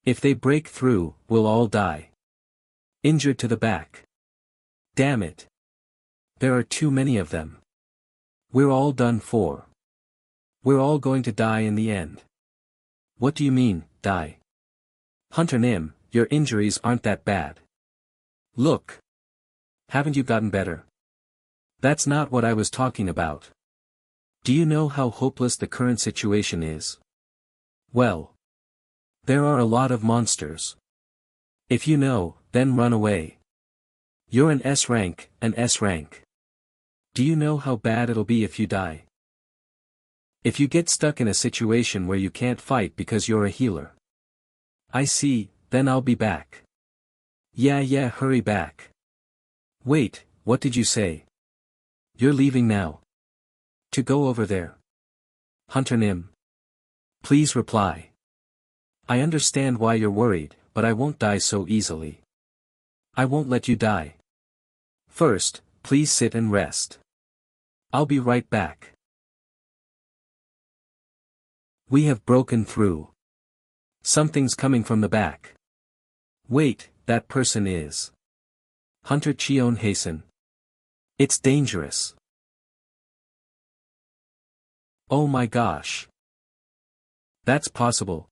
If they break through, we'll all die. Injured to the back. Damn it. There are too many of them. We're all done for. We're all going to die in the end. What do you mean, die? Hunter Nim, your injuries aren't that bad. Look. Haven't you gotten better? That's not what I was talking about. Do you know how hopeless the current situation is? Well. There are a lot of monsters. If you know, then run away. You're an S rank, an S rank. Do you know how bad it'll be if you die? If you get stuck in a situation where you can't fight because you're a healer. I see, then I'll be back. Yeah, hurry back. Wait, what did you say? You're leaving now. To go over there. Hunter Nim. Please reply. I understand why you're worried, but I won't die so easily. I won't let you die. First, please sit and rest. I'll be right back. We have broken through. Something's coming from the back. Wait, that person is Hunter Cheon Haesun. It's dangerous. Oh my gosh. That's possible.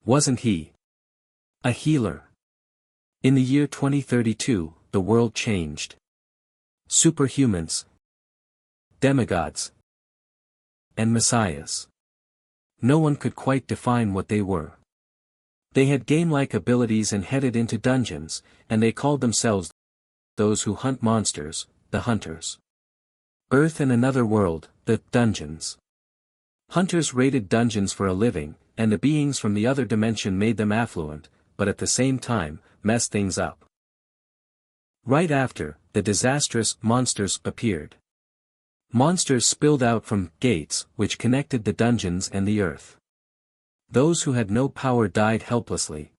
Wasn't he a healer? In the year 2032, the world changed. Superhumans, demigods, and messiahs. No one could quite define what they were. They had game-like abilities and headed into dungeons, and they called themselves those who hunt monsters, the hunters. Earth and another world, the dungeons. Hunters raided dungeons for a living, and the beings from the other dimension made them affluent, but at the same time, messed things up. Right after, the disastrous monsters appeared. Monsters spilled out from gates which connected the dungeons and the earth. Those who had no power died helplessly.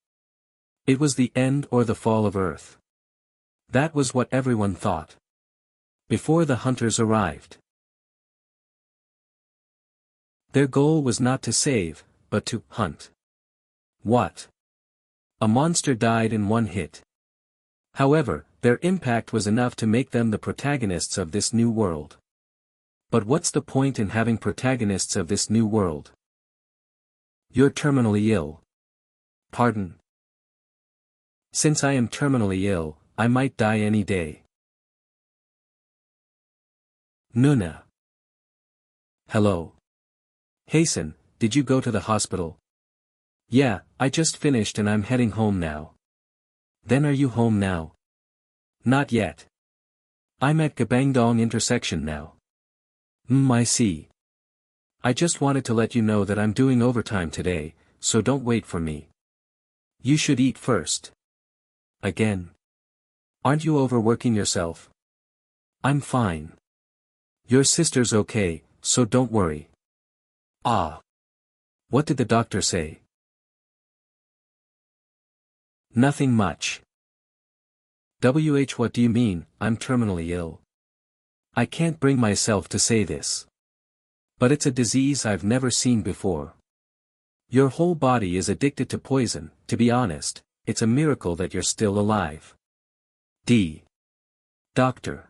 It was the end or the fall of Earth. That was what everyone thought. Before the hunters arrived. Their goal was not to save, but to hunt. What? A monster died in one hit. However, their impact was enough to make them the protagonists of this new world. But what's the point in having protagonists of this new world? You're terminally ill. Pardon? Since I am terminally ill, I might die any day. Nuna. Hello. Haesun, did you go to the hospital? Yeah, I just finished and I'm heading home now. Then are you home now? Not yet. I'm at Gabangdong intersection now. I see. I just wanted to let you know that I'm doing overtime today, so don't wait for me. You should eat first. Again. Aren't you overworking yourself? I'm fine. Your sister's okay, so don't worry. Ah. What did the doctor say? Nothing much. What do you mean, I'm terminally ill? I can't bring myself to say this. But it's a disease I've never seen before. Your whole body is addicted to poison, to be honest, it's a miracle that you're still alive. Doctor.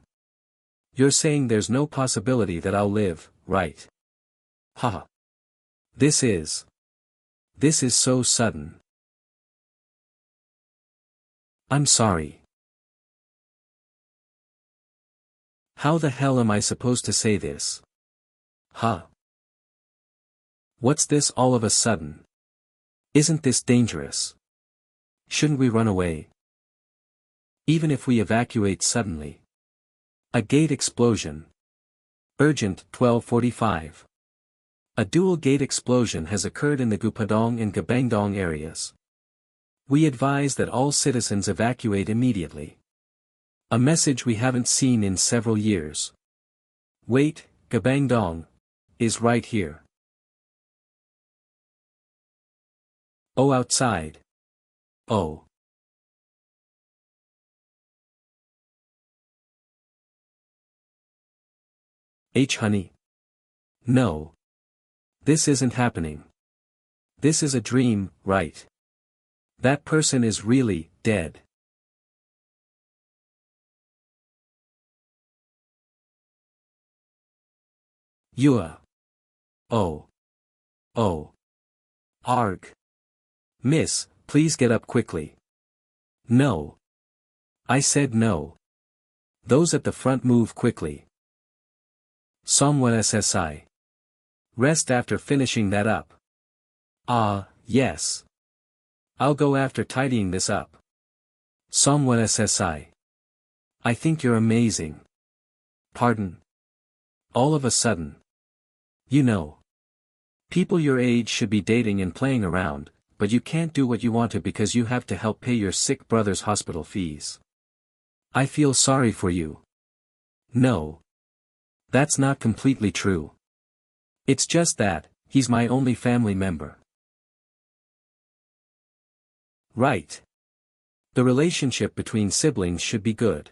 You're saying there's no possibility that I'll live, right? Haha. This is so sudden. I'm sorry. How the hell am I supposed to say this? Huh? What's this all of a sudden? Isn't this dangerous? Shouldn't we run away? Even if we evacuate suddenly. A gate explosion. Urgent, 12:45. A dual gate explosion has occurred in the Gupadong and Gabangdong areas. We advise that all citizens evacuate immediately. A message we haven't seen in several years. Wait, Gabangdong is right here. Oh, outside. Oh. Honey. No. This isn't happening. This is a dream, right? That person is really dead. Yua. Oh. Oh. Arg. Miss, please get up quickly. No. I said no. Those at the front move quickly. Someone SSI. Rest after finishing that up. Ah, yes. I'll go after tidying this up. Someone SSI. I think you're amazing. Pardon? All of a sudden. You know. People your age should be dating and playing around, but you can't do what you want to because you have to help pay your sick brother's hospital fees. I feel sorry for you. No. That's not completely true. It's just that, he's my only family member. Right. The relationship between siblings should be good.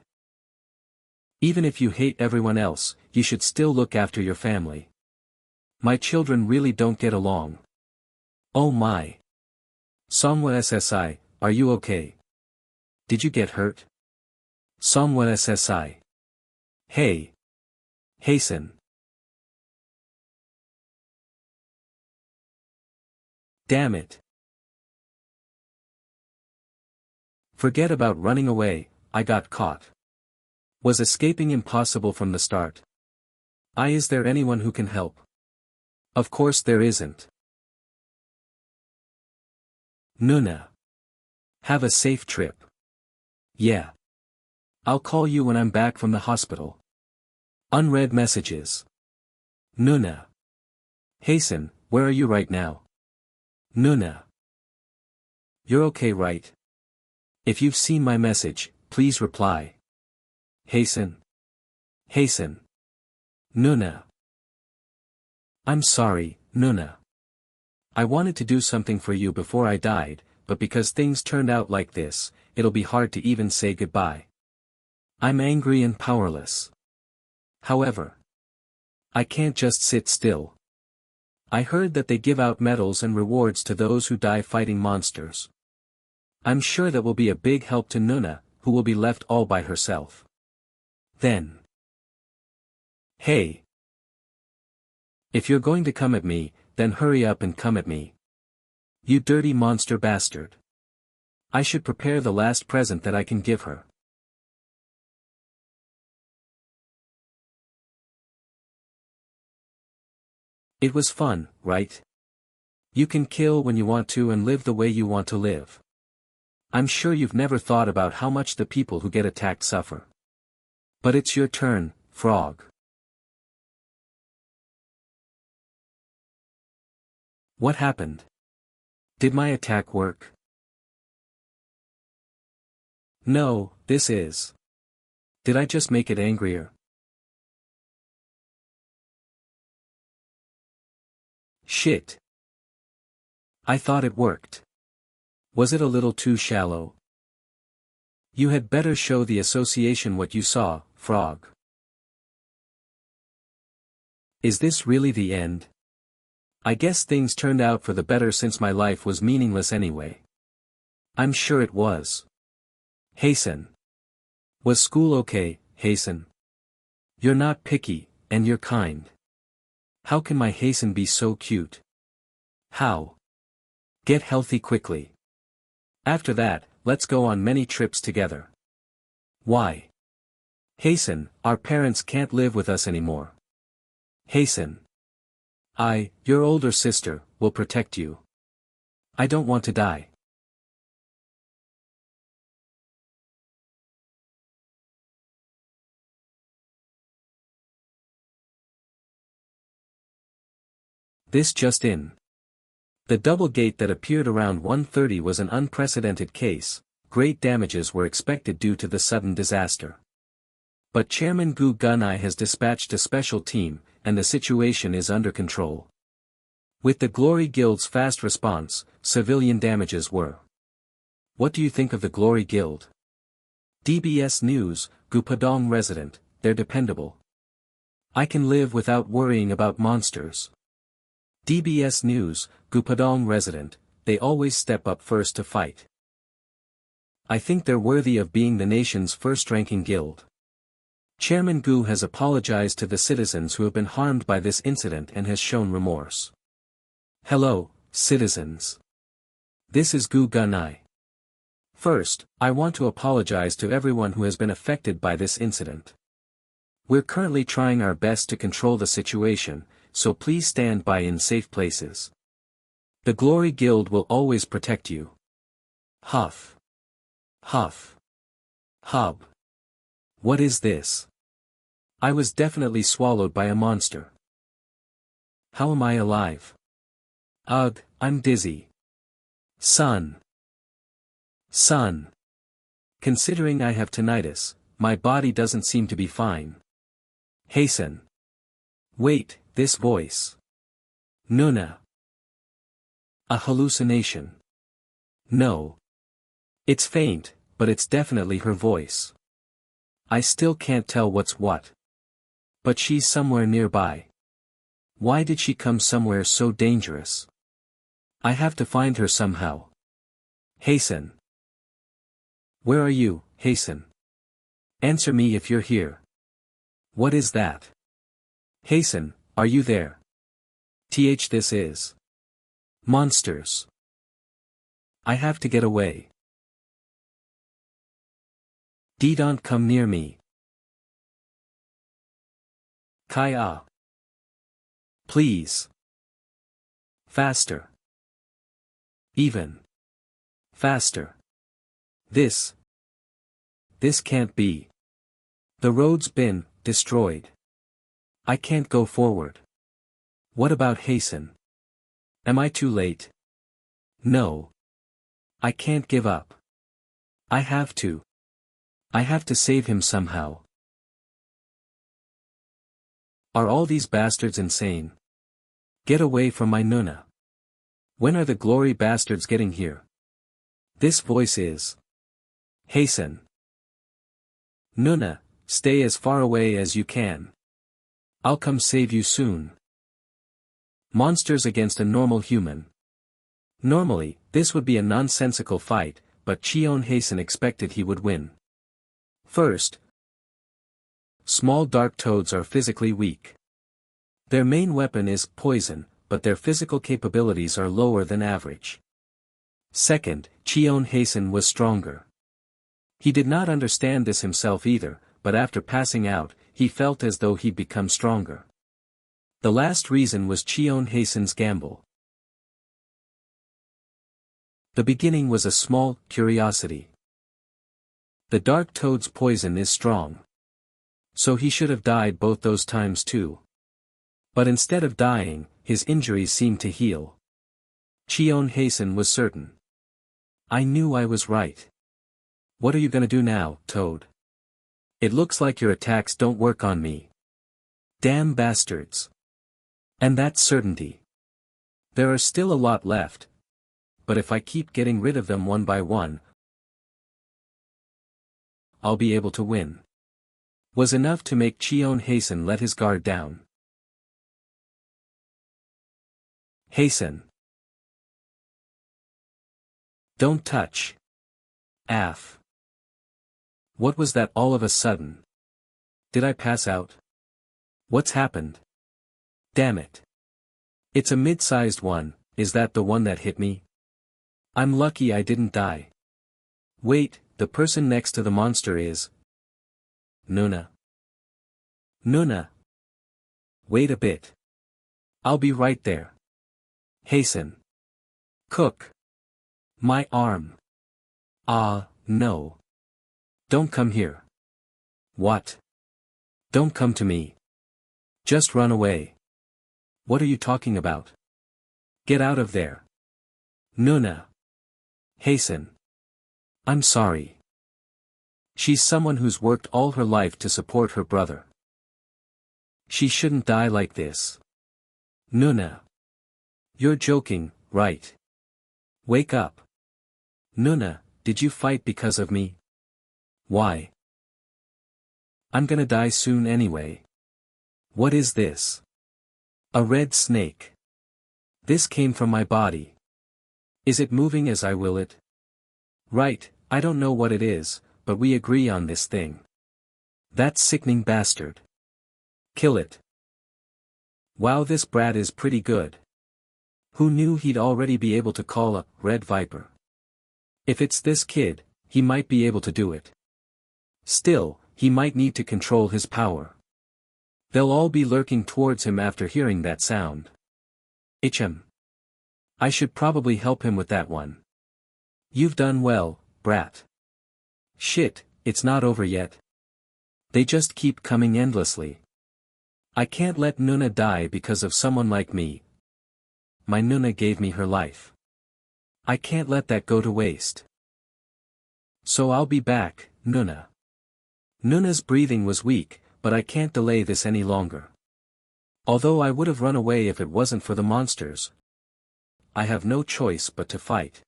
Even if you hate everyone else, you should still look after your family. My children really don't get along. Oh my. Songwa SSI, are you okay? Did you get hurt? Songwa SSI. Hey. Haesun. Damn it. Forget about running away, I got caught. Was escaping impossible from the start? Is there anyone who can help? Of course there isn't. Nuna. Have a safe trip. Yeah. I'll call you when I'm back from the hospital. Unread messages. Nuna. Haesun, where are you right now? Nuna. You're okay, right? If you've seen my message, please reply. Haesun. Haesun. Nuna. I'm sorry, Nuna. I wanted to do something for you before I died, but because things turned out like this, it'll be hard to even say goodbye. I'm angry and powerless. However, I can't just sit still. I heard that they give out medals and rewards to those who die fighting monsters. I'm sure that will be a big help to Nuna, who will be left all by herself. Then. Hey. If you're going to come at me, then hurry up and come at me. You dirty monster bastard. I should prepare the last present that I can give her. It was fun, right? You can kill when you want to and live the way you want to live. I'm sure you've never thought about how much the people who get attacked suffer. But it's your turn, Frog. What happened? Did my attack work? No, this is. Did I just make it angrier? Shit. I thought it worked. Was it a little too shallow? You had better show the association what you saw, Frog. Is this really the end? I guess things turned out for the better since my life was meaningless anyway. I'm sure it was. Haesun. Was school okay, Haesun? You're not picky, and you're kind. How can my Haesun be so cute? How? Get healthy quickly. After that, let's go on many trips together. Why? Haesun, our parents can't live with us anymore. Haesun. Your older sister, will protect you. I don't want to die. This just in. The double gate that appeared around 1:30 was an unprecedented case. Great damages were expected due to the sudden disaster. But Chairman Gu Gunai has dispatched a special team, and the situation is under control. With the Glory Guild's fast response, civilian damages were. What do you think of the Glory Guild? DBS News, Gu Padong resident, they're dependable. I can live without worrying about monsters. DBS News, Gu Padong resident, they always step up first to fight. I think they're worthy of being the nation's first-ranking guild. Chairman Gu has apologized to the citizens who have been harmed by this incident and has shown remorse. Hello, citizens. This is Gu Gunai. First, I want to apologize to everyone who has been affected by this incident. We're currently trying our best to control the situation, so please stand by in safe places. The Glory Guild will always protect you. Huff. Huff. Hub. What is this? I was definitely swallowed by a monster. How am I alive? Ugh, I'm dizzy. Son. Son. Considering I have tinnitus, my body doesn't seem to be fine. Haesun. Wait, this voice. Nuna. A hallucination. No. It's faint, but it's definitely her voice. I still can't tell what's what. But she's somewhere nearby. Why did she come somewhere so dangerous? I have to find her somehow. Haesun. Where are you, Haesun? Answer me if you're here. What is that? Haesun, are you there? This is. Monsters. I have to get away. Don't come near me. Kai-ah. Please. Faster. Even. Faster. This can't be. The road's been destroyed. I can't go forward. What about Haesun? Am I too late? No. I can't give up. I have to. I have to save him somehow. Are all these bastards insane? Get away from my Nuna. When are the glory bastards getting here? This voice is. Haesun. Nuna, stay as far away as you can. I'll come save you soon. Monsters against a normal human. Normally, this would be a nonsensical fight, but Cheon Haesun expected he would win. First, small dark toads are physically weak. Their main weapon is poison, but their physical capabilities are lower than average. Second, Cheon Haesun was stronger. He did not understand this himself either, but after passing out, he felt as though he'd become stronger. The last reason was Cheon Haesun's gamble. The beginning was a small curiosity. The dark toad's poison is strong. So he should have died both those times too. But instead of dying, his injuries seemed to heal. Cheon Haesun was certain. I knew I was right. What are you gonna do now, Toad? It looks like your attacks don't work on me. Damn bastards. And that's certainty. There are still a lot left. But if I keep getting rid of them one by one, I'll be able to win. Was enough to make Cheon Haesun let his guard down. Haesun. Don't touch. Af. What was that all of a sudden? Did I pass out? What's happened? Damn it. It's a mid-sized one, is that the one that hit me? I'm lucky I didn't die. Wait, the person next to the monster is... Nuna. Nuna. Wait a bit. I'll be right there. Haesun. Cook. My arm. Ah, no. Don't come here. What? Don't come to me. Just run away. What are you talking about? Get out of there. Nuna. Haesun. I'm sorry. She's someone who's worked all her life to support her brother. She shouldn't die like this. Nuna. You're joking, right? Wake up. Nuna, did you fight because of me? Why? I'm gonna die soon anyway. What is this? A red snake. This came from my body. Is it moving as I will it? Right, I don't know what it is, but we agree on this thing. That sickening bastard. Kill it. Wow, this brat is pretty good. Who knew he'd already be able to call a red viper? If it's this kid, he might be able to do it. Still, he might need to control his power. They'll all be lurking towards him after hearing that sound. I should probably help him with that one. You've done well, brat. Shit, it's not over yet. They just keep coming endlessly. I can't let Nuna die because of someone like me. My Nuna gave me her life. I can't let that go to waste. So I'll be back, Nuna. Nuna's breathing was weak, but I can't delay this any longer. Although I would have run away if it wasn't for the monsters. I have no choice but to fight.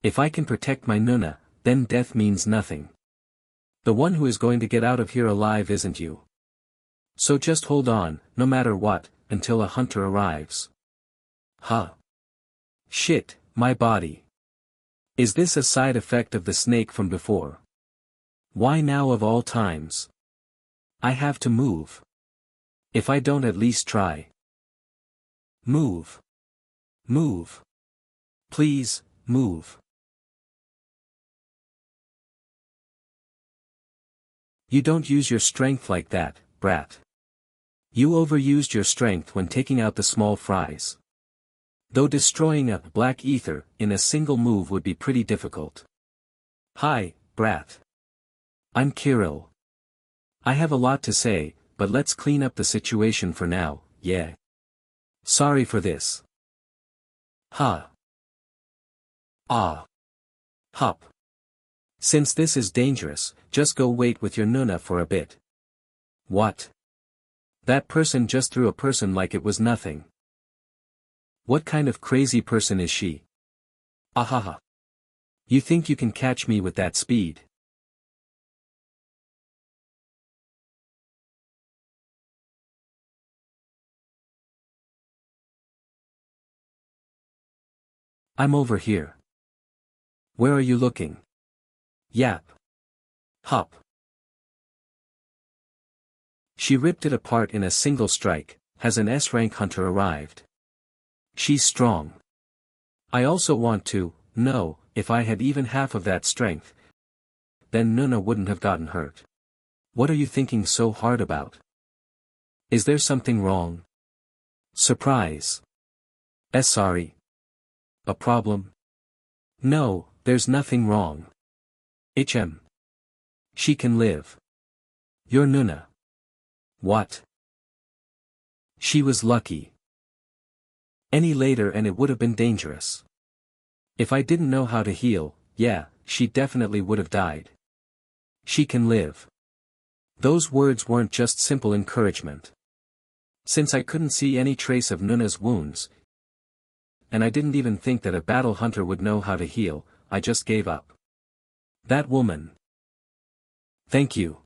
If I can protect my Nuna, then death means nothing. The one who is going to get out of here alive isn't you. So just hold on, no matter what, until a hunter arrives. Huh. Shit, my body. Is this a side effect of the snake from before? Why now of all times? I have to move. If I don't at least try. Move. Move. Please, move. You don't use your strength like that, brat. You overused your strength when taking out the small fries. Though destroying a black ether in a single move would be pretty difficult. Hi, brat. I'm Kirill. I have a lot to say, but let's clean up the situation for now, yeah. Sorry for this. Ha. Ah. Hop. Since this is dangerous, just go wait with your Nuna for a bit. What? That person just threw a person like it was nothing. What kind of crazy person is she? Ahaha. You think you can catch me with that speed? I'm over here. Where are you looking? Yap. Hop. She ripped it apart in a single strike. Has an S-rank hunter arrived? She's strong. I also want to know, if I had even half of that strength, then Nuna wouldn't have gotten hurt. What are you thinking so hard about? Is there something wrong? Surprise. Sorry. A problem? No, there's nothing wrong. She can live. You're Nuna. What? She was lucky. Any later and it would have been dangerous. If I didn't know how to heal, yeah, she definitely would have died. She can live. Those words weren't just simple encouragement. Since I couldn't see any trace of Nuna's wounds, and I didn't even think that a battle hunter would know how to heal, I just gave up. That woman. Thank you.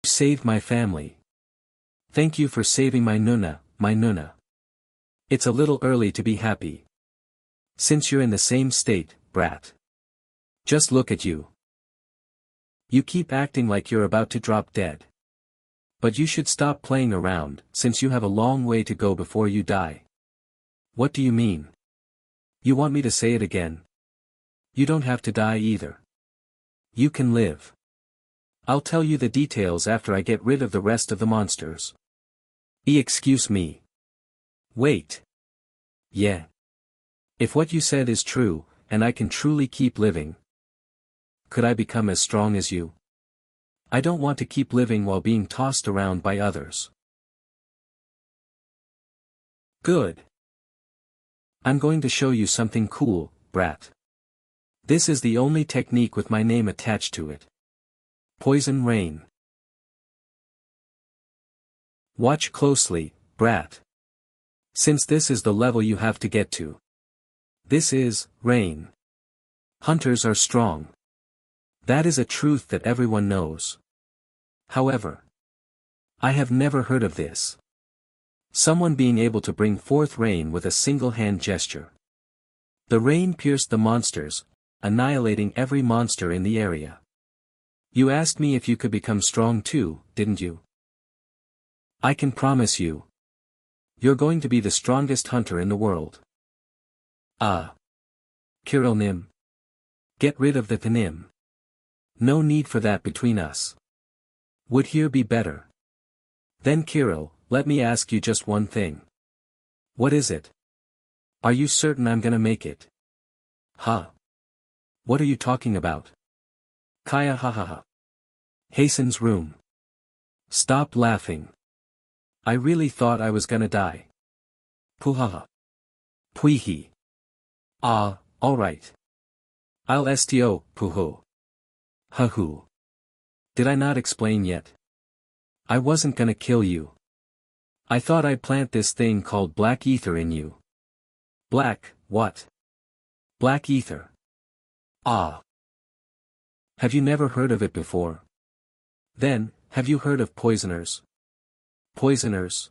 You saved my family. Thank you for saving my Nuna, my Nuna. It's a little early to be happy. Since you're in the same state, brat. Just look at you. You keep acting like you're about to drop dead. But you should stop playing around, since you have a long way to go before you die. What do you mean? You want me to say it again? You don't have to die either. You can live. I'll tell you the details after I get rid of the rest of the monsters. Excuse me. Wait. Yeah. If what you said is true, and I can truly keep living, could I become as strong as you? I don't want to keep living while being tossed around by others. Good. I'm going to show you something cool, brat. This is the only technique with my name attached to it. Poison rain. Watch closely, brat. Since this is the level you have to get to. This is rain. Hunters are strong. That is a truth that everyone knows. However, I have never heard of this. Someone being able to bring forth rain with a single hand gesture. The rain pierced the monsters, annihilating every monster in the area. You asked me if you could become strong too, didn't you? I can promise you. You're going to be the strongest hunter in the world. Ah. Kirill Nim. Get rid of the Thanim. No need for that between us. Would here be better? Then Kirill, let me ask you just one thing. What is it? Are you certain I'm gonna make it? Huh? What are you talking about? Kaya ha ha ha. Haesun's room. Stop laughing. I really thought I was gonna die. Puhaha. Puihi. Ah, alright. I'll sto, puho. Hahu. Did I not explain yet? I wasn't gonna kill you. I thought I'd plant this thing called black ether in you. Black, what? Black ether. Ah. Have you never heard of it before? Then, have you heard of poisoners? Poisoners?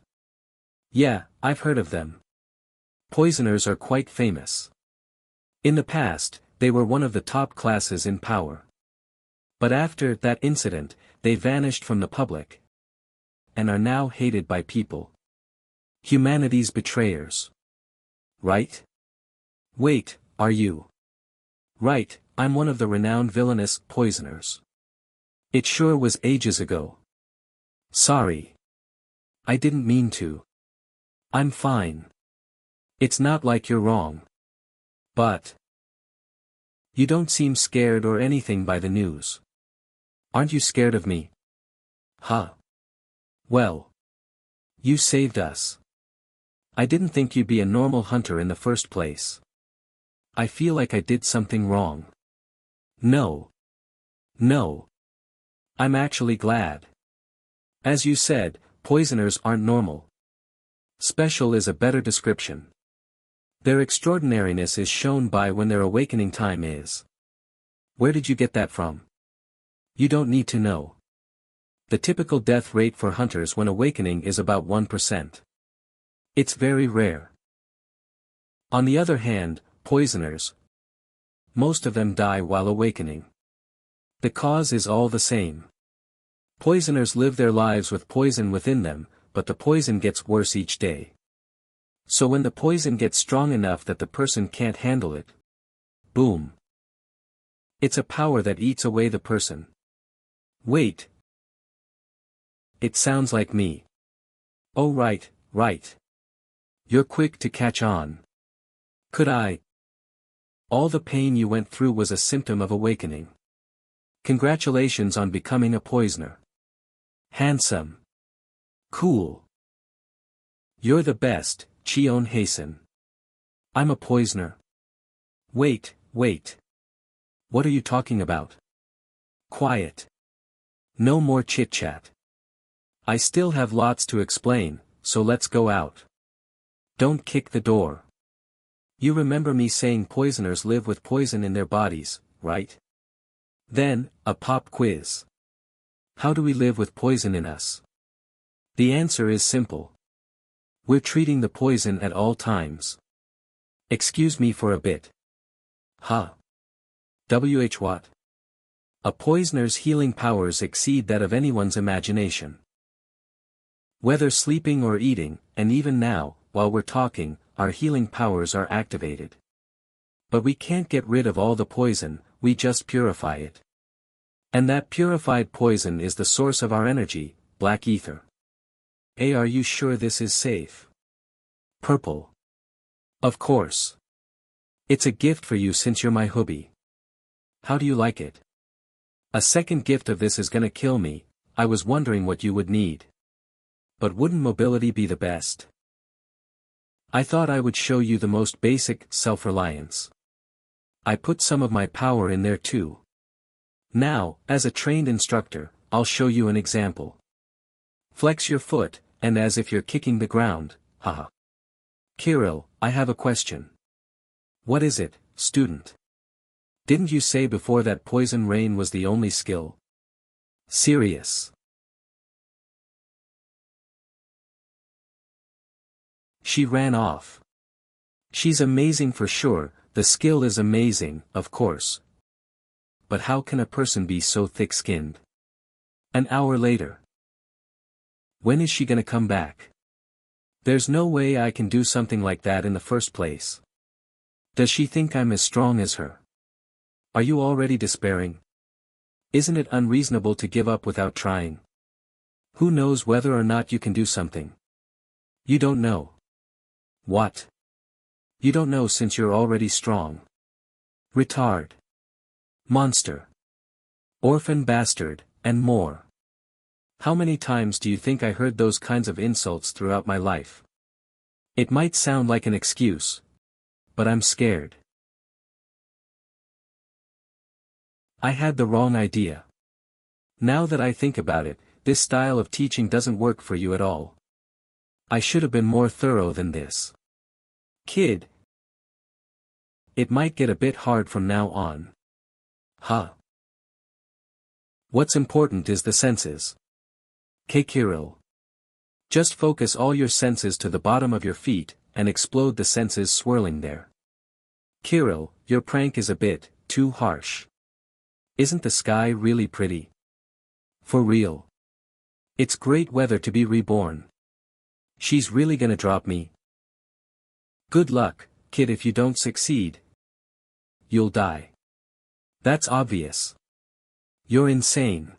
Yeah, I've heard of them. Poisoners are quite famous. In the past, they were one of the top classes in power. But after that incident, they vanished from the public. And are now hated by people. Humanity's betrayers. Right? Wait, are you? Right, I'm one of the renowned villainous poisoners. It sure was ages ago. Sorry. I didn't mean to. I'm fine. It's not like you're wrong. But. You don't seem scared or anything by the news. Aren't you scared of me? Huh? Well. You saved us. I didn't think you'd be a normal hunter in the first place. I feel like I did something wrong. No. No. I'm actually glad. As you said, poisoners aren't normal. Special is a better description. Their extraordinariness is shown by when their awakening time is. Where did you get that from? You don't need to know. The typical death rate for hunters when awakening is about 1%. It's very rare. On the other hand, poisoners. Most of them die while awakening. The cause is all the same. Poisoners live their lives with poison within them, but the poison gets worse each day. So when the poison gets strong enough that the person can't handle it, boom. It's a power that eats away the person. Wait. It sounds like me. Oh right, right. You're quick to catch on. Could I? All the pain you went through was a symptom of awakening. Congratulations on becoming a poisoner. Handsome. Cool. You're the best, Cheon Haesun. I'm a poisoner. Wait, wait. What are you talking about? Quiet. No more chit-chat. I still have lots to explain, so let's go out. Don't kick the door. You remember me saying poisoners live with poison in their bodies, right? Then, a pop quiz. How do we live with poison in us? The answer is simple. We're treating the poison at all times. Excuse me for a bit. Huh? What? A poisoner's healing powers exceed that of anyone's imagination. Whether sleeping or eating, and even now, while we're talking, our healing powers are activated. But we can't get rid of all the poison, we just purify it. And that purified poison is the source of our energy, black ether. Hey, are you sure this is safe? Purple. Of course. It's a gift for you since you're my hubby. How do you like it? A second gift of this is gonna kill me. I was wondering what you would need. But wouldn't mobility be the best? I thought I would show you the most basic self-reliance. I put some of my power in there too. Now, as a trained instructor, I'll show you an example. Flex your foot, and as if you're kicking the ground, haha. Kirill, I have a question. What is it, student? Didn't you say before that poison rain was the only skill? Serious. She ran off. She's amazing for sure, The skill is amazing, of course. But how can a person be so thick-skinned? An hour later. When is she gonna come back? There's no way I can do something like that in the first place. Does she think I'm as strong as her? Are you already despairing? Isn't it unreasonable to give up without trying? Who knows whether or not you can do something? You don't know. What? You don't know since you're already strong. Retard. Monster. Orphan bastard, and more. How many times do you think I heard those kinds of insults throughout my life? It might sound like an excuse. But I'm scared. I had the wrong idea. Now that I think about it, this style of teaching doesn't work for you at all. I should have been more thorough than this. Kid. It might get a bit hard from now on. Huh. What's important is the senses. Kirill. Just focus all your senses to the bottom of your feet, and explode the senses swirling there. Kirill, your prank is a bit too harsh. Isn't the sky really pretty? For real. It's great weather to be reborn. She's really gonna drop me. Good luck, kid. If you don't succeed, you'll die. That's obvious. You're insane.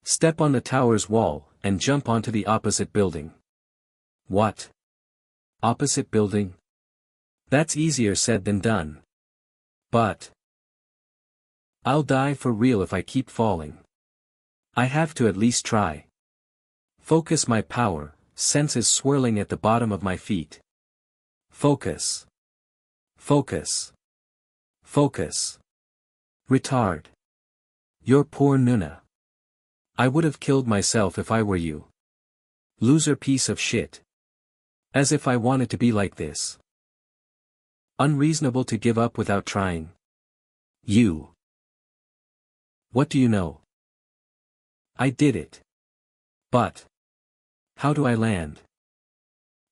Step on the tower's wall, and jump onto the opposite building. What? Opposite building? That's easier said than done. But I'll die for real if I keep falling. I have to at least try. Focus my power, senses swirling at the bottom of my feet. Focus. Focus. Focus. Retard. You're poor Nuna. I would have killed myself if I were you. Loser piece of shit. As if I wanted to be like this. Unreasonable to give up without trying. You. What do you know? I did it. But how do I land?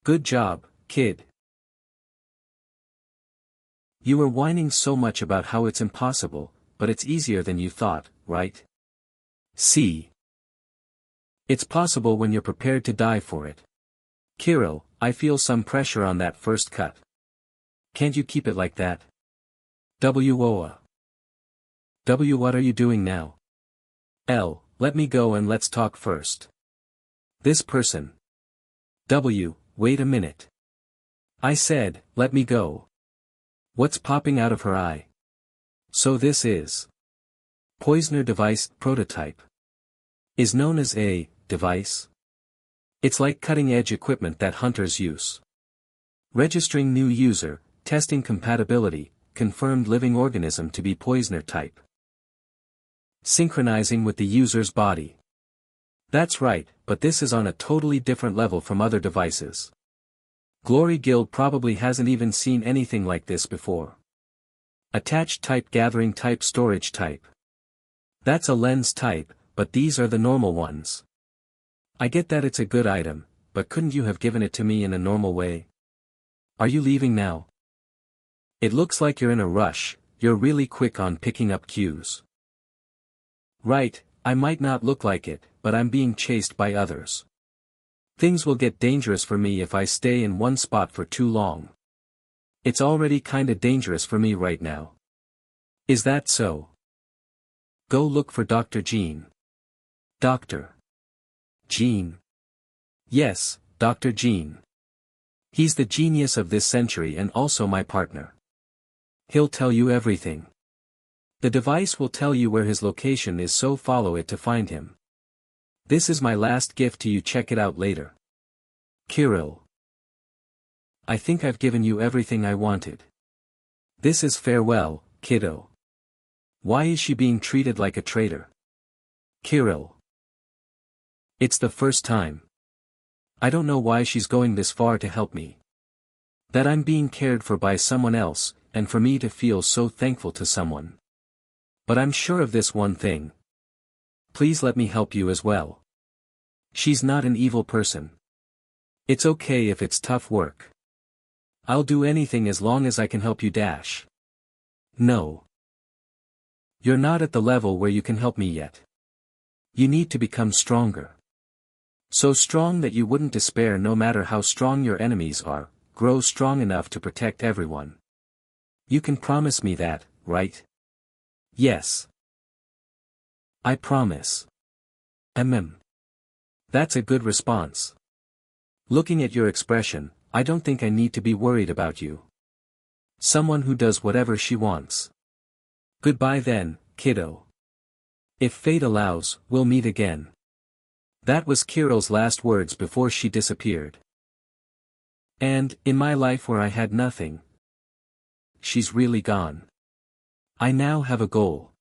Good job, kid. You were whining so much about how it's impossible, but it's easier than you thought, right? See? It's possible when you're prepared to die for it. Kirill, I feel some pressure on that first cut. Can't you keep it like that? W what are you doing now? L, let me go and let's talk first. This person. W, wait a minute. I said, let me go. What's popping out of her eye? So this is Poisoner device prototype. Is known as a device. It's like cutting-edge equipment that hunters use. Registering new user, testing compatibility, confirmed living organism to be poisoner type. Synchronizing with the user's body. That's right, but this is on a totally different level from other devices. Glory Guild probably hasn't even seen anything like this before. Attached type, gathering type, storage type. That's a lens type, but these are the normal ones. I get that it's a good item, but couldn't you have given it to me in a normal way? Are you leaving now? It looks like you're in a rush. You're really quick on picking up cues. Right, I might not look like it, but I'm being chased by others. Things will get dangerous for me if I stay in one spot for too long. It's already kinda dangerous for me right now. Is that so? Go look for Dr. Jean. Dr. Jean. Yes, Dr. Jean. He's the genius of this century and also my partner. He'll tell you everything. The device will tell you where his location is, so follow it to find him. This is my last gift to you, check it out later. Kirill. I think I've given you everything I wanted. This is farewell, kiddo. Why is she being treated like a traitor? Kirill. It's the first time. I don't know why she's going this far to help me. That I'm being cared for by someone else, and for me to feel so thankful to someone. But I'm sure of this one thing. Please let me help you as well. She's not an evil person. It's okay if it's tough work. I'll do anything as long as I can help you dash. No. You're not at the level where you can help me yet. You need to become stronger. So strong that you wouldn't despair no matter how strong your enemies are, grow strong enough to protect everyone. You can promise me that, right? Yes. I promise. That's a good response. Looking at your expression, I don't think I need to be worried about you. Someone who does whatever she wants. Goodbye then, kiddo. If fate allows, we'll meet again. That was Kiril's last words before she disappeared. And, in my life where I had nothing, she's really gone. I now have a goal.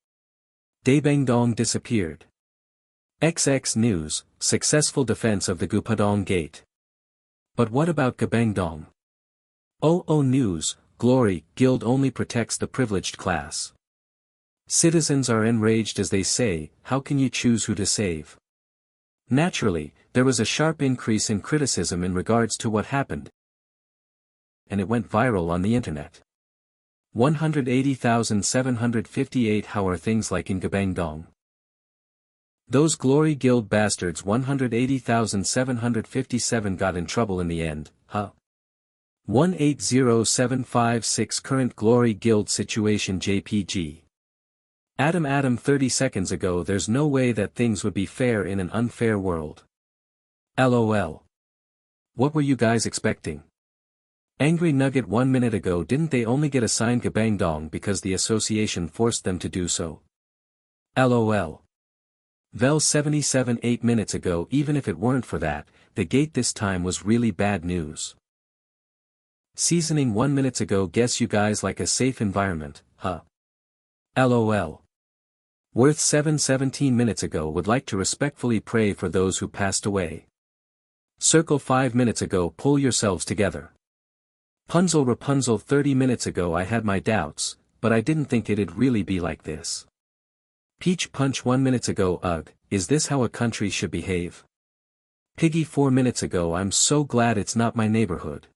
Daebangdong disappeared. XX News, successful defense of the Gupadong Gate. But what about Gabangdong? OO News, Glory Guild only protects the privileged class. Citizens are enraged as they say, how can you choose who to save? Naturally, there was a sharp increase in criticism in regards to what happened, and it went viral on the internet. 180,758 How are things like in Gabangdong? Those Glory Guild bastards 180,757 got in trouble in the end, huh? 180756 Current Glory Guild Situation JPG. Adam 30 seconds ago there's no way that things would be fair in an unfair world. LOL. What were you guys expecting? Angry Nugget 1 minute ago didn't they only get assigned Gabangdong because the association forced them to do so? LOL. Vel 77 8 minutes ago even if it weren't for that, the gate this time was really bad news. Seasoning 1 minutes ago guess you guys like a safe environment, huh? LOL. Worth 17 minutes ago would like to respectfully pray for those who passed away. Circle 5 minutes ago pull yourselves together. Punzel Rapunzel 30 minutes ago I had my doubts, but I didn't think it'd really be like this. Peach Punch 1 minutes ago ugh, is this how a country should behave? Piggy 4 minutes ago I'm so glad it's not my neighborhood.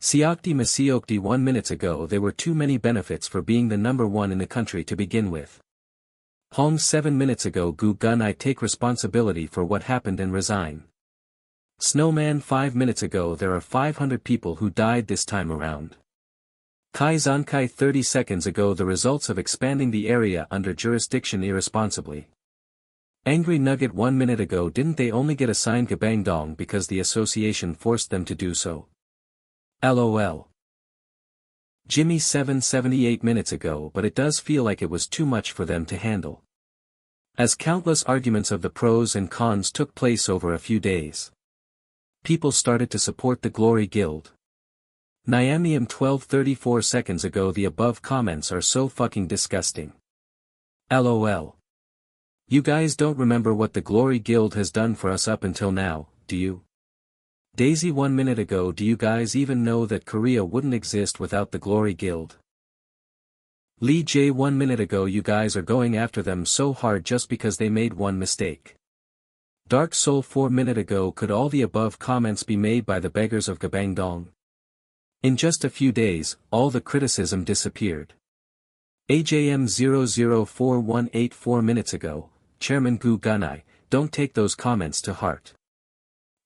Siokti Masiokti 1 minutes ago there were too many benefits for being the number one in the country to begin with. Hong 7 minutes ago Gu Gun I take responsibility for what happened and resign. Snowman 5 minutes ago there are 500 people who died this time around. Kai Zankai 30 seconds ago the results of expanding the area under jurisdiction irresponsibly. Angry Nugget 1 minute ago didn't they only get assigned Gabangdong because the association forced them to do so? LOL. Jimmy 78 minutes ago but it does feel like it was too much for them to handle. As countless arguments of the pros and cons took place over a few days. People started to support the Glory Guild. Nyamium 12:34 seconds ago the above comments are so fucking disgusting. LOL. You guys don't remember what the Glory Guild has done for us up until now, do you? Daisy 1 minute ago do you guys even know that Korea wouldn't exist without the Glory Guild? Lee J 1 minute ago you guys are going after them so hard just because they made one mistake. Dark Soul 4 minute ago could all the above comments be made by the beggars of Gabangdong? In just a few days, all the criticism disappeared. AJM 004184 4 minutes ago, Chairman Gu Gunai, don't take those comments to heart.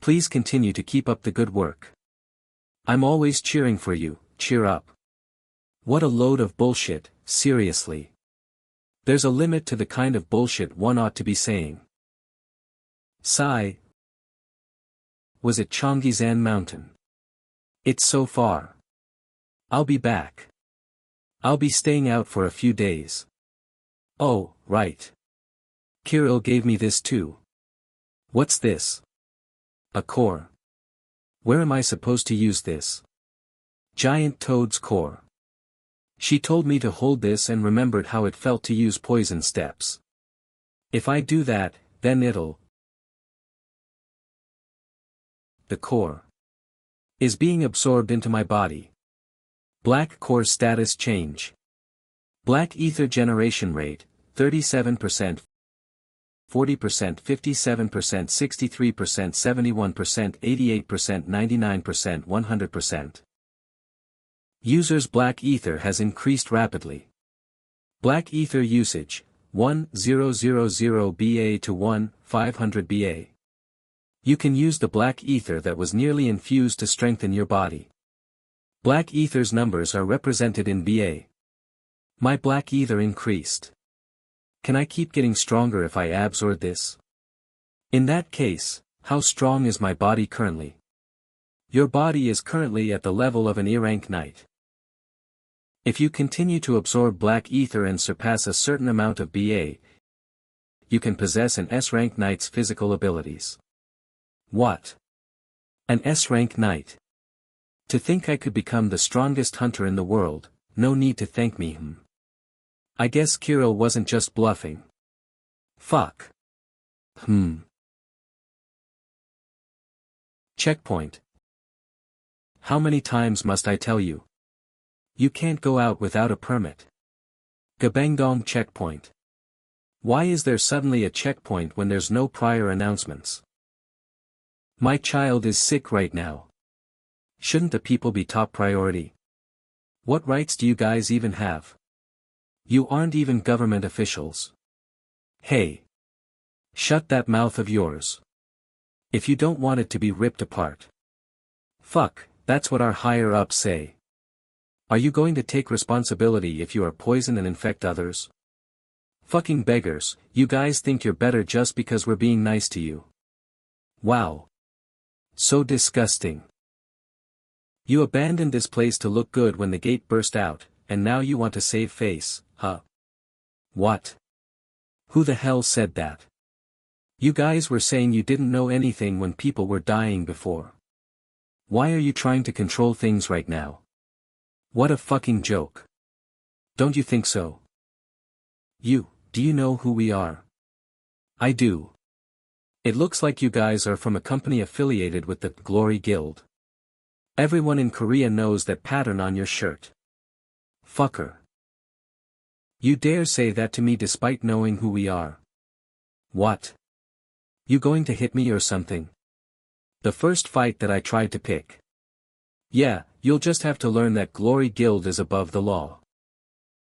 Please continue to keep up the good work. I'm always cheering for you, cheer up. What a load of bullshit, seriously. There's a limit to the kind of bullshit one ought to be saying. Sigh. Was it Cheonggyesan Mountain? It's so far. I'll be back. I'll be staying out for a few days. Oh, right. Kirill gave me this too. What's this? A core. Where am I supposed to use this? Giant Toad's core. She told me to hold this and remembered how it felt to use poison steps. If I do that, then it'll... The core is being absorbed into my body. Black core status change. Black ether generation rate, 37%, 40%, 57%, 63%, 71%, 88%, 99%, 100%. Users' black ether has increased rapidly. Black ether usage, 1000 BA to 1500 BA. You can use the black ether that was nearly infused to strengthen your body. Black ether's numbers are represented in BA. My black ether increased. Can I keep getting stronger if I absorb this? In that case, how strong is my body currently? Your body is currently at the level of an E-rank knight. If you continue to absorb black ether and surpass a certain amount of BA, you can possess an S-rank knight's physical abilities. What? An S-rank knight. To think I could become the strongest hunter in the world, no need to thank me. I guess Kirill wasn't just bluffing. Fuck. Checkpoint. How many times must I tell you? You can't go out without a permit. Gabangdong checkpoint. Why is there suddenly a checkpoint when there's no prior announcements? My child is sick right now. Shouldn't the people be top priority? What rights do you guys even have? You aren't even government officials. Hey. Shut that mouth of yours. If you don't want it to be ripped apart. Fuck, that's what our higher-ups say. Are you going to take responsibility if you are poison and infect others? Fucking beggars, you guys think you're better just because we're being nice to you. Wow. So disgusting. You abandoned this place to look good when the gate burst out, and now you want to save face, huh? What? Who the hell said that? You guys were saying you didn't know anything when people were dying before. Why are you trying to control things right now? What a fucking joke. Don't you think so? Do you know who we are? I do. It looks like you guys are from a company affiliated with the Glory Guild. Everyone in Korea knows that pattern on your shirt. Fucker. You dare say that to me despite knowing who we are? What? You going to hit me or something? The first fight that I tried to pick. Yeah, you'll just have to learn that Glory Guild is above the law.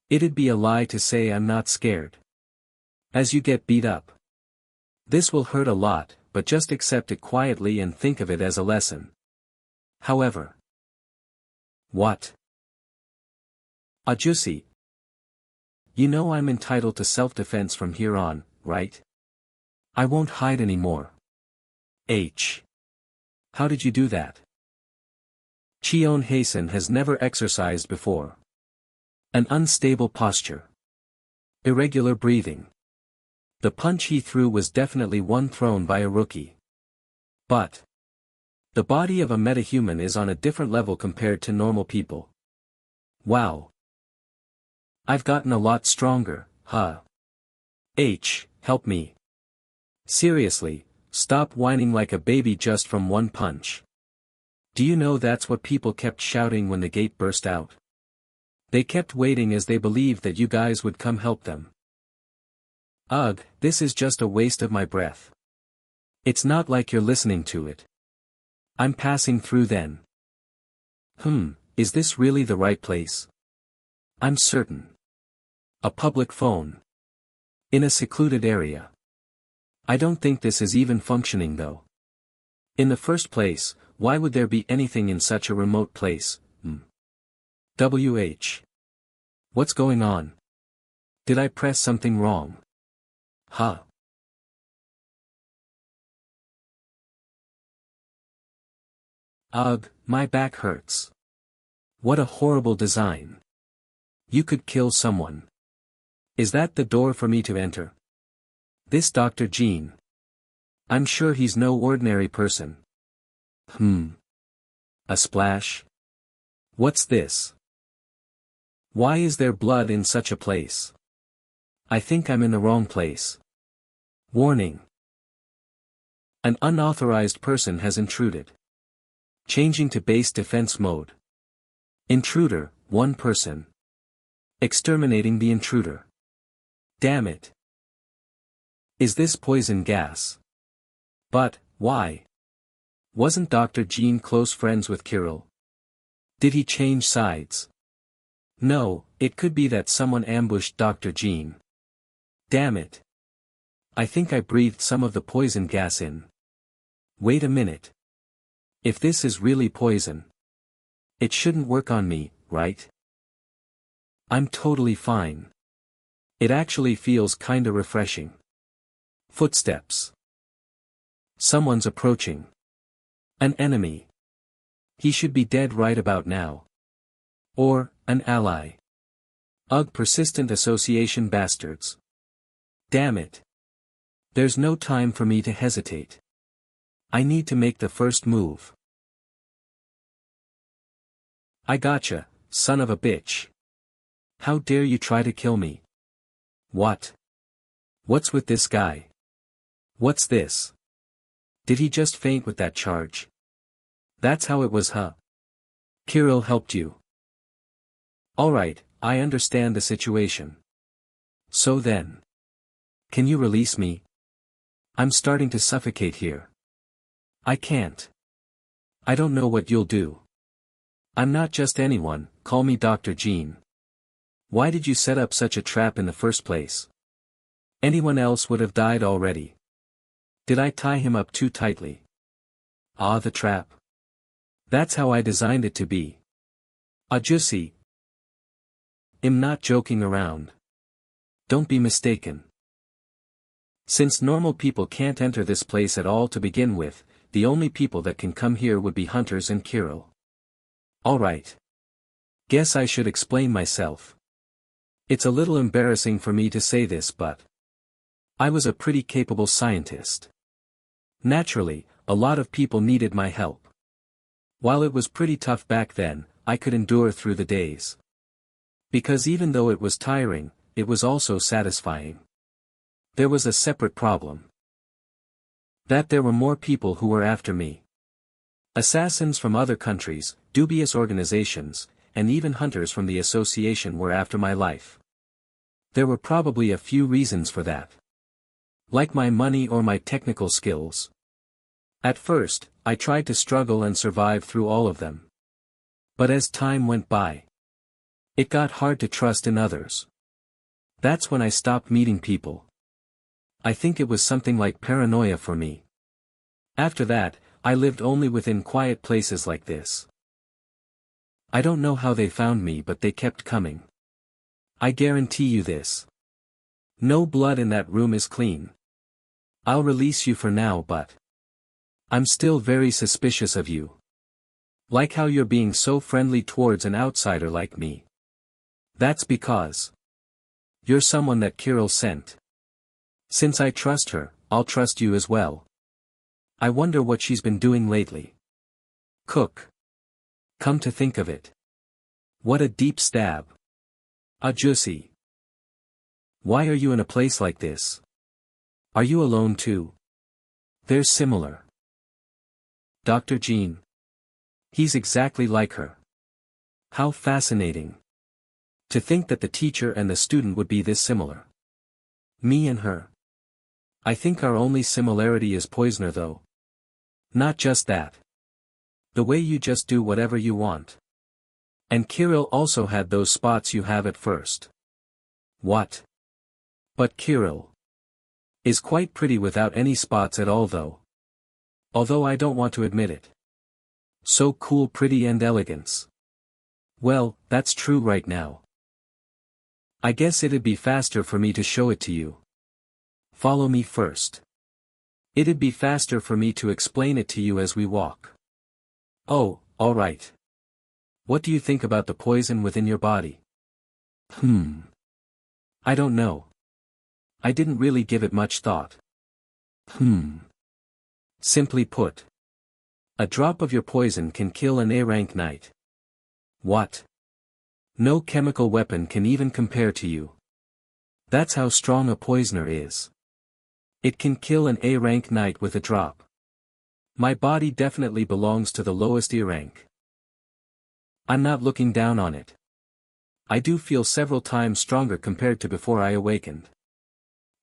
It'd be a lie to say I'm not scared. As you get beat up. This will hurt a lot, but just accept it quietly and think of it as a lesson. However. What? Ajusi. You know I'm entitled to self-defense from here on, right? I won't hide anymore. How did you do that? Cheon Haesun has never exercised before. An unstable posture. Irregular breathing. The punch he threw was definitely one thrown by a rookie. But the body of a metahuman is on a different level compared to normal people. Wow. I've gotten a lot stronger, huh? Help me. Seriously, stop whining like a baby just from one punch. Do you know that's what people kept shouting when the gate burst out? They kept waiting as they believed that you guys would come help them. Ugh, this is just a waste of my breath. It's not like you're listening to it. I'm passing through then. Is this really the right place? I'm certain. A public phone. In a secluded area. I don't think this is even functioning though. In the first place, why would there be anything in such a remote place? What's going on? Did I press something wrong? Huh? Ugh, my back hurts. What a horrible design. You could kill someone. Is that the door for me to enter? This Dr. Jean. I'm sure he's no ordinary person. A splash? What's this? Why is there blood in such a place? I think I'm in the wrong place. Warning. An unauthorized person has intruded. Changing to base defense mode. Intruder, 1 person. Exterminating the intruder. Damn it. Is this poison gas? But, why? Wasn't Dr. Jean close friends with Kirill? Did he change sides? No, it could be that someone ambushed Dr. Jean. Damn it. I think I breathed some of the poison gas in. Wait a minute. If this is really poison, it shouldn't work on me, right? I'm totally fine. It actually feels kinda refreshing. Footsteps. Someone's approaching. An enemy. He should be dead right about now. Or, an ally. Ugh, persistent association bastards. Damn it. There's no time for me to hesitate. I need to make the first move. I gotcha, son of a bitch. How dare you try to kill me? What? What's with this guy? What's this? Did he just faint with that charge? That's how it was, huh? Kirill helped you. Alright, I understand the situation. So then. Can you release me? I'm starting to suffocate here. I can't. I don't know what you'll do. I'm not just anyone, call me Dr. Jean. Why did you set up such a trap in the first place? Anyone else would have died already. Did I tie him up too tightly? Ah, the trap. That's how I designed it to be. Ajusi. I'm not joking around. Don't be mistaken. Since normal people can't enter this place at all to begin with, the only people that can come here would be hunters and Kirill. Alright. Guess I should explain myself. It's a little embarrassing for me to say this, but I was a pretty capable scientist. Naturally, a lot of people needed my help. While it was pretty tough back then, I could endure through the days. Because even though it was tiring, it was also satisfying. There was a separate problem. That there were more people who were after me. Assassins from other countries, dubious organizations, and even hunters from the association were after my life. There were probably a few reasons for that. Like my money or my technical skills. At first, I tried to struggle and survive through all of them. But as time went by, it got hard to trust in others. That's when I stopped meeting people. I think it was something like paranoia for me. After that, I lived only within quiet places like this. I don't know how they found me, but they kept coming. I guarantee you this. No blood in that room is clean. I'll release you for now, but I'm still very suspicious of you. Like how you're being so friendly towards an outsider like me. That's because you're someone that Kirill sent. Since I trust her, I'll trust you as well. I wonder what she's been doing lately. Cook. Come to think of it. What a deep stab. Ajusi. Why are you in a place like this? Are you alone too? They're similar. Dr. Jean. He's exactly like her. How fascinating. To think that the teacher and the student would be this similar. Me and her. I think our only similarity is Poisoner though. Not just that. The way you just do whatever you want. And Kirill also had those spots you have at first. What? But Kirill is quite pretty without any spots at all though. Although I don't want to admit it. So cool, pretty and elegance. Well, that's true right now. I guess it'd be faster for me to show it to you. Follow me first. It'd be faster for me to explain it to you as we walk. Oh, alright. What do you think about the poison within your body? I don't know. I didn't really give it much thought. Simply put. A drop of your poison can kill an A-rank knight. What? No chemical weapon can even compare to you. That's how strong a poisoner is. It can kill an A-rank knight with a drop. My body definitely belongs to the lowest E-rank. I'm not looking down on it. I do feel several times stronger compared to before I awakened.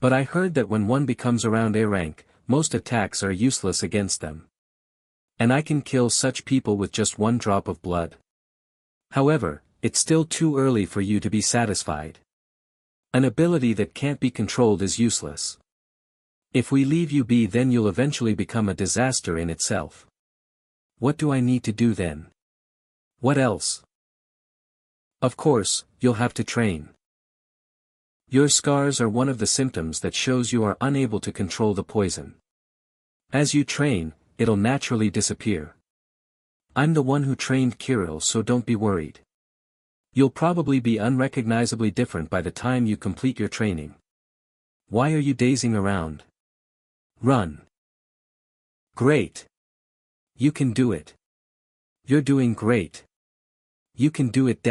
But I heard that when one becomes around A-rank, most attacks are useless against them. And I can kill such people with just one drop of blood. However, it's still too early for you to be satisfied. An ability that can't be controlled is useless. If we leave you be, then you'll eventually become a disaster in itself. What do I need to do then? What else? Of course, you'll have to train. Your scars are one of the symptoms that shows you are unable to control the poison. As you train, it'll naturally disappear. I'm the one who trained Kirill, so don't be worried. You'll probably be unrecognizably different by the time you complete your training. Why are you dazing around? Run. Great. You can do it. You're doing great. You can do it.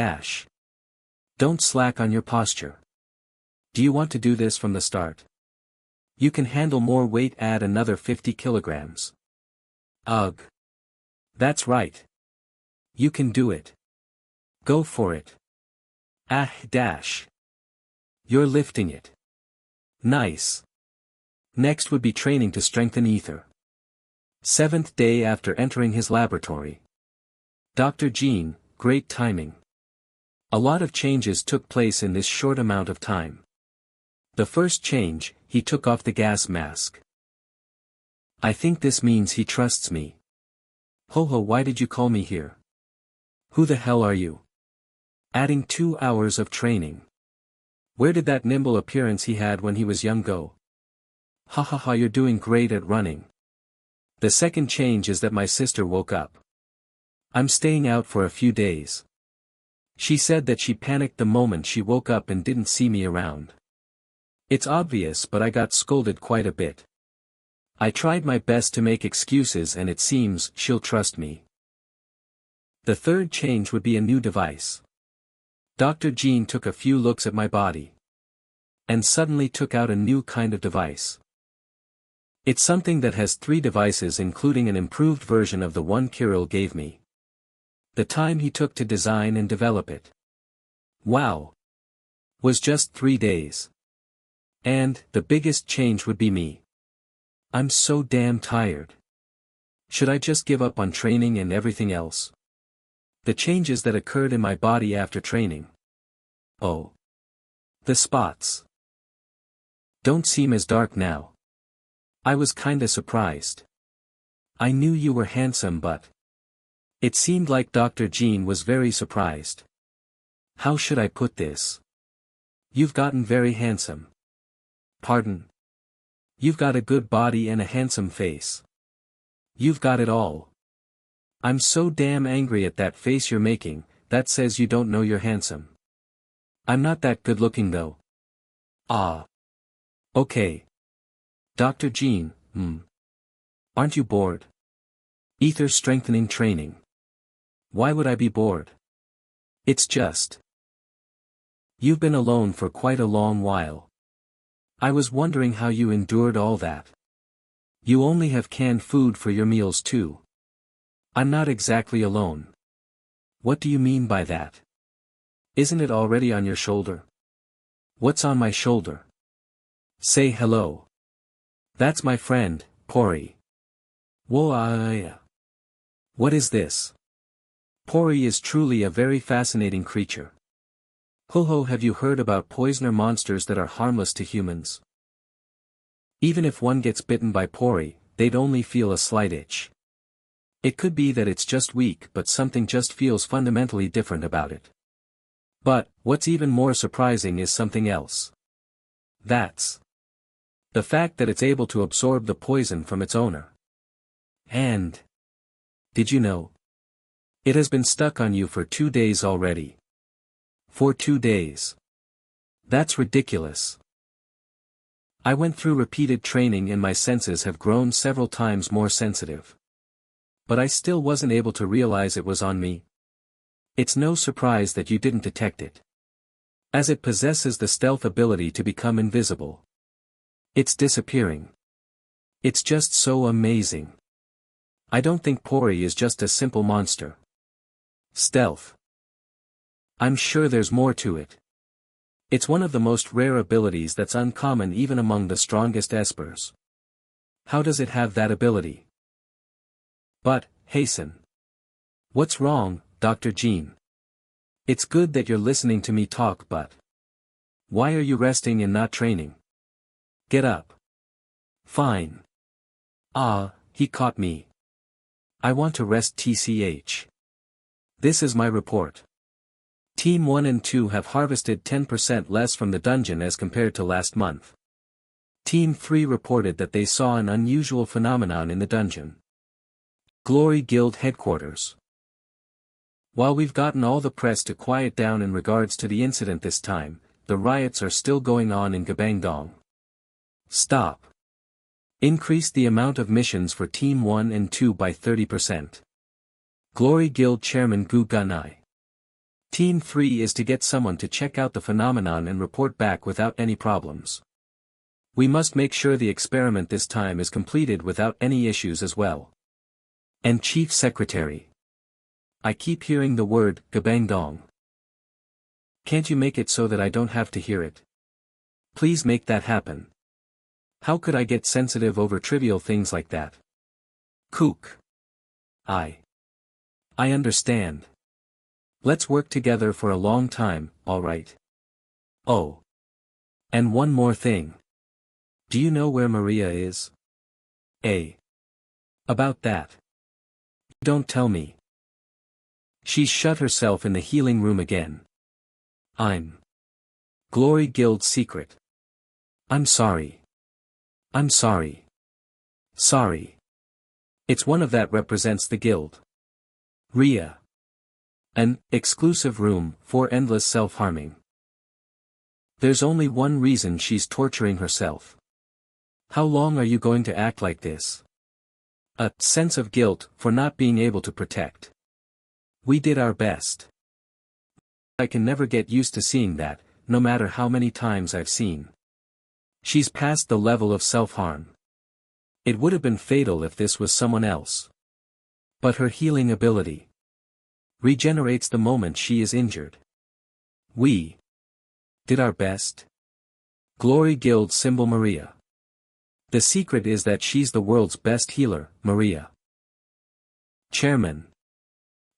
Don't slack on your posture. Do you want to do this from the start? You can handle more weight, add another 50 kilograms. Ugh. That's right. You can do it. Go for it. You're lifting it. Nice. Next would be training to strengthen ether. 7th day after entering his laboratory. Dr. Jean, great timing. A lot of changes took place in this short amount of time. The first change, he took off the gas mask. I think this means he trusts me. Ho, why did you call me here? Who the hell are you? Adding 2 hours of training. Where did that nimble appearance he had when he was young go? Ha, you're doing great at running. The second change is that my sister woke up. I'm staying out for a few days. She said that she panicked the moment she woke up and didn't see me around. It's obvious, but I got scolded quite a bit. I tried my best to make excuses and it seems she'll trust me. The third change would be a new device. Dr. Jean took a few looks at my body. And suddenly took out a new kind of device. It's something that has 3 devices, including an improved version of the one Kirill gave me. The time he took to design and develop it. Wow. Was just 3 days. And, the biggest change would be me. I'm so damn tired. Should I just give up on training and everything else? The changes that occurred in my body after training. Oh. The spots. Don't seem as dark now. I was kinda surprised. I knew you were handsome, but... It seemed like Dr. Jean was very surprised. How should I put this? You've gotten very handsome. Pardon? You've got a good body and a handsome face. You've got it all. I'm so damn angry at that face you're making, that says you don't know you're handsome. I'm not that good looking though. Ah. Okay. Dr. Jean, Aren't you bored? Ether strengthening training. Why would I be bored? It's just... You've been alone for quite a long while. I was wondering how you endured all that. You only have canned food for your meals too. I'm not exactly alone. What do you mean by that? Isn't it already on your shoulder? What's on my shoulder? Say hello. That's my friend, Pori. Whoa. What is this? Pori is truly a very fascinating creature. Ho, have you heard about poisoner monsters that are harmless to humans? Even if one gets bitten by Pori, they'd only feel a slight itch. It could be that it's just weak, but something just feels fundamentally different about it. But, what's even more surprising is something else. That's the fact that it's able to absorb the poison from its owner. And... Did you know? It has been stuck on you for 2 days already. For 2 days. That's ridiculous. I went through repeated training and my senses have grown several times more sensitive. But I still wasn't able to realize it was on me. It's no surprise that you didn't detect it. As it possesses the stealth ability to become invisible. It's disappearing. It's just so amazing. I don't think Pori is just a simple monster. Stealth. I'm sure there's more to it. It's one of the most rare abilities that's uncommon even among the strongest espers. How does it have that ability? But, Haesun. What's wrong, Dr. Jean? It's good that you're listening to me talk, but why are you resting and not training? Get up. Fine. Ah, he caught me. I want to rest tch. This is my report. Team 1 and 2 have harvested 10% less from the dungeon as compared to last month. Team 3 reported that they saw an unusual phenomenon in the dungeon. Glory Guild headquarters. While we've gotten all the press to quiet down in regards to the incident this time, the riots are still going on in Gabangdong. Stop. Increase the amount of missions for Team 1 and 2 by 30%. Glory Guild Chairman Gu Ganai. Team 3 is to get someone to check out the phenomenon and report back without any problems. We must make sure the experiment this time is completed without any issues as well. And Chief Secretary. I keep hearing the word, Gabangdong. Can't you make it so that I don't have to hear it? Please make that happen. How could I get sensitive over trivial things like that? Kook. I understand. Let's work together for a long time, alright? Oh. And one more thing. Do you know where Maria is? About that. Don't tell me. She's shut herself in the healing room again. I'm Glory Guild's secret. I'm sorry. Sorry. It's one of that represents the guild. Ria. An exclusive room for endless self-harming. There's only one reason she's torturing herself. How long are you going to act like this? A sense of guilt for not being able to protect. We did our best. I can never get used to seeing that, no matter how many times I've seen. She's past the level of self-harm. It would have been fatal if this was someone else. But her healing ability regenerates the moment she is injured. We did our best. Glory Guild symbol Maria. The secret is that she's the world's best healer, Maria. Chairman.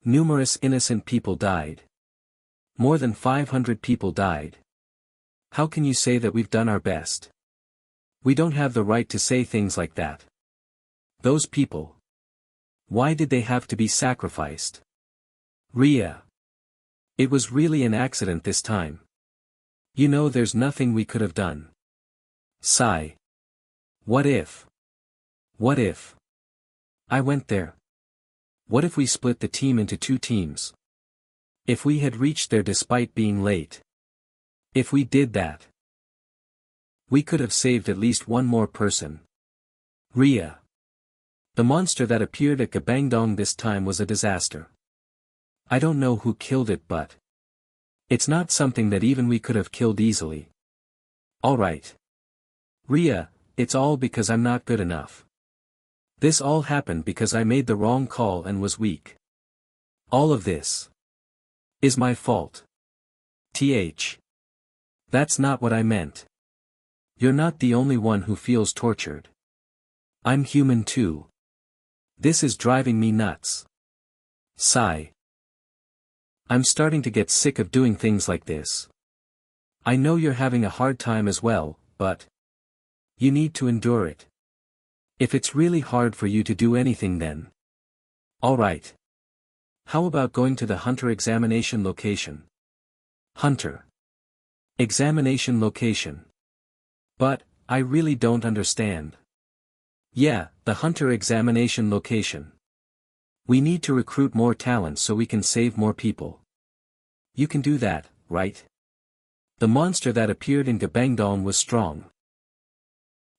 Numerous innocent people died. More than 500 people died. How can you say that we've done our best? We don't have the right to say things like that. Those people. Why did they have to be sacrificed? Ria. It was really an accident this time. You know there's nothing we could have done. Sigh. What if? I went there. What if we split the team into 2 teams? If we had reached there despite being late. If we did that. We could have saved at least one more person. Ria. The monster that appeared at Gabangdong this time was a disaster. I don't know who killed it, but it's not something that even we could have killed easily. Alright. Ria, it's all because I'm not good enough. This all happened because I made the wrong call and was weak. All of this is my fault. That's not what I meant. You're not the only one who feels tortured. I'm human too. This is driving me nuts. Sigh. I'm starting to get sick of doing things like this. I know you're having a hard time as well, but you need to endure it. If it's really hard for you to do anything then. Alright. How about going to the Hunter examination location? Hunter examination location. But, I really don't understand. Yeah, the Hunter examination location. We need to recruit more talent so we can save more people. You can do that, right? The monster that appeared in Gabangdong was strong.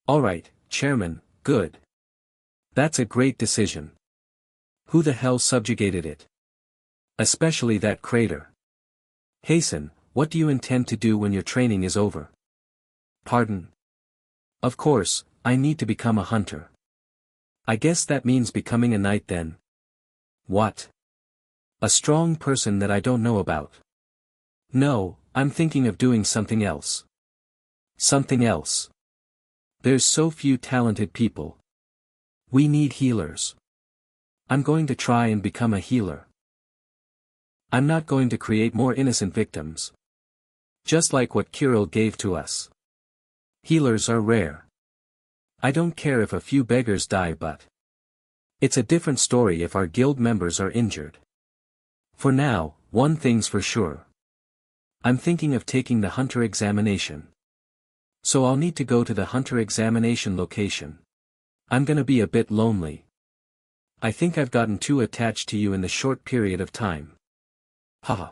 Alright, Chairman, good. That's a great decision. Who the hell subjugated it? Especially that crater. Haesun, what do you intend to do when your training is over? Pardon? Of course, I need to become a hunter. I guess that means becoming a knight then. What? A strong person that I don't know about. No, I'm thinking of doing something else. Something else. There's so few talented people. We need healers. I'm going to try and become a healer. I'm not going to create more innocent victims. Just like what Kirill gave to us. Healers are rare. I don't care if a few beggars die, but it's a different story if our guild members are injured. For now, one thing's for sure. I'm thinking of taking the hunter examination. So I'll need to go to the hunter examination location. I'm gonna be a bit lonely. I think I've gotten too attached to you in the short period of time. Haha.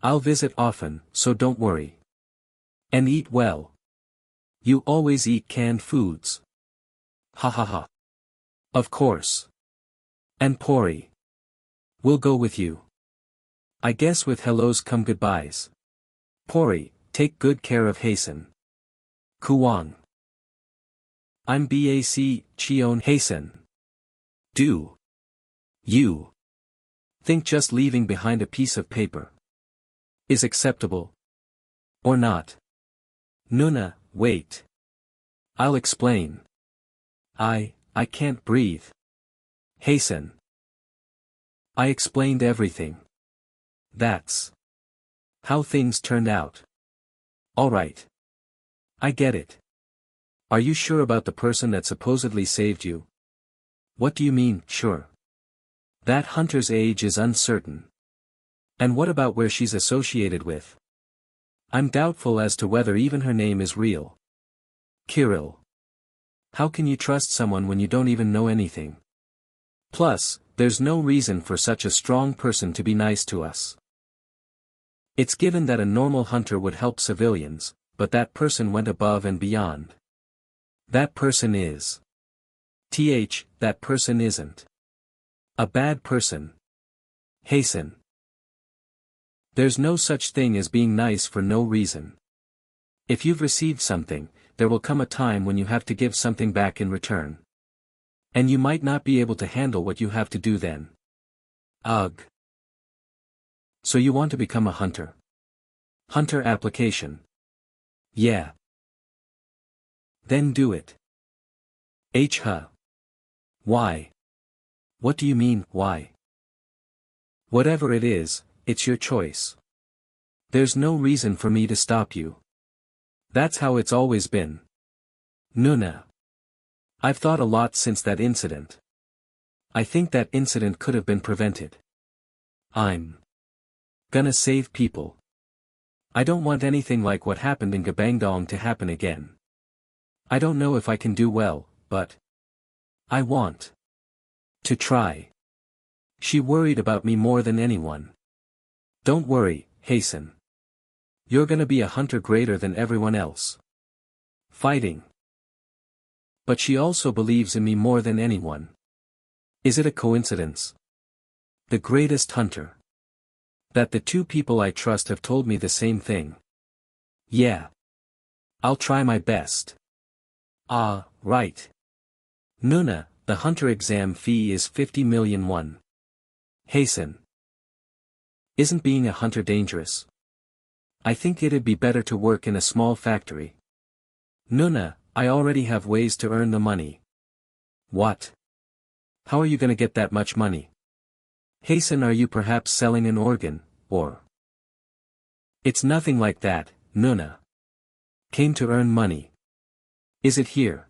I'll visit often, so don't worry. And eat well. You always eat canned foods. Ha ha ha. Of course. And Pori. We'll go with you. I guess with hellos come goodbyes. Pori, take good care of Haesun. Kuwang. I'm BAC, Cheon Haesun. Do you think just leaving behind a piece of paper is acceptable? Or not? Nuna, wait. I'll explain. I can't breathe. Haesun. I explained everything. That's how things turned out. Alright. I get it. Are you sure about the person that supposedly saved you? What do you mean, sure? That hunter's age is uncertain. And what about where she's associated with? I'm doubtful as to whether even her name is real. Kirill. How can you trust someone when you don't even know anything? Plus, there's no reason for such a strong person to be nice to us. It's given that a normal hunter would help civilians, but that person went above and beyond. That person is. That person isn't. A bad person. Haesun. There's no such thing as being nice for no reason. If you've received something, there will come a time when you have to give something back in return. And you might not be able to handle what you have to do then. Ugh. So you want to become a hunter? Hunter application. Yeah. Then do it. Huh. Why? What do you mean, why? Whatever it is, it's your choice. There's no reason for me to stop you. That's how it's always been. Nuna. I've thought a lot since that incident. I think that incident could have been prevented. I'm gonna save people. I don't want anything like what happened in Gabangdong to happen again. I don't know if I can do well, but I want to try. She worried about me more than anyone. Don't worry, Haesun. You're gonna be a hunter greater than everyone else. Fighting. But she also believes in me more than anyone. Is it a coincidence? The greatest hunter. That the two people I trust have told me the same thing. Yeah. I'll try my best. Right. Nuna, the hunter exam fee is 50 million won. Haesun. Isn't being a hunter dangerous? I think it'd be better to work in a small factory. Nuna, I already have ways to earn the money. What? How are you gonna get that much money? Haesun, are you perhaps selling an organ, or? It's nothing like that, Nuna. Came to earn money. Is it here?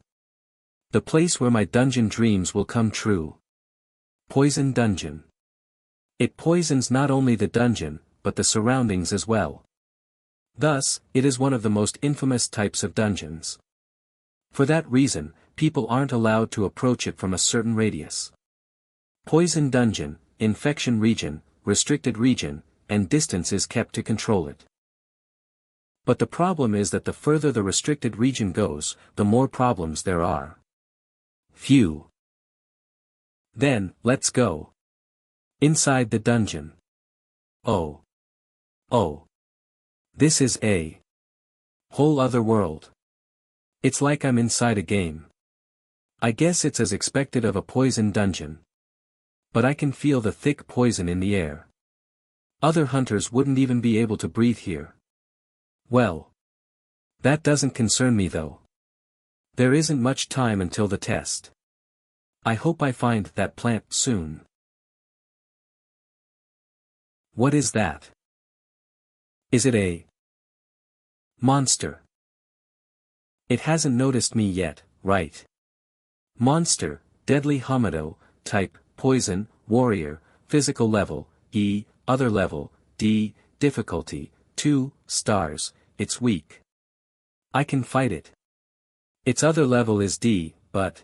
The place where my dungeon dreams will come true. Poison dungeon. It poisons not only the dungeon, but the surroundings as well. Thus, it is one of the most infamous types of dungeons. For that reason, people aren't allowed to approach it from a certain radius. Poison dungeon, infection region, restricted region, and distance is kept to control it. But the problem is that the further the restricted region goes, the more problems there are. Phew. Then, let's go. Inside the dungeon. Oh. This is a whole other world. It's like I'm inside a game. I guess it's as expected of a poison dungeon. But I can feel the thick poison in the air. Other hunters wouldn't even be able to breathe here. Well. That doesn't concern me though. There isn't much time until the test. I hope I find that plant soon. What is that? Is it a monster? It hasn't noticed me yet, right? Monster, deadly homido, type, poison, warrior, physical level, E, other level, D, difficulty, 2 stars, it's weak. I can fight it. Its other level is D, but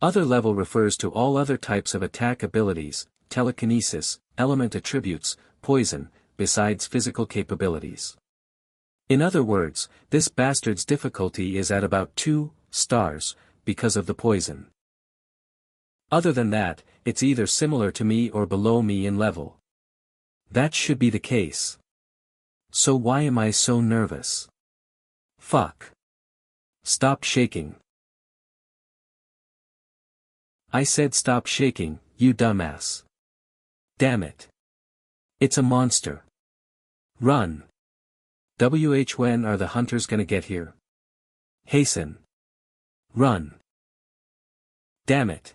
other level refers to all other types of attack abilities, telekinesis, element attributes, poison, besides physical capabilities. In other words, this bastard's difficulty is at about 2 stars, because of the poison. Other than that, it's either similar to me or below me in level. That should be the case. So why am I so nervous? Fuck. Stop shaking. I said stop shaking, you dumbass. Damn it. It's a monster. Run. When are the hunters gonna get here? Hasten. Run. Damn it.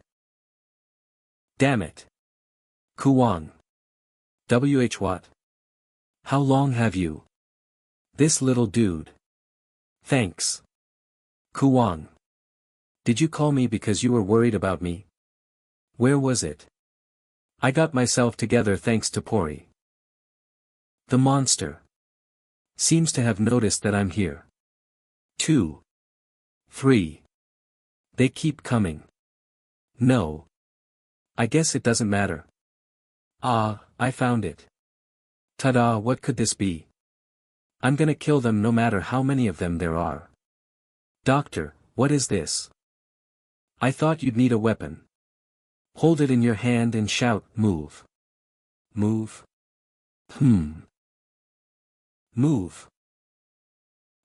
Damn it. Kuwang. What? How long have you? This little dude. Thanks. Kuwang. Did you call me because you were worried about me? Where was it? I got myself together thanks to Pori. The monster seems to have noticed that I'm here. 2. 3. They keep coming. No. I guess it doesn't matter. Ah, I found it. Ta-da, what could this be? I'm gonna kill them no matter how many of them there are. Doctor, what is this? I thought you'd need a weapon. Hold it in your hand and shout, move. Move? Move.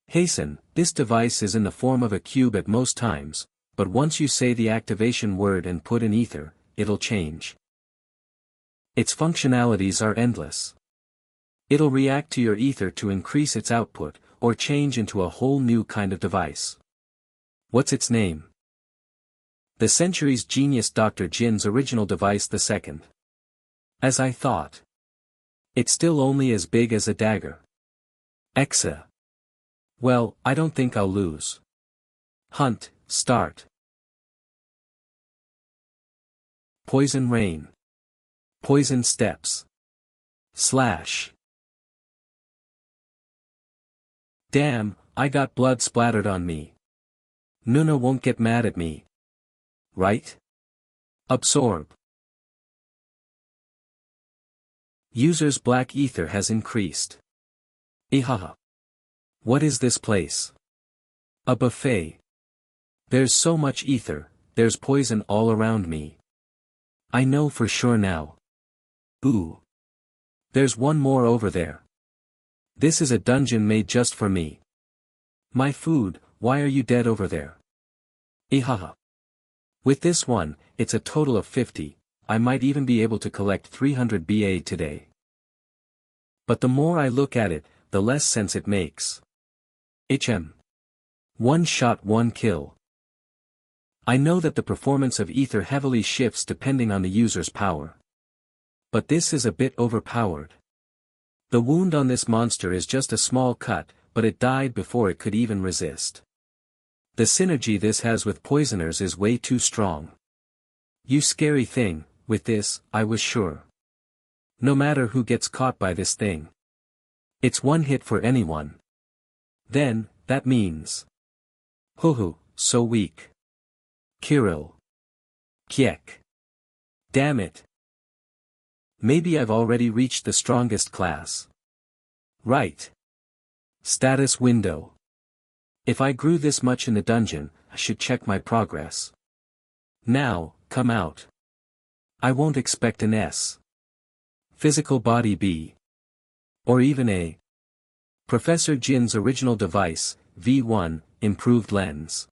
Hasten, this device is in the form of a cube at most times, but once you say the activation word and put in ether, it'll change. Its functionalities are endless. It'll react to your ether to increase its output, or change into a whole new kind of device. What's its name? The century's genius Dr. Jin's original device, the second. As I thought. It's still only as big as a dagger. Exa. Well, I don't think I'll lose. Hunt, start. Poison rain. Poison steps. Slash. Damn, I got blood splattered on me. Nuna won't get mad at me. Right? Absorb. User's black ether has increased. Ihaha. What is this place? A buffet. There's so much ether, there's poison all around me. I know for sure now. Ooh. There's one more over there. This is a dungeon made just for me. My food, why are you dead over there? Ihaha. With this one, it's a total of 50, I might even be able to collect 300 BA today. But the more I look at it, the less sense it makes. One shot, one kill. I know that the performance of ether heavily shifts depending on the user's power. But this is a bit overpowered. The wound on this monster is just a small cut, but it died before it could even resist. The synergy this has with poisoners is way too strong. You scary thing, with this, I was sure. No matter who gets caught by this thing. It's one hit for anyone. Then, that means. Huhu, so weak. Kirill. Kiek. Damn it. Maybe I've already reached the strongest class. Right. Status window. If I grew this much in the dungeon, I should check my progress. Now, come out. I won't expect an S. Physical body B. Or even A. Professor Jin's original device, V1, improved lens.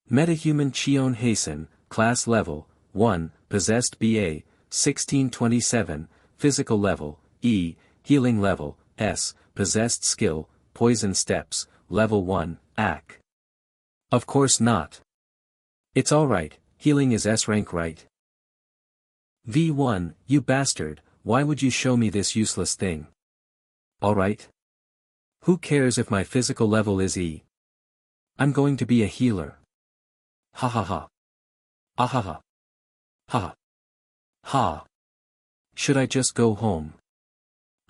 Metahuman Cheon Haesun, class level, 1, possessed BA, 1627, physical level, E, healing level, S, possessed skill, poison steps, level 1, AC. Of course not. It's alright, healing is S rank right? V1, you bastard, why would you show me this useless thing? Alright. Who cares if my physical level is E? I'm going to be a healer. Ha ha ha. Ah ha ha. Ha. Ha. Should I just go home?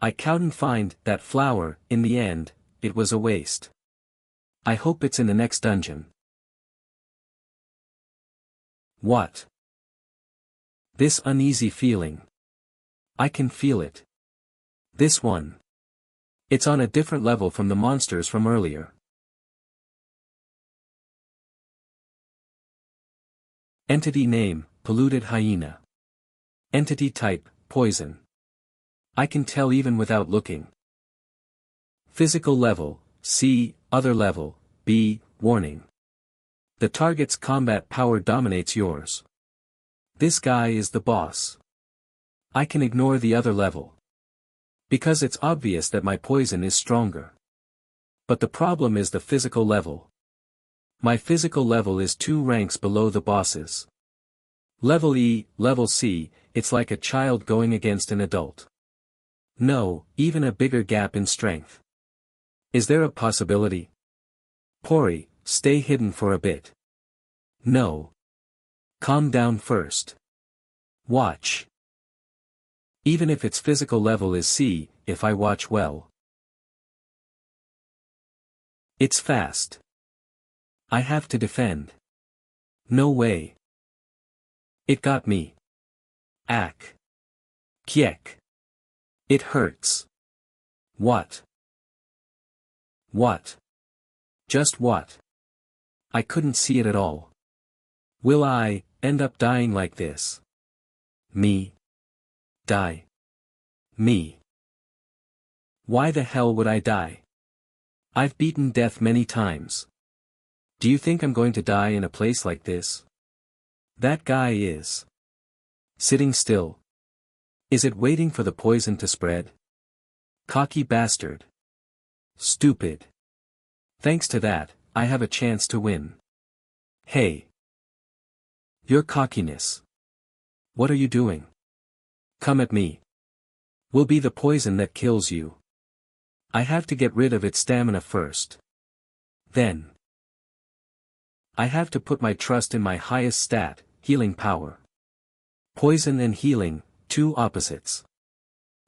I couldn't find that flower. In the end, it was a waste. I hope it's in the next dungeon. What? This uneasy feeling. I can feel it. This one. It's on a different level from the monsters from earlier. Entity name, polluted hyena. Entity type, poison. I can tell even without looking. Physical level, C, other level, B, warning. The target's combat power dominates yours. This guy is the boss. I can ignore the other level. Because it's obvious that my poison is stronger. But the problem is the physical level. My physical level is 2 ranks below the boss's. Level E, level C, it's like a child going against an adult. No, even a bigger gap in strength. Is there a possibility? Pori, stay hidden for a bit. No. Calm down first. Watch. Even if its physical level is C, if I watch well. It's fast. I have to defend. No way. It got me. Ack. Kiek. It hurts. What? What? Just what? I couldn't see it at all. Will I end up dying like this? Me? Die? Me? Why the hell would I die? I've beaten death many times. Do you think I'm going to die in a place like this? That guy is sitting still. Is it waiting for the poison to spread? Cocky bastard. Stupid. Thanks to that, I have a chance to win. Hey. Your cockiness. What are you doing? Come at me. Will be the poison that kills you. I have to get rid of its stamina first. Then. I have to put my trust in my highest stat, healing power. Poison and healing, 2 opposites.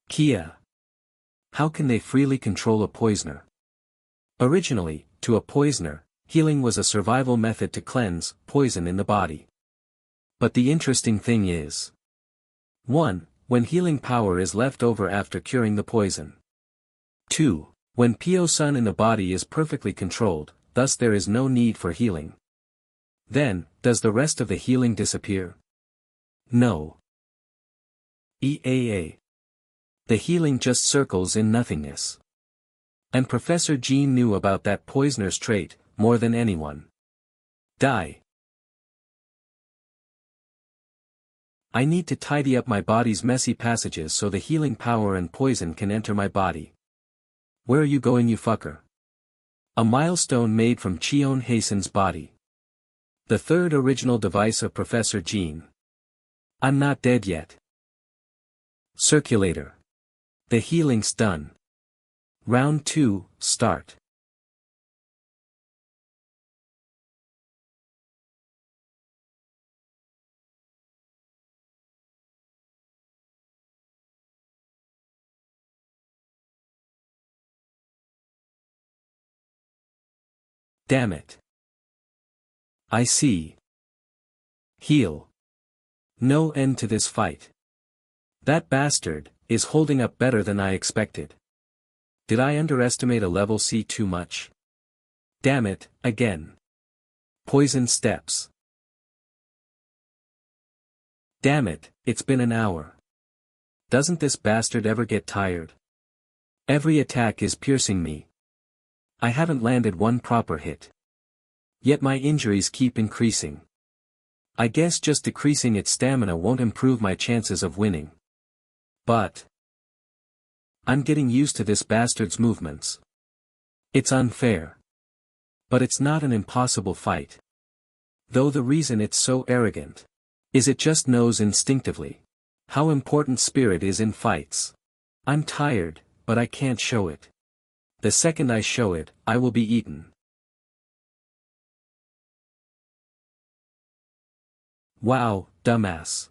Kia. How can they freely control a poisoner? Originally, to a poisoner, healing was a survival method to cleanse poison in the body. But the interesting thing is 1. When healing power is left over after curing the poison. 2. When Pyo-sun in the body is perfectly controlled, thus there is no need for healing. Then, does the rest of the healing disappear? No. EAA. The healing just circles in nothingness. And Professor Jean knew about that poisoner's trait, more than anyone. Die. I need to tidy up my body's messy passages so the healing power and poison can enter my body. Where are you going, you fucker? A milestone made from Cheon Haesun's body. The 3rd original device of Professor Jean. I'm not dead yet. Circulator. The healing's done. Round 2, start. Damn it. I see. Heal. No end to this fight. That bastard is holding up better than I expected. Did I underestimate a level C too much? Damn it, again. Poison steps. Damn it, it's been an hour. Doesn't this bastard ever get tired? Every attack is piercing me. I haven't landed one proper hit. Yet my injuries keep increasing. I guess just decreasing its stamina won't improve my chances of winning. But I'm getting used to this bastard's movements. It's unfair. But it's not an impossible fight. Though the reason it's so arrogant is it just knows instinctively How important spirit is in fights. I'm tired, but I can't show it. The second I show it, I will be eaten. Wow, dumbass.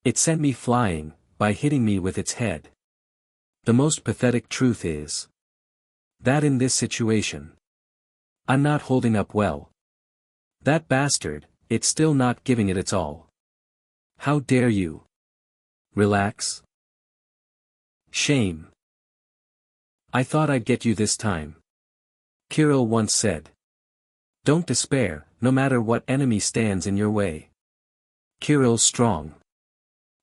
It sent me flying, by hitting me with its head. The most pathetic truth is that in this situation, I'm not holding up well. That bastard, it's still not giving it its all. How dare you? Relax. Shame. I thought I'd get you this time. Kirill once said. Don't despair, no matter what enemy stands in your way. Kirill's strong.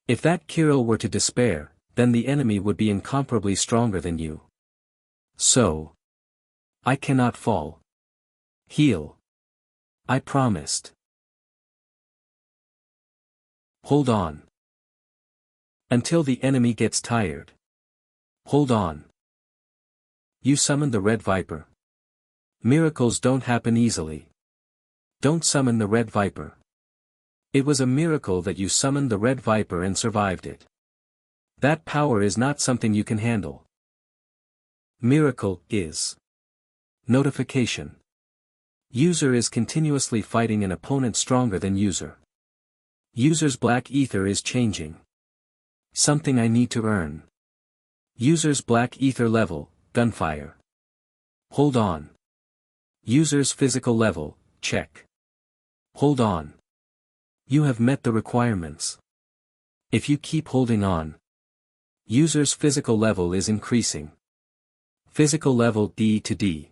If that Kirill were to despair, then the enemy would be incomparably stronger than you. So. I cannot fall. Heal. I promised. Hold on. Until the enemy gets tired. Hold on. You summoned the Red Viper. Miracles don't happen easily. Don't summon the Red Viper. It was a miracle that you summoned the Red Viper and survived it. That power is not something you can handle. Miracle is. Notification. User is continuously fighting an opponent stronger than user. User's black ether is changing. Something I need to earn. User's black ether level, gunfire. Hold on. User's physical level, check. Hold on. You have met the requirements. If you keep holding on. User's physical level is increasing. Physical level D to D.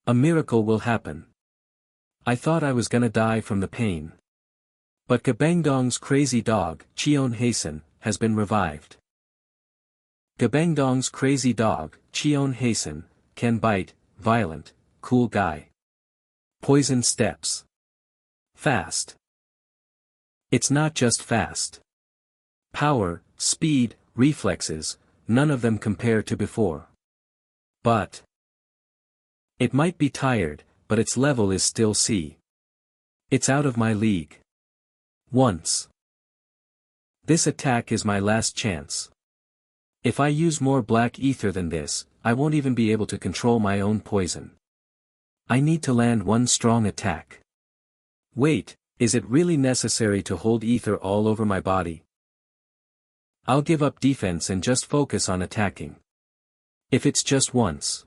A miracle will happen. I thought I was gonna die from the pain. But Gabangdong's crazy dog, Cheon Haesun, has been revived. Gabangdong's crazy dog, Cheon Haesun, can bite, violent, cool guy. Poison steps. Fast. It's not just fast. Power, speed, reflexes, none of them compare to before. But. It might be tired, but its level is still C. It's out of my league. Once. This attack is my last chance. If I use more black ether than this, I won't even be able to control my own poison. I need to land one strong attack. Wait, is it really necessary to hold ether all over my body? I'll give up defense and just focus on attacking. If it's just once.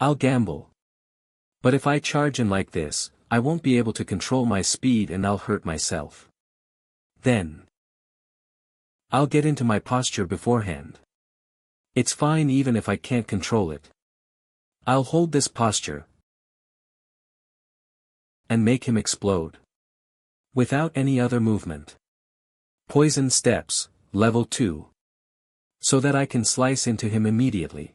I'll gamble. But if I charge in like this, I won't be able to control my speed and I'll hurt myself. Then. I'll get into my posture beforehand. It's fine even if I can't control it. I'll hold this posture. And make him explode. Without any other movement. Poison steps, level 2. So that I can slice into him immediately.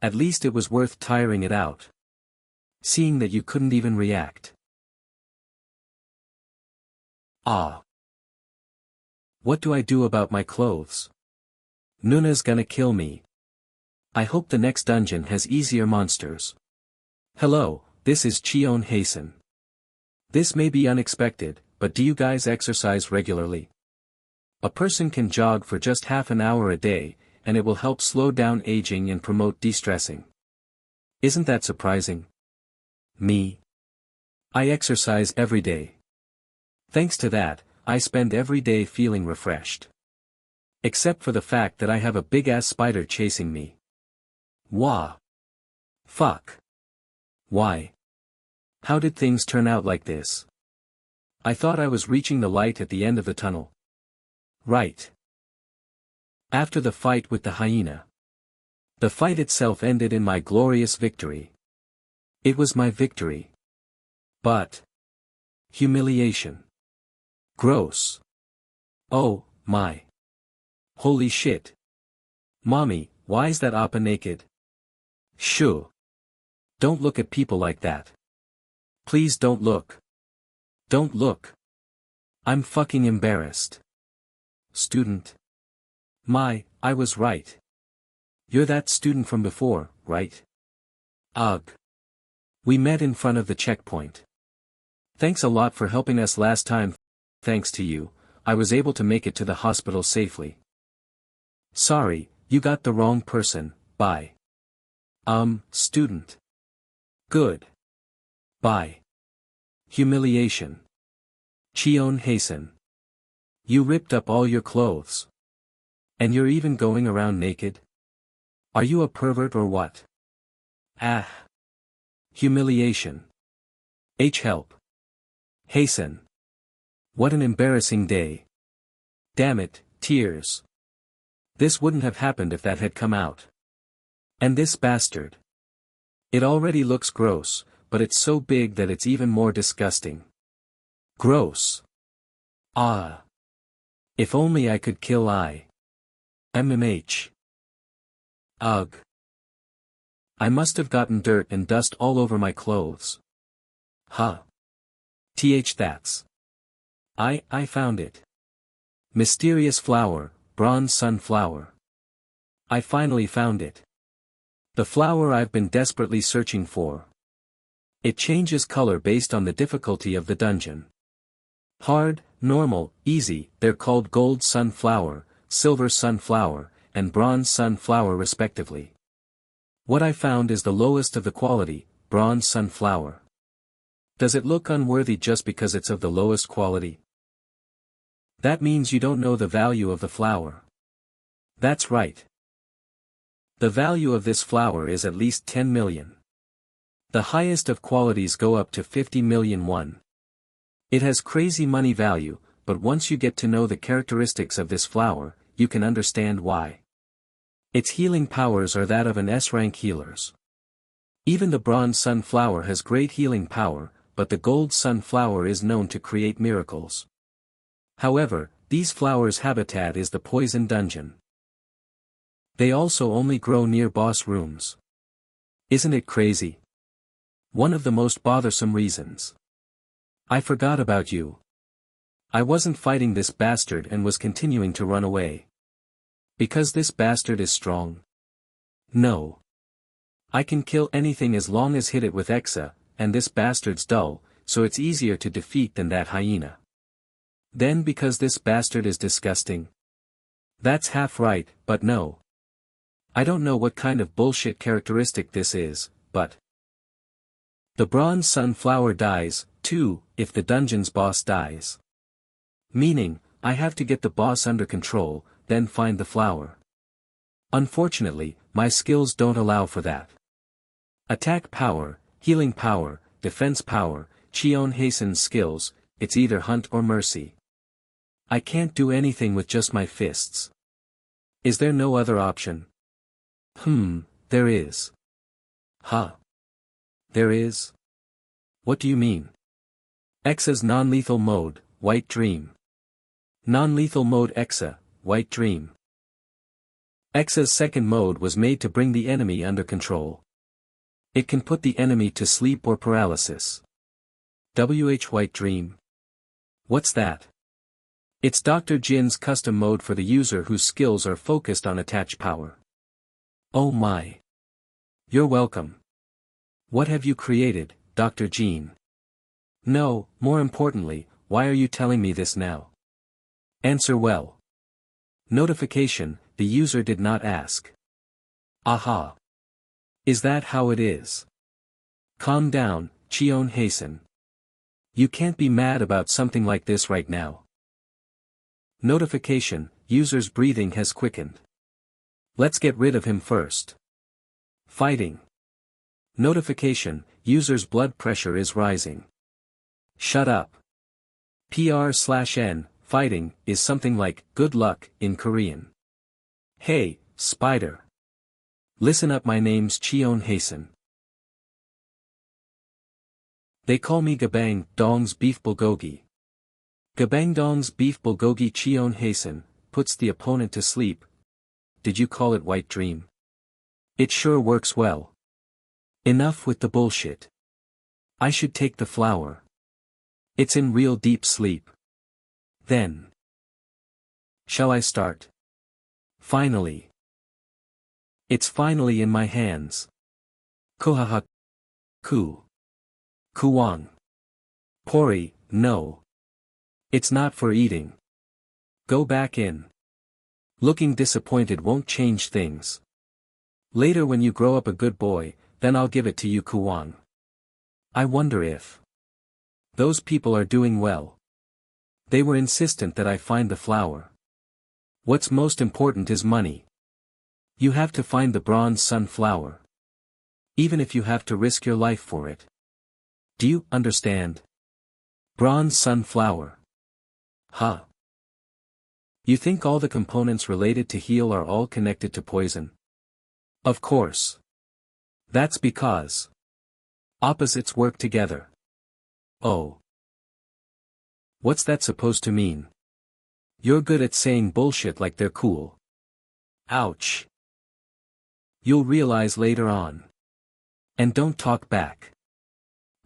At least it was worth tiring it out. Seeing that you couldn't even react. Ah. What do I do about my clothes? Nuna's gonna kill me. I hope the next dungeon has easier monsters. Hello, this is Cheon Haesun. This may be unexpected, but do you guys exercise regularly? A person can jog for just half an hour a day, and it will help slow down aging and promote de-stressing. Isn't that surprising? Me? I exercise every day. Thanks to that, I spend every day feeling refreshed. Except for the fact that I have a big-ass spider chasing me. Wah. Fuck. Why? How did things turn out like this? I thought I was reaching the light at the end of the tunnel. Right. After the fight with the hyena. The fight itself ended in my glorious victory. It was my victory. But. Humiliation. Gross. Oh, my. Holy shit. Mommy, why is that Appa naked? Shoo. Don't look at people like that. Please don't look. Don't look. I'm fucking embarrassed. Student. I was right. You're that student from before, right? Ugh. We met in front of the checkpoint. Thanks a lot for helping us last time. Thanks to you, I was able to make it to the hospital safely. Sorry, you got the wrong person, bye. Student. Good. Bye. Humiliation. Cheon Haesun. You ripped up all your clothes. And you're even going around naked? Are you a pervert or what? Ah. Humiliation. Help. Haesun. What an embarrassing day. Damn it, tears. This wouldn't have happened if that had come out. And this bastard. It already looks gross, but it's so big that it's even more disgusting. Gross. Ah. If only I could kill MMH. Ugh. I must have gotten dirt and dust all over my clothes. Huh. That's. I found it. Mysterious flower, bronze sunflower. I finally found it. The flower I've been desperately searching for. It changes color based on the difficulty of the dungeon. Hard, normal, easy, they're called gold sunflower, silver sunflower, and bronze sunflower respectively. What I found is the lowest of the quality, bronze sunflower. Does it look unworthy just because it's of the lowest quality? That means you don't know the value of the flower. That's right. The value of this flower is at least 10 million. The highest of qualities go up to 50 million won. It has crazy money value, but once you get to know the characteristics of this flower, you can understand why. Its healing powers are that of an S-rank healers. Even the bronze sunflower has great healing power, but the gold sunflower is known to create miracles. However, these flowers' habitat is the poison dungeon. They also only grow near boss rooms. Isn't it crazy? One of the most bothersome reasons. I forgot about you. I wasn't fighting this bastard and was continuing to run away. Because this bastard is strong? No. I can kill anything as long as hit it with Exa, and this bastard's dull, so it's easier to defeat than that hyena. Then because this bastard is disgusting? That's half right, but no. I don't know what kind of bullshit characteristic this is, but the bronze sunflower dies, too, if the dungeon's boss dies. Meaning, I have to get the boss under control, then find the flower. Unfortunately, my skills don't allow for that. Attack power, healing power, defense power, Cheon Haesun's skills, it's either hunt or mercy. I can't do anything with just my fists. Is there no other option? There is. Huh. There is? What do you mean? Exa's non-lethal mode, White Dream. Non-lethal mode Exa, White Dream. Exa's second mode was made to bring the enemy under control. It can put the enemy to sleep or paralysis. White Dream. What's that? It's Dr. Jin's custom mode for the user whose skills are focused on attach power. Oh my. You're welcome. What have you created, Dr. Jin? No, more importantly, why are you telling me this now? Answer well. Notification, the user did not ask. Aha. Is that how it is? Calm down, Cheon Haesun. You can't be mad about something like this right now. Notification, user's breathing has quickened. Let's get rid of him first. Fighting. Notification, user's blood pressure is rising. Shut up. PR/N, fighting, is something like, good luck, in Korean. Hey, spider. Listen up, my name's Cheon Haesun. They call me Gabang Dong's beef bulgogi. Gabang Dong's beef bulgogi Cheon Haesun, puts the opponent to sleep. Did you call it White Dream? It sure works well. Enough with the bullshit. I should take the flower. It's in real deep sleep. Then. Shall I start? Finally. It's finally in my hands. Kohaha. Ku. Kuwang. Pori, no. It's not for eating. Go back in. Looking disappointed won't change things. Later when you grow up a good boy, then I'll give it to you, Kuwang. I wonder if those people are doing well. They were insistent that I find the flower. What's most important is money. You have to find the bronze sunflower. Even if you have to risk your life for it. Do you understand? Bronze sunflower. Huh. You think all the components related to heal are all connected to poison? Of course. That's because opposites work together. Oh. What's that supposed to mean? You're good at saying bullshit like they're cool. Ouch. You'll realize later on. And don't talk back.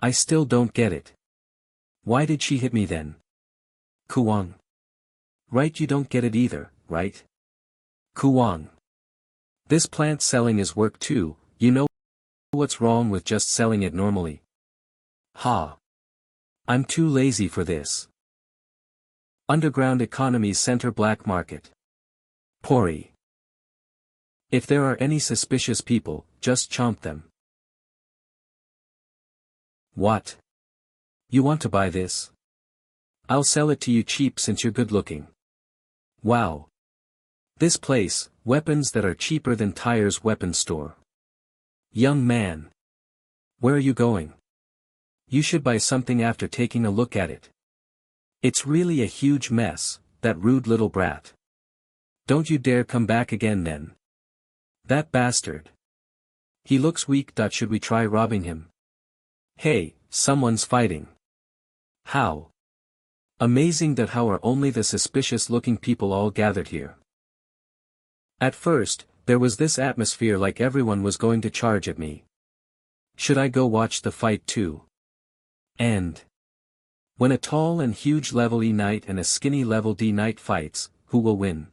I still don't get it. Why did she hit me then? Kuwang. Right, you don't get it either, right? Kuwang. This plant selling is work too, you know what's wrong with just selling it normally? Ha. I'm too lazy for this. Underground economies center black market. Pori. If there are any suspicious people, just chomp them. What? You want to buy this? I'll sell it to you cheap since you're good looking. Wow. This place, weapons that are cheaper than Tyre's weapon store. Young man. Where are you going? You should buy something after taking a look at it. It's really a huge mess, that rude little brat. Don't you dare come back again then. That bastard. He looks weak. Should we try robbing him? Hey, someone's fighting. How? Amazing that how are only the suspicious looking people all gathered here. At first, there was this atmosphere like everyone was going to charge at me. Should I go watch the fight too? And when a tall and huge level E knight and a skinny level D knight fights, who will win?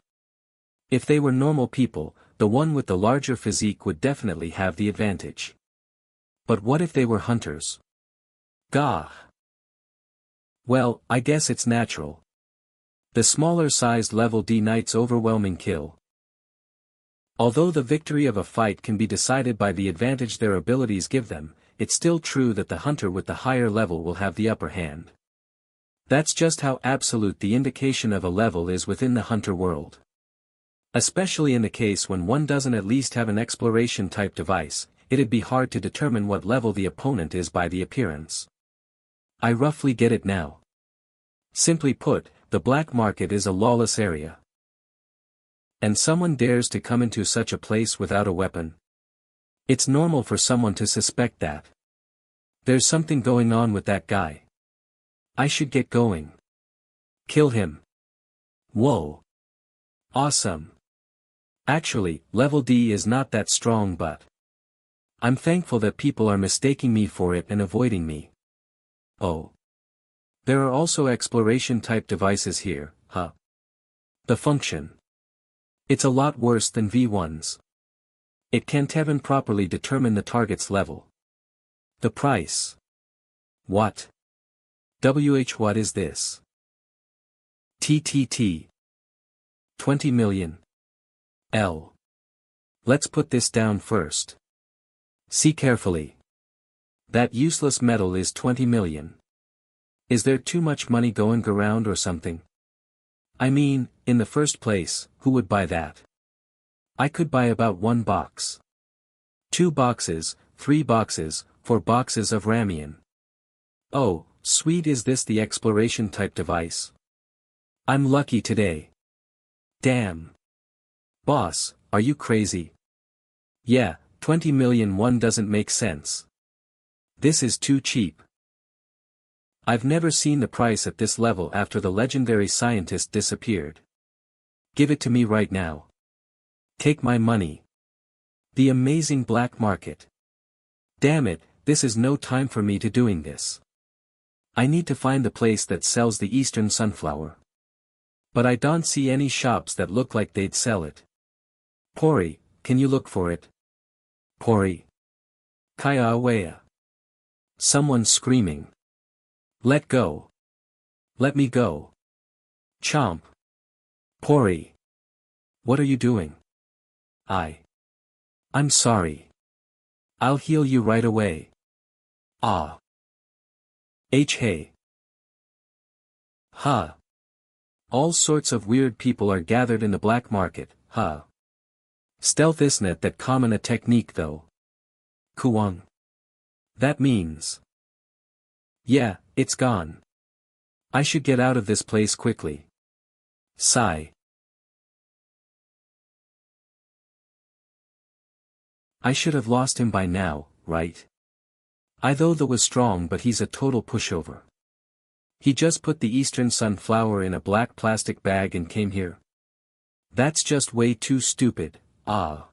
If they were normal people, the one with the larger physique would definitely have the advantage. But what if they were hunters? Gah. Well, I guess it's natural. The smaller-sized level D knight's overwhelming kill. Although the victory of a fight can be decided by the advantage their abilities give them, it's still true that the hunter with the higher level will have the upper hand. That's just how absolute the indication of a level is within the hunter world. Especially in the case when one doesn't at least have an exploration-type device, it'd be hard to determine what level the opponent is by the appearance. I roughly get it now. Simply put, the black market is a lawless area. And someone dares to come into such a place without a weapon? It's normal for someone to suspect that. There's something going on with that guy. I should get going. Kill him. Whoa. Awesome. Actually, level D is not that strong, but I'm thankful that people are mistaking me for it and avoiding me. Oh. There are also exploration-type devices here, huh? The function. It's a lot worse than V1's. It can't even properly determine the target's level. The price. What? What is this? TTT. 20 million. L. Let's put this down first. See carefully. That useless metal is 20 million. Is there too much money going around or something? I mean, in the first place, who would buy that? I could buy about 1 box. 2 boxes, 3 boxes, 4 boxes of ramen. Oh, sweet, is this the exploration type device? I'm lucky today. Damn. Boss, are you crazy? Yeah, 20 million one doesn't make sense. This is too cheap. I've never seen the price at this level after the legendary scientist disappeared. Give it to me right now. Take my money. The amazing black market. Damn it, this is no time for me to doing this. I need to find the place that sells the Eastern sunflower. But I don't see any shops that look like they'd sell it. Pori, can you look for it? Pori. Kaya awaya. Someone's screaming. Let go. Let me go. Chomp. Pori. What are you doing? I'm sorry. I'll heal you right away. Ah. Hey. Huh. All sorts of weird people are gathered in the black market, huh. Stealth isn't that common a technique though. Kuwang. That means. Yeah, it's gone. I should get out of this place quickly. Sigh. I should have lost him by now, right? I though the was strong but he's a total pushover. He just put the Eastern sunflower in a black plastic bag and came here. That's just way too stupid, ah.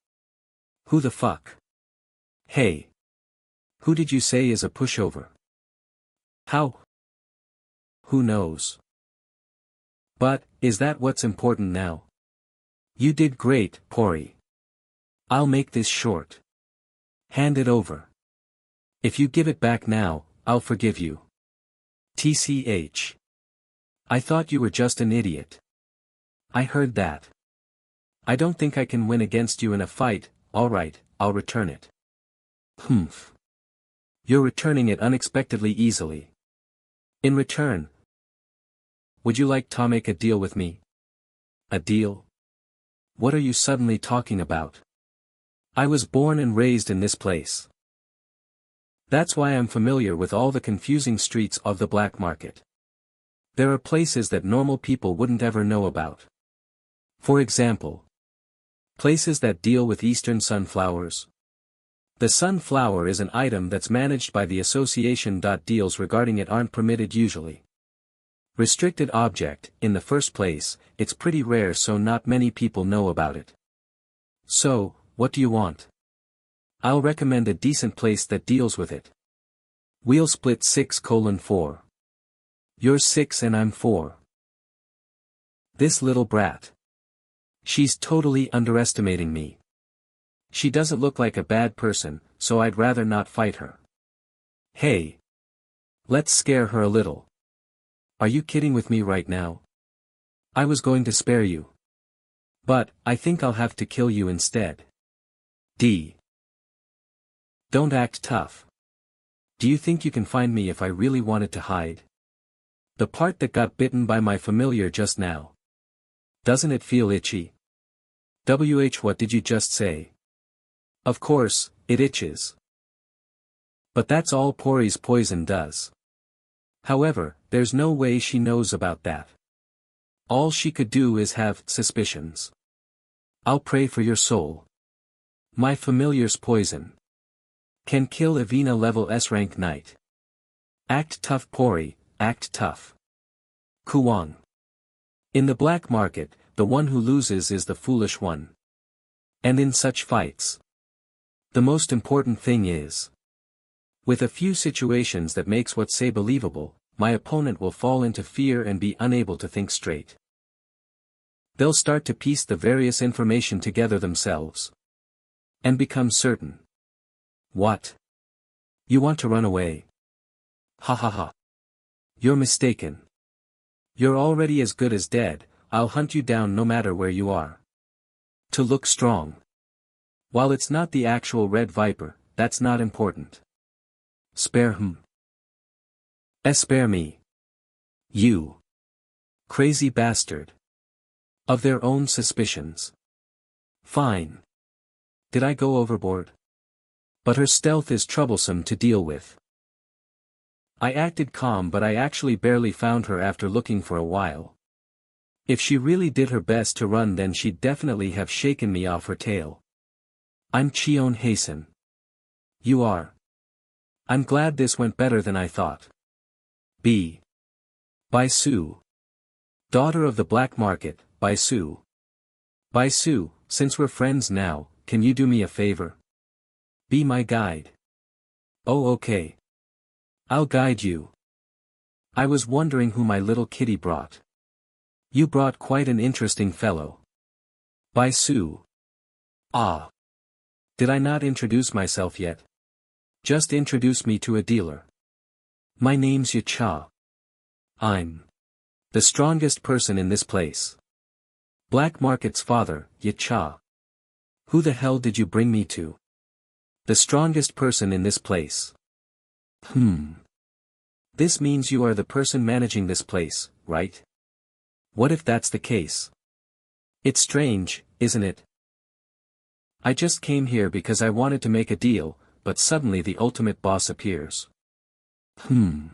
Who the fuck? Hey. Who did you say is a pushover? How? Who knows? But, is that what's important now? You did great, Pori. I'll make this short. Hand it over. If you give it back now, I'll forgive you. TCH. I thought you were just an idiot. I heard that. I don't think I can win against you in a fight, alright, I'll return it. Humph. You're returning it unexpectedly easily. In return. Would you like to make a deal with me? A deal? What are you suddenly talking about? I was born and raised in this place. That's why I'm familiar with all the confusing streets of the black market. There are places that normal people wouldn't ever know about. For example, places that deal with Eastern sunflowers. The sunflower is an item that's managed by the association. Deals regarding it aren't permitted usually. Restricted object, in the first place, it's pretty rare so not many people know about it. So, what do you want? I'll recommend a decent place that deals with it. We'll split 6:4. You're 6 and I'm 4. This little brat. She's totally underestimating me. She doesn't look like a bad person, so I'd rather not fight her. Hey. Let's scare her a little. Are you kidding with me right now? I was going to spare you. But, I think I'll have to kill you instead. Don't act tough. Do you think you can find me if I really wanted to hide? The part that got bitten by my familiar just now. Doesn't it feel itchy? What did you just say? Of course, it itches. But that's all Pori's poison does. However, there's no way she knows about that. All she could do is have suspicions. I'll pray for your soul. My familiar's poison can kill Evina level S rank knight. Act tough Pori, act tough. Kuwang. In the black market, the one who loses is the foolish one. And in such fights, the most important thing is, with a few situations that makes what say believable, my opponent will fall into fear and be unable to think straight. They'll start to piece the various information together themselves. And become certain. What? You want to run away? Ha ha ha. You're mistaken. You're already as good as dead, I'll hunt you down no matter where you are. To look strong. While it's not the actual red viper, that's not important. Spare him. Spare me. You. Crazy bastard. Of their own suspicions. Fine. Did I go overboard? But her stealth is troublesome to deal with. I acted calm but I actually barely found her after looking for a while. If she really did her best to run then she'd definitely have shaken me off her tail. I'm Cheon Haesun. You are. I'm glad this went better than I thought. Bai Su. Daughter of the black market, Bai Su. Bai Su, since we're friends now, can you do me a favor? Be my guide. Oh okay. I'll guide you. I was wondering who my little kitty brought. You brought quite an interesting fellow. Bai Su. Ah. Did I not introduce myself yet? Just introduce me to a dealer. My name's Yacha. I'm the strongest person in this place. Black market's father, Yacha. Who the hell did you bring me to? The strongest person in this place. This means you are the person managing this place, right? What if that's the case? It's strange, isn't it? I just came here because I wanted to make a deal, but suddenly the ultimate boss appears. And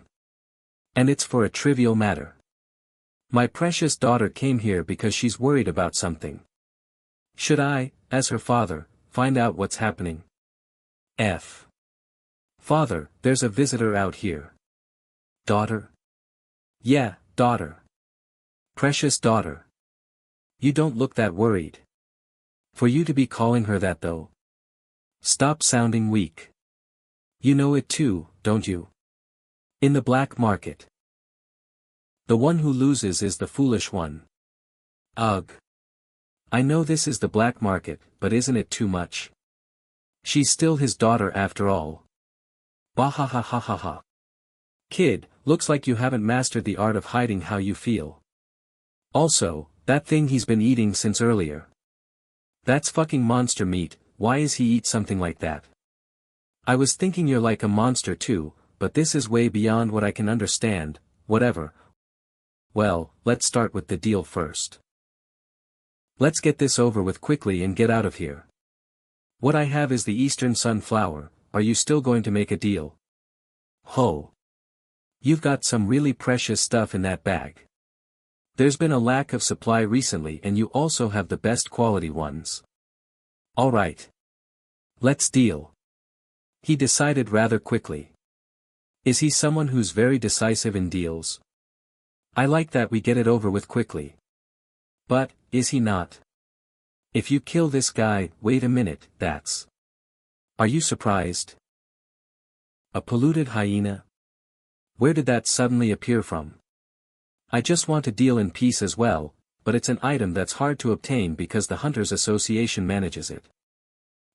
it's for a trivial matter. My precious daughter came here because she's worried about something. Should I, as her father, find out what's happening? Father, there's a visitor out here. Daughter? Yeah, daughter. Precious daughter. You don't look that worried. For you to be calling her that though. Stop sounding weak. You know it too, don't you? In the black market. The one who loses is the foolish one. Ugh. I know this is the black market, but isn't it too much? She's still his daughter after all. Bahahahaha. Kid, looks like you haven't mastered the art of hiding how you feel. Also, that thing he's been eating since earlier. That's fucking monster meat, why is he eat something like that? I was thinking you're like a monster too, but this is way beyond what I can understand, whatever. Well, let's start with the deal first. Let's get this over with quickly and get out of here. What I have is the Eastern Sunflower, are you still going to make a deal? Ho! You've got some really precious stuff in that bag. There's been a lack of supply recently and you also have the best quality ones. Alright. Let's deal. He decided rather quickly. Is he someone who's very decisive in deals? I like that we get it over with quickly. But, is he not? If you kill this guy, wait a minute, that's... Are you surprised? A polluted hyena? Where did that suddenly appear from? I just want to deal in peace as well, but it's an item that's hard to obtain because the Hunters Association manages it.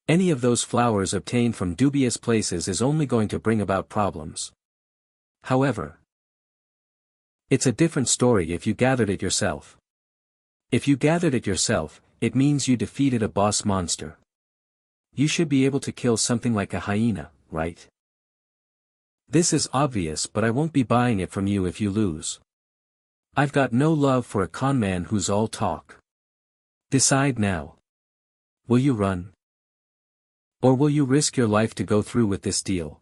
Any of those flowers obtained from dubious places is only going to bring about problems. However, it's a different story if you gathered it yourself. If you gathered it yourself, it means you defeated a boss monster. You should be able to kill something like a hyena, right? This is obvious, but I won't be buying it from you if you lose. I've got no love for a conman who's all talk. Decide now. Will you run? Or will you risk your life to go through with this deal?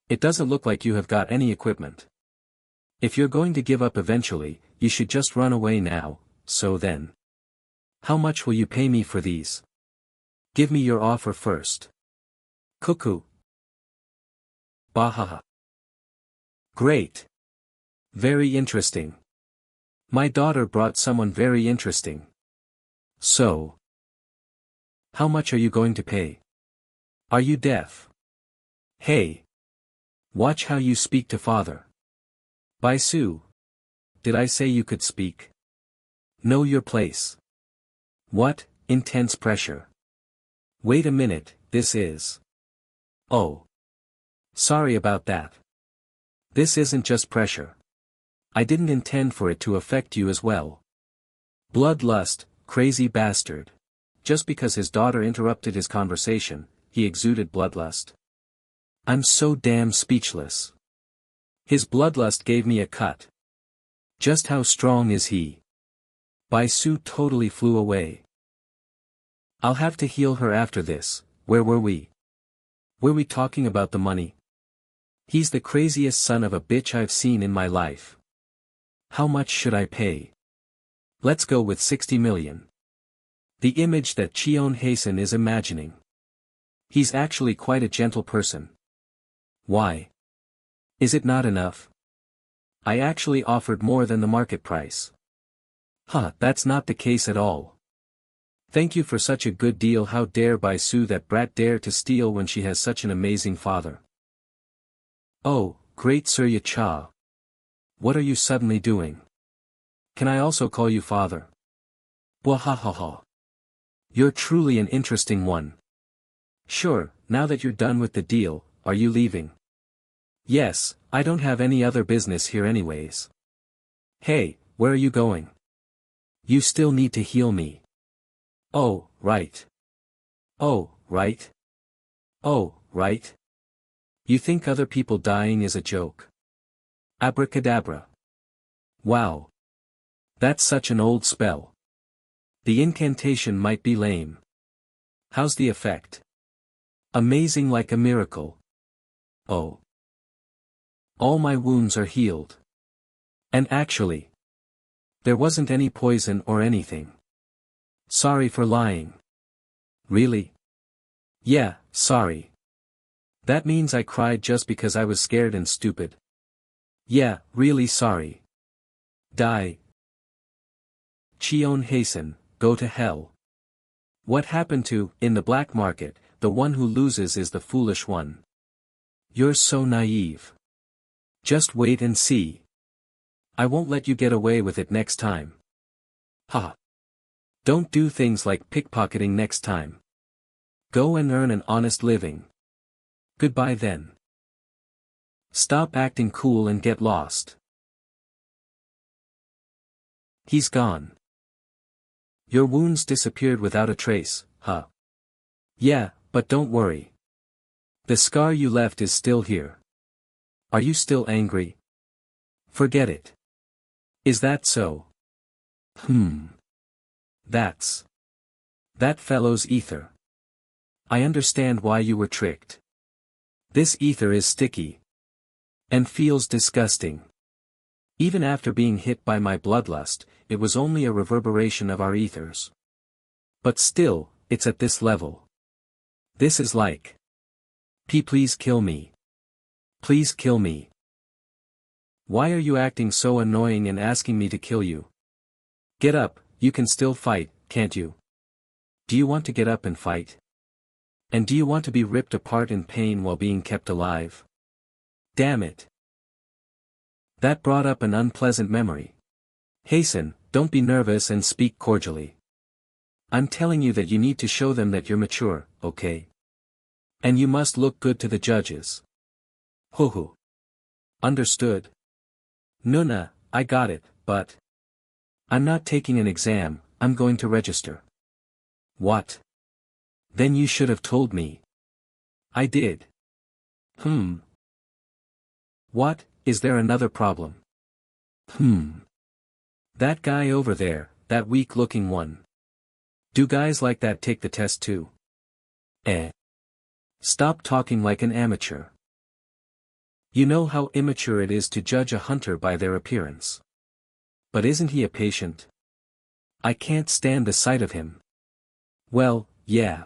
It doesn't look like you have got any equipment. If you're going to give up eventually, you should just run away now, so then. How much will you pay me for these? Give me your offer first. Cuckoo. Bahaha. Great. Very interesting. My daughter brought someone very interesting. So. How much are you going to pay? Are you deaf? Hey. Watch how you speak to father. Baisu. Did I say you could speak? Know your place. What, intense pressure. Wait a minute, this is. Oh. Sorry about that. This isn't just pressure. I didn't intend for it to affect you as well. Bloodlust, crazy bastard. Just because his daughter interrupted his conversation, he exuded bloodlust. I'm so damn speechless. His bloodlust gave me a cut. Just how strong is he? Baisu totally flew away. I'll have to heal her after this. Where were we? Were we talking about the money? He's the craziest son of a bitch I've seen in my life. How much should I pay? Let's go with 60 million. The image that Cheon Haesun is imagining. He's actually quite a gentle person. Why? Is it not enough? I actually offered more than the market price. That's not the case at all. Thank you for such a good deal. How dare Baisu that brat dare to steal when she has such an amazing father? Oh, great Sir Yacha. What are you suddenly doing? Can I also call you father? Wahahaha. You're truly an interesting one. Sure, now that you're done with the deal, are you leaving? Yes, I don't have any other business here anyways. Hey, where are you going? You still need to heal me. Oh, right. Oh, right. Oh, right. You think other people dying is a joke? Abracadabra. Wow. That's such an old spell. The incantation might be lame. How's the effect? Amazing like a miracle. Oh. All my wounds are healed. And actually, there wasn't any poison or anything. Sorry for lying. Really? Yeah, sorry. That means I cried just because I was scared and stupid. Yeah, really sorry. Die. Cheon Haesun, go to hell. What happened to, in the black market, the one who loses is the foolish one. You're so naive. Just wait and see. I won't let you get away with it next time. Ha. Don't do things like pickpocketing next time. Go and earn an honest living. Goodbye then. Stop acting cool and get lost. He's gone. Your wounds disappeared without a trace, huh? Yeah, but don't worry. The scar you left is still here. Are you still angry? Forget it. Is that so? That fellow's ether. I understand why you were tricked. This ether is sticky. And feels disgusting. Even after being hit by my bloodlust, it was only a reverberation of our ethers. But still, it's at this level. This is like. Please kill me. Please kill me. Why are you acting so annoying and asking me to kill you? Get up, you can still fight, can't you? Do you want to get up and fight? And do you want to be ripped apart in pain while being kept alive? Damn it. That brought up an unpleasant memory. Haesun, don't be nervous and speak cordially. I'm telling you that you need to show them that you're mature, okay? And you must look good to the judges. Hoo. Understood. Nuna, I got it, but. I'm not taking an exam, I'm going to register. What? Then you should have told me. I did. What, is there another problem? That guy over there, that weak-looking one. Do guys like that take the test too? Stop talking like an amateur. You know how immature it is to judge a hunter by their appearance. But isn't he a patient? I can't stand the sight of him. Well, yeah.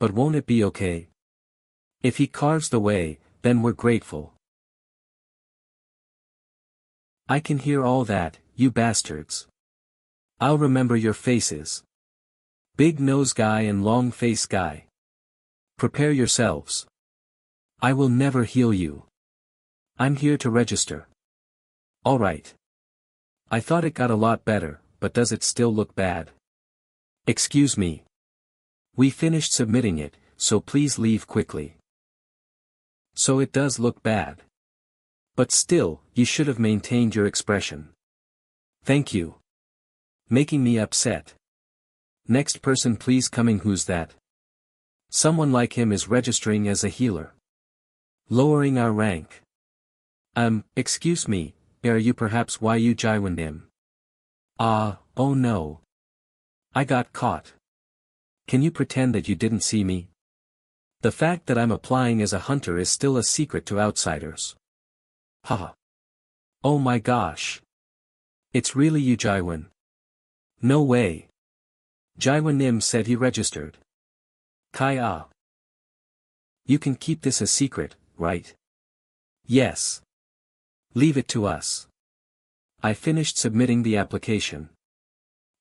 But won't it be okay? If he carves the way, then we're grateful. I can hear all that, you bastards. I'll remember your faces. Big nose guy and long face guy. Prepare yourselves. I will never heal you. I'm here to register. Alright. I thought it got a lot better, but does it still look bad? Excuse me. We finished submitting it, so please leave quickly. So it does look bad. But still, you should have maintained your expression. Thank you. Making me upset. Next person please coming. Who's that? Someone like him is registering as a healer. Lowering our rank. Excuse me, are you perhaps Yu Jaiwan Nim? Oh no. I got caught. Can you pretend that you didn't see me? The fact that I'm applying as a hunter is still a secret to outsiders. Haha. Oh my gosh. It's really Yu Jaiwan. No way. Jaiwan Nim said he registered. Kai. You can keep this a secret, right? Yes. Leave it to us. I finished submitting the application.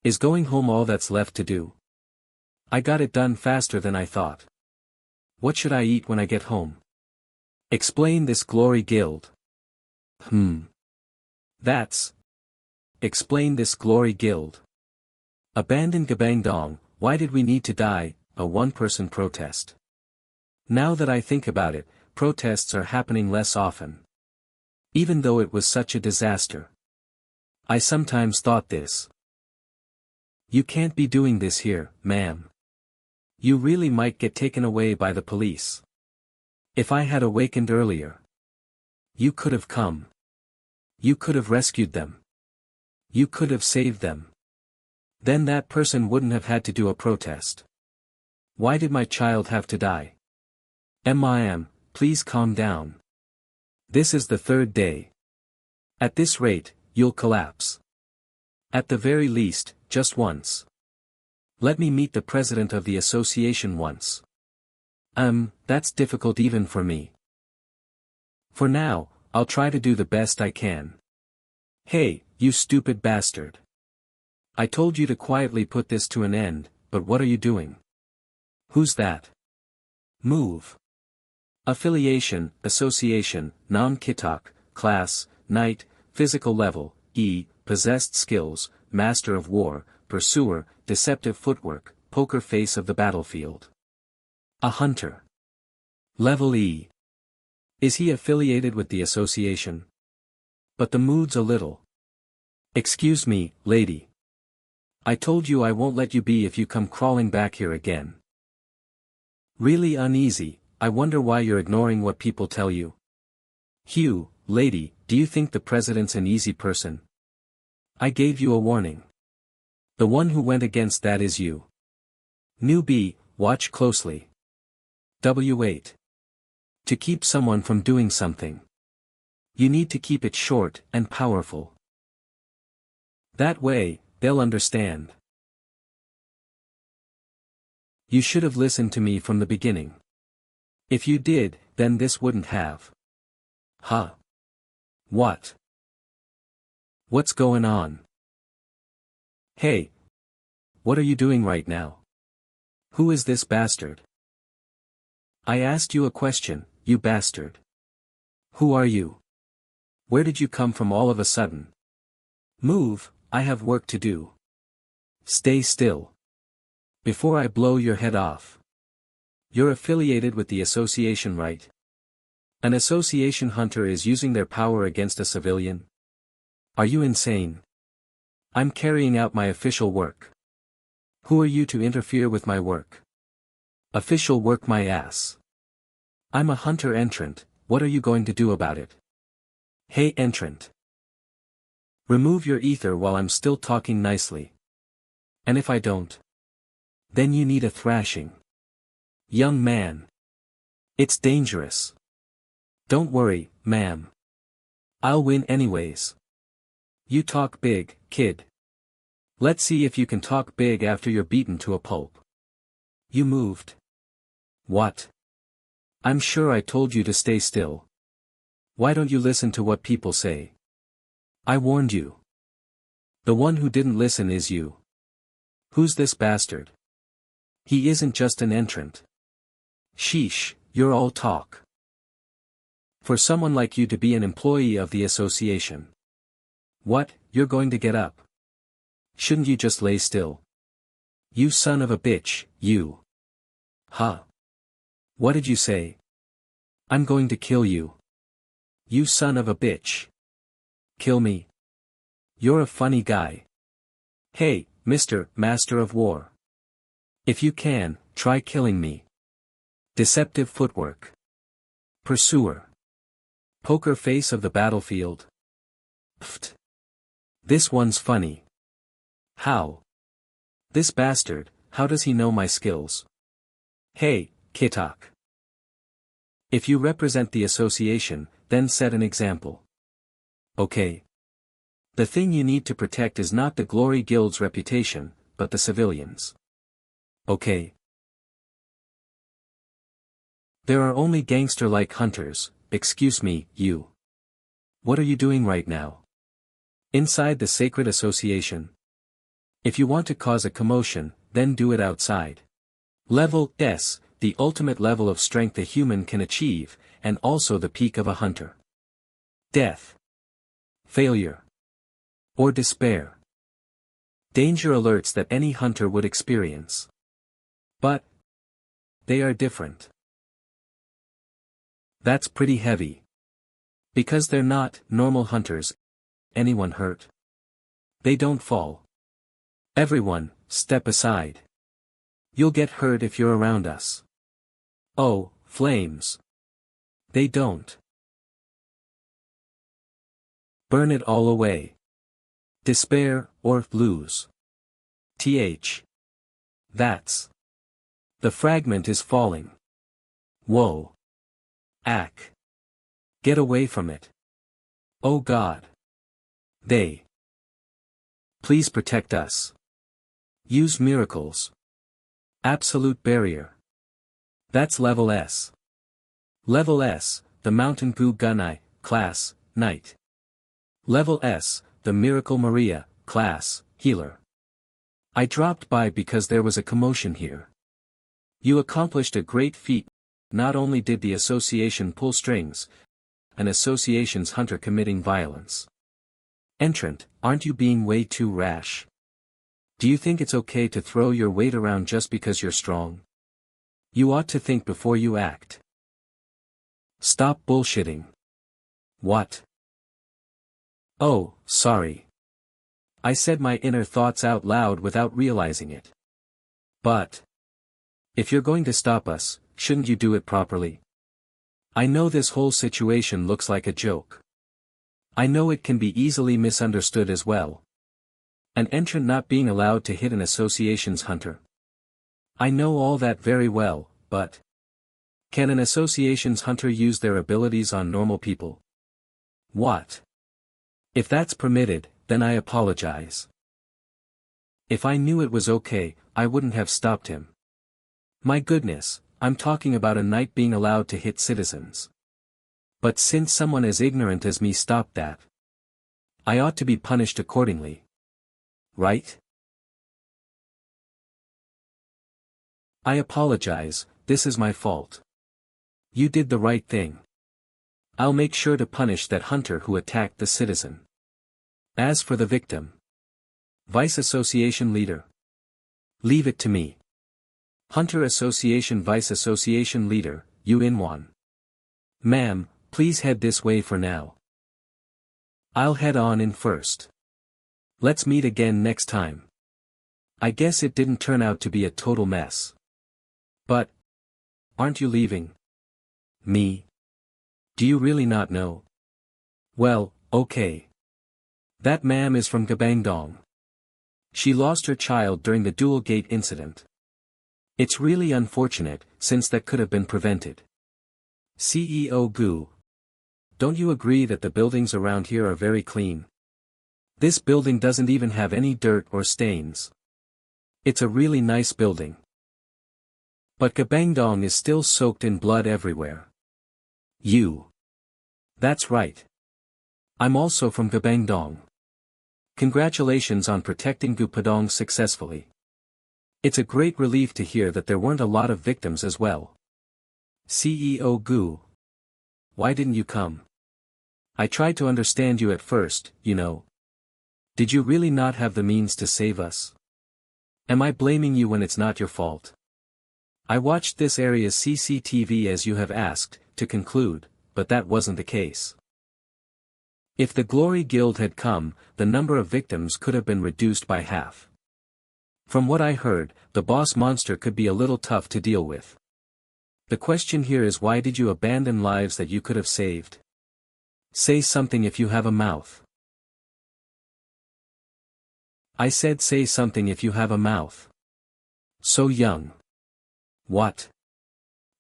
Is going home all that's left to do? I got it done faster than I thought. What should I eat when I get home? Explain this glory guild. That's. Explain this glory guild. Abandon Gabang Dong, why did we need to die? A one-person protest. Now that I think about it, protests are happening less often. Even though it was such a disaster. I sometimes thought this. You can't be doing this here, ma'am. You really might get taken away by the police. If I had awakened earlier. You could have come. You could have rescued them. You could have saved them. Then that person wouldn't have had to do a protest. Why did my child have to die? Ma'am, please calm down. This is the third day. At this rate, you'll collapse. At the very least, just once. Let me meet the president of the association once. That's difficult even for me. For now, I'll try to do the best I can. Hey, you stupid bastard. I told you to quietly put this to an end, but what are you doing? Who's that? Move. Affiliation, association, non-kitak, class, knight, physical level, E, possessed skills, master of war, pursuer, deceptive footwork, poker face of the battlefield. A hunter. Level E. Is he affiliated with the association? But the mood's a little. Excuse me, lady. I told you I won't let you be if you come crawling back here again. Really uneasy, I wonder why you're ignoring what people tell you. Hugh, lady, do you think the president's an easy person? I gave you a warning. The one who went against that is you. Newbie, watch closely. W8. To keep someone from doing something. You need to keep it short and powerful. That way, they'll understand. You should have listened to me from the beginning. If you did, then this wouldn't have. Huh? What? What's going on? Hey. What are you doing right now? Who is this bastard? I asked you a question, you bastard. Who are you? Where did you come from all of a sudden? Move, I have work to do. Stay still. Before I blow your head off. You're affiliated with the association, right? An association hunter is using their power against a civilian? Are you insane? I'm carrying out my official work. Who are you to interfere with my work? Official work my ass. I'm a hunter entrant, what are you going to do about it? Hey entrant. Remove your ether while I'm still talking nicely. And if I don't? Then you need a thrashing. Young man. It's dangerous. Don't worry, ma'am. I'll win anyways. You talk big, kid. Let's see if you can talk big after you're beaten to a pulp. You moved. What? I'm sure I told you to stay still. Why don't you listen to what people say? I warned you. The one who didn't listen is you. Who's this bastard? He isn't just an entrant. Sheesh, you're all talk. For someone like you to be an employee of the association. What, you're going to get up? Shouldn't you just lay still? You son of a bitch, you. Huh? What did you say? I'm going to kill you. You son of a bitch. Kill me. You're a funny guy. Hey, Mr. Master of War. If you can, try killing me. Deceptive footwork. Pursuer. Poker face of the battlefield. Pfft. This one's funny. How? This bastard, how does he know my skills? Hey, Kitak. If you represent the association, then set an example. Okay. The thing you need to protect is not the Glory Guild's reputation, but the civilians. Okay. There are only gangster-like hunters, excuse me, you. What are you doing right now? Inside the sacred association. If you want to cause a commotion, then do it outside. Level S, the ultimate level of strength a human can achieve, and also the peak of a hunter. Death. Failure. Or despair. Danger alerts that any hunter would experience. But they are different. That's pretty heavy. Because they're not normal hunters. Anyone hurt? They don't fall. Everyone, step aside. You'll get hurt if you're around us. Oh, flames. They don't burn it all away. Despair, or lose. That's. The fragment is falling. Whoa. Ack. Get away from it. Oh God. They. Please protect us. Use miracles. Absolute barrier. That's level S. Level S, the Mountain Goo Gunai, class, Knight. Level S, the Miracle Maria, class, Healer. I dropped by because there was a commotion here. You accomplished a great feat. Not only did the association pull strings, an association's hunter committing violence. Entrant, aren't you being way too rash? Do you think it's okay to throw your weight around just because you're strong? You ought to think before you act. Stop bullshitting. What? Oh, sorry. I said my inner thoughts out loud without realizing it. But if you're going to stop us, shouldn't you do it properly? I know this whole situation looks like a joke. I know it can be easily misunderstood as well. An entrant not being allowed to hit an association's hunter. I know all that very well, but can an association's hunter use their abilities on normal people? What? If that's permitted, then I apologize. If I knew it was okay, I wouldn't have stopped him. My goodness, I'm talking about a knight being allowed to hit citizens. But since someone as ignorant as me stopped that, I ought to be punished accordingly. Right? I apologize, this is my fault. You did the right thing. I'll make sure to punish that hunter who attacked the citizen. As for the victim, Vice Association Leader. Leave it to me. Hunter Association Vice Association Leader, Yu Inwan. Ma'am, please head this way for now. I'll head on in first. Let's meet again next time. I guess it didn't turn out to be a total mess. But aren't you leaving? Me? Do you really not know? Well, okay. That ma'am is from Gabangdong. She lost her child during the dual gate incident. It's really unfortunate, since that could have been prevented. CEO Gu. Don't you agree that the buildings around here are very clean? This building doesn't even have any dirt or stains. It's a really nice building. But Gabangdong is still soaked in blood everywhere. You. That's right. I'm also from Gabangdong. Congratulations on protecting Gu Padong successfully. It's a great relief to hear that there weren't a lot of victims as well. CEO Gu. Why didn't you come? I tried to understand you at first, you know. Did you really not have the means to save us? Am I blaming you when it's not your fault? I watched this area's CCTV as you have asked, to conclude, but that wasn't the case. If the Glory Guild had come, the number of victims could have been reduced by half. From what I heard, the boss monster could be a little tough to deal with. The question here is, why did you abandon lives that you could have saved? Say something if you have a mouth. I said say something if you have a mouth. So young. What?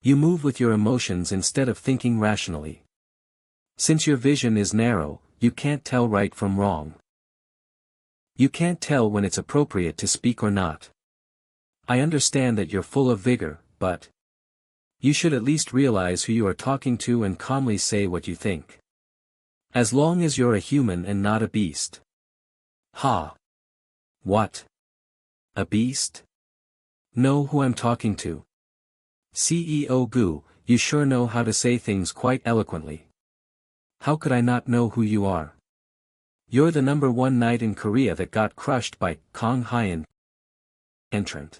You move with your emotions instead of thinking rationally. Since your vision is narrow, you can't tell right from wrong. You can't tell when it's appropriate to speak or not. I understand that you're full of vigor, but you should at least realize who you are talking to and calmly say what you think. As long as you're a human and not a beast. Ha! What? A beast? Know who I'm talking to. CEO Gu, you sure know how to say things quite eloquently. How could I not know who you are? You're the #1 knight in Korea that got crushed by Kong Hyan. Entrant.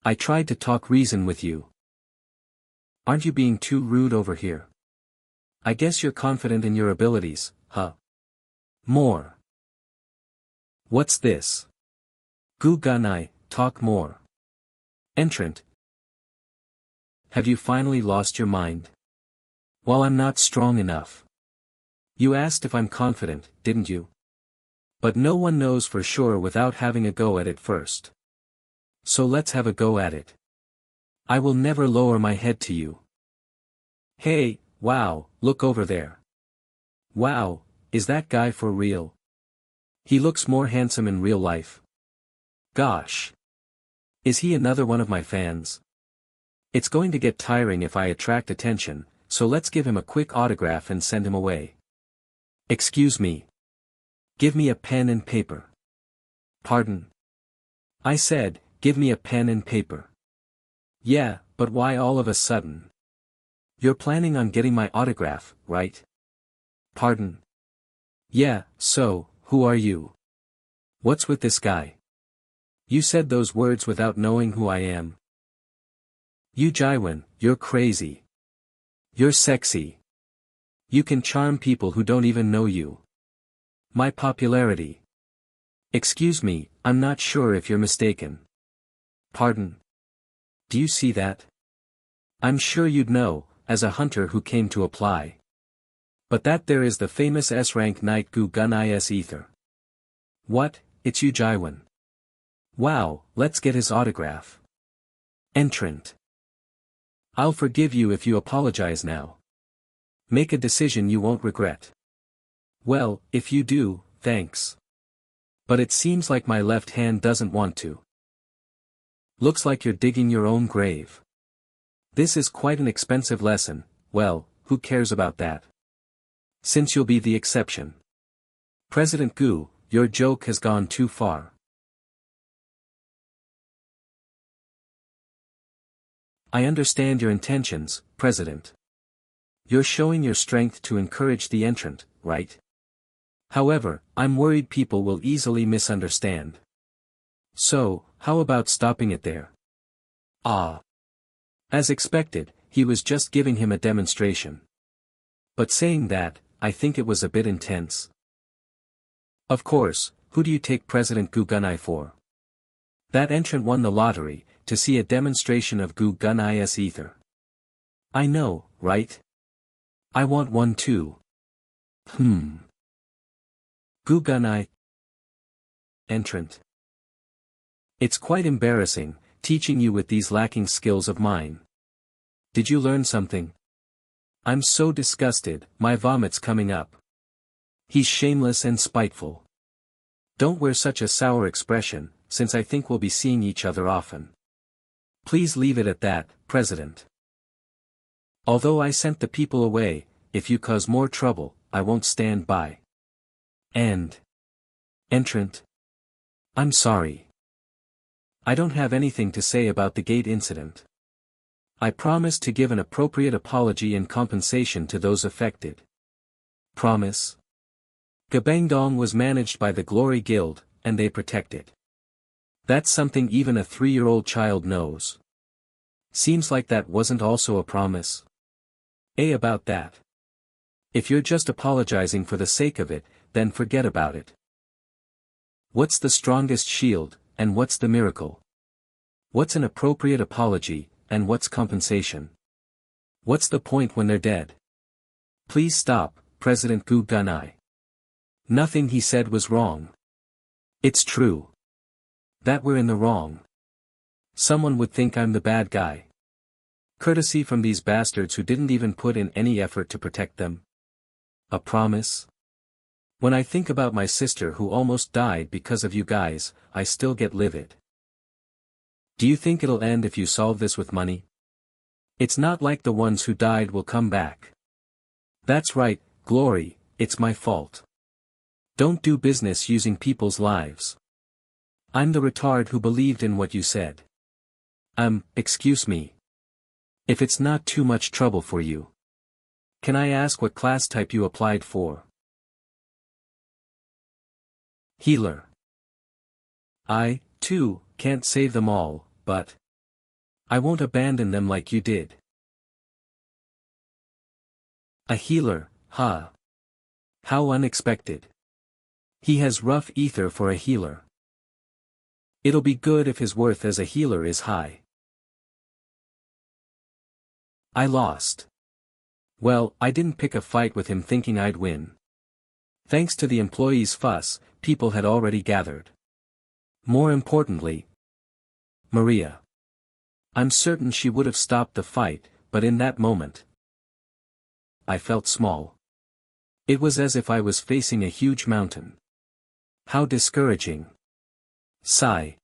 I tried to talk reason with you. Aren't you being too rude over here? I guess you're confident in your abilities, huh? More. What's this? Gu Ganai, talk more. Entrant. Have you finally lost your mind? Well, I'm not strong enough. You asked if I'm confident, didn't you? But no one knows for sure without having a go at it first. So let's have a go at it. I will never lower my head to you. Hey, wow, look over there. Wow, is that guy for real? He looks more handsome in real life. Gosh. Is he another one of my fans? It's going to get tiring if I attract attention, so let's give him a quick autograph and send him away. Excuse me. Give me a pen and paper. Pardon? I said, give me a pen and paper. Yeah, but why all of a sudden? You're planning on getting my autograph, right? Pardon? Yeah, so, who are you? What's with this guy? You said those words without knowing who I am. You Jaiwan, you're crazy. You're sexy. You can charm people who don't even know you. My popularity. Excuse me, I'm not sure if you're mistaken. Pardon? Do you see that? I'm sure you'd know, as a hunter who came to apply. But that there is the famous S-rank knight Gu Gunai S Ether. What, it's you Jaiwan. Wow, let's get his autograph. Entrant. I'll forgive you if you apologize now. Make a decision you won't regret. Well, if you do, thanks. But it seems like my left hand doesn't want to. Looks like you're digging your own grave. This is quite an expensive lesson, well, who cares about that? Since you'll be the exception. President Gu, your joke has gone too far. I understand your intentions, President. You're showing your strength to encourage the entrant, right? However, I'm worried people will easily misunderstand. So, how about stopping it there? Ah. As expected, he was just giving him a demonstration. But saying that, I think it was a bit intense. Of course, who do you take President Gu Gunai for? That entrant won the lottery, to see a demonstration of Gu Gunai's ether. I know, right? I want one too. Gu Gunai. Entrant. It's quite embarrassing, teaching you with these lacking skills of mine. Did you learn something? I'm so disgusted, my vomit's coming up. He's shameless and spiteful. Don't wear such a sour expression, since I think we'll be seeing each other often. Please leave it at that, President. Although I sent the people away, if you cause more trouble, I won't stand by. And. Entrant. I'm sorry. I don't have anything to say about the gate incident. I promise to give an appropriate apology and compensation to those affected. Promise? Gabangdong was managed by the Glory Guild, and they protect it. That's something even a 3-year-old child knows. Seems like that wasn't also a promise. About that. If you're just apologizing for the sake of it, then forget about it. What's the strongest shield, and what's the miracle? What's an appropriate apology, and what's compensation? What's the point when they're dead? Please stop, President Gu Gunai. Nothing he said was wrong. It's true. That we're in the wrong. Someone would think I'm the bad guy. Courtesy from these bastards who didn't even put in any effort to protect them. A promise? When I think about my sister who almost died because of you guys, I still get livid. Do you think it'll end if you solve this with money? It's not like the ones who died will come back. That's right, Glory, it's my fault. Don't do business using people's lives. I'm the retard who believed in what you said. Excuse me. If it's not too much trouble for you. Can I ask what class type you applied for? Healer. I, too, can't save them all, but I won't abandon them like you did. A healer, huh? How unexpected. He has rough ether for a healer. It'll be good if his worth as a healer is high. I lost. Well, I didn't pick a fight with him thinking I'd win. Thanks to the employees' fuss, people had already gathered. More importantly, Maria. I'm certain she would have stopped the fight, but in that moment, I felt small. It was as if I was facing a huge mountain. How discouraging. Sigh.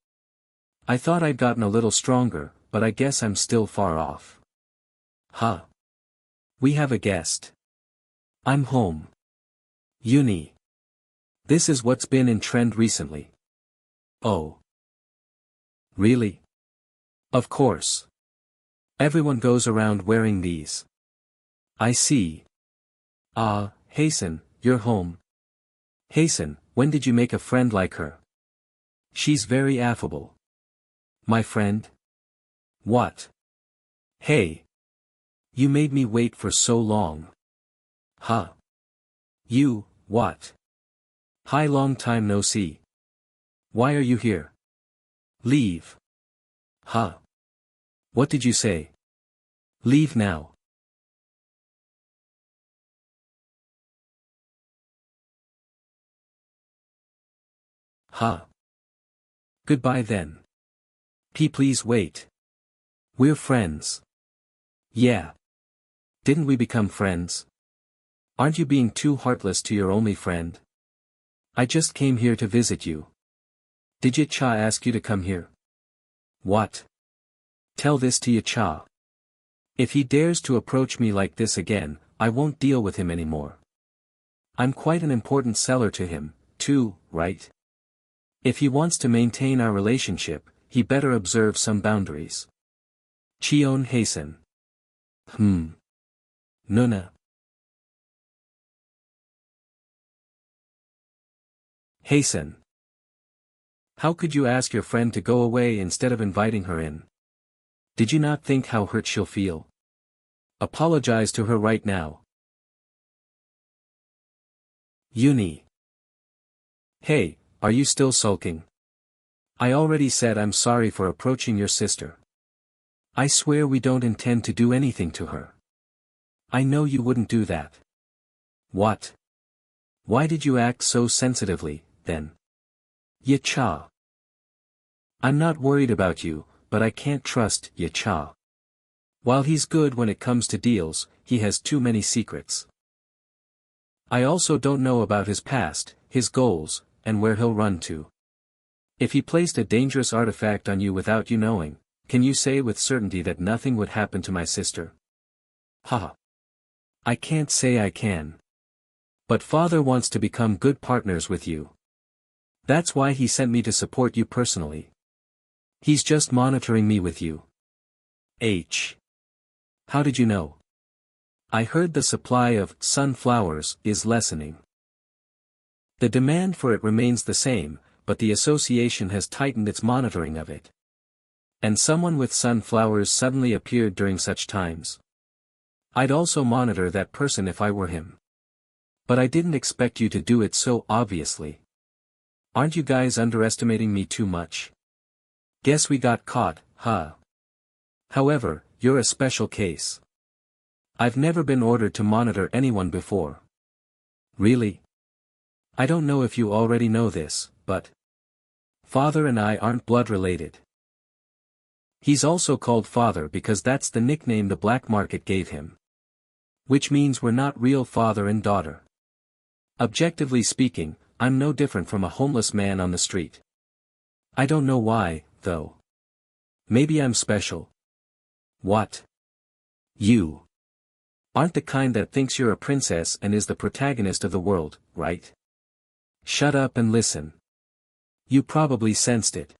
I thought I'd gotten a little stronger, but I guess I'm still far off. Huh. We have a guest. I'm home. Uni. This is what's been in trend recently. Oh. Really? Of course. Everyone goes around wearing these. I see. Ah, Haesun, you're home. Haesun, when did you make a friend like her? She's very affable. My friend? What? Hey. You made me wait for so long. Huh. You, what? Hi, long time no see. Why are you here? Leave. Huh. What did you say? Leave now. Huh. Goodbye then. Please wait. We're friends. Yeah. Didn't we become friends? Aren't you being too heartless to your only friend? I just came here to visit you. Did your cha ask you to come here? What? Tell this to your cha. If he dares to approach me like this again, I won't deal with him anymore. I'm quite an important seller to him, too, right? If he wants to maintain our relationship, he better observe some boundaries. Cheon Haesun. Nuna. Haesun. How could you ask your friend to go away instead of inviting her in? Did you not think how hurt she'll feel? Apologize to her right now. Uni. Hey, are you still sulking? I already said I'm sorry for approaching your sister. I swear we don't intend to do anything to her. I know you wouldn't do that. What? Why did you act so sensitively, then? Cha. I'm not worried about you, but I can't trust Cha. While he's good when it comes to deals, he has too many secrets. I also don't know about his past, his goals, and where he'll run to. If he placed a dangerous artifact on you without you knowing, can you say with certainty that nothing would happen to my sister? Haha. I can't say I can. But father wants to become good partners with you. That's why he sent me to support you personally. He's just monitoring me with you. How did you know? I heard the supply of sunflowers is lessening. The demand for it remains the same, but the association has tightened its monitoring of it. And someone with sunflowers suddenly appeared during such times. I'd also monitor that person if I were him. But I didn't expect you to do it so obviously. Aren't you guys underestimating me too much? Guess we got caught, huh? However, you're a special case. I've never been ordered to monitor anyone before. Really? I don't know if you already know this, but father and I aren't blood related. He's also called father because that's the nickname the black market gave him. Which means we're not real father and daughter. Objectively speaking, I'm no different from a homeless man on the street. I don't know why, though. Maybe I'm special. What? You aren't the kind that thinks you're a princess and is the protagonist of the world, right? Shut up and listen. You probably sensed it.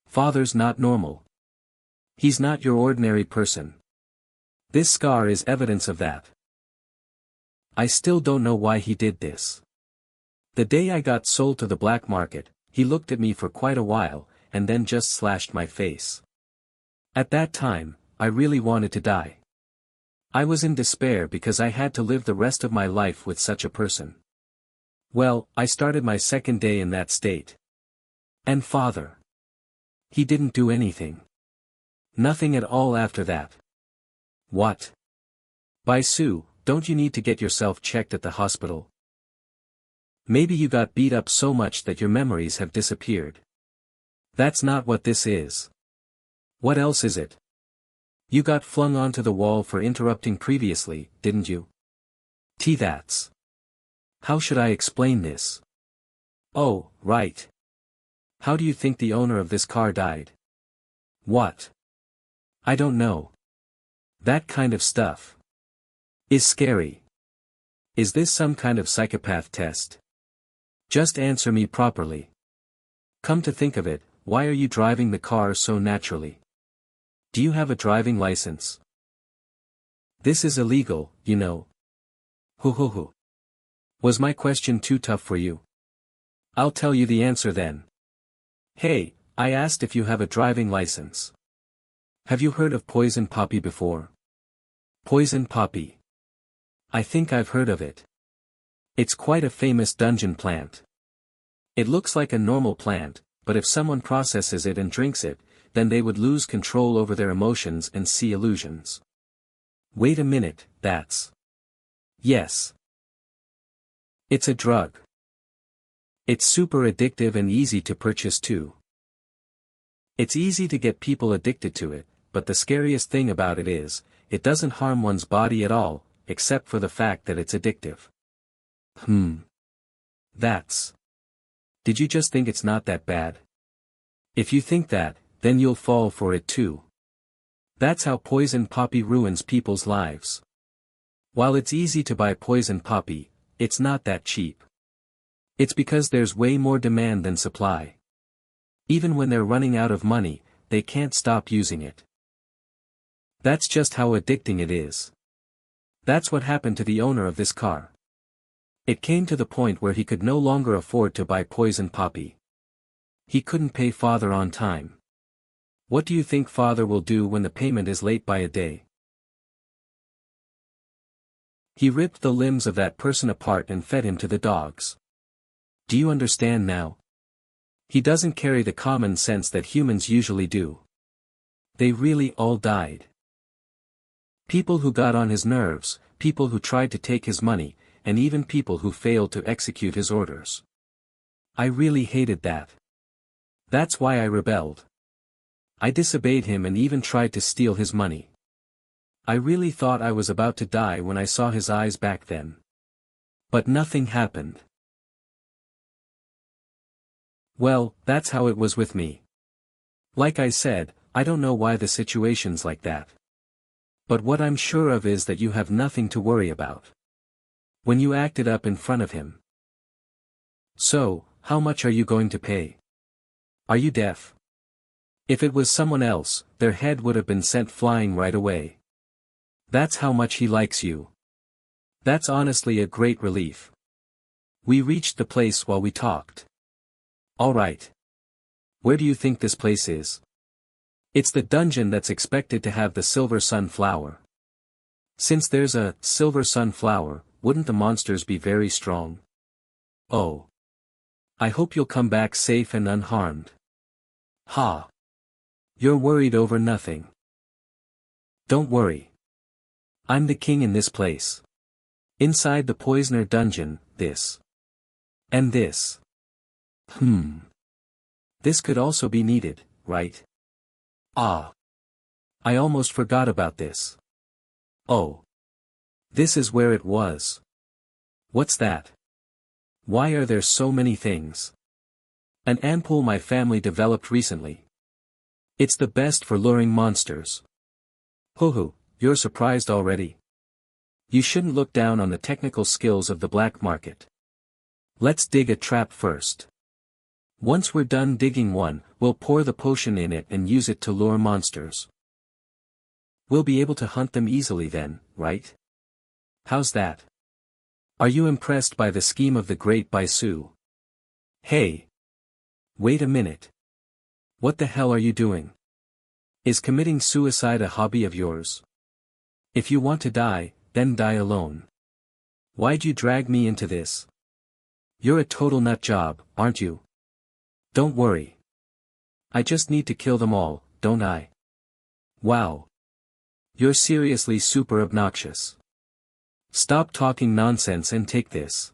Father's not normal. He's not your ordinary person. This scar is evidence of that. I still don't know why he did this. The day I got sold to the black market, he looked at me for quite a while, and then just slashed my face. At that time, I really wanted to die. I was in despair because I had to live the rest of my life with such a person. Well, I started my second day in that state. And father. He didn't do anything. Nothing at all after that. What? Bai-Su, don't you need to get yourself checked at the hospital? Maybe you got beat up so much that your memories have disappeared. That's not what this is. What else is it? You got flung onto the wall for interrupting previously, didn't you? That's. How should I explain this? Oh, right. How do you think the owner of this car died? What? I don't know. That kind of stuff is scary. Is this some kind of psychopath test? Just answer me properly. Come to think of it, why are you driving the car so naturally? Do you have a driving license? This is illegal, you know. Hoo. Was my question too tough for you? I'll tell you the answer then. Hey, I asked if you have a driving license. Have you heard of poison poppy before? Poison poppy. I think I've heard of it. It's quite a famous dungeon plant. It looks like a normal plant, but if someone processes it and drinks it, then they would lose control over their emotions and see illusions. Wait a minute, that's... Yes. It's a drug. It's super addictive and easy to purchase too. It's easy to get people addicted to it, but the scariest thing about it is, it doesn't harm one's body at all, except for the fact that it's addictive. That's... Did you just think it's not that bad? If you think that, then you'll fall for it too. That's how poison poppy ruins people's lives. While it's easy to buy poison poppy, it's not that cheap. It's because there's way more demand than supply. Even when they're running out of money, they can't stop using it. That's just how addicting it is. That's what happened to the owner of this car. It came to the point where he could no longer afford to buy poison poppy. He couldn't pay father on time. What do you think father will do when the payment is late by a day? He ripped the limbs of that person apart and fed him to the dogs. Do you understand now? He doesn't carry the common sense that humans usually do. They really all died. People who got on his nerves, people who tried to take his money, and even people who failed to execute his orders. I really hated that. That's why I rebelled. I disobeyed him and even tried to steal his money. I really thought I was about to die when I saw his eyes back then. But nothing happened. Well, that's how it was with me. Like I said, I don't know why the situation's like that. But what I'm sure of is that you have nothing to worry about. When you acted up in front of him. So, how much are you going to pay? Are you deaf? If it was someone else, their head would have been sent flying right away. That's how much he likes you. That's honestly a great relief. We reached the place while we talked. Alright. Where do you think this place is? It's the dungeon that's expected to have the silver sunflower. Since there's a silver sunflower, wouldn't the monsters be very strong? Oh. I hope you'll come back safe and unharmed. Ha. You're worried over nothing. Don't worry. I'm the king in this place. Inside the poisoner dungeon, this. And this. This could also be needed, right? Ah. I almost forgot about this. Oh. This is where it was. What's that? Why are there so many things? An ampoule my family developed recently. It's the best for luring monsters. Hoo, you're surprised already? You shouldn't look down on the technical skills of the black market. Let's dig a trap first. Once we're done digging one, we'll pour the potion in it and use it to lure monsters. We'll be able to hunt them easily then, right? How's that? Are you impressed by the scheme of the great Bai-Su? Hey! Wait a minute. What the hell are you doing? Is committing suicide a hobby of yours? If you want to die, then die alone. Why'd you drag me into this? You're a total nut job, aren't you? Don't worry. I just need to kill them all, don't I? Wow. You're seriously super obnoxious. Stop talking nonsense and take this.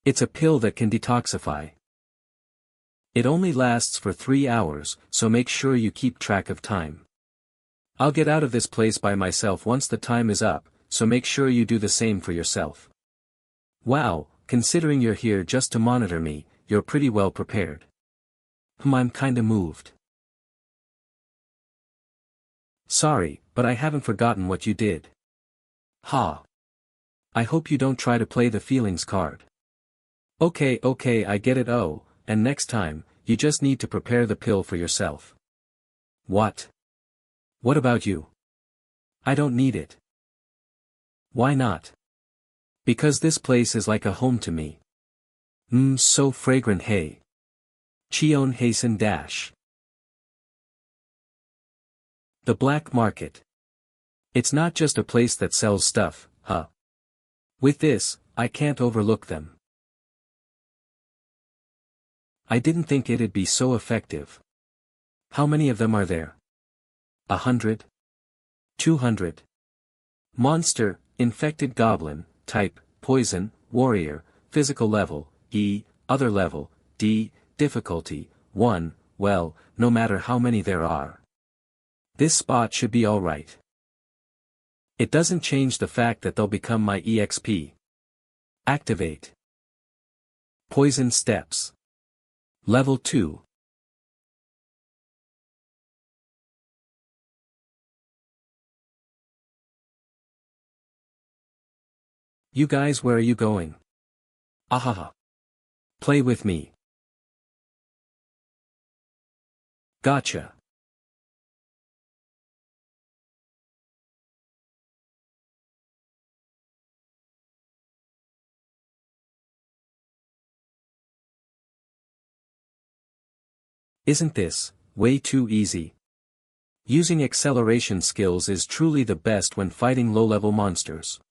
It's a pill that can detoxify. It only lasts for 3 hours, so make sure you keep track of time. I'll get out of this place by myself once the time is up, so make sure you do the same for yourself. Wow, considering you're here just to monitor me, you're pretty well prepared. I'm kinda moved. Sorry, but I haven't forgotten what you did. Ha. I hope you don't try to play the feelings card. Okay, I get it. Oh, and next time, you just need to prepare the pill for yourself. What? What about you? I don't need it. Why not? Because this place is like a home to me. So fragrant. Hey. Cheon Haesun dash. The black market. It's not just a place that sells stuff, huh? With this, I can't overlook them. I didn't think it'd be so effective. How many of them are there? 100? 200? Monster, infected goblin, type, poison, warrior, physical level, E, other level, D, difficulty, 1, well, no matter how many there are. This spot should be alright. It doesn't change the fact that they'll become my EXP. Activate. Poison steps. Level 2. You guys, where are you going? Ahaha. Play with me. Gotcha. Isn't this way too easy? Using acceleration skills is truly the best when fighting low-level monsters.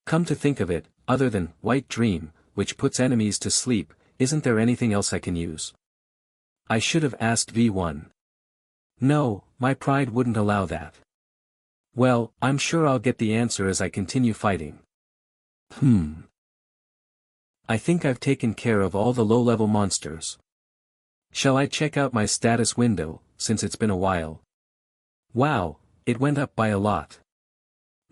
Come to think of it, other than White Dream, which puts enemies to sleep, isn't there anything else I can use? I should have asked V1. No, my pride wouldn't allow that. Well, I'm sure I'll get the answer as I continue fighting. I think I've taken care of all the low-level monsters. Shall I check out my status window, since it's been a while? Wow, it went up by a lot.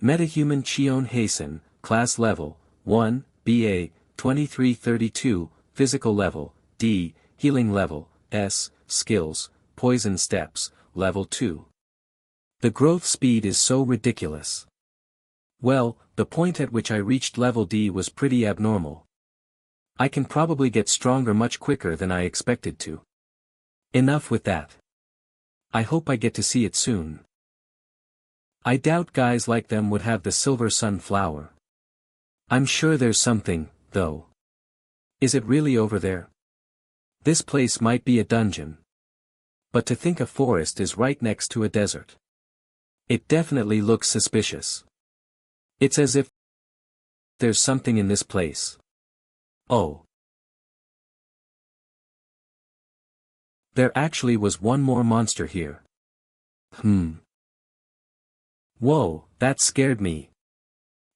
Metahuman Cheon Haesun, class level, 1, BA, 2332, physical level, D, healing level, S, skills, poison steps, level 2. The growth speed is so ridiculous. Well, the point at which I reached level D was pretty abnormal. I can probably get stronger much quicker than I expected to. Enough with that. I hope I get to see it soon. I doubt guys like them would have the silver sunflower. I'm sure there's something, though. Is it really over there? This place might be a dungeon. But to think a forest is right next to a desert. It definitely looks suspicious. It's as if there's something in this place. Oh. There actually was one more monster here. Whoa, that scared me.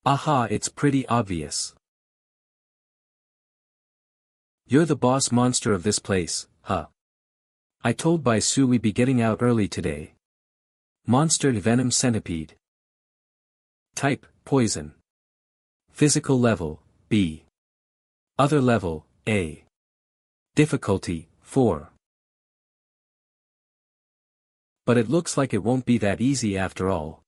Aha, it's pretty obvious. You're the boss monster of this place, huh? I told Bai Su we'd be getting out early today. Monster Venom Centipede. Type, poison. Physical level, B. Other level, A. Difficulty, 4. But it looks like it won't be that easy after all.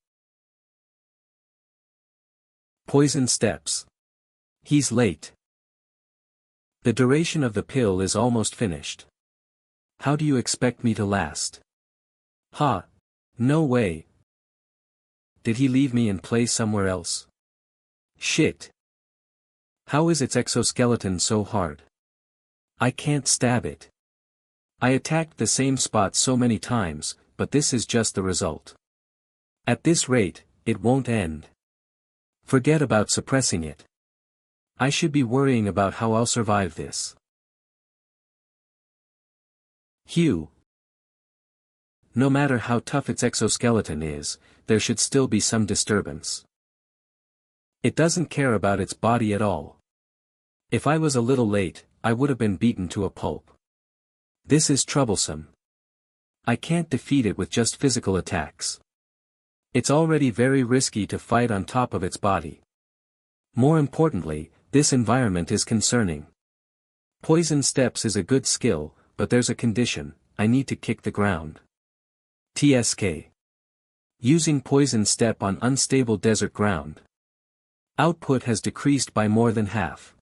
Poison steps. He's late. The duration of the pill is almost finished. How do you expect me to last? Ha! No way. Did he leave me and play somewhere else? Shit. How is its exoskeleton so hard? I can't stab it. I attacked the same spot so many times, but this is just the result. At this rate, it won't end. Forget about suppressing it. I should be worrying about how I'll survive this. Hugh. No matter how tough its exoskeleton is, there should still be some disturbance. It doesn't care about its body at all. If I was a little late, I would have been beaten to a pulp. This is troublesome. I can't defeat it with just physical attacks. It's already very risky to fight on top of its body. More importantly, this environment is concerning. Poison steps is a good skill, but there's a condition: I need to kick the ground. TSK. Using poison step on unstable desert ground. Output has decreased by more than half.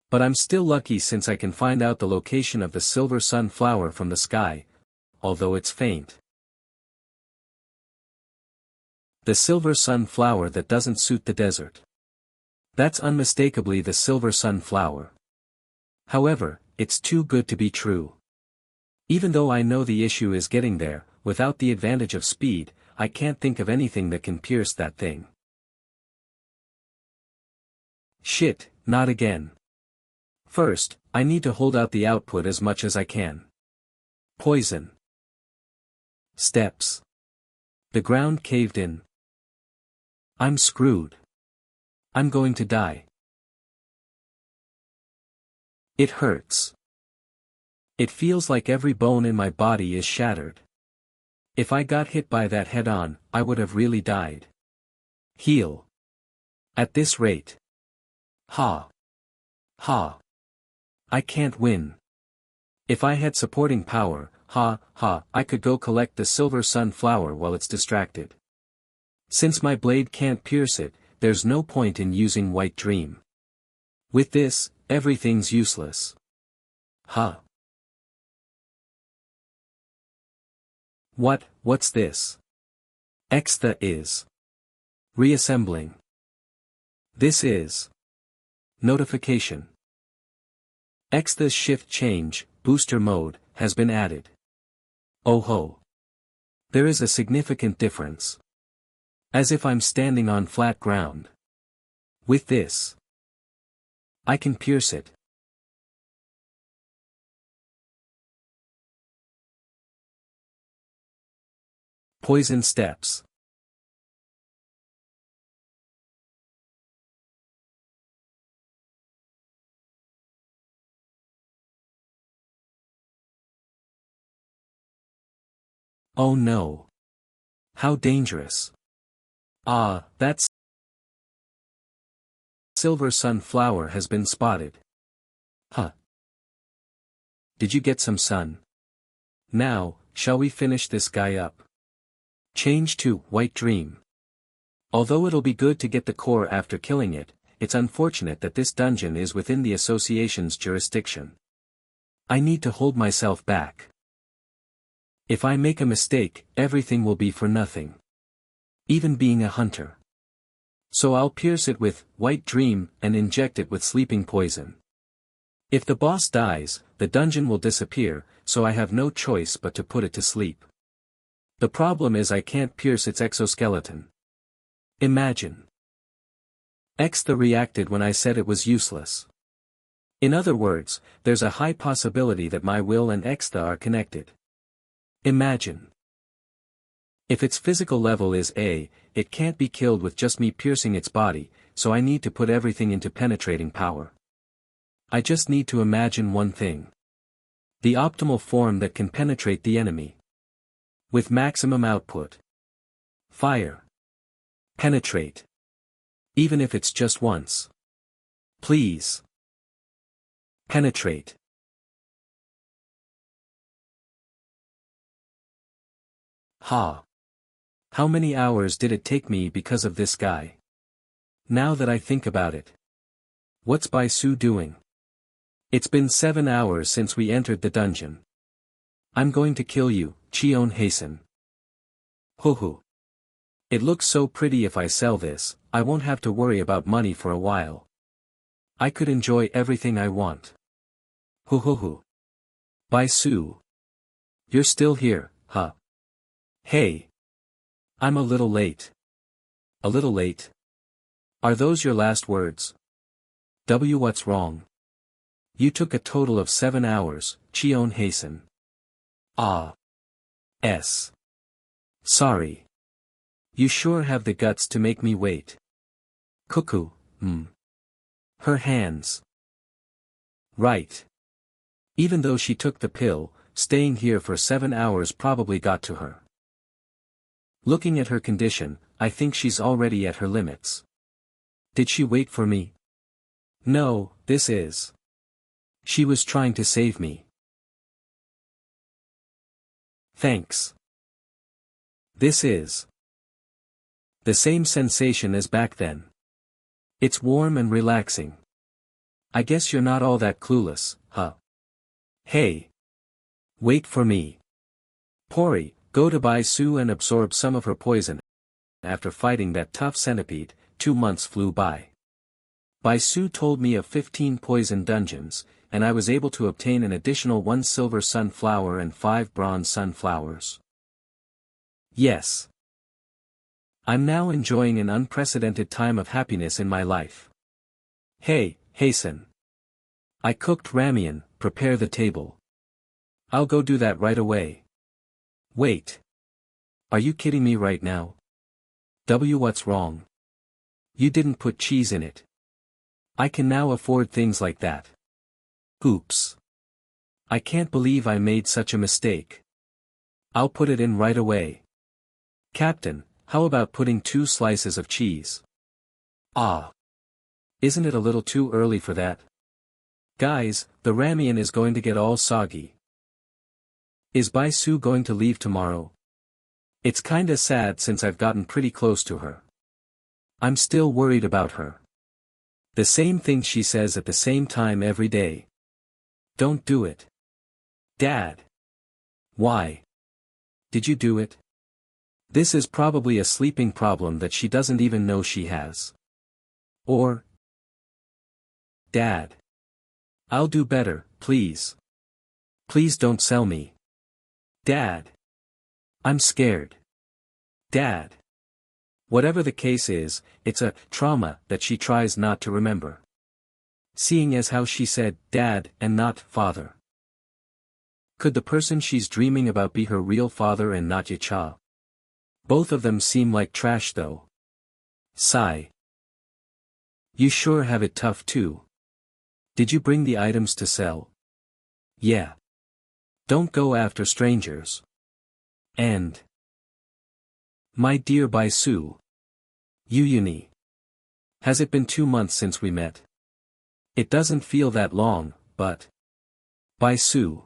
But I'm still lucky since I can find out the location of the silver sunflower from the sky, although it's faint. The silver sunflower that doesn't suit the desert. That's unmistakably the silver sunflower. However, it's too good to be true. Even though I know the issue is getting there, without the advantage of speed, I can't think of anything that can pierce that thing. Shit, not again. First, I need to hold out the output as much as I can. Poison. Steps. The ground caved in. I'm screwed. I'm going to die. It hurts. It feels like every bone in my body is shattered. If I got hit by that head-on, I would have really died. Heal. At this rate. Ha. Ha. I can't win. If I had supporting power, I could go collect the silver sunflower while it's distracted. Since my blade can't pierce it, there's no point in using White Dream. With this, everything's useless. What's this? Extha is reassembling. This is notification. Extha's shift change, booster mode, has been added. Oh ho. There is a significant difference. As if I'm standing on flat ground. With this, I can pierce it. Poison steps. Oh no. How dangerous. That's silver sunflower has been spotted. Did you get some sun? Now, shall we finish this guy up? Change to White Dream. Although it'll be good to get the core after killing it, it's unfortunate that this dungeon is within the association's jurisdiction. I need to hold myself back. If I make a mistake, everything will be for nothing. Even being a hunter. So I'll pierce it with White Dream and inject it with sleeping poison. If the boss dies, the dungeon will disappear, so I have no choice but to put it to sleep. The problem is I can't pierce its exoskeleton. Imagine. Extha reacted when I said it was useless. In other words, there's a high possibility that my will and Extha are connected. Imagine. If its physical level is A, it can't be killed with just me piercing its body, so I need to put everything into penetrating power. I just need to imagine one thing. The optimal form that can penetrate the enemy. With maximum output. Fire. Penetrate. Even if it's just once. Please. Penetrate. How many hours did it take me because of this guy? Now that I think about it. What's Bai Su doing? It's been 7 hours since we entered the dungeon. I'm going to kill you, Cheon Haesun. Hoo. It looks so pretty. If I sell this, I won't have to worry about money for a while. I could enjoy everything I want. Hoo. Bai Su. You're still here, huh? Hey. I'm a little late. A little late? Are those your last words? What's wrong? You took a total of 7 hours, Cheon Haesun. Ah. S. Sorry. You sure have the guts to make me wait. Cuckoo, Her hands. Right. Even though she took the pill, staying here for 7 hours probably got to her. Looking at her condition, I think she's already at her limits. Did she wait for me? No, this is. She was trying to save me. Thanks. This is. The same sensation as back then. It's warm and relaxing. I guess you're not all that clueless, huh? Hey. Wait for me. Pori, go to Bai Su and absorb some of her poison. After fighting that tough centipede, 2 months flew by. Bai Su told me of 15 poison dungeons, and I was able to obtain an additional 1 silver sunflower and 5 bronze sunflowers. Yes. I'm now enjoying an unprecedented time of happiness in my life. Hey, Haesun. I cooked ramen, prepare the table. I'll go do that right away. Wait. Are you kidding me right now? What's wrong? You didn't put cheese in it. I can now afford things like that. Oops. I can't believe I made such a mistake. I'll put it in right away. Captain, how about putting 2 slices of cheese? Ah. Isn't it a little too early for that? Guys, the ramen is going to get all soggy. Is Bai Su going to leave tomorrow? It's kinda sad since I've gotten pretty close to her. I'm still worried about her. The same thing she says at the same time every day. Don't do it. Dad. Why? Did you do it? This is probably a sleeping problem that she doesn't even know she has. Or. Dad. I'll do better, please. Please don't sell me. Dad. I'm scared. Dad. Whatever the case is, it's a trauma that she tries not to remember. Seeing as how she said dad and not father. Could the person she's dreaming about be her real father and not Yacha? Both of them seem like trash though. Sigh. You sure have it tough too. Did you bring the items to sell? Yeah. Don't go after strangers. And. My dear Bai Su. Uni. Has it been 2 months since we met? It doesn't feel that long, but. Bai Su.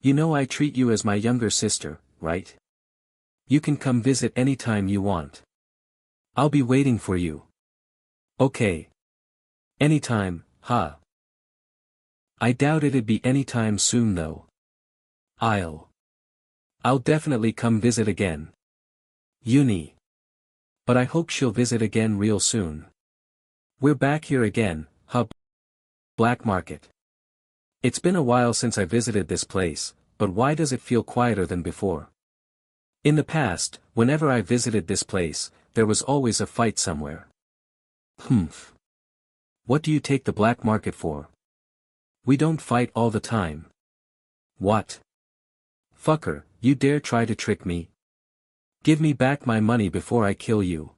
You know I treat you as my younger sister, right? You can come visit anytime you want. I'll be waiting for you. Okay. Anytime, huh? I doubt it'd be anytime soon though. I'll definitely come visit again. Uni. But I hope she'll visit again real soon. We're back here again, huh? Black market. It's been a while since I visited this place, but why does it feel quieter than before? In the past, whenever I visited this place, there was always a fight somewhere. Humph. What do you take the black market for? We don't fight all the time. What? Fucker, you dare try to trick me? Give me back my money before I kill you.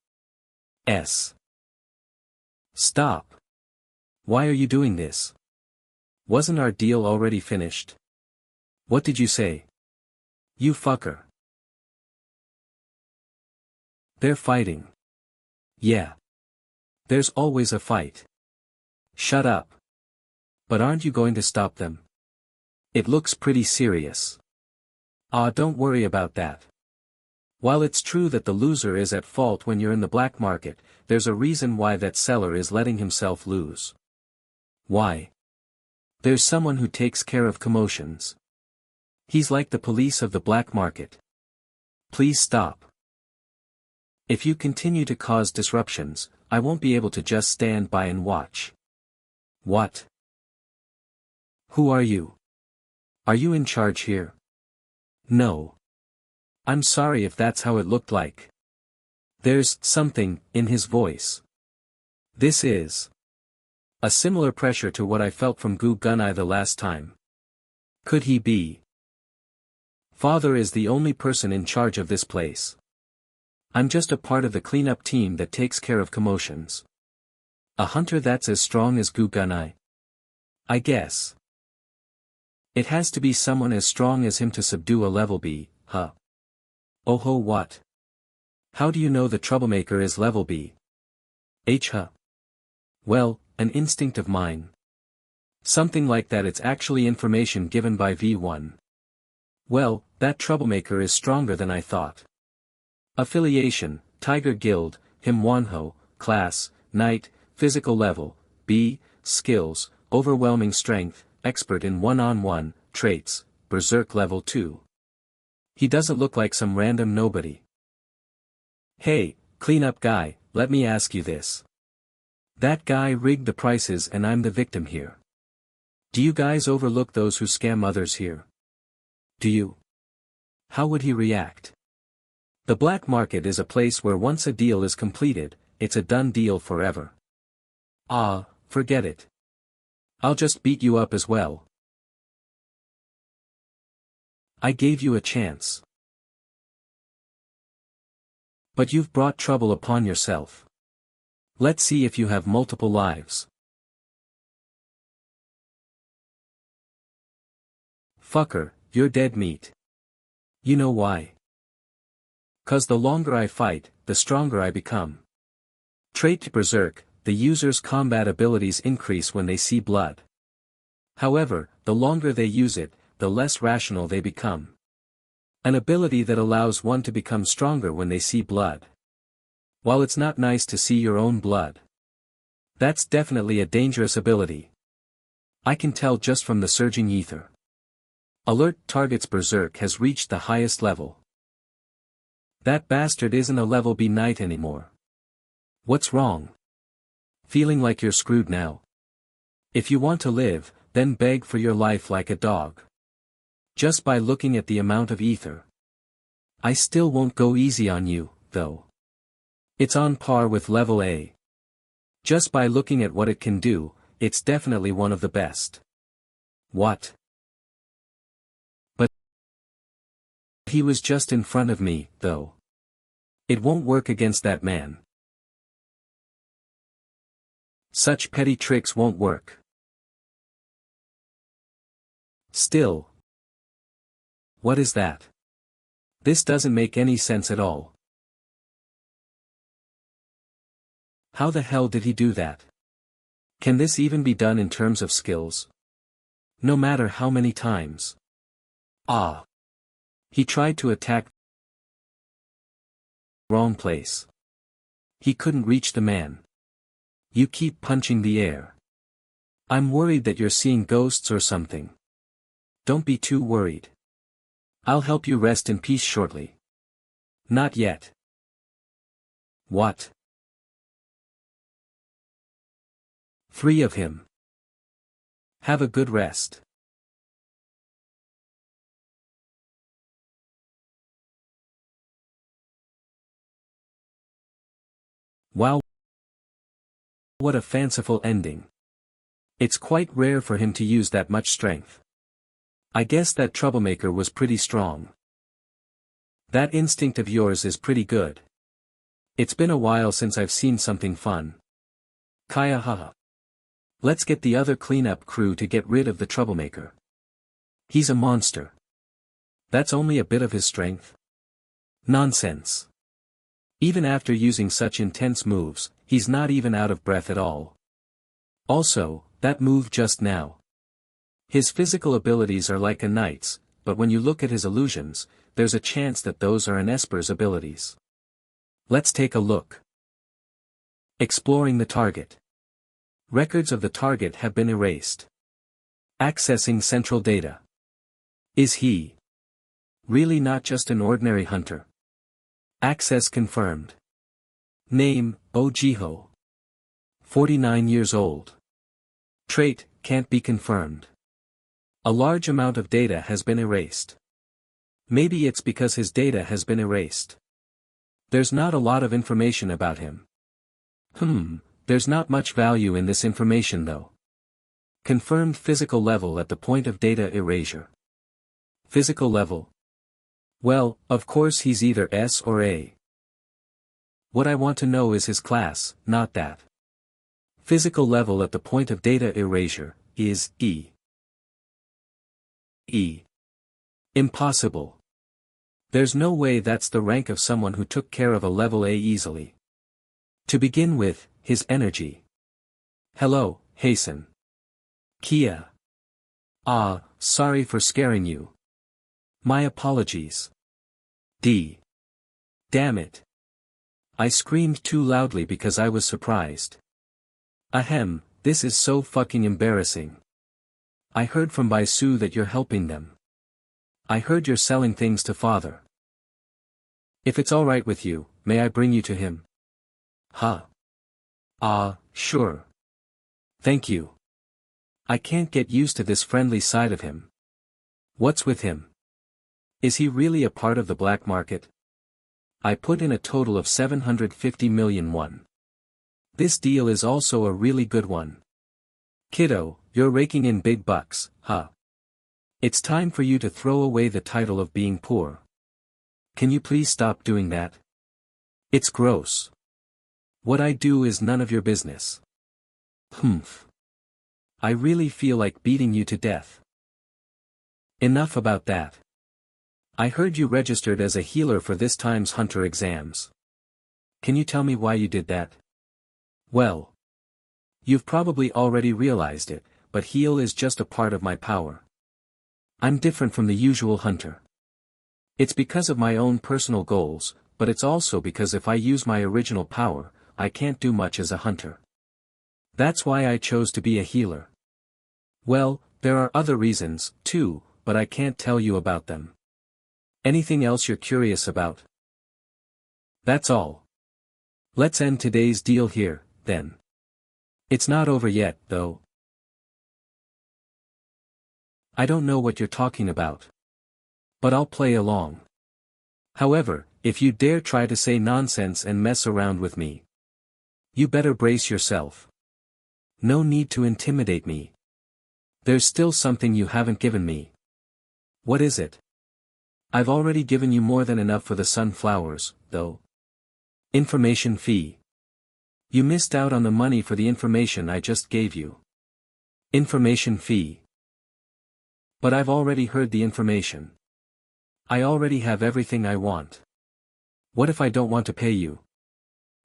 Stop. Why are you doing this? Wasn't our deal already finished? What did you say? You fucker. They're fighting. Yeah. There's always a fight. Shut up. But aren't you going to stop them? It looks pretty serious. Don't worry about that. While it's true that the loser is at fault when you're in the black market, there's a reason why that seller is letting himself lose. Why? There's someone who takes care of commotions. He's like the police of the black market. Please stop. If you continue to cause disruptions, I won't be able to just stand by and watch. What? Who are you? Are you in charge here? No. I'm sorry if that's how it looked like. There's something in his voice. This is. A similar pressure to what I felt from Gu Gunai the last time. Could he be? Father is the only person in charge of this place. I'm just a part of the cleanup team that takes care of commotions. A hunter that's as strong as Gu Gunai? I guess. It has to be someone as strong as him to subdue a level B, huh? Oh ho, what? How do you know the troublemaker is level B? Huh? Well, an instinct of mine. Something like that. It's actually information given by V1. Well, that troublemaker is stronger than I thought. Affiliation, Tiger Guild, him Wonho, class, Knight, physical level, B, skills, overwhelming strength, expert in one-on-one, traits, berserk level 2. He doesn't look like some random nobody. Hey, cleanup guy, let me ask you this. That guy rigged the prices and I'm the victim here. Do you guys overlook those who scam others here? Do you? How would he react? The black market is a place where once a deal is completed, it's a done deal forever. Ah, forget it. I'll just beat you up as well. I gave you a chance. But you've brought trouble upon yourself. Let's see if you have multiple lives. Fucker, you're dead meat. You know why? 'Cause the longer I fight, the stronger I become. Trait Berserk, the user's combat abilities increase when they see blood. However, the longer they use it, the less rational they become. An ability that allows one to become stronger when they see blood. While it's not nice to see your own blood, that's definitely a dangerous ability. I can tell just from the surging ether. Alert target's Berserk has reached the highest level. That bastard isn't a level B knight anymore. What's wrong? Feeling like you're screwed now? If you want to live, then beg for your life like a dog. Just by looking at the amount of ether. I still won't go easy on you, though. It's on par with level A. Just by looking at what it can do, it's definitely one of the best. What? But he was just in front of me, though. It won't work against that man. Such petty tricks won't work. Still. What is that? This doesn't make any sense at all. How the hell did he do that? Can this even be done in terms of skills? No matter how many times. Ah. He tried to attack. Wrong place. He couldn't reach the man. You keep punching the air. I'm worried that you're seeing ghosts or something. Don't be too worried. I'll help you rest in peace shortly. Not yet. What? 3 of him. Have a good rest. Wow. What a fanciful ending. It's quite rare for him to use that much strength. I guess that troublemaker was pretty strong. That instinct of yours is pretty good. It's been a while since I've seen something fun. Kaya haha. Let's get the other cleanup crew to get rid of the troublemaker. He's a monster. That's only a bit of his strength. Nonsense. Even after using such intense moves, he's not even out of breath at all. Also, that move just now. His physical abilities are like a knight's, but when you look at his illusions, there's a chance that those are an Esper's abilities. Let's take a look. Exploring the target. Records of the target have been erased. Accessing central data. Is he really not just an ordinary hunter? Access confirmed. Name, Ojiho. 49 years old. Trait, can't be confirmed. A large amount of data has been erased. Maybe it's because his data has been erased. There's not a lot of information about him. There's not much value in this information though. Confirmed physical level at the point of data erasure. Physical level? Well, of course he's either S or A. What I want to know is his class, not that. Physical level at the point of data erasure is E. E. Impossible. There's no way that's the rank of someone who took care of a level A easily. To begin with, his energy. Hello, Haesun. Kia. Ah, sorry for scaring you. My apologies. D. Damn it. I screamed too loudly because I was surprised. Ahem, this is so fucking embarrassing. I heard from Baisu that you're helping them. I heard you're selling things to father. If it's alright with you, may I bring you to him? Huh. Ah, sure. Thank you. I can't get used to this friendly side of him. What's with him? Is he really a part of the black market? I put in a total of 750 million won. This deal is also a really good one. Kiddo, you're raking in big bucks, huh? It's time for you to throw away the title of being poor. Can you please stop doing that? It's gross. What I do is none of your business. Humph. I really feel like beating you to death. Enough about that. I heard you registered as a healer for this time's hunter exams. Can you tell me why you did that? Well. You've probably already realized it, but heal is just a part of my power. I'm different from the usual hunter. It's because of my own personal goals, but it's also because if I use my original power, I can't do much as a hunter. That's why I chose to be a healer. Well, there are other reasons, too, but I can't tell you about them. Anything else you're curious about? That's all. Let's end today's deal here, then. It's not over yet, though. I don't know what you're talking about. But I'll play along. However, if you dare try to say nonsense and mess around with me, you better brace yourself. No need to intimidate me. There's still something you haven't given me. What is it? I've already given you more than enough for the sunflowers, though. Information fee. You missed out on the money for the information I just gave you. Information fee. But I've already heard the information. I already have everything I want. What if I don't want to pay you?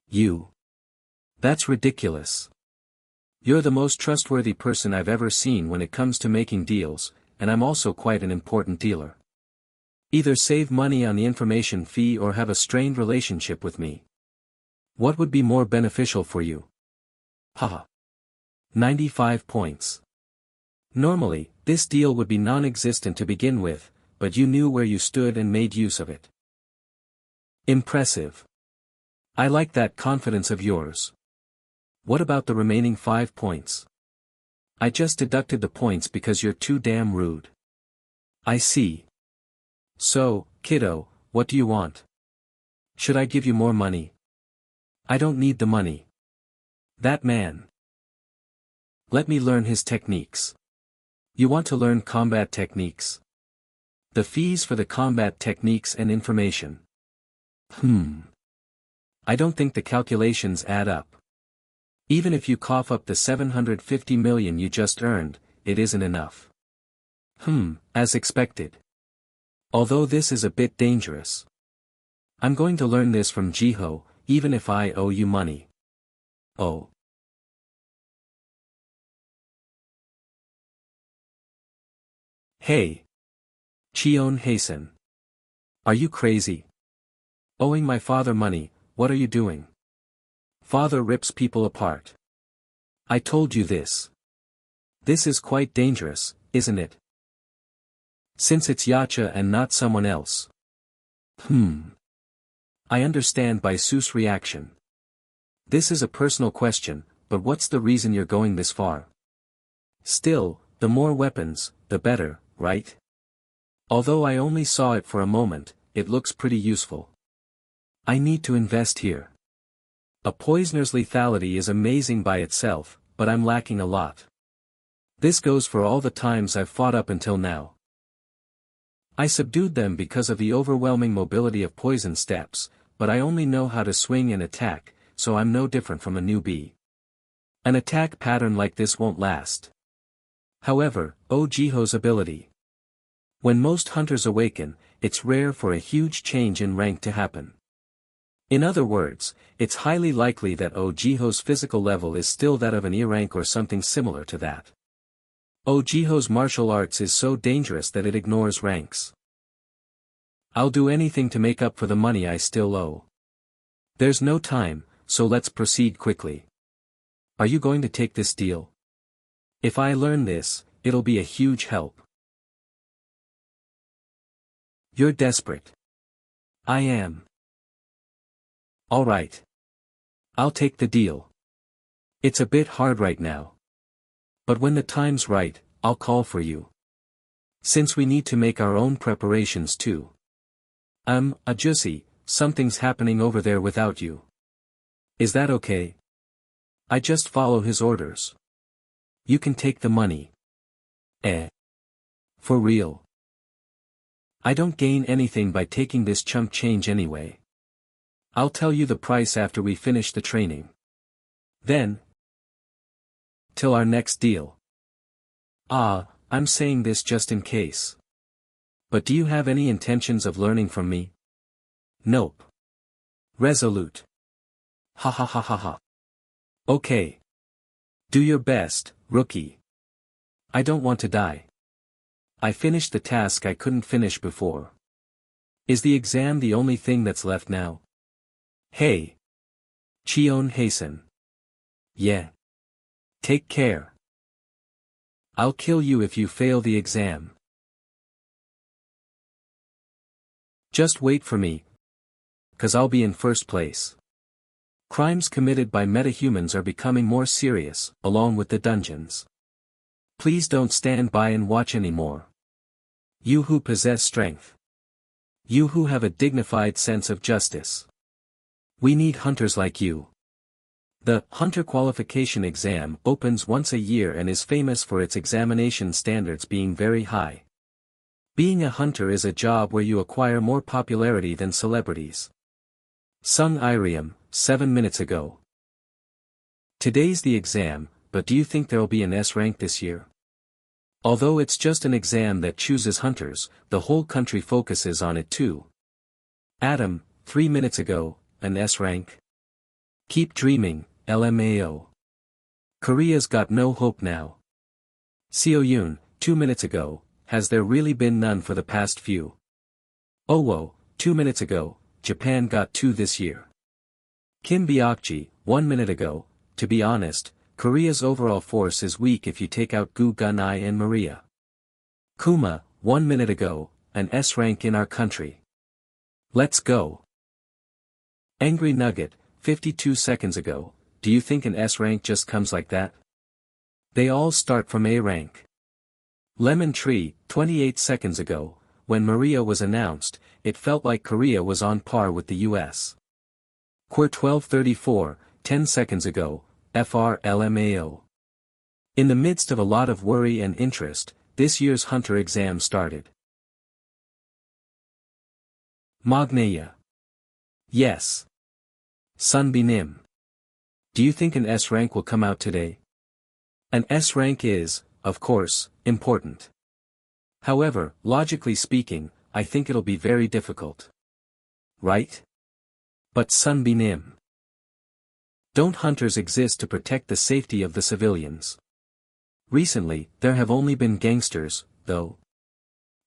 You. That's ridiculous. You're the most trustworthy person I've ever seen when it comes to making deals, and I'm also quite an important dealer. Either save money on the information fee or have a strained relationship with me. What would be more beneficial for you? Haha. 95 points. Normally, this deal would be non-existent to begin with, but you knew where you stood and made use of it. Impressive. I like that confidence of yours. What about the remaining 5 points? I just deducted the points because you're too damn rude. I see. So, kiddo, what do you want? Should I give you more money? I don't need the money. That man. Let me learn his techniques. You want to learn combat techniques? The fees for the combat techniques and information. I don't think the calculations add up. Even if you cough up the 750 million you just earned, it isn't enough. As expected. Although this is a bit dangerous. I'm going to learn this from Jiho, even if I owe you money. Oh. Hey. Cheon Haesun. Are you crazy? Owing my father money, what are you doing? Father rips people apart. I told you this. This is quite dangerous, isn't it? Since it's Yacha and not someone else. I understand Baisu's reaction. This is a personal question, but what's the reason you're going this far? Still, the more weapons, the better, right? Although I only saw it for a moment, it looks pretty useful. I need to invest here. A poisoner's lethality is amazing by itself, but I'm lacking a lot. This goes for all the times I've fought up until now. I subdued them because of the overwhelming mobility of poison steps, but I only know how to swing and attack, so I'm no different from a newbie. An attack pattern like this won't last. However, Ojiho's ability. When most hunters awaken, it's rare for a huge change in rank to happen. In other words, it's highly likely that Ojiho's physical level is still that of an E rank or something similar to that. Ojiho's martial arts is so dangerous that it ignores ranks. I'll do anything to make up for the money I still owe. There's no time, so let's proceed quickly. Are you going to take this deal? If I learn this, it'll be a huge help. You're desperate. I am. Alright. I'll take the deal. It's a bit hard right now. But when the time's right, I'll call for you. Since we need to make our own preparations too. Ajusi, something's happening over there without you. Is that okay? I just follow his orders. You can take the money. For real? I don't gain anything by taking this chump change anyway. I'll tell you the price after we finish the training. Then. Till our next deal. I'm saying this just in case. But do you have any intentions of learning from me? Nope. Resolute. Ha ha ha ha ha. Okay. Do your best, rookie. I don't want to die. I finished the task I couldn't finish before. Is the exam the only thing that's left now? Hey. Cheon Haesun. Yeah. Take care. I'll kill you if you fail the exam. Just wait for me. 'Cause I'll be in first place. Crimes committed by metahumans are becoming more serious, along with the dungeons. Please don't stand by and watch anymore. You who possess strength. You who have a dignified sense of justice. We need hunters like you. The Hunter Qualification Exam opens once a year and is famous for its examination standards being very high. Being a hunter is a job where you acquire more popularity than celebrities. Sung Irium, 7 minutes ago. Today's the exam, but do you think there'll be an S rank this year? Although it's just an exam that chooses hunters, the whole country focuses on it too. Adam, 3 minutes ago, an S rank? Keep dreaming, LMAO. Korea's got no hope now. Seoyun, 2 minutes ago, has there really been none for the past few? Owo, 2 minutes ago, Japan got 2 this year. Kim Byokji, 1 minute ago, to be honest, Korea's overall force is weak if you take out Gu Gunai and Maria. Kuma, 1 minute ago, an S rank in our country. Let's go. Angry Nugget, 52 seconds ago, do you think an S rank just comes like that? They all start from A rank. Lemon Tree, 28 seconds ago, when Maria was announced, it felt like Korea was on par with the US. Quer 1234, 10 seconds ago, FRLMAO. In the midst of a lot of worry and interest, this year's Hunter exam started. Magneya. Yes. Sunbinim. Do you think an S rank will come out today? An S rank is, of course, important. However, logically speaking, I think it'll be very difficult. Right? But Sunbinim. Don't hunters exist to protect the safety of the civilians? Recently, there have only been gangsters, though.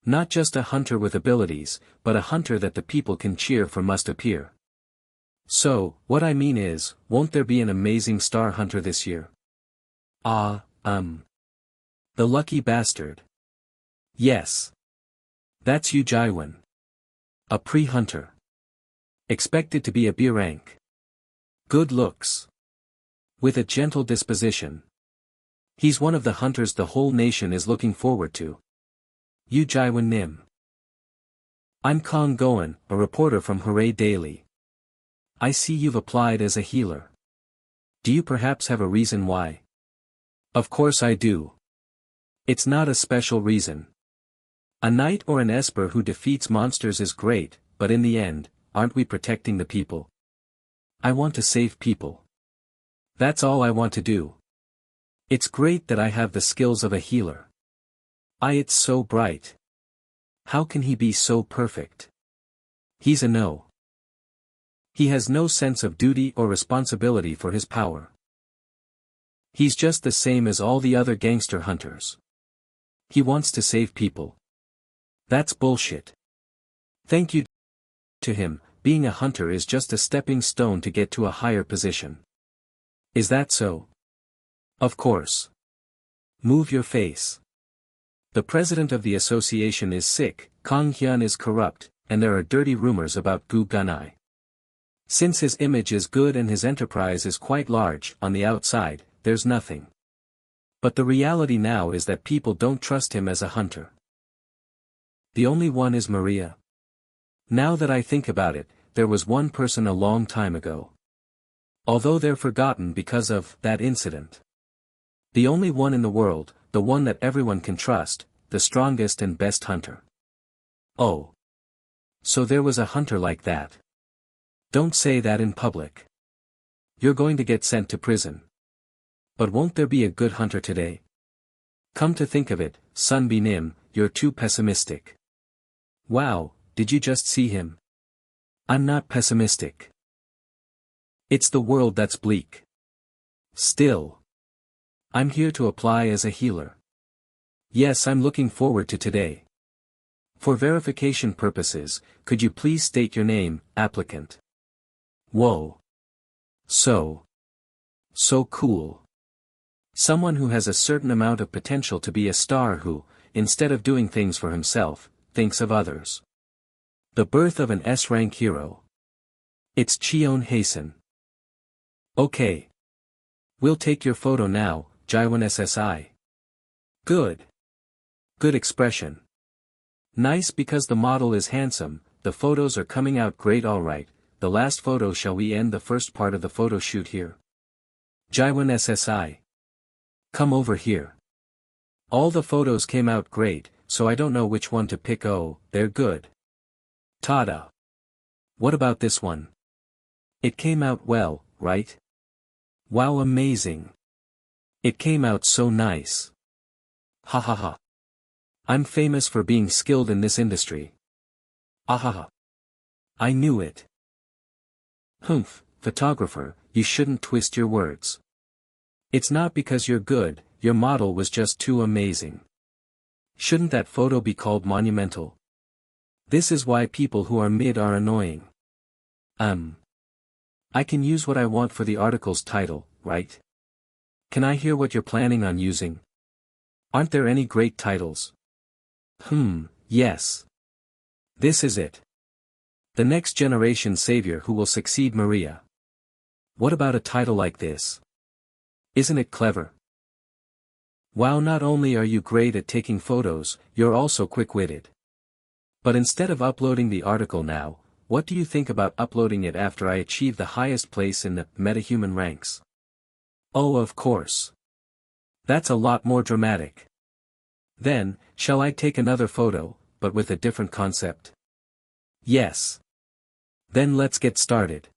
Not just a hunter with abilities, but a hunter that the people can cheer for must appear. So, what I mean is, won't there be an amazing star hunter this year? The lucky bastard. Yes. That's Yu Jaiwan. A pre-hunter. Expected to be a B rank. Good looks. With a gentle disposition. He's one of the hunters the whole nation is looking forward to. Yu Jaiwan Nim. I'm Kong Goen, a reporter from Hooray Daily. I see you've applied as a healer. Do you perhaps have a reason why? Of course I do. It's not a special reason. A knight or an esper who defeats monsters is great, but in the end, aren't we protecting the people? I want to save people. That's all I want to do. It's great that I have the skills of a healer. It's so bright. How can he be so perfect? He's a no. He has no sense of duty or responsibility for his power. He's just the same as all the other gangster hunters. He wants to save people. That's bullshit. Thank you to him, being a hunter is just a stepping stone to get to a higher position. Is that so? Of course. Move your face. The president of the association is sick, Kang Hyun is corrupt, and there are dirty rumors about Gu Ganai. Since his image is good and his enterprise is quite large, on the outside, there's nothing. But the reality now is that people don't trust him as a hunter. The only one is Maria. Now that I think about it, there was one person a long time ago. Although they're forgotten because of that incident. The only one in the world, the one that everyone can trust, the strongest and best hunter. Oh. So there was a hunter like that. Don't say that in public. You're going to get sent to prison. But won't there be a good hunter today? Come to think of it, Sun Bi Nim, you're too pessimistic. Wow, did you just see him? I'm not pessimistic. It's the world that's bleak. Still. I'm here to apply as a healer. Yes, I'm looking forward to today. For verification purposes, could you please state your name, applicant? Whoa. So cool. Someone who has a certain amount of potential to be a star who, instead of doing things for himself, thinks of others. The birth of an S-rank hero. It's Cheon Haesun. Okay. We'll take your photo now, Jaiwan SSI. Good. Good expression. Nice because the model is handsome, the photos are coming out great alright, the last photo shall we end the first part of the photo shoot here? Jaiwan SSI. Come over here. All the photos came out great, so I don't know which one to pick. Oh, they're good. Tada. What about this one? It came out well, right? Wow, amazing. It came out so nice. Ha ha ha. I'm famous for being skilled in this industry. Ahaha. I knew it. Humph, photographer, you shouldn't twist your words. It's not because you're good, your model was just too amazing. Shouldn't that photo be called monumental? This is why people who are mid are annoying. I can use what I want for the article's title, right? Can I hear what you're planning on using? Aren't there any great titles? Yes. This is it. The next generation savior who will succeed Maria. What about a title like this? Isn't it clever? Wow, not only are you great at taking photos, you're also quick-witted. But instead of uploading the article now, what do you think about uploading it after I achieve the highest place in the metahuman ranks? Oh, of course. That's a lot more dramatic. Then, shall I take another photo, but with a different concept? Yes. Then let's get started.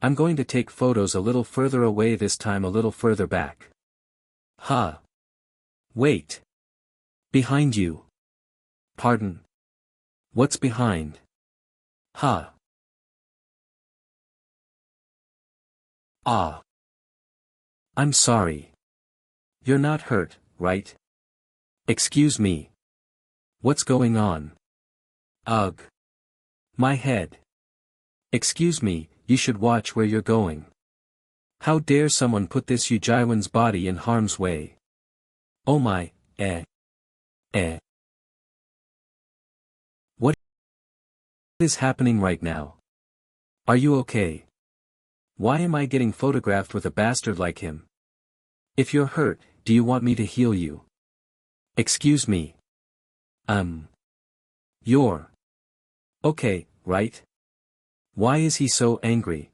I'm going to take photos a little further away, this time a little further back. Wait. Behind you. Pardon. What's behind? I'm sorry. You're not hurt, right? Excuse me. What's going on? Ugh. My head. Excuse me, you should watch where you're going. How dare someone put this Jaiwan's body in harm's way? Oh my, What is happening right now? Are you okay? Why am I getting photographed with a bastard like him? If you're hurt, do you want me to heal you? Excuse me. You're okay, right? Why is he so angry?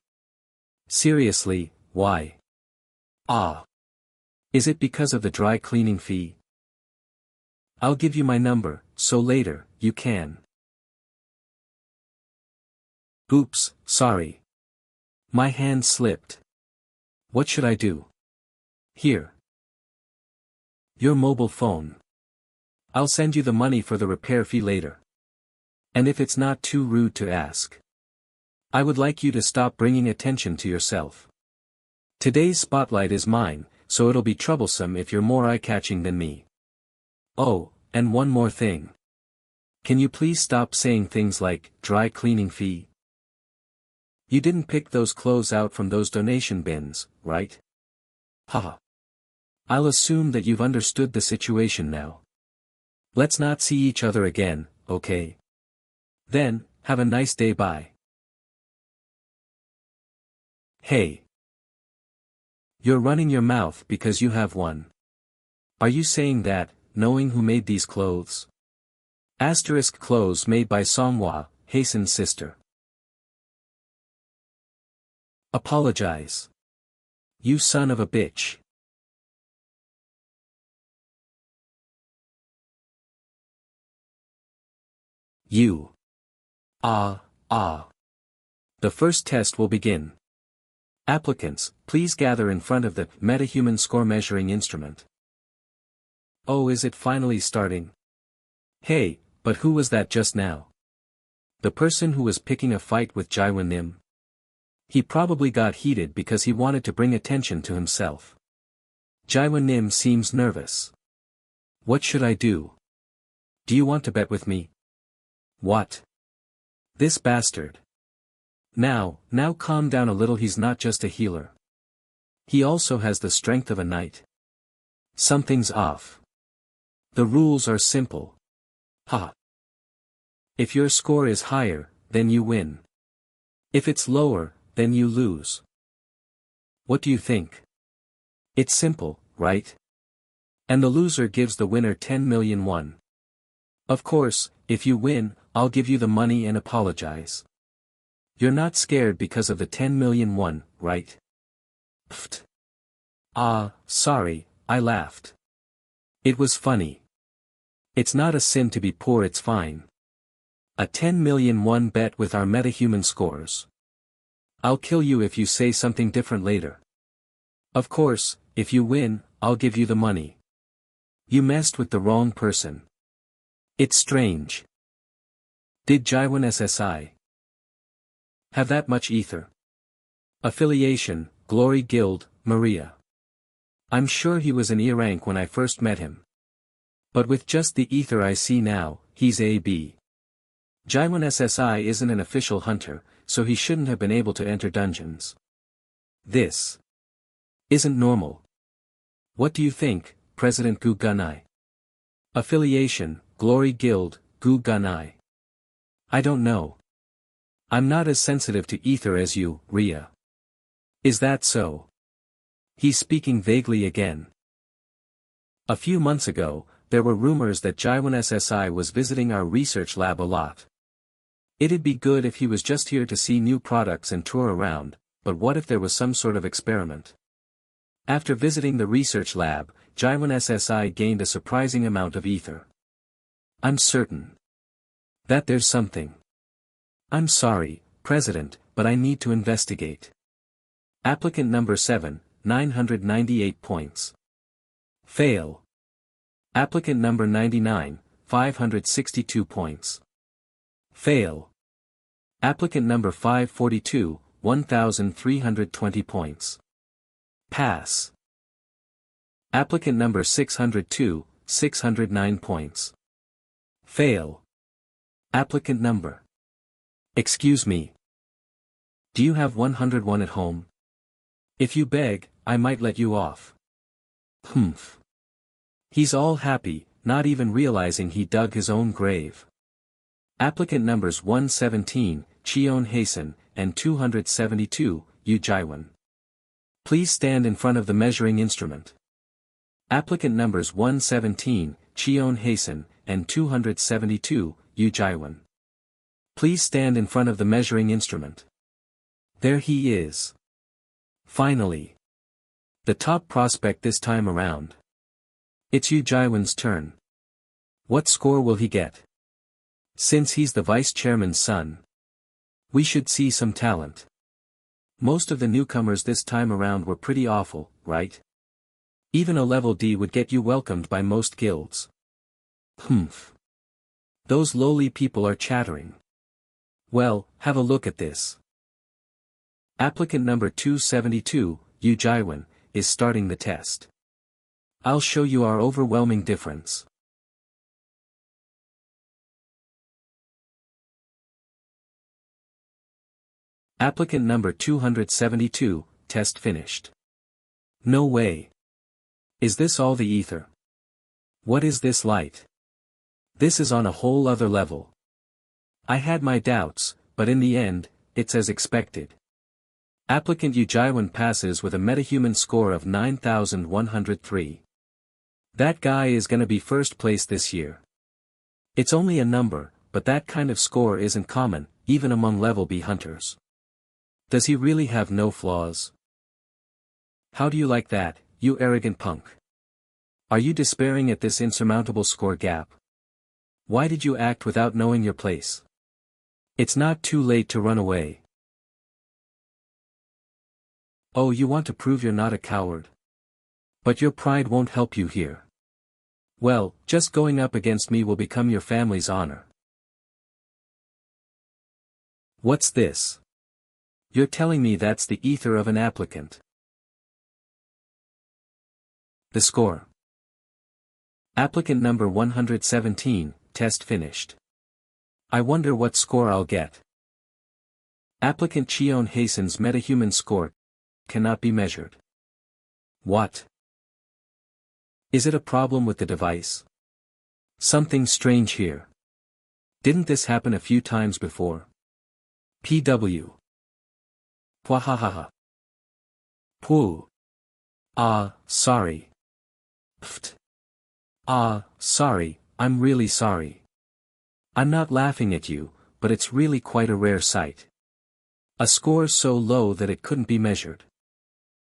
Seriously, why? Ah. Is it because of the dry cleaning fee? I'll give you my number, so later, you can. Oops, sorry. My hand slipped. What should I do? Here. Your mobile phone. I'll send you the money for the repair fee later. And if it's not too rude to ask, I would like you to stop bringing attention to yourself. Today's spotlight is mine, so it'll be troublesome if you're more eye-catching than me. Oh, and one more thing. Can you please stop saying things like, dry cleaning fee? You didn't pick those clothes out from those donation bins, right? Haha. I'll assume that you've understood the situation now. Let's not see each other again, okay? Then, have a nice day. Bye. Hey. You're running your mouth because you have one. Are you saying that, knowing who made these clothes? Asterisk clothes made by Cheon Haesun's sister. Apologize. You son of a bitch. You. The first test will begin. Applicants, please gather in front of the metahuman score measuring instrument. Oh, is it finally starting? Hey, but who was that just now? The person who was picking a fight with Jaewon Nim? He probably got heated because he wanted to bring attention to himself. Jaewon Nim seems nervous. What should I do? Do you want to bet with me? What? This bastard. Now calm down a little. He's not just a healer. He also has the strength of a knight. Something's off. The rules are simple. Ha. If your score is higher, then you win. If it's lower, then you lose. What do you think? It's simple, right? And the loser gives the winner 10 million won. Of course, if you win, I'll give you the money and apologize. You're not scared because of the 10 million won, right? Pfft. Sorry, I laughed. It was funny. It's not a sin to be poor, it's fine. A 10 million won bet with our metahuman scores. I'll kill you if you say something different later. Of course, if you win, I'll give you the money. You messed with the wrong person. It's strange. Did Jaewon SSI have that much ether? Affiliation, Glory Guild, Maria. I'm sure he was an E rank when I first met him. But with just the ether I see now, he's AB. Jaewon SSI isn't an official hunter, so he shouldn't have been able to enter dungeons. This isn't normal. What do you think, President Gu Gunai? Affiliation, Glory Guild, Gu Gunai. I don't know. I'm not as sensitive to ether as you, Rhea. Is that so? He's speaking vaguely again. A few months ago, there were rumors that Jaewon SSI was visiting our research lab a lot. It'd be good if he was just here to see new products and tour around, but what if there was some sort of experiment? After visiting the research lab, Jaewon SSI gained a surprising amount of ether. I'm certain that there's something. I'm sorry, President, but I need to investigate. Applicant number 7, 998 points. Fail. Applicant number 99, 562 points. Fail. Applicant number 542, 1,320 points. Pass. Applicant number 602, 609 points. Fail. Applicant number. Excuse me. Do you have 101 at home? If you beg, I might let you off. Humph. He's all happy, not even realizing he dug his own grave. Applicant numbers 117, Cheon Haesun, and 272, Yu Jaewon. Please stand in front of the measuring instrument. Applicant numbers 117, Cheon Haesun, and 272, Yu Jaewon. Please stand in front of the measuring instrument. There he is. Finally. The top prospect this time around. It's Yu Jaiwan's turn. What score will he get? Since he's the vice chairman's son, we should see some talent. Most of the newcomers this time around were pretty awful, right? Even a level D would get you welcomed by most guilds. Humph. Those lowly people are chattering. Well, have a look at this. Applicant number 272, Yu Jaiwan, is starting the test. I'll show you our overwhelming difference. Applicant number 272, test finished. No way. Is this all the ether? What is this light? This is on a whole other level. I had my doubts, but in the end, it's as expected. Applicant Yu Jaiwan passes with a metahuman score of 9,103. That guy is gonna be first place this year. It's only a number, but that kind of score isn't common, even among level B hunters. Does he really have no flaws? How do you like that, you arrogant punk? Are you despairing at this insurmountable score gap? Why did you act without knowing your place? It's not too late to run away. Oh, you want to prove you're not a coward? But your pride won't help you here. Well, just going up against me will become your family's honor. What's this? You're telling me that's the ether of an applicant. The score. Applicant number 117, test finished. I wonder what score I'll get. Applicant Cheon Haesun's metahuman score cannot be measured. What? Is it a problem with the device? Something strange here. Didn't this happen a few times before? PW. Pwahahaha. Poo. Sorry. Pft. Sorry, I'm really sorry. I'm not laughing at you, but it's really quite a rare sight. A score so low that it couldn't be measured.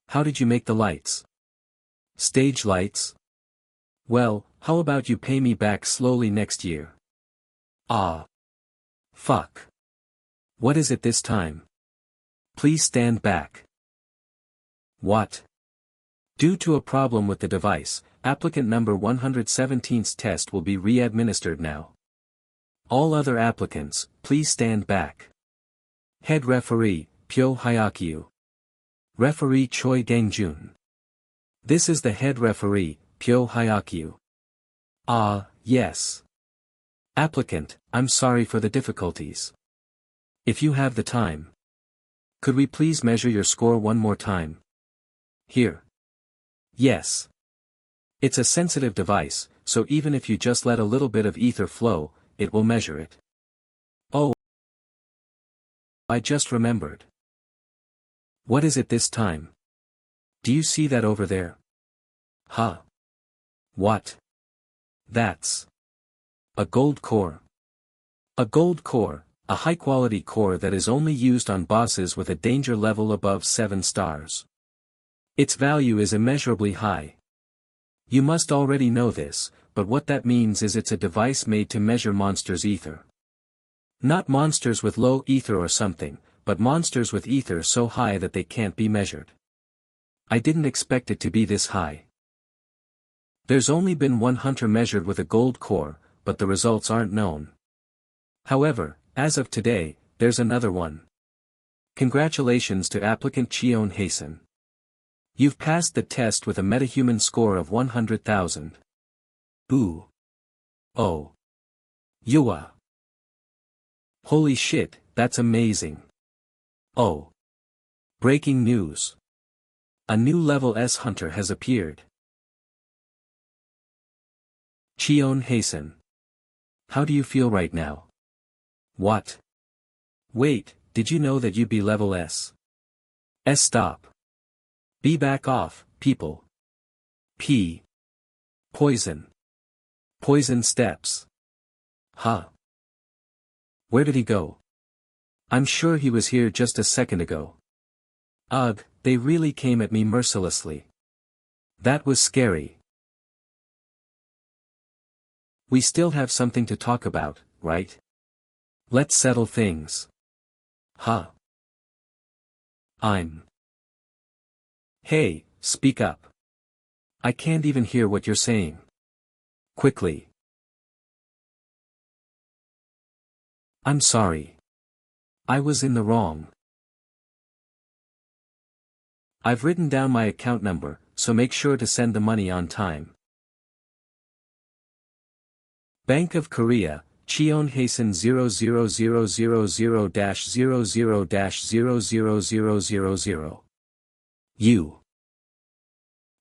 How did you make the lights? Stage lights? Well, how about you pay me back slowly next year? Fuck. What is it this time? Please stand back. What? Due to a problem with the device, applicant number 117's test will be re-administered now. All other applicants, please stand back. Head referee, Pyo Hyakyu. Referee Choi Gangjun. This is the head referee, Pyo Hyakyu. Yes. Applicant, I'm sorry for the difficulties. If you have the time, could we please measure your score one more time? Here. Yes. It's a sensitive device, so even if you just let a little bit of ether flow, it will measure it. Oh. I just remembered. What is it this time? Do you see that over there? Huh? What? That's a gold core. A gold core, a high-quality core that is only used on bosses with a danger level above 7 stars. Its value is immeasurably high. You must already know this, but what that means is it's a device made to measure monsters' ether. Not monsters with low ether or something, but monsters with ether so high that they can't be measured. I didn't expect it to be this high. There's only been one hunter measured with a gold core, but the results aren't known. However, as of today, there's another one. Congratulations to applicant Cheon Haesun. You've passed the test with a metahuman score of 100,000. Ooh. Oh. Yua. Holy shit, that's amazing. Oh. Breaking news. A new level S hunter has appeared. Cheon Haesun. How do you feel right now? What? Wait, did you know that you'd be level S? Stop. Be back off, people. P. Poison. Poison steps. Huh. Where did he go? I'm sure he was here just a second ago. Ugh, They really came at me mercilessly. That was scary. We still have something to talk about, right? Let's settle things. Huh? Hey, speak up. I can't even hear what you're saying. Quickly. I'm sorry. I was in the wrong. I've written down my account number, so make sure to send the money on time. Bank of Korea, Cheon Haesun 00000-00-00000. You.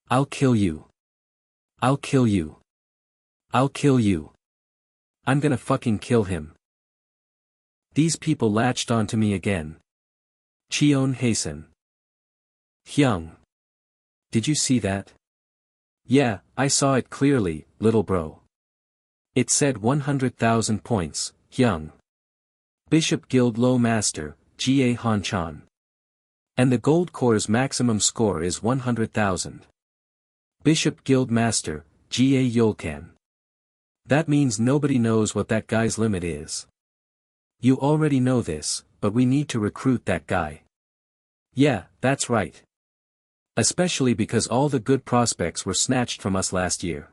I'll kill you. I'll kill you. I'll kill you. I'm gonna fucking kill him. These people latched onto me again. Cheon Haesun. Hyung. Did you see that? Yeah, I saw it clearly, little bro. It said 100,000 points, Hyung. Bishop Guild Low Master, Ga Hanchan. And the Gold Core's maximum score is 100,000. Bishop Guild Master, Ga Yolkan. That means nobody knows what that guy's limit is. You already know this, but we need to recruit that guy. Yeah, that's right. Especially because all the good prospects were snatched from us last year.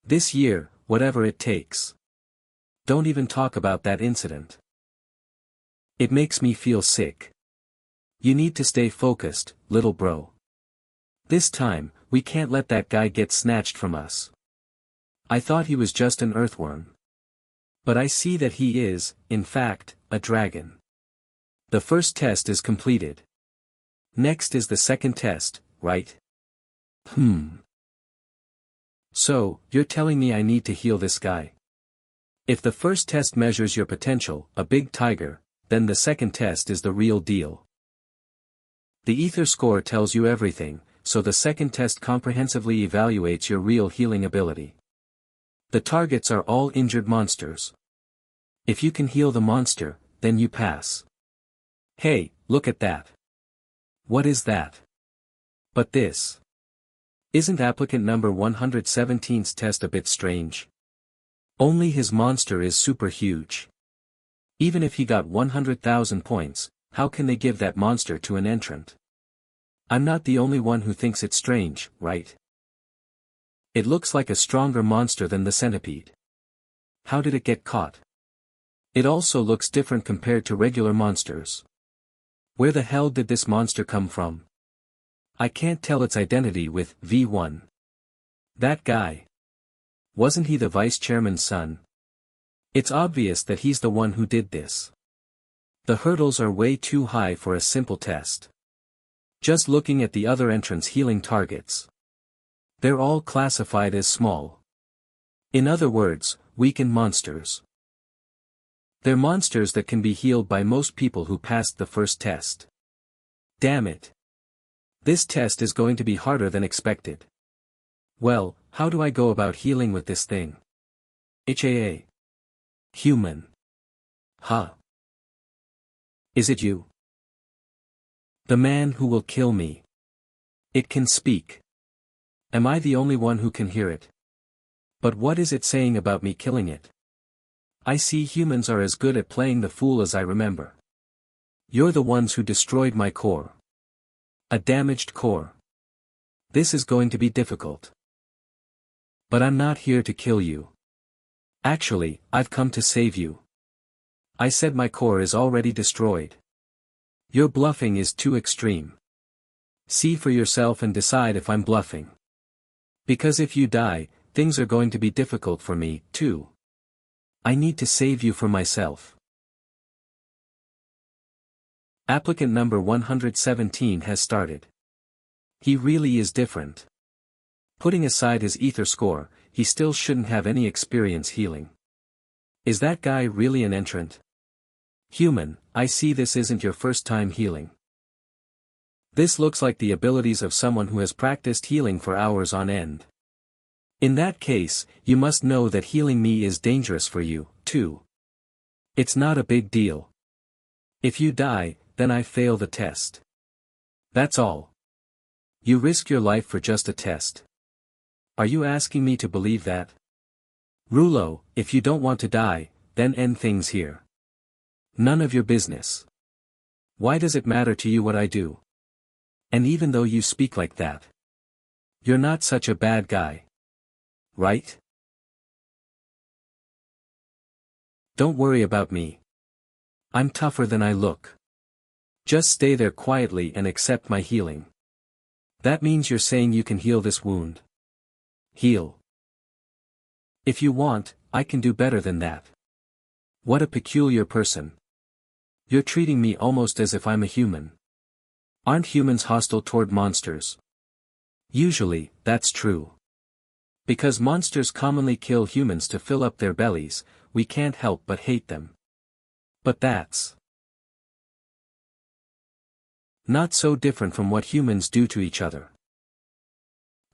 This year, whatever it takes. Don't even talk about that incident. It makes me feel sick. You need to stay focused, little bro. This time, we can't let that guy get snatched from us. I thought he was just an earthworm. But I see that he is, in fact, a dragon. The first test is completed. Next is the second test, right? So, you're telling me I need to heal this guy? If the first test measures your potential, a big tiger, then the second test is the real deal. The ether score tells you everything, so the second test comprehensively evaluates your real healing ability. The targets are all injured monsters. If you can heal the monster, then you pass. Hey, look at that. What is that? But this. Isn't applicant number 117's test a bit strange? Only his monster is super huge. Even if he got 100,000 points, how can they give that monster to an entrant? I'm not the only one who thinks it's strange, right? It looks like a stronger monster than the centipede. How did it get caught? It also looks different compared to regular monsters. Where the hell did this monster come from? I can't tell its identity with V1. That guy. Wasn't he the vice chairman's son? It's obvious that he's the one who did this. The hurdles are way too high for a simple test. Just looking at the other entrants' healing targets. They're all classified as small. In other words, weakened monsters. They're monsters that can be healed by most people who passed the first test. Damn it. This test is going to be harder than expected. Well, how do I go about healing with this thing? HAA. Human. Huh. Is it you? The man who will kill me. It can speak. Am I the only one who can hear it? But what is it saying about me killing it? I see humans are as good at playing the fool as I remember. You're the ones who destroyed my core. A damaged core. This is going to be difficult. But I'm not here to kill you. Actually, I've come to save you. I said my core is already destroyed. Your bluffing is too extreme. See for yourself and decide if I'm bluffing. Because if you die, things are going to be difficult for me, too. I need to save you from myself. Applicant number 117 has started. He really is different. Putting aside his ether score, he still shouldn't have any experience healing. Is that guy really an entrant? Human, I see this isn't your first time healing. This looks like the abilities of someone who has practiced healing for hours on end. In that case, you must know that healing me is dangerous for you, too. It's not a big deal. If you die, then I fail the test. That's all. You risk your life for just a test. Are you asking me to believe that? Rulo, if you don't want to die, then end things here. None of your business. Why does it matter to you what I do? And even though you speak like that, you're not such a bad guy. Right? Don't worry about me. I'm tougher than I look. Just stay there quietly and accept my healing. That means you're saying you can heal this wound. Heal. If you want, I can do better than that. What a peculiar person. You're treating me almost as if I'm a human. Aren't humans hostile toward monsters? Usually, that's true. Because monsters commonly kill humans to fill up their bellies, we can't help but hate them. But that's not so different from what humans do to each other.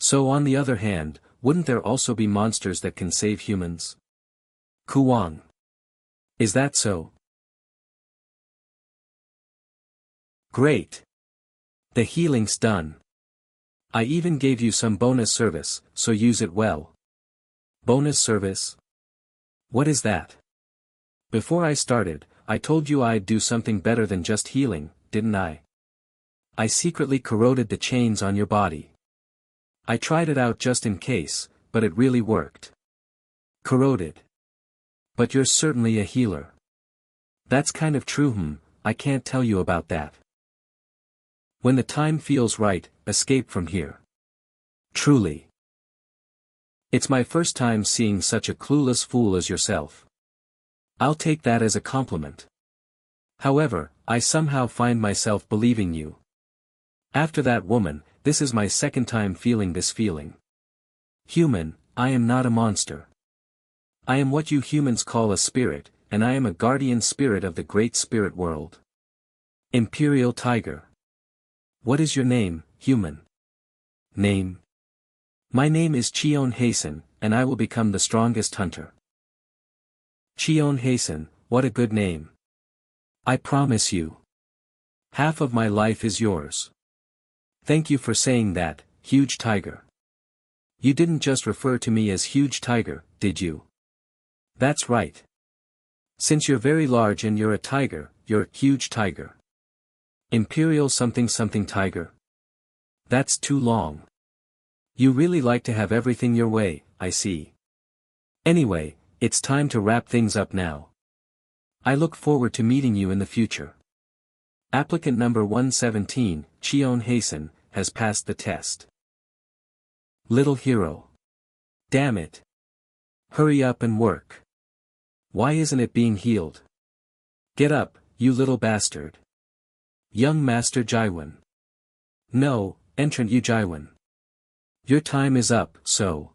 So on the other hand, wouldn't there also be monsters that can save humans? Kuwang. Is that so? Great. The healing's done. I even gave you some bonus service, so use it well. Bonus service? What is that? Before I started, I told you I'd do something better than just healing, didn't I? I secretly corroded the chains on your body. I tried it out just in case, but it really worked. Corroded. But you're certainly a healer. That's kind of true. I can't tell you about that. When the time feels right, escape from here. Truly. It's my first time seeing such a clueless fool as yourself. I'll take that as a compliment. However, I somehow find myself believing you. After that woman, this is my second time feeling this feeling. Human, I am not a monster. I am what you humans call a spirit, and I am a guardian spirit of the great spirit world. Imperial Tiger. What is your name, human? Name? My name is Cheon Haesun, and I will become the strongest hunter. Cheon Haesun, what a good name. I promise you. Half of my life is yours. Thank you for saying that, huge tiger. You didn't just refer to me as huge tiger, did you? That's right. Since you're very large and you're a tiger, you're a huge tiger. Imperial something something tiger. That's too long. You really like to have everything your way, I see. Anyway, it's time to wrap things up now. I look forward to meeting you in the future. Applicant number 117, Cheon Haesun, has passed the test. Little hero. Damn it. Hurry up and work. Why isn't it being healed? Get up, you little bastard. Young Master Jaiwan. No, Entrant Yu Jaiwan. Your time is up, so.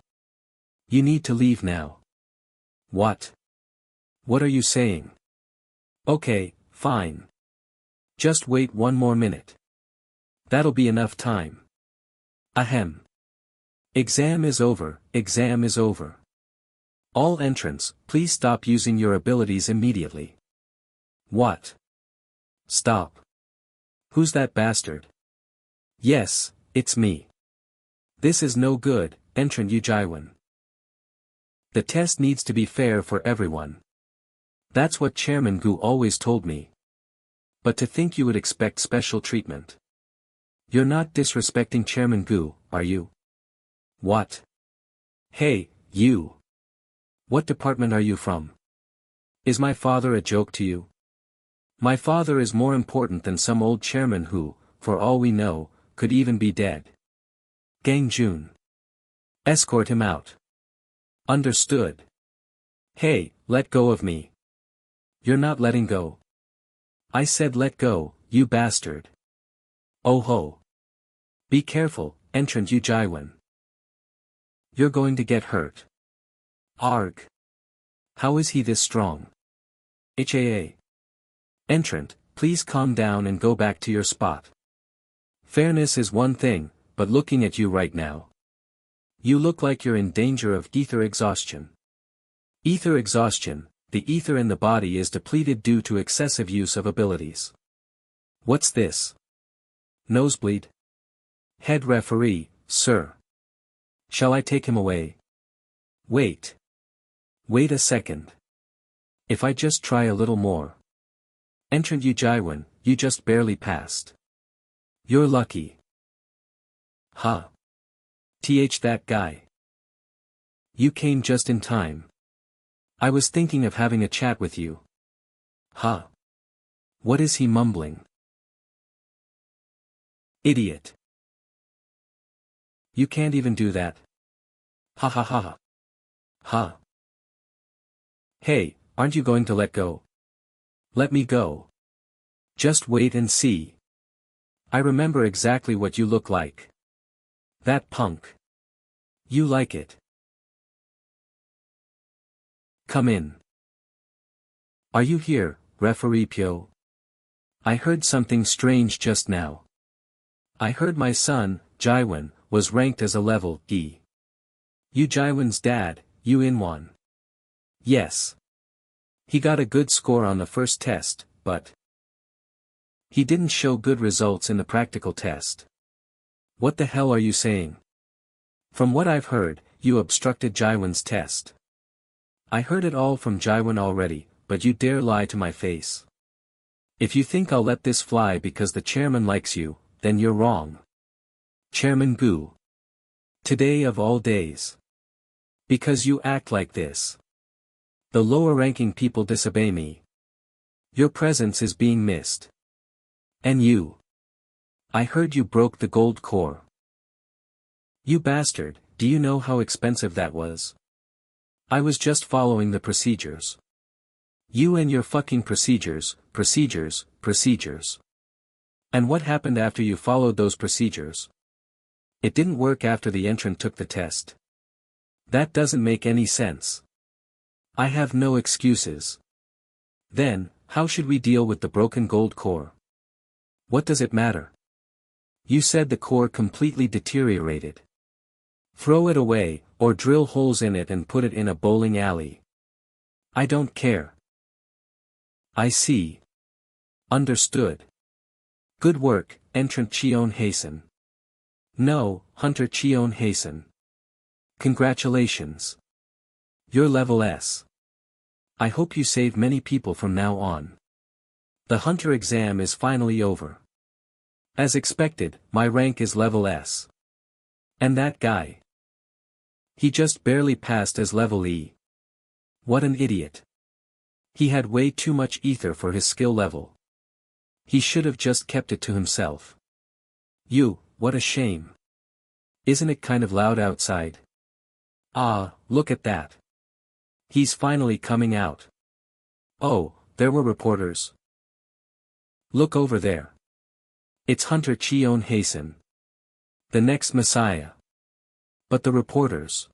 You need to leave now. What? What are you saying? Okay, fine. Just wait one more minute. That'll be enough time. Ahem. Exam is over, exam is over. All entrants, please stop using your abilities immediately. What? Stop. Who's that bastard? Yes, it's me. This is no good, Entrant Yu Jaiwan. The test needs to be fair for everyone. That's what Chairman Gu always told me. But to think you would expect special treatment. You're not disrespecting Chairman Gu, are you? What? Hey, you. What department are you from? Is my father a joke to you? My father is more important than some old chairman who, for all we know, could even be dead. Gang Jun. Escort him out. Understood. Hey, let go of me. You're not letting go. I said let go, you bastard. Oh ho. Be careful, Entrant Yu Jaiwan. You're going to get hurt. Arg. How is he this strong? HAA. Entrant, please calm down and go back to your spot. Fairness is one thing, but looking at you right now. You look like you're in danger of ether exhaustion. Ether exhaustion, the ether in the body is depleted due to excessive use of abilities. What's this? Nosebleed? Head referee, sir. Shall I take him away? Wait. Wait a second. If I just try a little more. Entrant Yu Jaiwan, you just barely passed. You're lucky. Huh. That guy. You came just in time. I was thinking of having a chat with you. Huh. What is he mumbling? Idiot. You can't even do that. Ha ha ha. Ha. Hey, aren't you going to let go? Let me go. Just wait and see. I remember exactly what you look like. That punk. You like it. Come in. Are you here, referee Pyo? I heard something strange just now. I heard my son, Jaiwan, was ranked as a level E. You Jaiwan's dad, Yu Inwan. Yes. He got a good score on the first test, but he didn't show good results in the practical test. What the hell are you saying? From what I've heard, you obstructed Jaiwan's test. I heard it all from Jaiwan already, but you dare lie to my face. If you think I'll let this fly because the chairman likes you, then you're wrong. Chairman Gu. Today of all days. Because you act like this. The lower-ranking people disobey me. Your presence is being missed. And you. I heard you broke the gold core. You bastard, do you know how expensive that was? I was just following the procedures. You and your fucking procedures. And what happened after you followed those procedures? It didn't work after the entrant took the test. That doesn't make any sense. I have no excuses. Then, how should we deal with the broken gold core? What does it matter? You said the core completely deteriorated. Throw it away, or drill holes in it and put it in a bowling alley. I don't care. I see. Understood. Good work, entrant Cheon Haesun. No, Hunter Cheon Haesun. Congratulations. You're level S. I hope you save many people from now on. The Hunter exam is finally over. As expected, my rank is level S. And that guy. He just barely passed as level E. What an idiot. He had way too much ether for his skill level. He should have just kept it to himself. What a shame. Isn't it kind of loud outside? Ah, look at that. He's finally coming out. Oh, there were reporters. Look over there. It's Hunter Cheon Haesun. The next Messiah. But the reporters.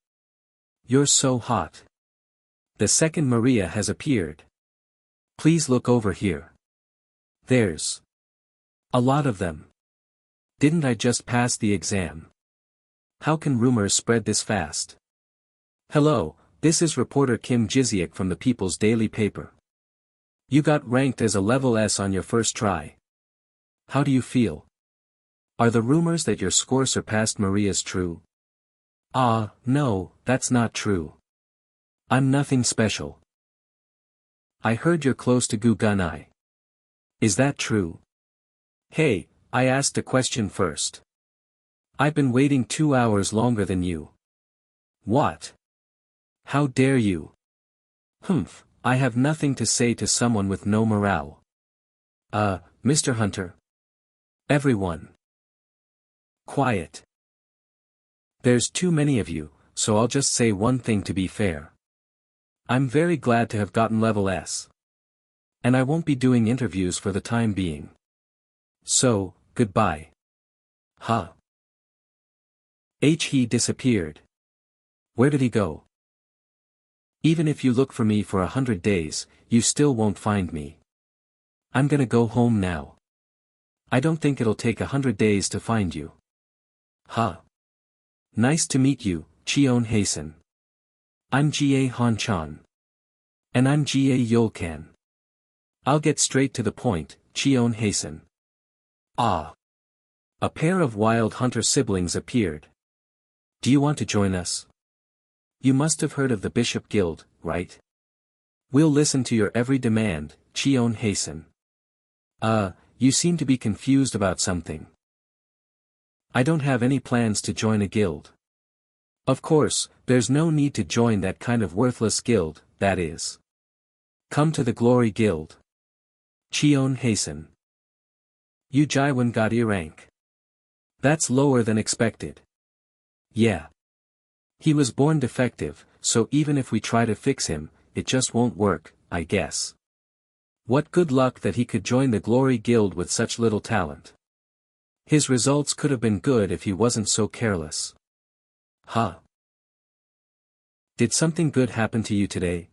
You're so hot. The second Maria has appeared. Please look over here. There's a lot of them. Didn't I just pass the exam? How can rumors spread this fast? Hello, this is reporter Kim Jiziak from the People's Daily Paper. You got ranked as a level S on your first try. How do you feel? Are the rumors that your score surpassed Maria's true? Ah, no, that's not true. I'm nothing special. I heard you're close to Gu Gunai. Is that true? Hey, I asked a question first. I've been waiting 2 hours longer than you. What? How dare you? Humph, I have nothing to say to someone with no morale. Mr. Hunter. Everyone. Quiet. There's too many of you, so I'll just say one thing to be fair. I'm very glad to have gotten level S. And I won't be doing interviews for the time being. So, goodbye. Huh. He disappeared. Where did he go? Even if you look for me for 100 days, you still won't find me. I'm gonna go home now. I don't think it'll take 100 days to find you. Huh. Nice to meet you, Cheon Haesun. I'm Ga Han-chan. And I'm Ga Yolkan. I'll get straight to the point, Cheon Haesun. Ah. A pair of wild hunter siblings appeared. Do you want to join us? You must have heard of the Bishop Guild, right? We'll listen to your every demand, Cheon Haesun. You seem to be confused about something. I don't have any plans to join a guild. Of course, there's no need to join that kind of worthless guild, that is. Come to the Glory Guild. Cheon Haesun. Yu Jaiwan got E rank. That's lower than expected. Yeah. He was born defective, so even if we try to fix him, it just won't work, I guess. What good luck that he could join the Glory Guild with such little talent. His results could have been good if he wasn't so careless. Huh? Did something good happen to you today?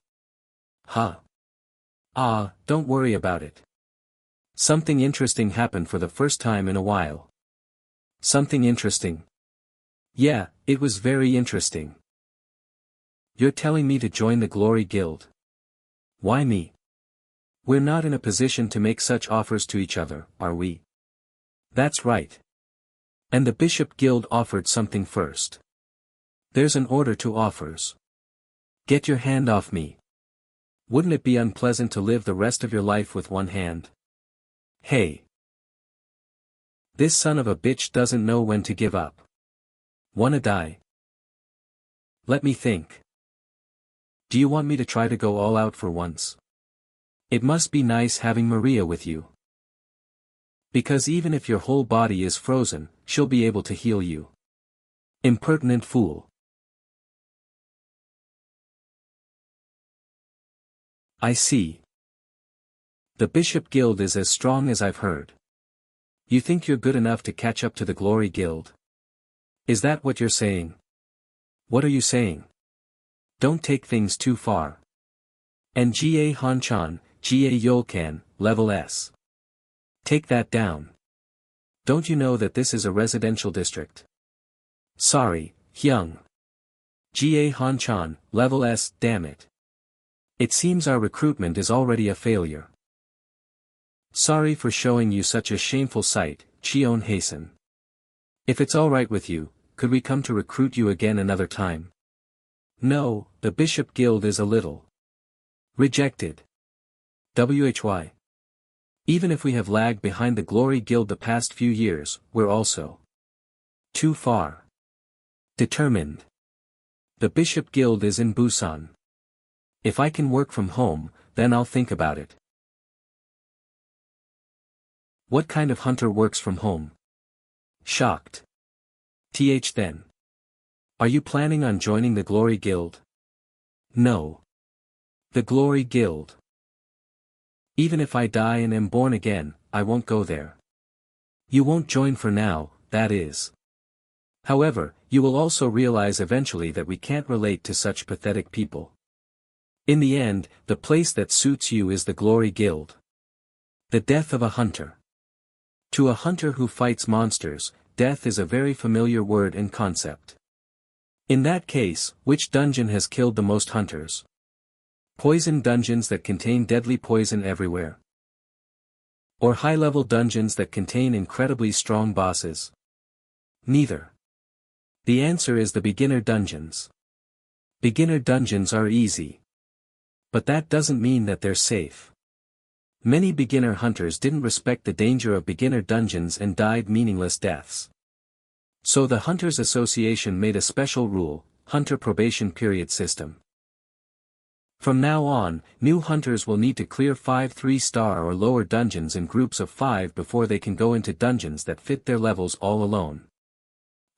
Huh? Don't worry about it. Something interesting happened for the first time in a while. Something interesting? Yeah, it was very interesting. You're telling me to join the Glory Guild? Why me? We're not in a position to make such offers to each other, are we? That's right. And the Bishop Guild offered something first. There's an order to offers. Get your hand off me. Wouldn't it be unpleasant to live the rest of your life with one hand? Hey. This son of a bitch doesn't know when to give up. Wanna die? Let me think. Do you want me to try to go all out for once? It must be nice having Maria with you. Because even if your whole body is frozen, she'll be able to heal you. Impertinent fool. I see. The Bishop Guild is as strong as I've heard. You think you're good enough to catch up to the Glory Guild? Is that what you're saying? What are you saying? Don't take things too far. And Ga Hanchan, Ga Yolkan, level S. Take that down. Don't you know that this is a residential district? Sorry, Hyung. Ga Hanchan, level S, damn it. It seems our recruitment is already a failure. Sorry for showing you such a shameful sight, Cheon Haesun. If it's alright with you, could we come to recruit you again another time? No, the Bishop Guild is a little rejected. Why? Even if we have lagged behind the Glory Guild the past few years, we're also too far. Determined. The Bishop Guild is in Busan. If I can work from home, then I'll think about it. What kind of hunter works from home? Shocked. Then. Are you planning on joining the Glory Guild? No. The Glory Guild. Even if I die and am born again, I won't go there. You won't join for now, that is. However, you will also realize eventually that we can't relate to such pathetic people. In the end, the place that suits you is the Glory Guild. The death of a hunter. To a hunter who fights monsters, death is a very familiar word and concept. In that case, which dungeon has killed the most hunters? Poison dungeons that contain deadly poison everywhere? Or high-level dungeons that contain incredibly strong bosses? Neither. The answer is the beginner dungeons. Beginner dungeons are easy. But that doesn't mean that they're safe. Many beginner hunters didn't respect the danger of beginner dungeons and died meaningless deaths. So the Hunters Association made a special rule, Hunter Probation Period System. From now on, new hunters will need to clear 5 3-star or lower dungeons in groups of 5 before they can go into dungeons that fit their levels all alone.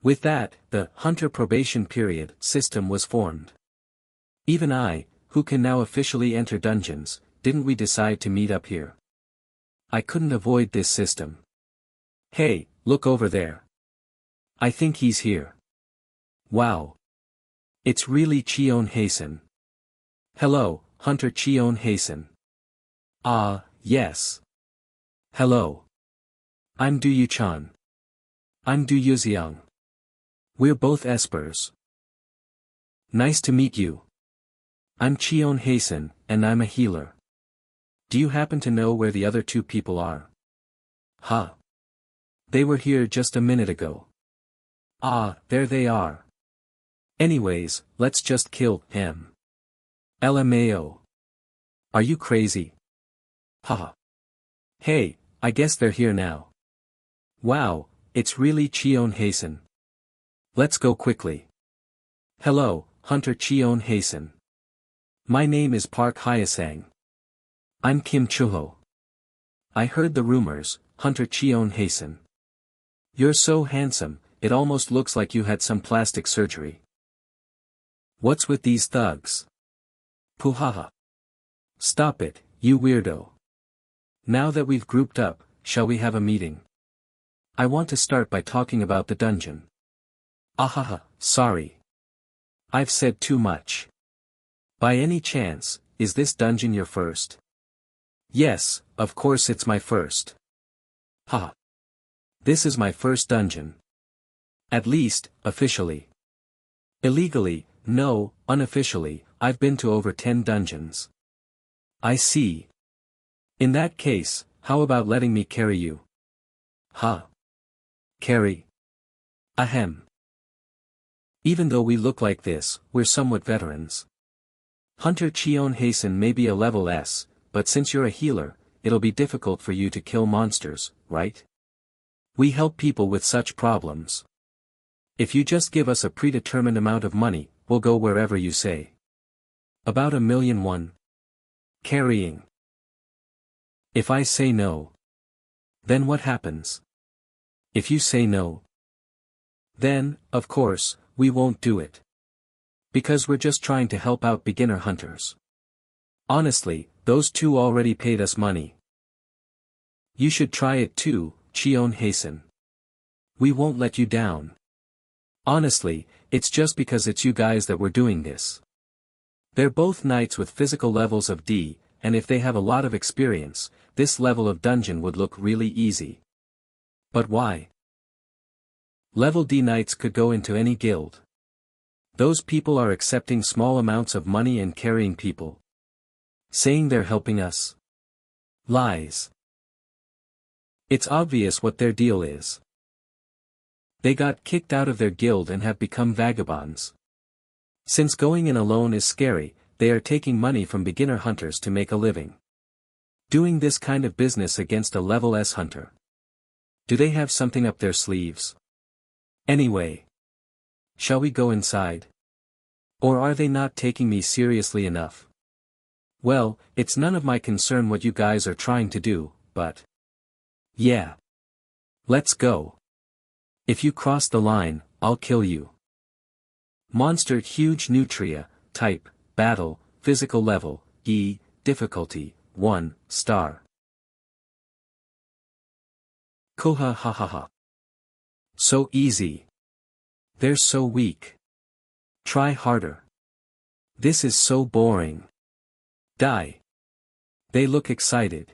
With that, the Hunter Probation Period System was formed. Even I, who can now officially enter dungeons, didn't we decide to meet up here? I couldn't avoid this system. Hey, look over there. I think he's here. Wow. It's really Cheon Haesun. Hello, Hunter Cheon Haesun. Yes. Hello. I'm Du Yuchan. I'm Du Yuziang. We're both espers. Nice to meet you. I'm Cheon Haesun, and I'm a healer. Do you happen to know where the other 2 people are? Huh. They were here just a minute ago. Ah, there they are. Anyways, let's just kill him. LMAO. Are you crazy? Haha. Hey, I guess they're here now. Wow, it's really Cheon Haesun. Let's go quickly. Hello, Hunter Cheon Haesun. My name is Park Hyesang. I'm Kim Chuho. I heard the rumors, Hunter Cheon Haesun. You're so handsome, it almost looks like you had some plastic surgery. What's with these thugs? Puhaha. Stop it, you weirdo. Now that we've grouped up, shall we have a meeting? I want to start by talking about the dungeon. Ahaha, sorry. I've said too much. By any chance, is this dungeon your first? Yes, of course it's my first. Ha. This is my first dungeon. At least, officially. Illegally, no, unofficially, I've been to over 10 dungeons. I see. In that case, how about letting me carry you? Ha. Carry. Ahem. Even though we look like this, we're somewhat veterans. Hunter Cheon Haesun may be a level S, but since you're a healer, it'll be difficult for you to kill monsters, right? We help people with such problems. If you just give us a predetermined amount of money, we'll go wherever you say. About 1,000,001. Carrying. If I say no, then what happens? If you say no, then, of course, we won't do it. Because we're just trying to help out beginner hunters. Honestly, those two already paid us money. You should try it too, Cheon Haesun. We won't let you down. Honestly, it's just because it's you guys that we're doing this. They're both knights with physical levels of D, and if they have a lot of experience, this level of dungeon would look really easy. But why? Level D knights could go into any guild. Those people are accepting small amounts of money and carrying people. Saying they're helping us. Lies. It's obvious what their deal is. They got kicked out of their guild and have become vagabonds. Since going in alone is scary, they are taking money from beginner hunters to make a living. Doing this kind of business against a level S hunter. Do they have something up their sleeves? Anyway. Shall we go inside? Or are they not taking me seriously enough? Well, it's none of my concern what you guys are trying to do, but... yeah. Let's go. If you cross the line, I'll kill you. Monster huge nutria, type, battle, physical level, E, difficulty, 1 star. Koha ha ha ha. So easy. They're so weak. Try harder. This is so boring. Die. They look excited.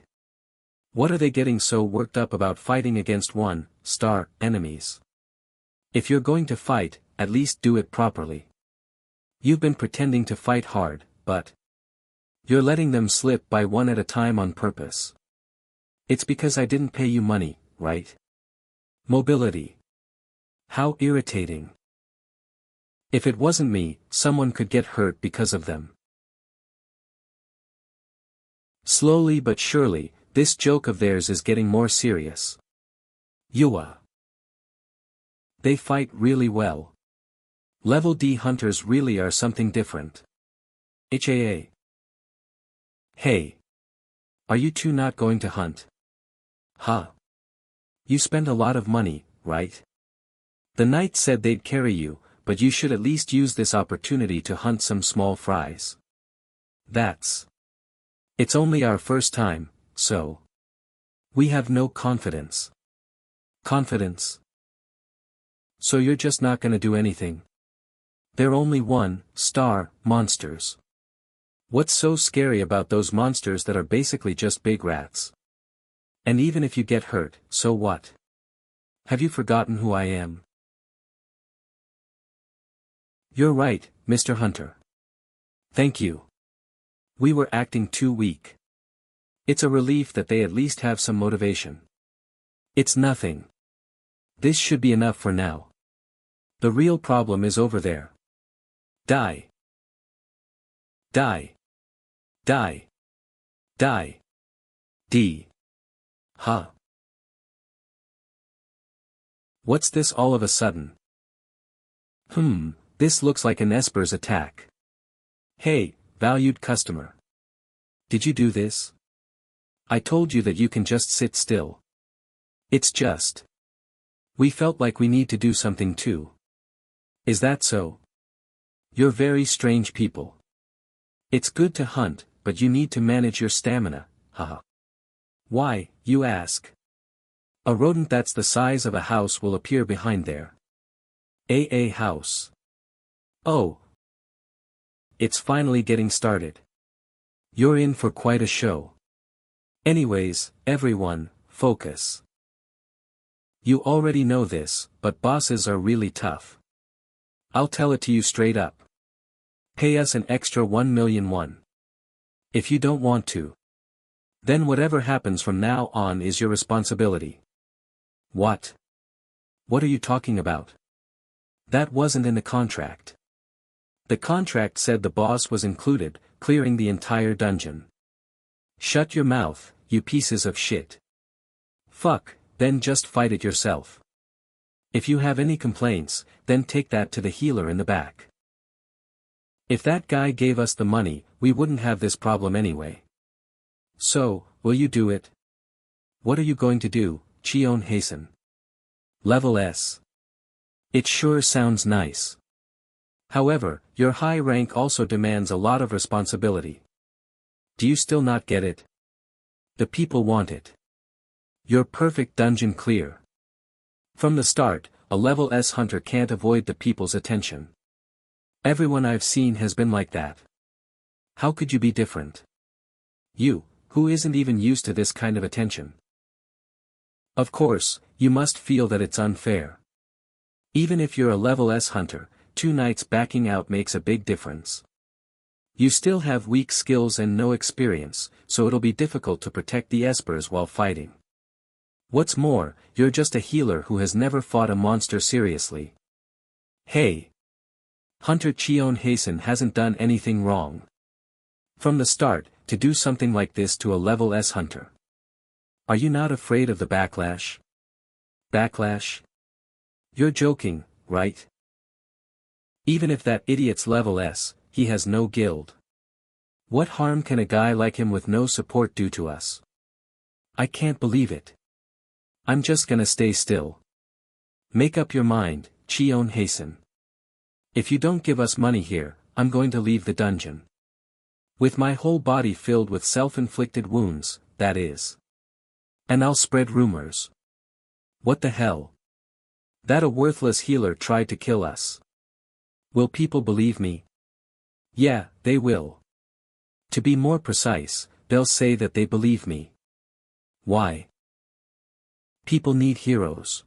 What are they getting so worked up about fighting against 1 star enemies? If you're going to fight, at least do it properly. You've been pretending to fight hard, but you're letting them slip by one at a time on purpose. It's because I didn't pay you money, right? Mobility. How irritating. If it wasn't me, someone could get hurt because of them. Slowly but surely, this joke of theirs is getting more serious. Yua. They fight really well. Level D hunters really are something different. HAA. Hey. Are you two not going to hunt? Huh. You spend a lot of money, right? The knight said they'd carry you, but you should at least use this opportunity to hunt some small fries. It's only our first time, so. We have no confidence. Confidence? So you're just not gonna do anything? They're only 1 star monsters. What's so scary about those monsters that are basically just big rats? And even if you get hurt, so what? Have you forgotten who I am? You're right, Mr. Hunter. Thank you. We were acting too weak. It's a relief that they at least have some motivation. It's nothing. This should be enough for now. The real problem is over there. Die. Die. Die. Die. D. Huh. What's this all of a sudden? This looks like an Esper's attack. Hey, valued customer. Did you do this? I told you that you can just sit still. It's just. We felt like we need to do something too. Is that so? You're very strange people. It's good to hunt, but you need to manage your stamina, haha. Why, you ask? A rodent that's the size of a house will appear behind there. A house. Oh. It's finally getting started. You're in for quite a show. Anyways, everyone, focus. You already know this, but bosses are really tough. I'll tell it to you straight up. Pay us an extra 1,000,000 won. If you don't want to, then whatever happens from now on is your responsibility. What? What are you talking about? That wasn't in the contract. The contract said the boss was included, clearing the entire dungeon. Shut your mouth, you pieces of shit. Fuck, then just fight it yourself. If you have any complaints, then take that to the healer in the back. If that guy gave us the money, we wouldn't have this problem anyway. So, will you do it? What are you going to do, Cheon Haesun? Level S. It sure sounds nice. However, your high rank also demands a lot of responsibility. Do you still not get it? The people want it. Your perfect dungeon clear. From the start, a level S hunter can't avoid the people's attention. Everyone I've seen has been like that. How could you be different? You, who isn't even used to this kind of attention. Of course, you must feel that it's unfair. Even if you're a level S hunter, 2 nights backing out makes a big difference. You still have weak skills and no experience, so it'll be difficult to protect the espers while fighting. What's more, you're just a healer who has never fought a monster seriously. Hey! Hunter Cheon Haesun hasn't done anything wrong. From the start, to do something like this to a level S hunter. Are you not afraid of the backlash? Backlash? You're joking, right? Even if that idiot's level S, he has no guild. What harm can a guy like him with no support do to us? I can't believe it. I'm just gonna stay still. Make up your mind, Cheon Haesun. If you don't give us money here, I'm going to leave the dungeon. With my whole body filled with self-inflicted wounds, that is. And I'll spread rumors. What the hell? That a worthless healer tried to kill us. Will people believe me? Yeah, they will. To be more precise, they'll say that they believe me. Why? People need heroes.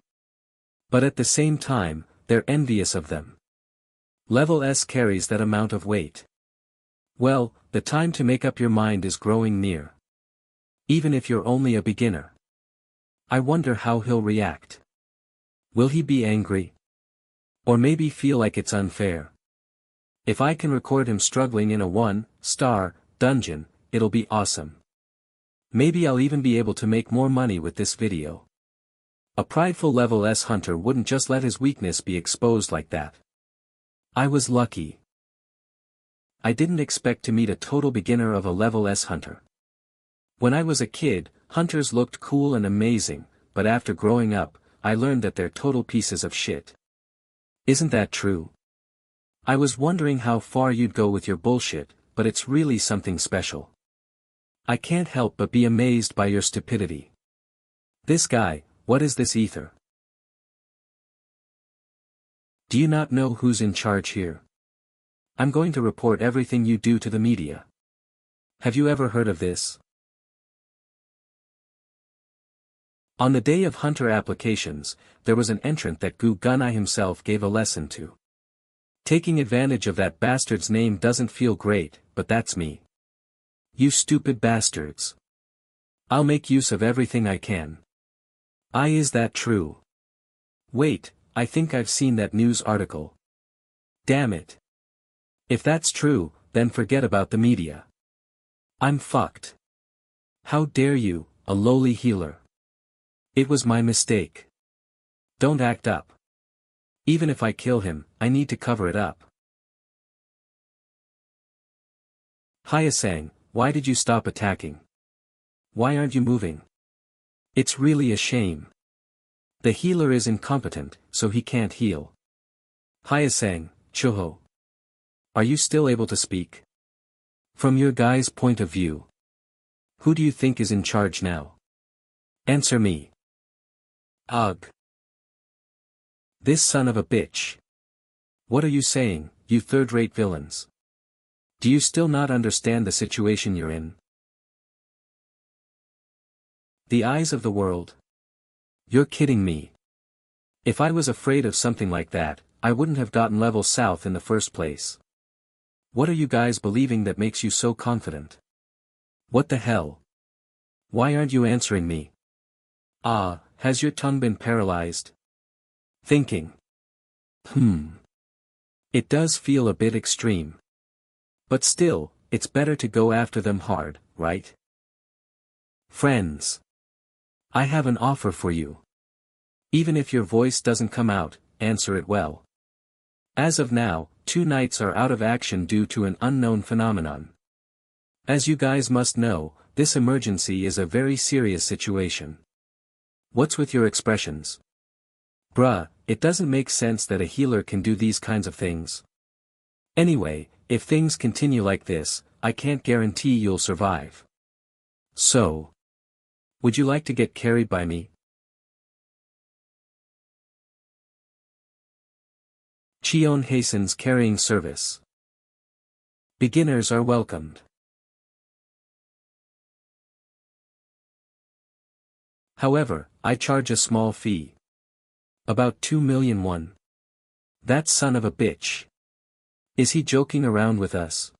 But at the same time, they're envious of them. Level S carries that amount of weight. Well, the time to make up your mind is growing near. Even if you're only a beginner. I wonder how he'll react. Will he be angry? Or maybe feel like it's unfair? If I can record him struggling in a 1-star dungeon, it'll be awesome. Maybe I'll even be able to make more money with this video. A prideful level S hunter wouldn't just let his weakness be exposed like that. I was lucky. I didn't expect to meet a total beginner of a level S hunter. When I was a kid, hunters looked cool and amazing, but after growing up, I learned that they're total pieces of shit. Isn't that true? I was wondering how far you'd go with your bullshit, but it's really something special. I can't help but be amazed by your stupidity. This guy, what is this ether? Do you not know who's in charge here? I'm going to report everything you do to the media. Have you ever heard of this? On the day of hunter applications, there was an entrant that Gu Gunai himself gave a lesson to. Taking advantage of that bastard's name doesn't feel great, but that's me. You stupid bastards. I'll make use of everything I can. Is that true? Wait, I think I've seen that news article. Damn it. If that's true, then forget about the media. I'm fucked. How dare you, a lowly healer. It was my mistake. Don't act up. Even if I kill him, I need to cover it up. Haesung, why did you stop attacking? Why aren't you moving? It's really a shame. The healer is incompetent, so he can't heal. Haesung, Choho. Are you still able to speak? From your guy's point of view. Who do you think is in charge now? Answer me. Ugh. This son of a bitch. What are you saying, you third-rate villains? Do you still not understand the situation you're in? The eyes of the world. You're kidding me. If I was afraid of something like that, I wouldn't have gotten level south in the first place. What are you guys believing that makes you so confident? What the hell? Why aren't you answering me? Has your tongue been paralyzed? Thinking. It does feel a bit extreme. But still, it's better to go after them hard, right? Friends. I have an offer for you. Even if your voice doesn't come out, answer it well. As of now, 2 knights are out of action due to an unknown phenomenon. As you guys must know, this emergency is a very serious situation. What's with your expressions? Bruh, it doesn't make sense that a healer can do these kinds of things. Anyway, if things continue like this, I can't guarantee you'll survive. So. Would you like to get carried by me? Cheon Haesun's carrying service. Beginners are welcomed. However, I charge a small fee. About 2 million won. That son of a bitch. Is he joking around with us?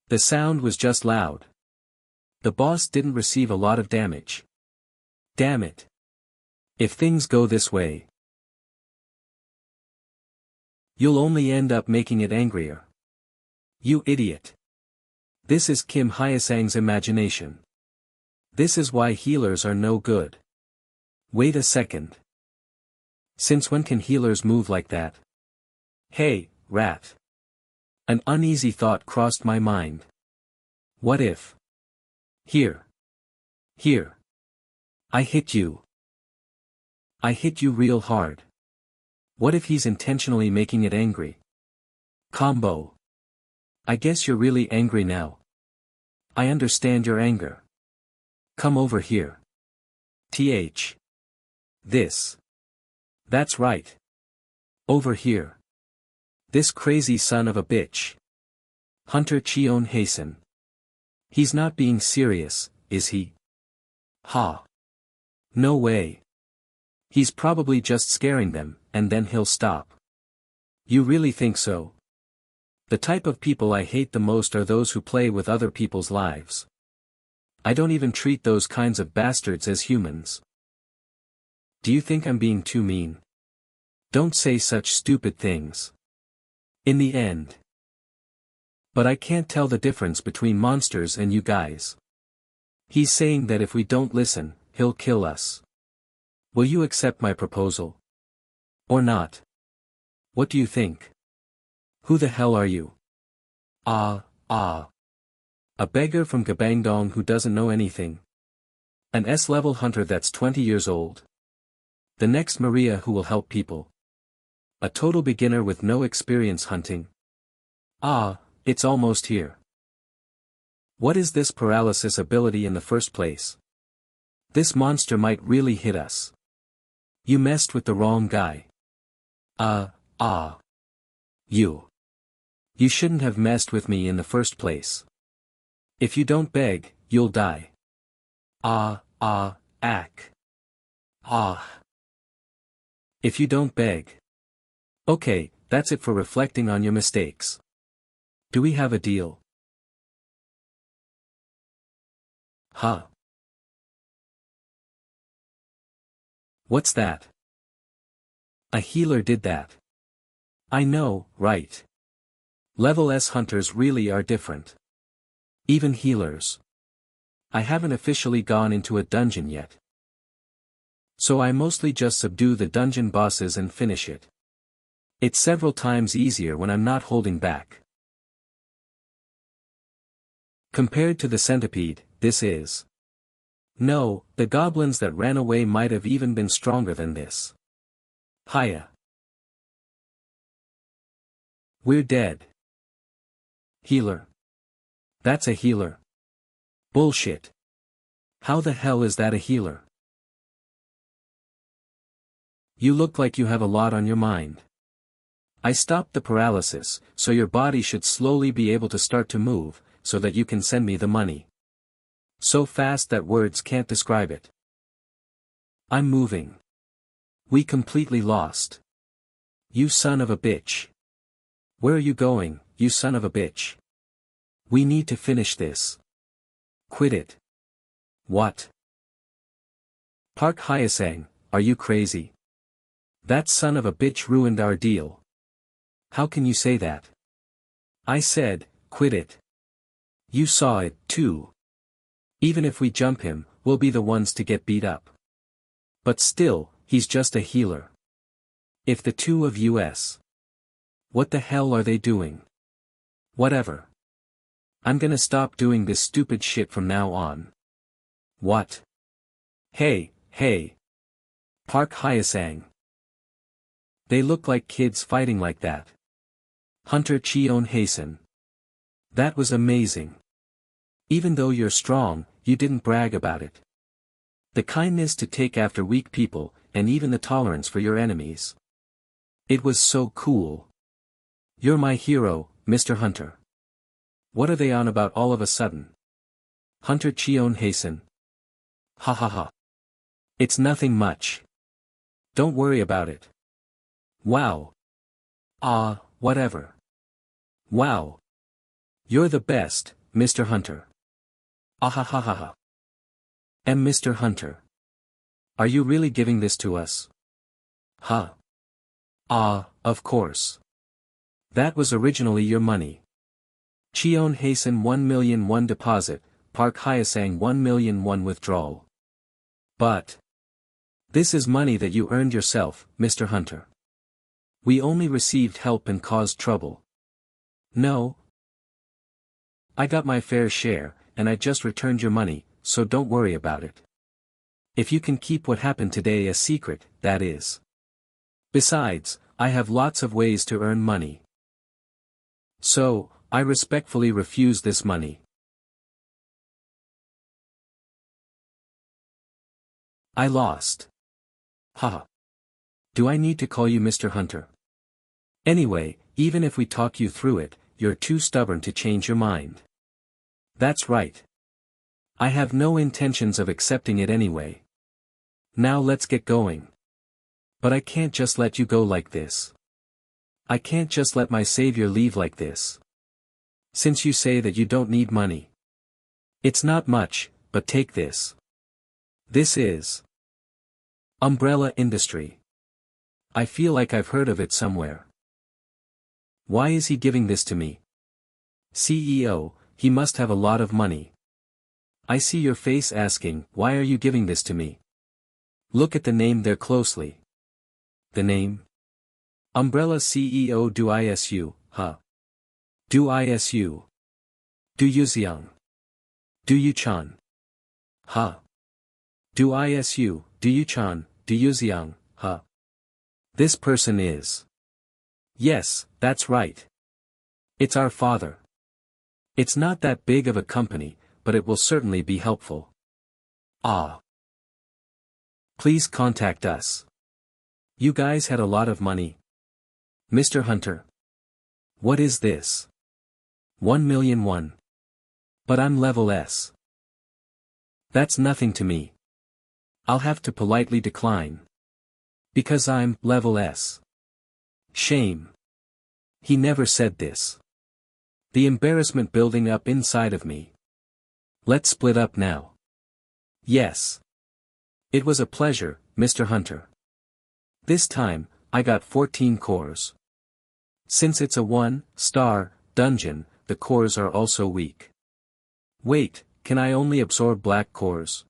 The sound was just loud. The boss didn't receive a lot of damage. Damn it. If things go this way, you'll only end up making it angrier. You idiot. This is Kim Haesung's imagination. This is why healers are no good. Wait a second. Since when can healers move like that? Hey, rat. An uneasy thought crossed my mind. What if? Here. I hit you. I hit you real hard. What if he's intentionally making it angry? Combo. I guess you're really angry now. I understand your anger. Come over here. This. That's right. Over here. This crazy son of a bitch. Hunter Cheon Haesun. He's not being serious, is he? Ha. No way. He's probably just scaring them, and then he'll stop. You really think so? The type of people I hate the most are those who play with other people's lives. I don't even treat those kinds of bastards as humans. Do you think I'm being too mean? Don't say such stupid things. In the end. But I can't tell the difference between monsters and you guys. He's saying that if we don't listen, he'll kill us. Will you accept my proposal? Or not? What do you think? Who the hell are you? A beggar from Gabangdong who doesn't know anything. An S-level hunter that's 20 years old. The next Maria who will help people. A total beginner with no experience hunting. It's almost here. What is this paralysis ability in the first place? This monster might really hit us. You messed with the wrong guy. You shouldn't have messed with me in the first place. If you don't beg, you'll die. If you don't beg. Okay, that's it for reflecting on your mistakes. Do we have a deal? Huh? What's that? A healer did that. I know, right? Level S hunters really are different. Even healers. I haven't officially gone into a dungeon yet. So I mostly just subdue the dungeon bosses and finish it. It's several times easier when I'm not holding back. Compared to the centipede, this is. No, the goblins that ran away might have even been stronger than this. Hiya. We're dead. Healer. That's a healer. Bullshit. How the hell is that a healer? You look like you have a lot on your mind. I stopped the paralysis, so your body should slowly be able to start to move, so that you can send me the money. So fast that words can't describe it. I'm moving. We completely lost. You son of a bitch. Where are you going, you son of a bitch? We need to finish this. Quit it. What? Park Haesung, are you crazy? That son of a bitch ruined our deal. How can you say that? I said, quit it. You saw it, too. Even if we jump him, we'll be the ones to get beat up. But still, he's just a healer. If the two of us. What the hell are they doing? Whatever. I'm gonna stop doing this stupid shit from now on. What? Hey. Park Haesung. They look like kids fighting like that. Hunter Cheon Haesun. That was amazing. Even though you're strong, you didn't brag about it. The kindness to take after weak people, and even the tolerance for your enemies. It was so cool. You're my hero, Mr. Hunter. What are they on about all of a sudden? Hunter Cheon Haesun. Ha ha ha. It's nothing much. Don't worry about it. Wow. Whatever. Wow. You're the best, Mr. Hunter. Ahahaha. Mr. Hunter. Are you really giving this to us? Huh. Of course. That was originally your money. Cheon Haesun 1,000,001 deposit, Park Haesung 1,000,001 withdrawal. But. This is money that you earned yourself, Mr. Hunter. We only received help and caused trouble. No. I got my fair share, and I just returned your money, so don't worry about it. If you can keep what happened today a secret, that is. Besides, I have lots of ways to earn money. So, I respectfully refuse this money. I lost. Haha. Do I need to call you Mr. Hunter? Anyway, even if we talk you through it, you're too stubborn to change your mind. That's right. I have no intentions of accepting it anyway. Now let's get going. But I can't just let you go like this. I can't just let my savior leave like this. Since you say that you don't need money. It's not much, but take this. This is Umbrella Industry. I feel like I've heard of it somewhere. Why is he giving this to me? CEO, he must have a lot of money. I see your face asking, why are you giving this to me? Look at the name there closely. The name? Umbrella CEO do ISU, huh? Do ISU. Do Yuxiang. Do Yuchan. Huh? Do ISU, do Yuchan, do Yuxiang, huh? This person is. Yes, that's right. It's our father. It's not that big of a company, but it will certainly be helpful. Please contact us. You guys had a lot of money. Mr. Hunter. What is this? 1,000,001. But I'm level S. That's nothing to me. I'll have to politely decline. Because I'm level S. Shame. He never said this. The embarrassment building up inside of me. Let's split up now. Yes. It was a pleasure, Mr. Hunter. This time, I got 14 cores. Since it's a 1-star dungeon, the cores are also weak. Wait, can I only absorb black cores?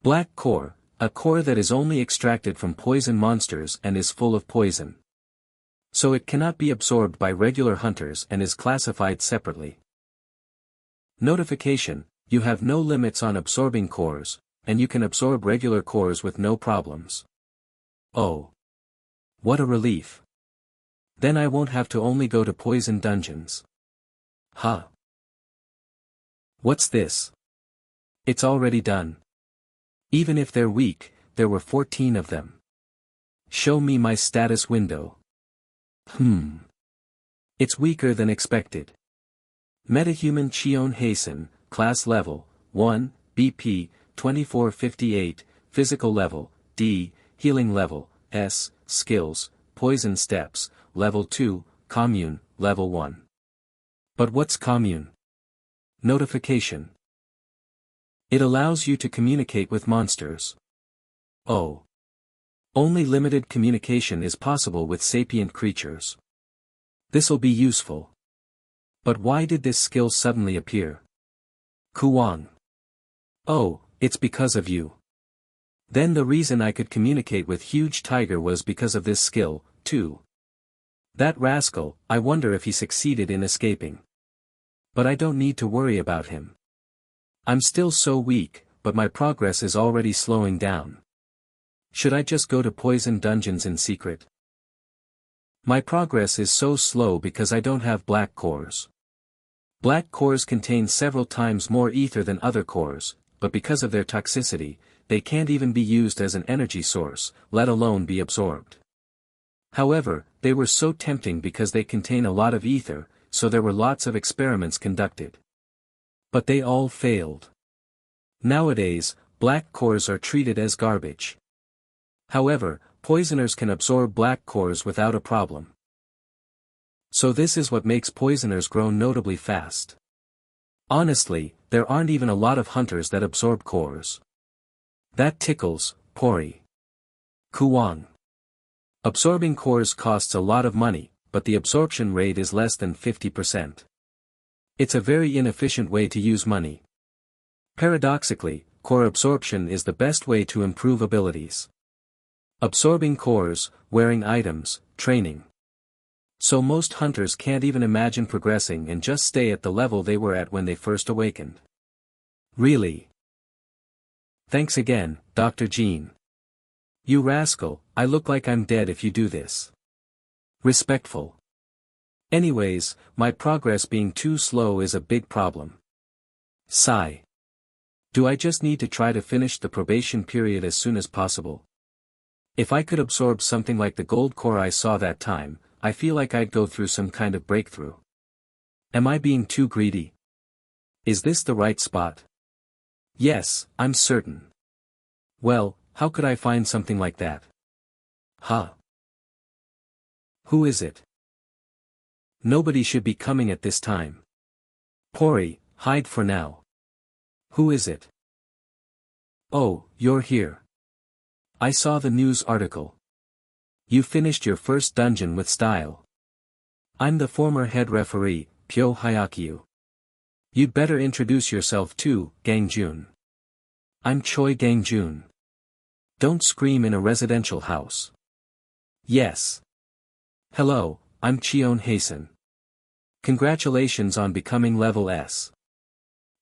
Black core, a core that is only extracted from poison monsters and is full of poison. So it cannot be absorbed by regular hunters and is classified separately. Notification: you have no limits on absorbing cores, and you can absorb regular cores with no problems. Oh. What a relief. Then I won't have to only go to poison dungeons. Huh. What's this? It's already done. Even if they're weak, there were 14 of them. Show me my status window. It's weaker than expected. Metahuman Cheon Haesun, class level, 1, BP, 2458, physical level, D, healing level, S, skills, poison steps, level 2, commune, level 1. But what's commune? Notification. It allows you to communicate with monsters. Oh. Only limited communication is possible with sapient creatures. This'll be useful. But why did this skill suddenly appear? Kuwang. Oh, it's because of you. Then the reason I could communicate with Huge Tiger was because of this skill, too. That rascal, I wonder if he succeeded in escaping. But I don't need to worry about him. I'm still so weak, but my progress is already slowing down. Should I just go to poison dungeons in secret? My progress is so slow because I don't have black cores. Black cores contain several times more ether than other cores, but because of their toxicity, they can't even be used as an energy source, let alone be absorbed. However, they were so tempting because they contain a lot of ether, so there were lots of experiments conducted. But they all failed. Nowadays, black cores are treated as garbage. However, poisoners can absorb black cores without a problem. So this is what makes poisoners grow notably fast. Honestly, there aren't even a lot of hunters that absorb cores. That tickles, Pori. Kuwang. Absorbing cores costs a lot of money, but the absorption rate is less than 50%. It's a very inefficient way to use money. Paradoxically, core absorption is the best way to improve abilities. Absorbing cores, wearing items, training. So most hunters can't even imagine progressing and just stay at the level they were at when they first awakened. Really? Thanks again, Dr. Jean. You rascal, I look like I'm dead if you do this. Respectful. Anyways, my progress being too slow is a big problem. Sigh. Do I just need to try to finish the probation period as soon as possible? If I could absorb something like the gold core I saw that time, I feel like I'd go through some kind of breakthrough. Am I being too greedy? Is this the right spot? Yes, I'm certain. Well, how could I find something like that? Huh? Who is it? Nobody should be coming at this time. Pori, hide for now. Who is it? Oh, you're here. I saw the news article. You finished your first dungeon with style. I'm the former head referee, Pyo Hyakyu. You'd better introduce yourself too, Gangjun. I'm Choi Gangjun. Don't scream in a residential house. Yes. Hello, I'm Cheon Haesun. Congratulations on becoming level S.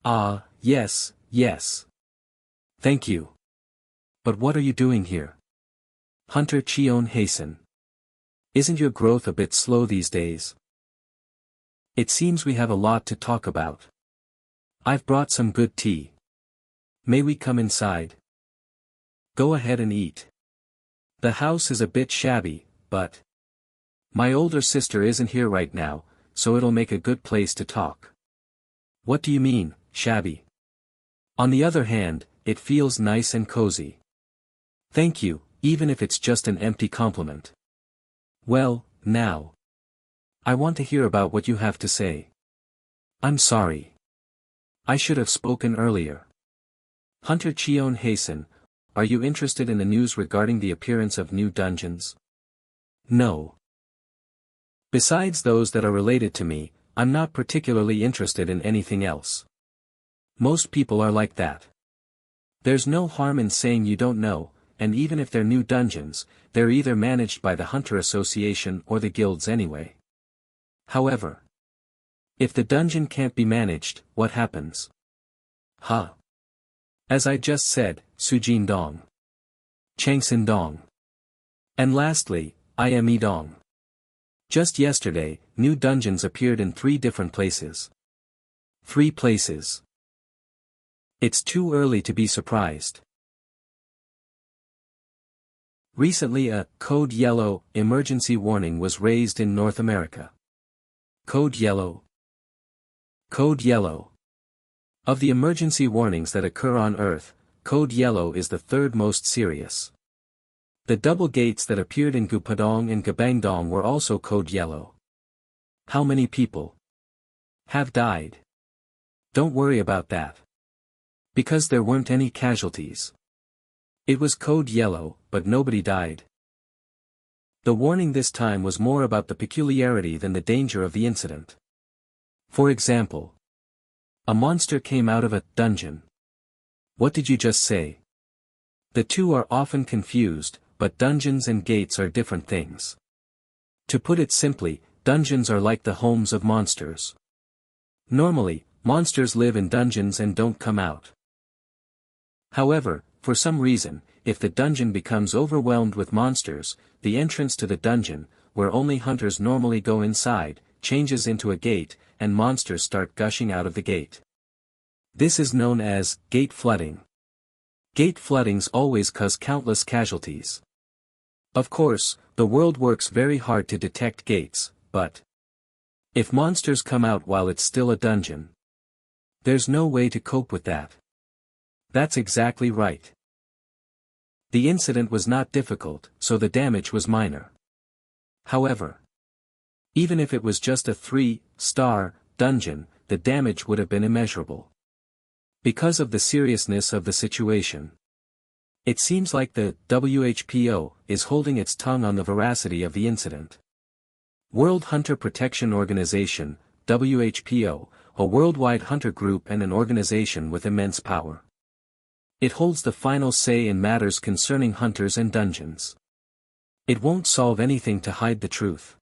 Ah, yes, yes. Thank you. But what are you doing here? Hunter Cheon Haesun. Isn't your growth a bit slow these days? It seems we have a lot to talk about. I've brought some good tea. May we come inside? Go ahead and eat. The house is a bit shabby, but my older sister isn't here right now, so it'll make a good place to talk. What do you mean, shabby? On the other hand, it feels nice and cozy. Thank you, even if it's just an empty compliment. Well, now. I want to hear about what you have to say. I'm sorry. I should have spoken earlier. Hunter Cheon Haesun, are you interested in the news regarding the appearance of new dungeons? No. Besides those that are related to me, I'm not particularly interested in anything else. Most people are like that. There's no harm in saying you don't know, and even if they're new dungeons, they're either managed by the Hunter Association or the guilds anyway. However, if the dungeon can't be managed, what happens? Huh. As I just said, Sujin Dong. Changsin Dong. And lastly, Ime Dong. Just yesterday, new dungeons appeared in 3 different places. 3 places. It's too early to be surprised. Recently a Code Yellow emergency warning was raised in North America. Code Yellow. Code Yellow. Of the emergency warnings that occur on Earth, Code Yellow is the 3rd most serious. The double gates that appeared in Gupadong and Gabangdong were also Code Yellow. How many people have died? Don't worry about that. Because there weren't any casualties. It was Code Yellow, but nobody died. The warning this time was more about the peculiarity than the danger of the incident. For example, a monster came out of a dungeon. What did you just say? The two are often confused, but dungeons and gates are different things. To put it simply, dungeons are like the homes of monsters. Normally, monsters live in dungeons and don't come out. However, for some reason, if the dungeon becomes overwhelmed with monsters, the entrance to the dungeon, where only hunters normally go inside, changes into a gate, and monsters start gushing out of the gate. This is known as gate flooding. Gate floodings always cause countless casualties. Of course, the world works very hard to detect gates, but if monsters come out while it's still a dungeon, there's no way to cope with that. That's exactly right. The incident was not difficult, so the damage was minor. However, even if it was just a 3-star dungeon, the damage would have been immeasurable. Because of the seriousness of the situation. It seems like the WHPO is holding its tongue on the veracity of the incident. World Hunter Protection Organization, WHPO, a worldwide hunter group and an organization with immense power. It holds the final say in matters concerning hunters and dungeons. It won't solve anything to hide the truth.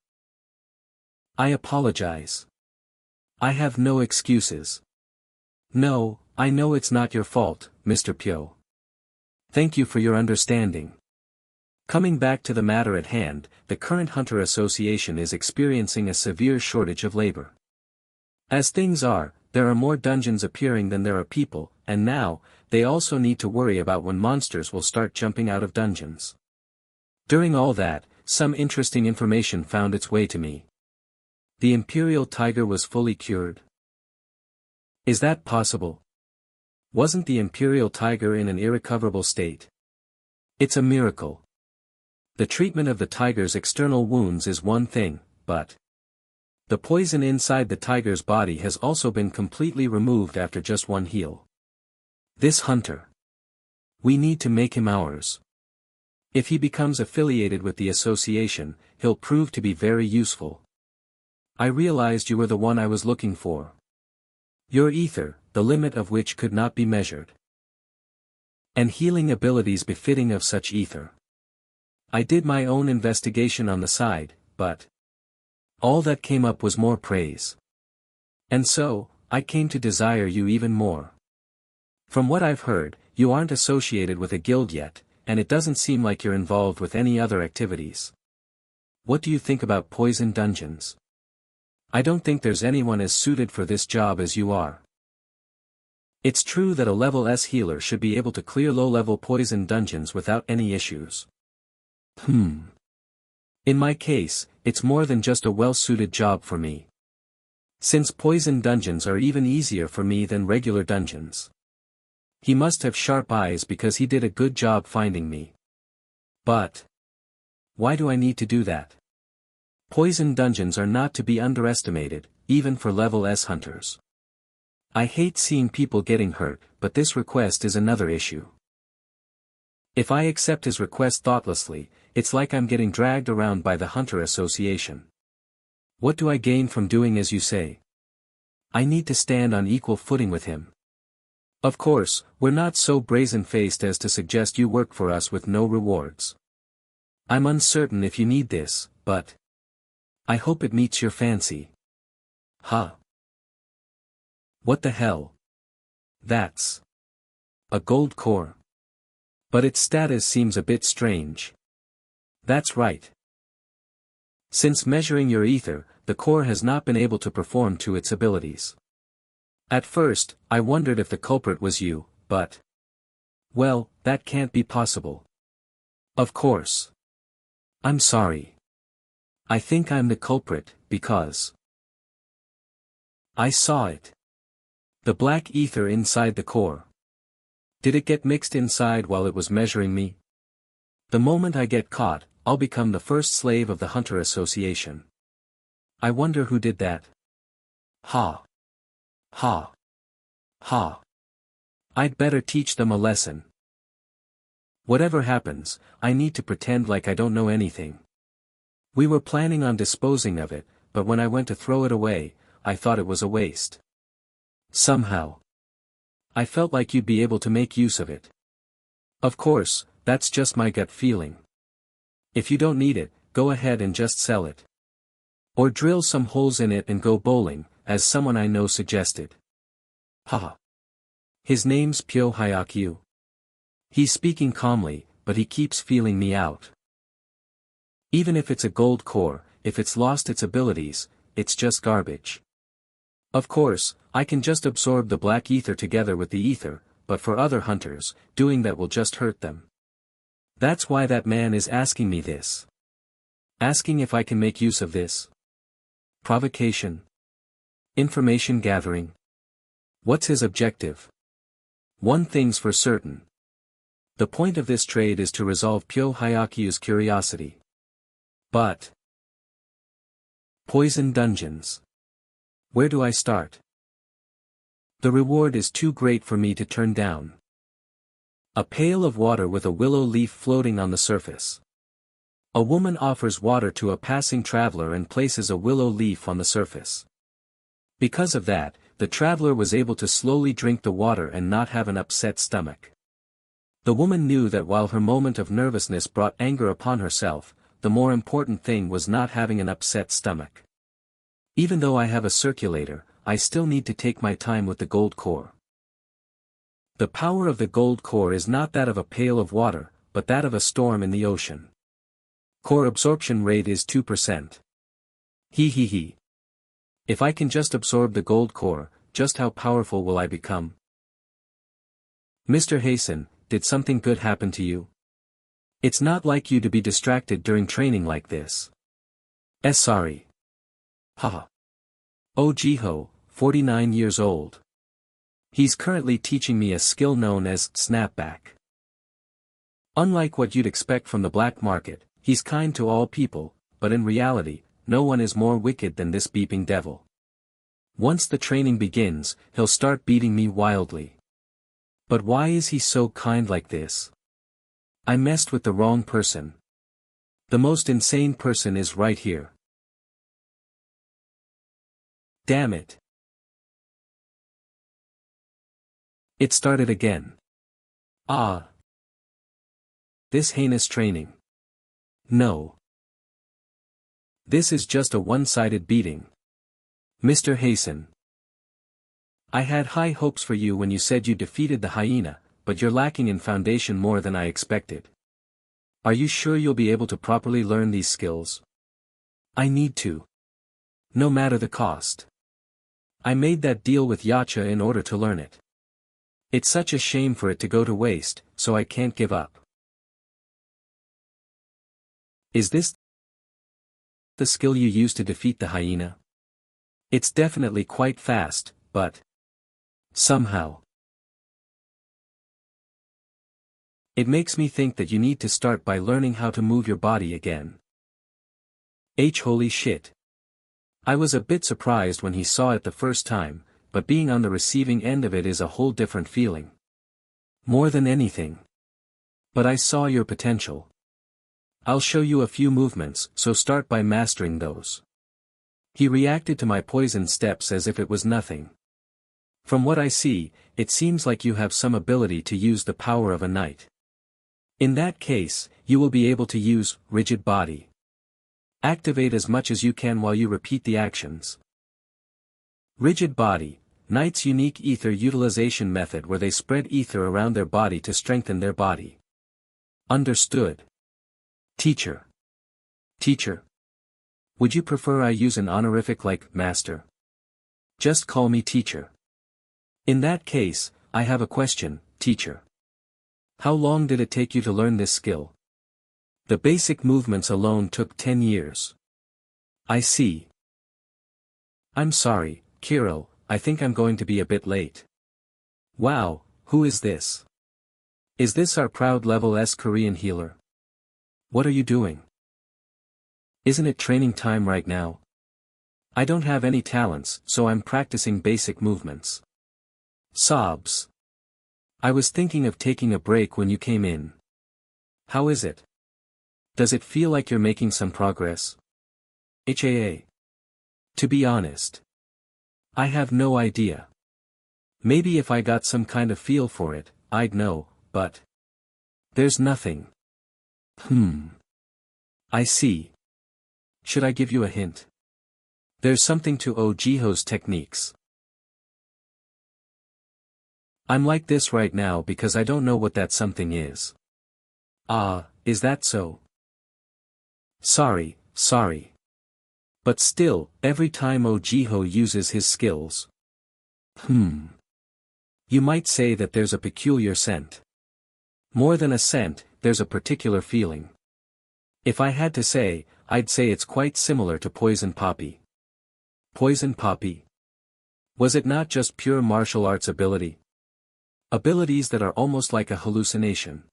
I apologize. I have no excuses. No, I know it's not your fault, Mr. Pyo. Thank you for your understanding. Coming back to the matter at hand, the current Hunter Association is experiencing a severe shortage of labor. As things are, there are more dungeons appearing than there are people, and now, they also need to worry about when monsters will start jumping out of dungeons. During all that, some interesting information found its way to me. The Imperial Tiger was fully cured. Is that possible? Wasn't the Imperial Tiger in an irrecoverable state? It's a miracle. The treatment of the tiger's external wounds is one thing, but the poison inside the tiger's body has also been completely removed after just one heal. This hunter. We need to make him ours. If he becomes affiliated with the association, he'll prove to be very useful. I realized you were the one I was looking for. Your ether, the limit of which could not be measured. And healing abilities befitting of such ether. I did my own investigation on the side, but all that came up was more praise. And so, I came to desire you even more. From what I've heard, you aren't associated with a guild yet, and it doesn't seem like you're involved with any other activities. What do you think about poison dungeons? I don't think there's anyone as suited for this job as you are. It's true that a level S healer should be able to clear low-level poison dungeons without any issues. In my case, it's more than just a well-suited job for me. Since poison dungeons are even easier for me than regular dungeons. He must have sharp eyes because he did a good job finding me. But why do I need to do that? Poison dungeons are not to be underestimated, even for level S hunters. I hate seeing people getting hurt, but this request is another issue. If I accept his request thoughtlessly, It's like I'm getting dragged around by the Hunter Association. What do I gain from doing as you say? I need to stand on equal footing with him. Of course, we're not so brazen-faced as to suggest you work for us with no rewards. I'm uncertain if you need this, but I hope it meets your fancy. Huh? What the hell? That's a gold core. But its status seems a bit strange. That's right. Since measuring your ether, the core has not been able to perform to its abilities. At first, I wondered if the culprit was you, but well, that can't be possible. Of course. I'm sorry. I think I'm the culprit, because I saw it. The black ether inside the core. Did it get mixed inside while it was measuring me? The moment I get caught, I'll become the first slave of the Hunter Association. I wonder who did that. Ha. Ha. Ha. I'd better teach them a lesson. Whatever happens, I need to pretend like I don't know anything. We were planning on disposing of it, but when I went to throw it away, I thought it was a waste. Somehow. I felt like you'd be able to make use of it. Of course, that's just my gut feeling. If you don't need it, go ahead and just sell it. Or drill some holes in it and go bowling, as someone I know suggested. Haha. His name's Cheon Haesun. He's speaking calmly, but he keeps feeling me out. Even if it's a gold core, if it's lost its abilities, it's just garbage. Of course, I can just absorb the black ether together with the ether, but for other hunters, doing that will just hurt them. That's why that man is asking me this. Asking if I can make use of this. Provocation. Information gathering. What's his objective? One thing's for certain. The point of this trade is to resolve Cheon Haesun's curiosity. But poison dungeons. Where do I start? The reward is too great for me to turn down. A pail of water with a willow leaf floating on the surface. A woman offers water to a passing traveler and places a willow leaf on the surface. Because of that, the traveler was able to slowly drink the water and not have an upset stomach. The woman knew that while her moment of nervousness brought anger upon herself, the more important thing was not having an upset stomach. Even though I have a circulator, I still need to take my time with the gold core. The power of the gold core is not that of a pail of water, but that of a storm in the ocean. Core absorption rate is 2%. He. If I can just absorb the gold core, just how powerful will I become? Mr. Haesun, did something good happen to you? It's not like you to be distracted during training like this. Sorry. Haha. Oh Jiho, 49 years old. He's currently teaching me a skill known as snapback. Unlike what you'd expect from the black market, he's kind to all people, but in reality, no one is more wicked than this beeping devil. Once the training begins, he'll start beating me wildly. But why is he so kind like this? I messed with the wrong person. The most insane person is right here. Damn it. It started again. Ah. This heinous training. No. This is just a one-sided beating. Mr. Haesun. I had high hopes for you when you said you defeated the hyena, but you're lacking in foundation more than I expected. Are you sure you'll be able to properly learn these skills? I need to. No matter the cost. I made that deal with Yacha in order to learn it. It's such a shame for it to go to waste, so I can't give up. Is this the skill you use to defeat the hyena? It's definitely quite fast, but somehow it makes me think that you need to start by learning how to move your body again. Holy shit. I was a bit surprised when he saw it the first time, but being on the receiving end of it is a whole different feeling. More than anything. But I saw your potential. I'll show you a few movements, so start by mastering those. He reacted to my poison steps as if it was nothing. From what I see, it seems like you have some ability to use the power of a knight. In that case, you will be able to use rigid body. Activate as much as you can while you repeat the actions. Rigid body, Knight's unique ether utilization method where they spread ether around their body to strengthen their body. Understood. Teacher. Teacher. Would you prefer I use an honorific like master? Just call me teacher. In that case, I have a question, teacher. How long did it take you to learn this skill? The basic movements alone took 10 years. I see. I'm sorry, Kiro, I think I'm going to be a bit late. Wow, who is this? Is this our proud level S Korean healer? What are you doing? Isn't it training time right now? I don't have any talents, so I'm practicing basic movements. Sobs. I was thinking of taking a break when you came in. How is it? Does it feel like you're making some progress? HAA. To be honest, I have no idea. Maybe if I got some kind of feel for it, I'd know, but there's nothing. I see. Should I give you a hint? There's something to Ojiho's techniques. I'm like this right now because I don't know what that something is. Ah, is that so? Sorry. But still, every time Ojiho uses his skills. You might say that there's a peculiar scent. More than a scent, there's a particular feeling. If I had to say, I'd say it's quite similar to poison poppy. Poison poppy? Was it not just pure martial arts ability? Abilities that are almost like a hallucination.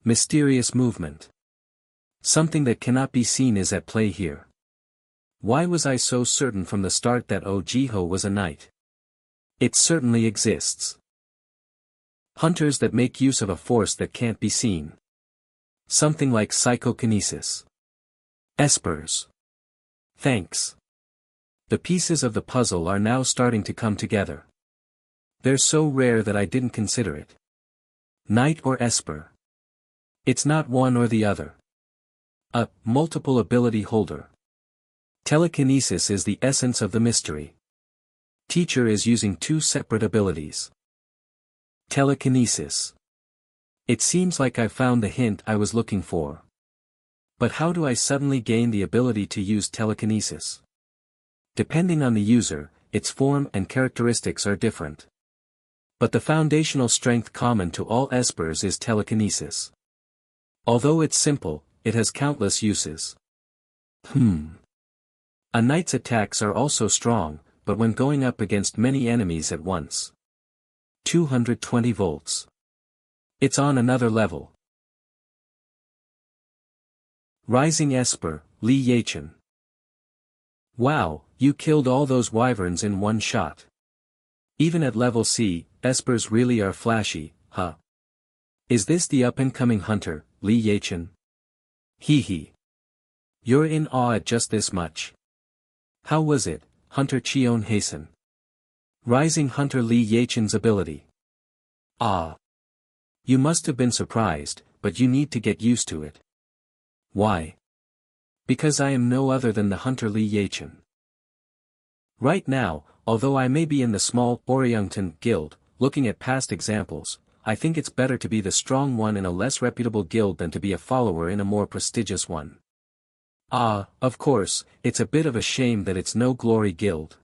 Mysterious movement. Something that cannot be seen is at play here. Why was I so certain from the start that Ojiho was a knight? It certainly exists. Hunters that make use of a force that can't be seen. Something like psychokinesis. Espers. Thanks. The pieces of the puzzle are now starting to come together. They're so rare that I didn't consider it. Knight or Esper. It's not one or the other. A multiple ability holder. Telekinesis is the essence of the mystery. Teacher is using two separate abilities. Telekinesis. It seems like I found the hint I was looking for. But how do I suddenly gain the ability to use telekinesis? Depending on the user, its form and characteristics are different. But the foundational strength common to all espers is telekinesis. Although it's simple, it has countless uses. A knight's attacks are also strong, but when going up against many enemies at once. 220 volts. It's on another level. Rising Esper, Li Yachin. Wow, you killed all those wyverns in one shot. Even at level C, espers really are flashy, huh? Is this the up-and-coming hunter, Li Yachin? Hee. You're in awe at just this much. How was it, Hunter Cheon Haesun? Rising Hunter Li Yachin's ability. Ah. You must have been surprised, but you need to get used to it. Why? Because I am no other than the Hunter Li Yachin. Right now, although I may be in the small Oriungton guild, looking at past examples, I think it's better to be the strong one in a less reputable guild than to be a follower in a more prestigious one. Ah, of course, it's a bit of a shame that it's no glory guild.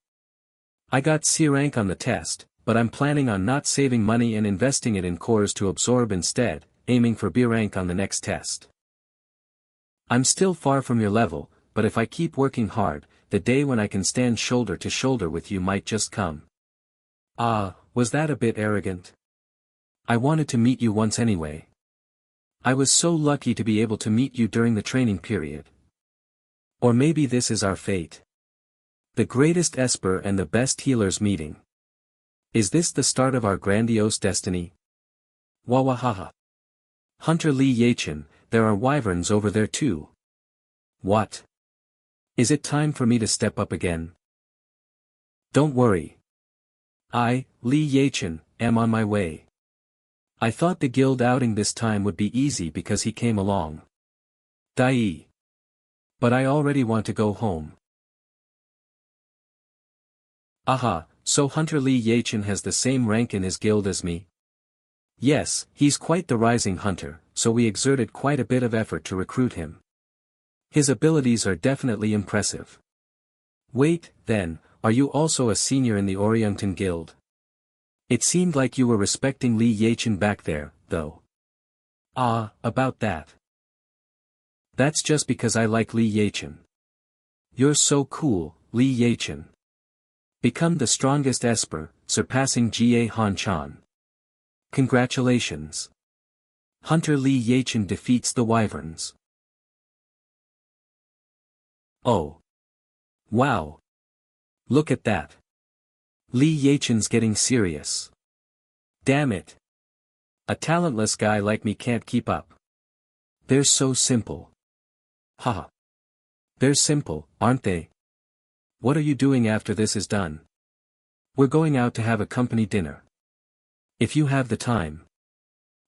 I got C rank on the test, but I'm planning on not saving money and investing it in cores to absorb instead, aiming for B rank on the next test. I'm still far from your level, but if I keep working hard, the day when I can stand shoulder to shoulder with you might just come. Ah, was that a bit arrogant? I wanted to meet you once anyway. I was so lucky to be able to meet you during the training period. Or maybe this is our fate. The greatest Esper and the best healers meeting. Is this the start of our grandiose destiny? Wawahaha. Hunter Li Yachin, there are wyverns over there too. What? Is it time for me to step up again? Don't worry. I, Li Yachin, am on my way. I thought the guild outing this time would be easy because he came along. Dai. But I already want to go home. Aha, so Hunter Li Yachin has the same rank in his guild as me? Yes, he's quite the rising hunter, so we exerted quite a bit of effort to recruit him. His abilities are definitely impressive. Wait, then, are you also a senior in the Orientan Guild? It seemed like you were respecting Li Yachin back there, though. Ah, about that. That's just because I like Li Yachin. You're so cool, Li Yachin. Become the strongest Esper, surpassing Jie Han Chan. Congratulations. Hunter Li Yachin defeats the wyverns. Oh. Wow. Look at that. Li Yachin's getting serious. Damn it. A talentless guy like me can't keep up. They're so simple. Haha. They're simple, aren't they? What are you doing after this is done? We're going out to have a company dinner. If you have the time.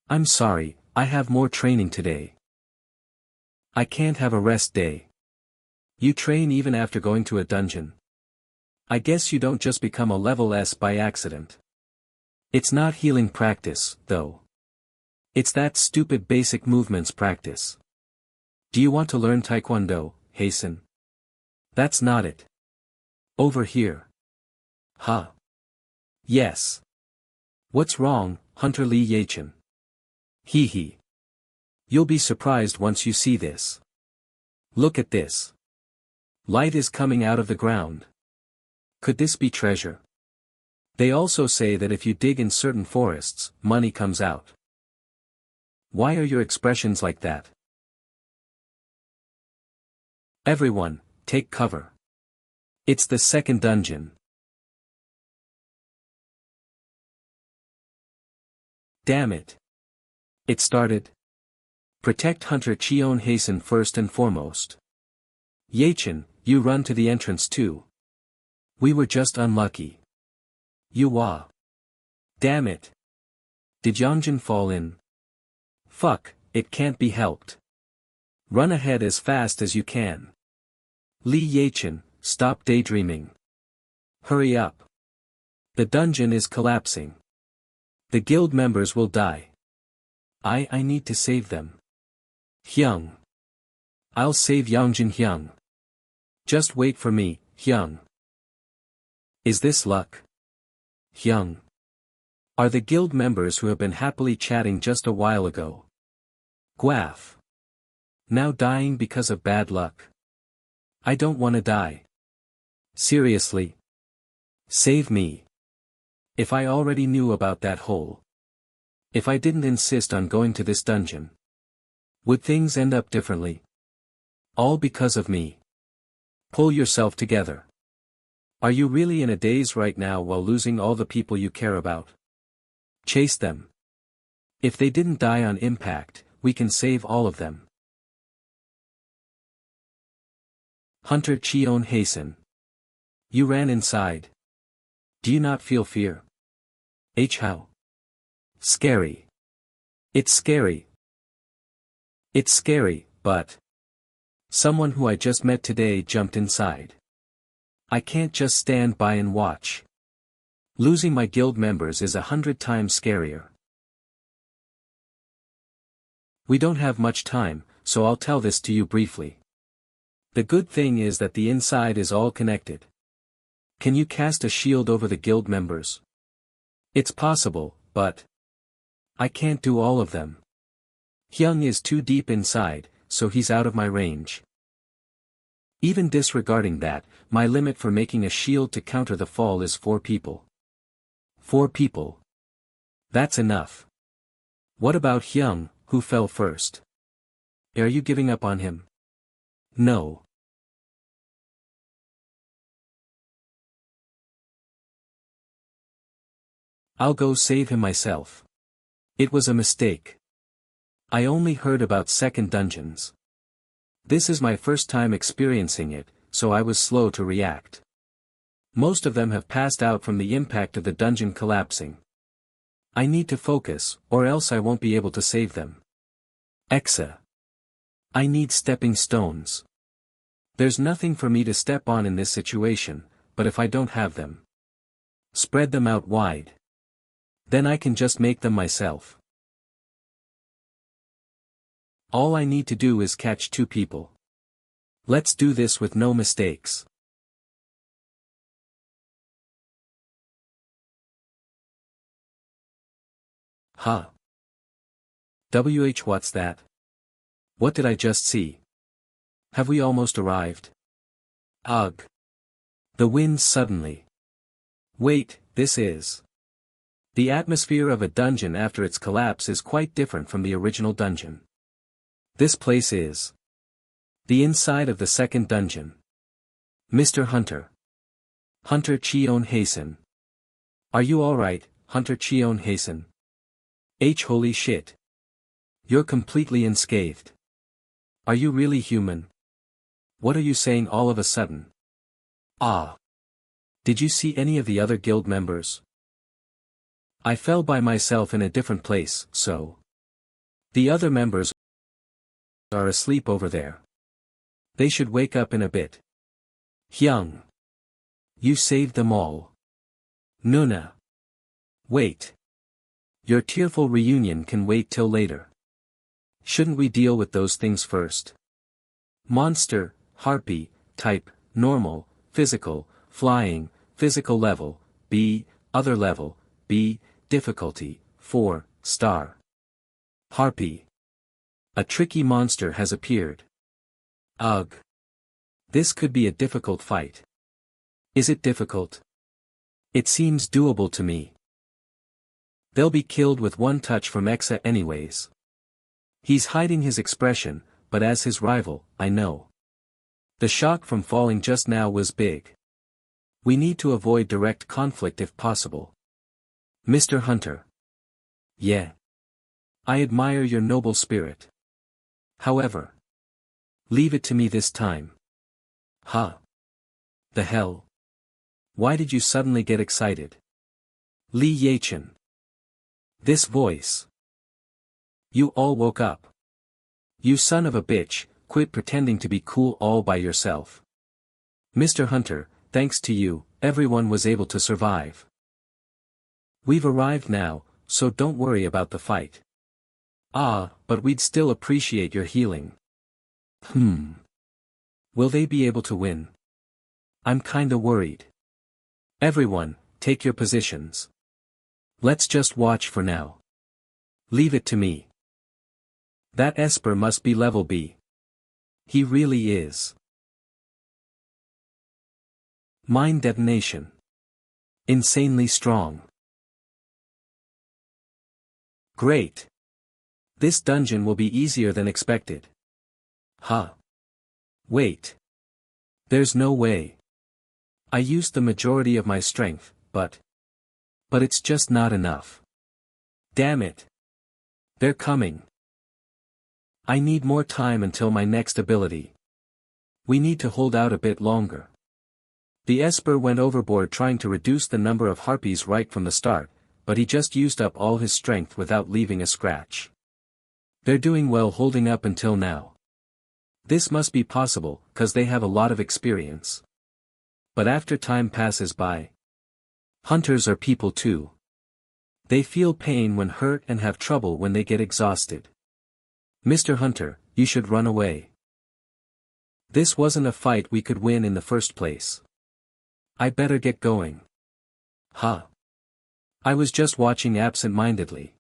I'm sorry, I have more training today. I can't have a rest day. You train even after going to a dungeon. I guess you don't just become a level S by accident. It's not healing practice, though. It's that stupid basic movements practice. Do you want to learn Taekwondo, Haesun? That's not it. Over here. Huh. Yes. What's wrong, Hunter Li Yachin? Hee hee. You'll be surprised once you see this. Look at this. Light is coming out of the ground. Could this be treasure? They also say that if you dig in certain forests, money comes out. Why are your expressions like that? Everyone, take cover. It's the second dungeon. Damn it. It started. Protect Hunter Cheon Haesun first and foremost. Yachin, you run to the entrance too. We were just unlucky. You wah. Damn it. Did Yongjin fall in? Fuck, it can't be helped. Run ahead as fast as you can. Li Yachin, stop daydreaming. Hurry up. The dungeon is collapsing. The guild members will die. I need to save them. Hyung. I'll save Yongjin Hyung. Just wait for me, Hyung. Is this luck? Hyung. Are the guild members who have been happily chatting just a while ago? Guaf. Now dying because of bad luck. I don't want to die. Seriously. Save me. If I already knew about that hole. If I didn't insist on going to this dungeon. Would things end up differently? All because of me. Pull yourself together. Are you really in a daze right now while losing all the people you care about? Chase them. If they didn't die on impact, we can save all of them. Hunter Cheon Haesun. You ran inside. Do you not feel fear? How? Scary. It's scary. It's scary, but someone who I just met today jumped inside. I can't just stand by and watch. Losing my guild members is 100 times scarier. We don't have much time, so I'll tell this to you briefly. The good thing is that the inside is all connected. Can you cast a shield over the guild members? It's possible, but I can't do all of them. Hyung is too deep inside, so he's out of my range. Even disregarding that, my limit for making a shield to counter the fall is 4 people. 4 people. That's enough. What about Hyung, who fell first? Are you giving up on him? No. I'll go save him myself. It was a mistake. I only heard about second dungeons. This is my first time experiencing it, so I was slow to react. Most of them have passed out from the impact of the dungeon collapsing. I need to focus, or else I won't be able to save them. Exa. I need stepping stones. There's nothing for me to step on in this situation, but if I don't have them, spread them out wide. Then I can just make them myself. All I need to do is catch 2 people. Let's do this with no mistakes. Huh. What's that? What did I just see? Have we almost arrived? Ugh. The wind suddenly. Wait, this is. The atmosphere of a dungeon after its collapse is quite different from the original dungeon. This place is the inside of the second dungeon. Mr. Hunter. Hunter Cheon Haesun. Are you alright, Hunter Cheon Haesun? Holy shit. You're completely unscathed. Are you really human? What are you saying all of a sudden? Ah. Did you see any of the other guild members? I fell by myself in a different place, so. The other members are asleep over there. They should wake up in a bit. Hyung. You saved them all. Nuna. Wait. Your tearful reunion can wait till later. Shouldn't we deal with those things first? Monster, harpy, type, normal, physical, flying, physical level, B, other level, B, difficulty, 4, star. Harpy. A tricky monster has appeared. Ugh. This could be a difficult fight. Is it difficult? It seems doable to me. They'll be killed with one touch from Exa anyways. He's hiding his expression, but as his rival, I know. The shock from falling just now was big. We need to avoid direct conflict if possible. Mr. Hunter. Yeah. I admire your noble spirit. However. Leave it to me this time. Huh. The hell? Why did you suddenly get excited? Lee Yachin. This voice. You all woke up. You son of a bitch, quit pretending to be cool all by yourself. Mr. Hunter, thanks to you, everyone was able to survive. We've arrived now, so don't worry about the fight. Ah, but we'd still appreciate your healing. Will they be able to win? I'm kinda worried. Everyone, take your positions. Let's just watch for now. Leave it to me. That Esper must be level B. He really is. Mind detonation. Insanely strong. Great. This dungeon will be easier than expected. Huh. Wait. There's no way. I used the majority of my strength, but it's just not enough. Damn it. They're coming. I need more time until my next ability. We need to hold out a bit longer. The Esper went overboard trying to reduce the number of harpies right from the start, but he just used up all his strength without leaving a scratch. They're doing well holding up until now. This must be possible, 'cause they have a lot of experience. But after time passes by, hunters are people too. They feel pain when hurt and have trouble when they get exhausted. Mr. Hunter, you should run away. This wasn't a fight we could win in the first place. I better get going. Huh. I was just watching absent-mindedly.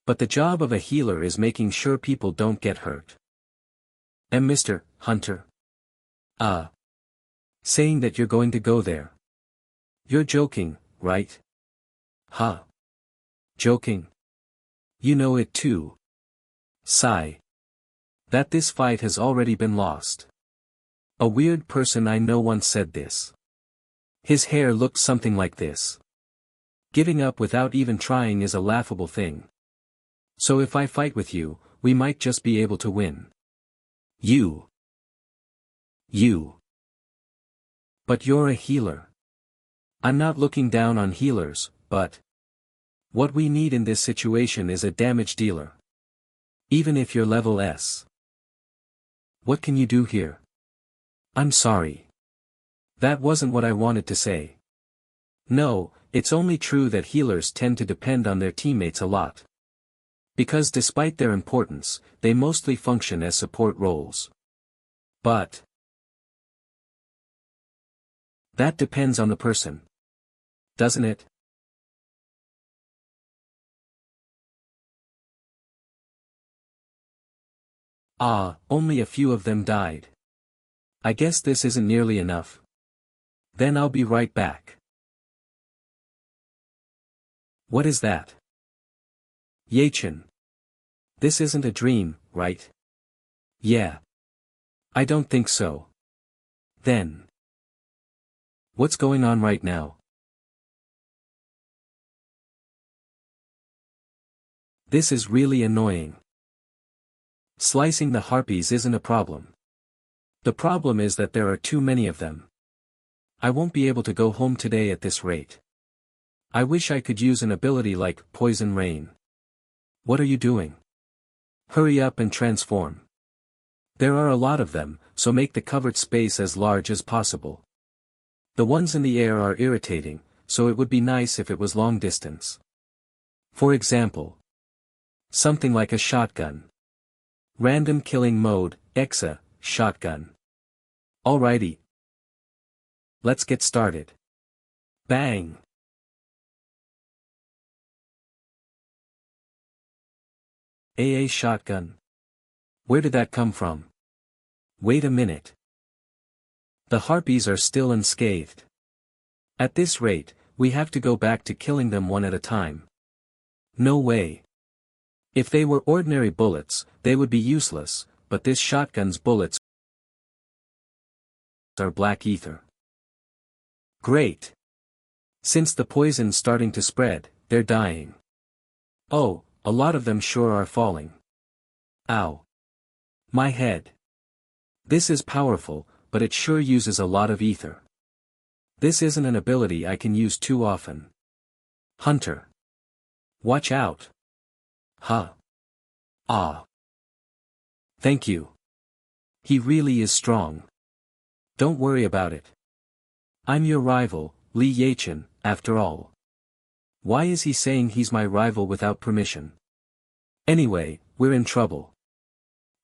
But the job of a healer is making sure people don't get hurt. And Mr. Hunter? Saying that you're going to go there. You're joking, right? Huh. Joking? You know it too. Sigh. That this fight has already been lost. A weird person I know once said this. His hair looked something like this. Giving up without even trying is a laughable thing. So if I fight with you, we might just be able to win. You. But you're a healer. I'm not looking down on healers, but what we need in this situation is a damage dealer. Even if you're level S. What can you do here? I'm sorry. That wasn't what I wanted to say. No, it's only true that healers tend to depend on their teammates a lot. Because despite their importance, they mostly function as support roles. But that depends on the person. Doesn't it? Only a few of them died. I guess this isn't nearly enough. Then I'll be right back. What is that? Cheon. This isn't a dream, right? Yeah. I don't think so. Then. What's going on right now? This is really annoying. Slicing the harpies isn't a problem. The problem is that there are too many of them. I won't be able to go home today at this rate. I wish I could use an ability like Poison Rain. What are you doing? Hurry up and transform. There are a lot of them, so make the covered space as large as possible. The ones in the air are irritating, so it would be nice if it was long distance. For example, something like a shotgun. Random killing mode, EXA, shotgun. Alrighty. Let's get started. Bang! AA shotgun. Where did that come from? Wait a minute. The harpies are still unscathed. At this rate, we have to go back to killing them one at a time. No way. If they were ordinary bullets, they would be useless, but this shotgun's bullets are black ether. Great. Since the poison's starting to spread, they're dying. Oh, a lot of them sure are falling. Ow. My head. This is powerful, but it sure uses a lot of ether. This isn't an ability I can use too often. Hunter. Watch out. Huh. Ah. Thank you. He really is strong. Don't worry about it. I'm your rival, Lee Cheon, after all. Why is he saying he's my rival without permission? Anyway, we're in trouble.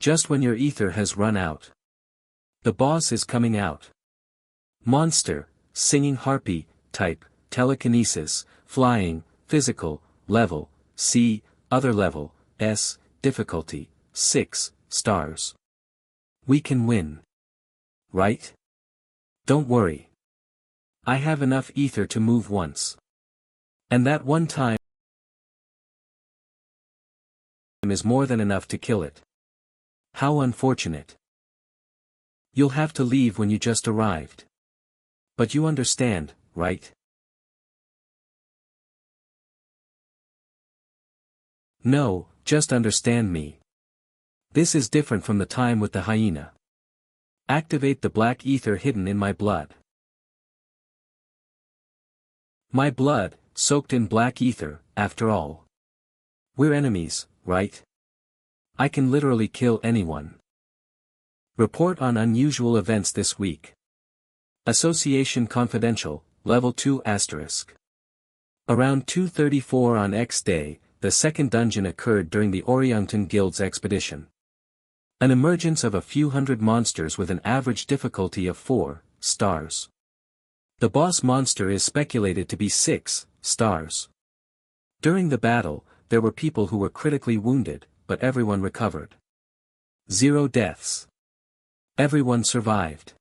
Just when your ether has run out. The boss is coming out. Monster, singing harpy, type, telekinesis, flying, physical, level, C, other level, S, difficulty, 6 stars. We can win. Right? Don't worry. I have enough ether to move once. And that one time is more than enough to kill it. How unfortunate. You'll have to leave when you just arrived. But you understand, right? No, just understand me. This is different from the time with the hyena. Activate the black ether hidden in my blood. My blood, soaked in black ether, after all. We're enemies, right? I can literally kill anyone. Report on unusual events this week. Association Confidential, Level 2 *. Around 2:34 on X day, the second dungeon occurred during the Orientan Guild's expedition. An emergence of a few hundred monsters with an average difficulty of 4 stars. The boss monster is speculated to be 6 stars. During the battle, there were people who were critically wounded, but everyone recovered. 0 deaths. Everyone survived.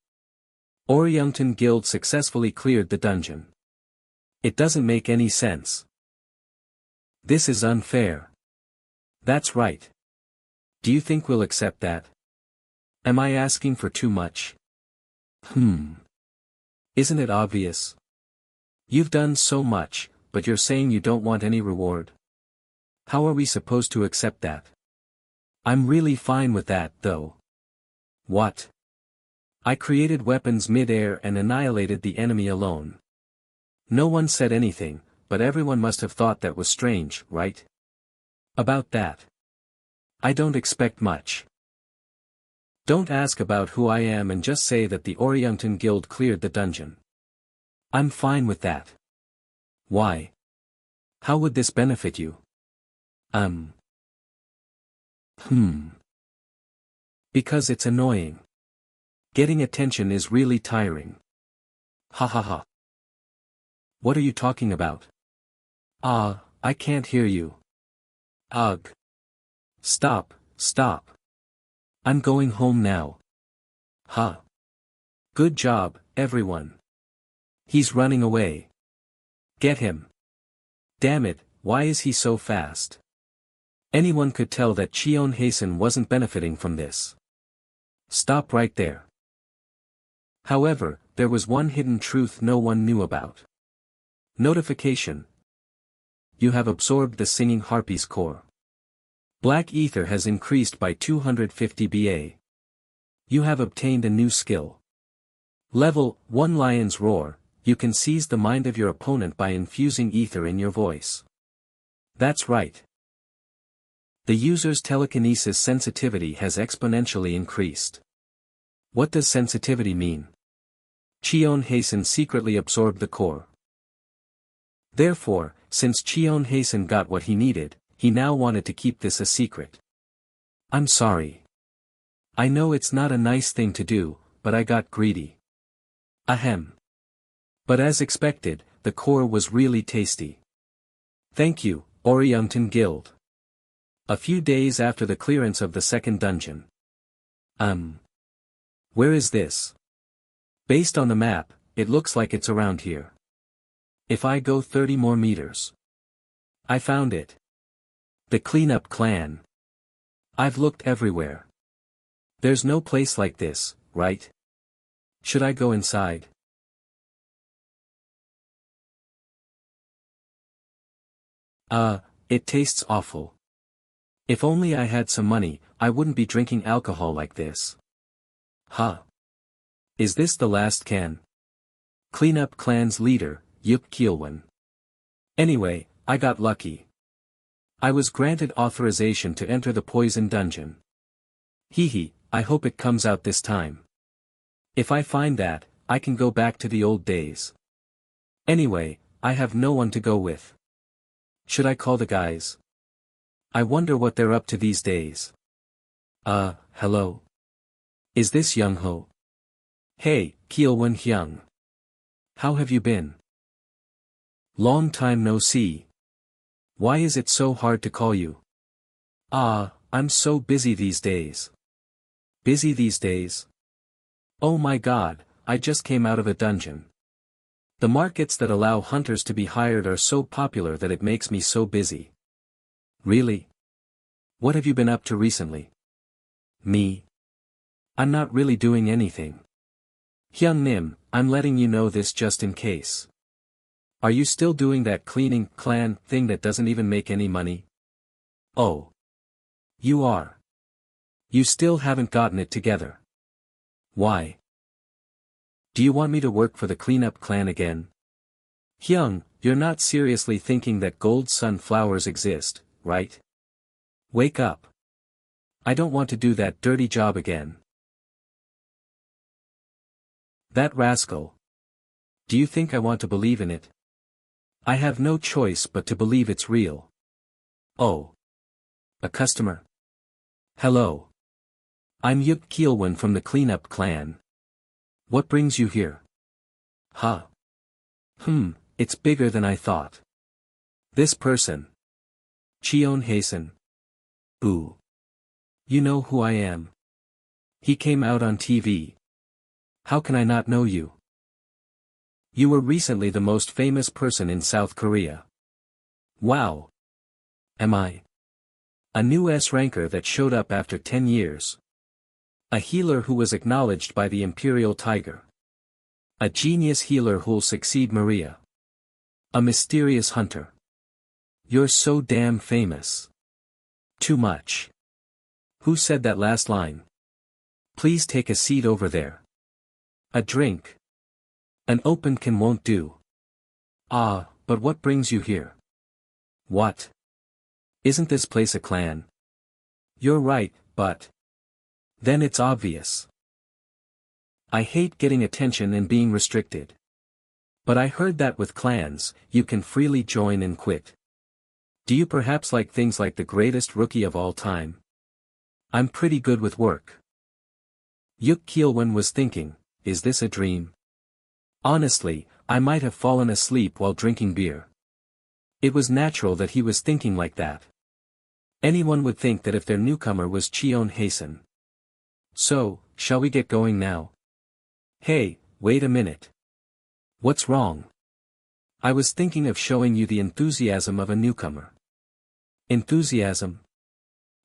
Orientan Guild successfully cleared the dungeon. It doesn't make any sense. This is unfair. That's right. Do you think we'll accept that? Am I asking for too much? Isn't it obvious? You've done so much, but you're saying you don't want any reward? How are we supposed to accept that? I'm really fine with that, though. What? I created weapons mid-air and annihilated the enemy alone. No one said anything, but everyone must have thought that was strange, right? About that. I don't expect much. Don't ask about who I am and just say that the Oriental Guild cleared the dungeon. I'm fine with that. Why? How would this benefit you? Because it's annoying. Getting attention is really tiring. Ha ha ha. What are you talking about? I can't hear you. Ugh. Stop. I'm going home now. Huh. Good job, everyone. He's running away. Get him. Damn it, why is he so fast? Anyone could tell that Cheon Haesun wasn't benefiting from this. Stop right there. However, there was one hidden truth no one knew about. Notification. You have absorbed the singing harpy's core. Black ether has increased by 250 BA. You have obtained a new skill. Level 1 Lion's Roar, you can seize the mind of your opponent by infusing ether in your voice. That's right. The user's telekinesis sensitivity has exponentially increased. What does sensitivity mean? Cheon Haesun secretly absorbed the core. Therefore, since Cheon Haesun got what he needed, he now wanted to keep this a secret. I'm sorry. I know it's not a nice thing to do, but I got greedy. Ahem. But as expected, the core was really tasty. Thank you, Oriental Guild. A few days after the clearance of the second dungeon. Where is this? Based on the map, it looks like it's around here. If I go 30 more meters. I found it. The cleanup clan. I've looked everywhere. There's no place like this, right? Should I go inside? It tastes awful. If only I had some money, I wouldn't be drinking alcohol like this. Huh. Is this the last can? Cleanup clan's leader, Yup Kielwan. Anyway, I got lucky. I was granted authorization to enter the poison dungeon. Hehe, I hope it comes out this time. If I find that, I can go back to the old days. Anyway, I have no one to go with. Should I call the guys? I wonder what they're up to these days. Hello? Is this Young Ho? Hey, Kielwan Hyung. How have you been? Long time no see. Why is it so hard to call you? I'm so busy these days. Busy these days? Oh my god, I just came out of a dungeon. The markets that allow hunters to be hired are so popular that it makes me so busy. Really? What have you been up to recently? Me? I'm not really doing anything. Hyun Nim, I'm letting you know this just in case. Are you still doing that cleaning clan thing that doesn't even make any money? Oh. You are. You still haven't gotten it together. Why? Do you want me to work for the cleanup clan again? Hyung, you're not seriously thinking that gold sunflowers exist, right? Wake up. I don't want to do that dirty job again. That rascal. Do you think I want to believe in it? I have no choice but to believe it's real. Oh. A customer. Hello. I'm Yup Kielwan from the cleanup clan. What brings you here? Huh. It's bigger than I thought. This person. Cheon Haesun. Boo. You know who I am. He came out on TV. How can I not know you? You were recently the most famous person in South Korea. Wow. Am I? A new S-ranker that showed up after 10 years. A healer who was acknowledged by the Imperial Tiger. A genius healer who'll succeed Maria. A mysterious hunter. You're so damn famous. Too much. Who said that last line? Please take a seat over there. A drink. An open can won't do. Ah, but what brings you here? What? Isn't this place a clan? You're right, but... Then it's obvious. I hate getting attention and being restricted. But I heard that with clans, you can freely join and quit. Do you perhaps like things like the greatest rookie of all time? I'm pretty good with work. Yuk Kielwan was thinking, is this a dream? Honestly, I might have fallen asleep while drinking beer. It was natural that he was thinking like that. Anyone would think that if their newcomer was Cheon Haesun. So, shall we get going now? Hey, wait a minute. What's wrong? I was thinking of showing you the enthusiasm of a newcomer. Enthusiasm?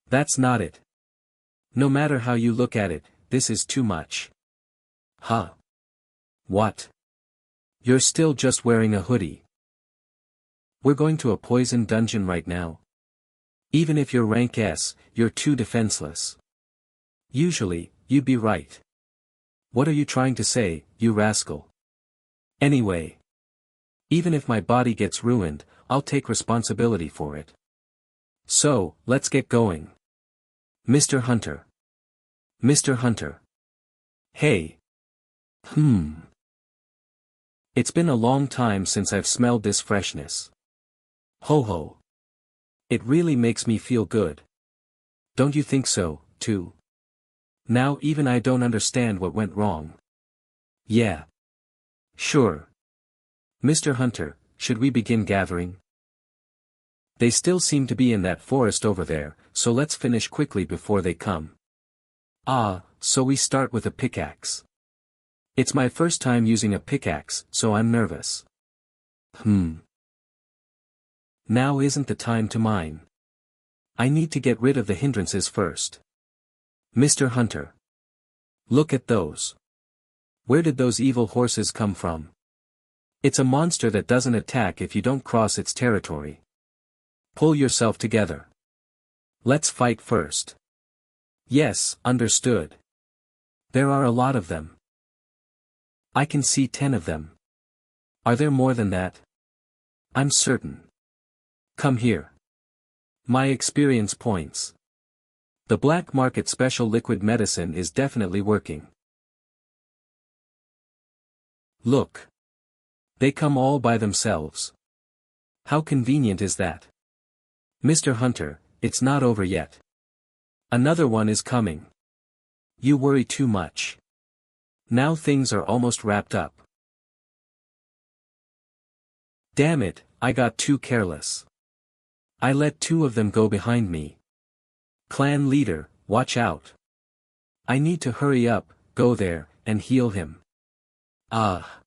That's not it. No matter how you look at it, this is too much. Huh? What? You're still just wearing a hoodie. We're going to a poison dungeon right now. Even if you're rank S, you're too defenseless. Usually, you'd be right. What are you trying to say, you rascal? Anyway. Even if my body gets ruined, I'll take responsibility for it. So, let's get going. Mr. Hunter. Mr. Hunter. Hey. It's been a long time since I've smelled this freshness. Ho ho. It really makes me feel good. Don't you think so, too? Now even I don't understand what went wrong. Yeah. Sure. Mr. Hunter, should we begin gathering? They still seem to be in that forest over there, so let's finish quickly before they come. Ah, so we start with a pickaxe. It's my first time using a pickaxe, so I'm nervous. Now isn't the time to mine. I need to get rid of the hindrances first. Mr. Hunter. Look at those. Where did those evil horses come from? It's a monster that doesn't attack if you don't cross its territory. Pull yourself together. Let's fight first. Yes, understood. There are a lot of them. I can see 10 of them. Are there more than that? I'm certain. Come here. My experience points. The black market special liquid medicine is definitely working. Look. They come all by themselves. How convenient is that? Mr. Hunter, it's not over yet. Another one is coming. You worry too much. Now things are almost wrapped up. Damn it, I got too careless. I let 2 of them go behind me. Clan leader, watch out. I need to hurry up, go there, and heal him. Ah.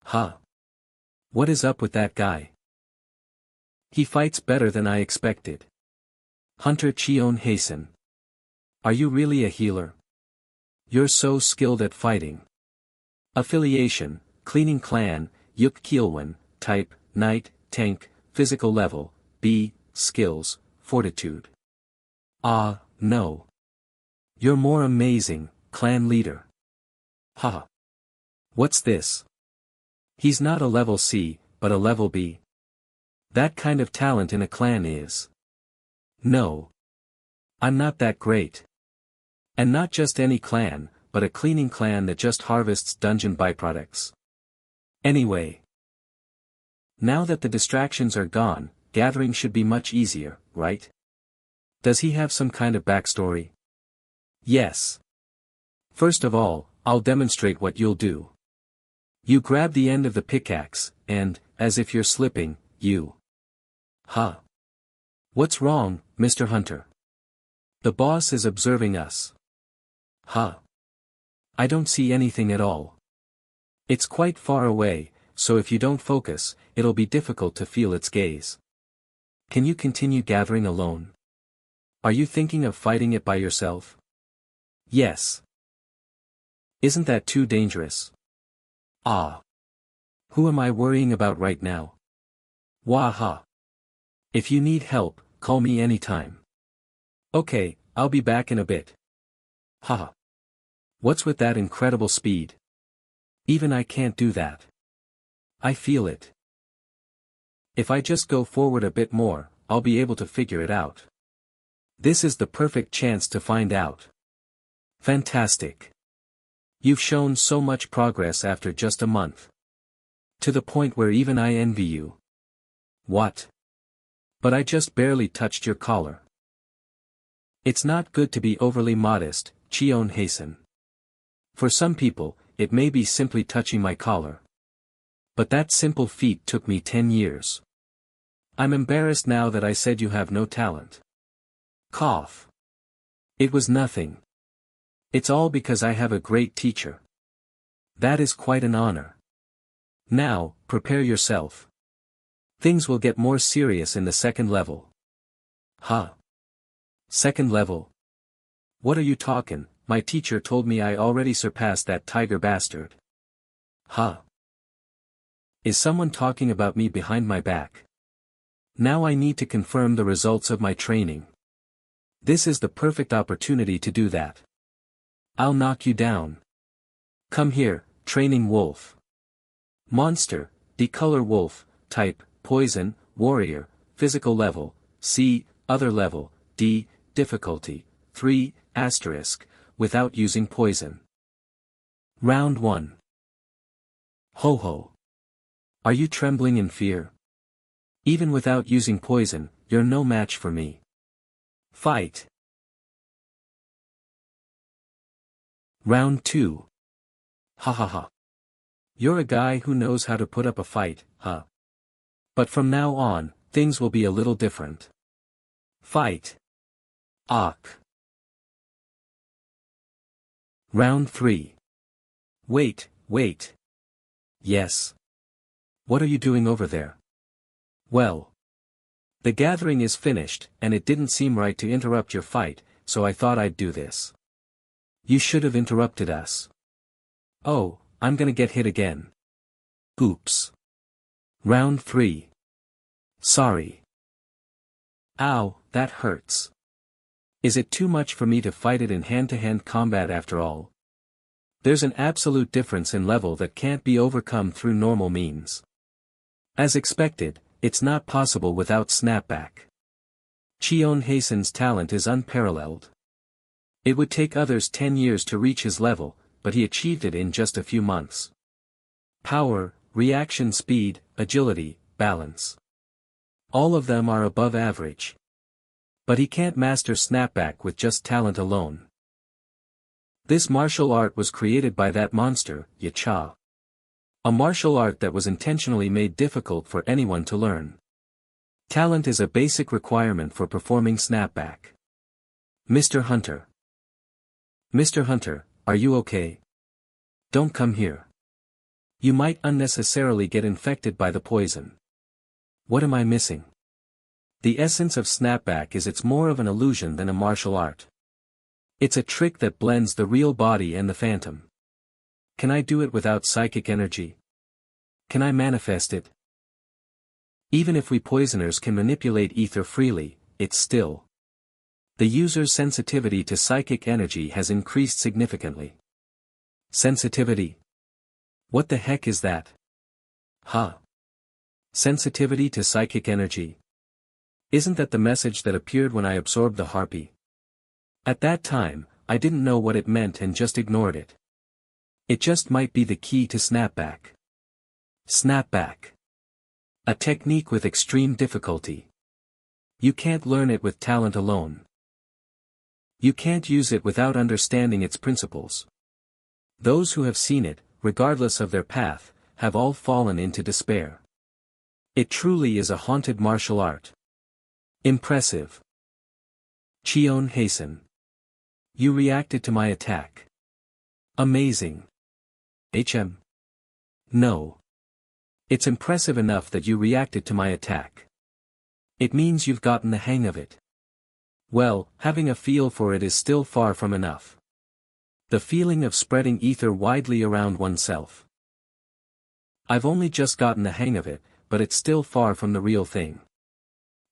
Huh. What is up with that guy? He fights better than I expected. Hunter Cheon Haesun. Are you really a healer? You're so skilled at fighting. Affiliation, cleaning clan, Yuk Kielwan, type, knight, tank, physical level, B, skills, fortitude. Ah, no. You're more amazing, clan leader. Haha. What's this? He's not a level C, but a level B. That kind of talent in a clan is. No. I'm not that great. And not just any clan, but a cleaning clan that just harvests dungeon byproducts. Anyway. Now that the distractions are gone, gathering should be much easier, right? Does he have some kind of backstory? Yes. First of all, I'll demonstrate what you'll do. You grab the end of the pickaxe, and, as if you're slipping, you. Huh. What's wrong, Mr. Hunter? The boss is observing us. Huh. I don't see anything at all. It's quite far away, so if you don't focus, it'll be difficult to feel its gaze. Can you continue gathering alone? Are you thinking of fighting it by yourself? Yes. Isn't that too dangerous? Ah. Who am I worrying about right now? Waha. If you need help, call me anytime. Okay, I'll be back in a bit. Haha. What's with that incredible speed? Even I can't do that. I feel it. If I just go forward a bit more, I'll be able to figure it out. This is the perfect chance to find out. Fantastic. You've shown so much progress after just a month. To the point where even I envy you. What? But I just barely touched your collar. It's not good to be overly modest, Cheon Haesun. For some people, it may be simply touching my collar. But that simple feat took me 10 years. I'm embarrassed now that I said you have no talent. Cough. It was nothing. It's all because I have a great teacher. That is quite an honor. Now, prepare yourself. Things will get more serious in the second level. Huh? Second level? What are you talking? My teacher told me I already surpassed that tiger bastard. Huh? Is someone talking about me behind my back? Now I need to confirm the results of my training. This is the perfect opportunity to do that. I'll knock you down. Come here, training wolf. Monster, decolor wolf, type, poison, warrior, physical level, C, other level, D, difficulty, 3, asterisk, without using poison. Round 1. Ho ho. Are you trembling in fear? Even without using poison, you're no match for me. Fight. Round 2. Ha ha ha. You're a guy who knows how to put up a fight, huh? But from now on, things will be a little different. Fight. Ak. Round 3. Wait. Yes. What are you doing over there? Well. The gathering is finished, and it didn't seem right to interrupt your fight, so I thought I'd do this. You should have interrupted us. Oh, I'm gonna get hit again. Oops. Round 3. Sorry. Ow, that hurts. Is it too much for me to fight it in hand-to-hand combat after all? There's an absolute difference in level that can't be overcome through normal means. As expected, it's not possible without snapback. Cheon Haesun's talent is unparalleled. It would take others 10 years to reach his level, but he achieved it in just a few months. Power, reaction speed, agility, balance. All of them are above average. But he can't master snapback with just talent alone. This martial art was created by that monster, Yacha. A martial art that was intentionally made difficult for anyone to learn. Talent is a basic requirement for performing snapback. Mr. Hunter. Mr. Hunter, are you okay? Don't come here. You might unnecessarily get infected by the poison. What am I missing? The essence of snapback is it's more of an illusion than a martial art. It's a trick that blends the real body and the phantom. Can I do it without psychic energy? Can I manifest it? Even if we poisoners can manipulate ether freely, it's still. The user's sensitivity to psychic energy has increased significantly. Sensitivity? What the heck is that? Huh? Sensitivity to psychic energy? Isn't that the message that appeared when I absorbed the harpy? At that time, I didn't know what it meant and just ignored it. It just might be the key to snapback. Snapback. A technique with extreme difficulty. You can't learn it with talent alone. You can't use it without understanding its principles. Those who have seen it, regardless of their path, have all fallen into despair. It truly is a haunted martial art. Impressive. Cheon Haesun. You reacted to my attack. Amazing. HM. No. It's impressive enough that you reacted to my attack. It means you've gotten the hang of it. Well, having a feel for it is still far from enough. The feeling of spreading ether widely around oneself. I've only just gotten the hang of it, but it's still far from the real thing.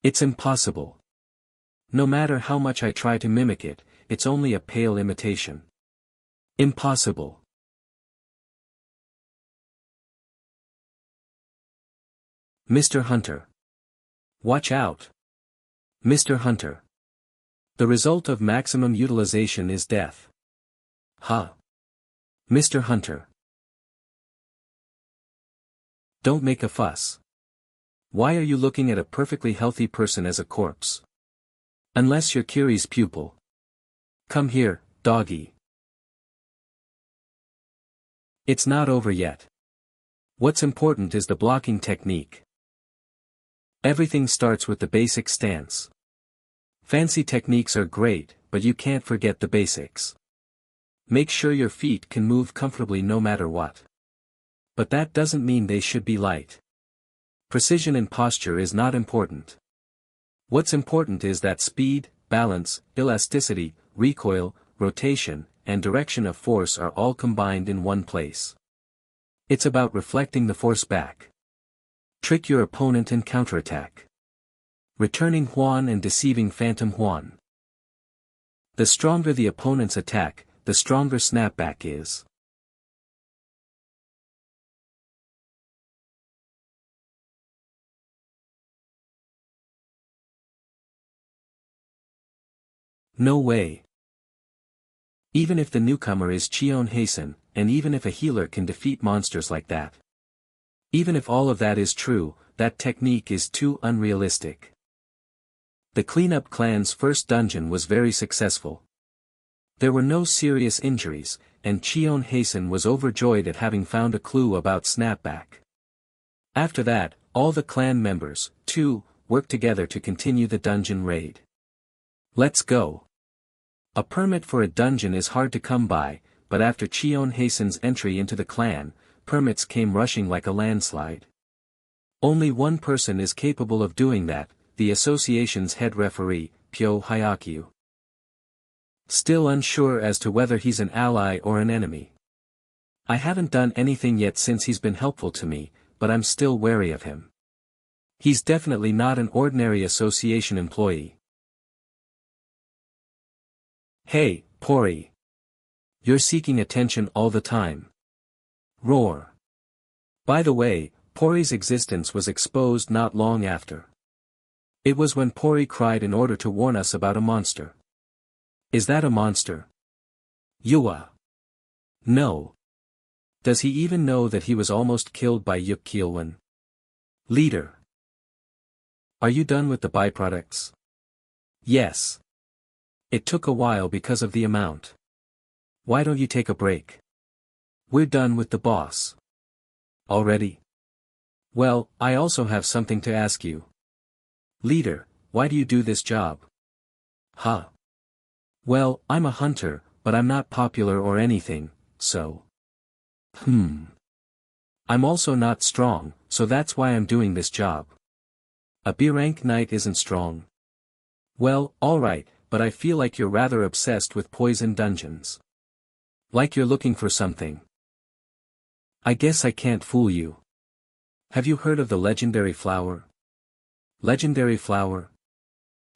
It's impossible. No matter how much I try to mimic it, it's only a pale imitation. Impossible. Mr. Hunter. Watch out. Mr. Hunter. The result of maximum utilization is death. Huh. Mr. Hunter. Don't make a fuss. Why are you looking at a perfectly healthy person as a corpse? Unless you're Kiri's pupil. Come here, doggy. It's not over yet. What's important is the blocking technique. Everything starts with the basic stance. Fancy techniques are great, but you can't forget the basics. Make sure your feet can move comfortably no matter what. But that doesn't mean they should be light. Precision in posture is not important. What's important is that speed, balance, elasticity, recoil, rotation, and direction of force are all combined in one place. It's about reflecting the force back. Trick your opponent and counterattack. Returning Huan and deceiving Phantom Huan. The stronger the opponent's attack, the stronger snapback is. No way. Even if the newcomer is Cheon Haesun, and even if a healer can defeat monsters like that. Even if all of that is true, that technique is too unrealistic. The Cleanup Clan's first dungeon was very successful. There were no serious injuries, and Cheon Haesun was overjoyed at having found a clue about snapback. After that, all the clan members, too, worked together to continue the dungeon raid. Let's go. A permit for a dungeon is hard to come by, but after Cheon Haesun's entry into the clan, permits came rushing like a landslide. Only one person is capable of doing that, the association's head referee, Pyo Hyakyu. Still unsure as to whether he's an ally or an enemy. I haven't done anything yet since he's been helpful to me, but I'm still wary of him. He's definitely not an ordinary association employee. Hey, Pori. You're seeking attention all the time. Roar. By the way, Pori's existence was exposed not long after. It was when Pori cried in order to warn us about a monster. Is that a monster? Yua. No. Does he even know that he was almost killed by Yukkielwan? Leader. Are you done with the byproducts? Yes. It took a while because of the amount. Why don't you take a break? We're done with the boss. Already? Well, I also have something to ask you. Leader, why do you do this job? Huh. Well, I'm a hunter, but I'm not popular or anything, so. I'm also not strong, so that's why I'm doing this job. A B-rank knight isn't strong. Well, alright, but I feel like you're rather obsessed with poison dungeons. Like you're looking for something. I guess I can't fool you. Have you heard of the legendary flower? Legendary flower?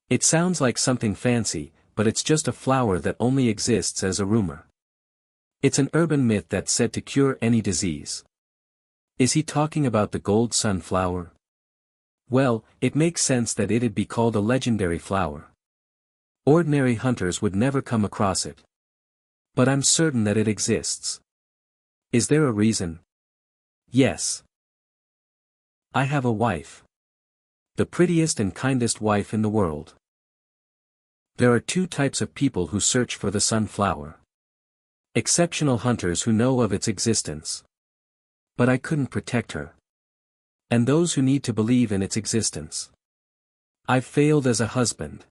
It sounds like something fancy, but it's just a flower that only exists as a rumor. It's an urban myth that's said to cure any disease. Is he talking about the gold sunflower? Well, it makes sense that it'd be called a legendary flower. Ordinary hunters would never come across it. But I'm certain that it exists. Is there a reason? Yes. I have a wife. The prettiest and kindest wife in the world. There are two types of people who search for the sunflower. Exceptional hunters who know of its existence. But I couldn't protect her. And those who need to believe in its existence. I've failed as a husband.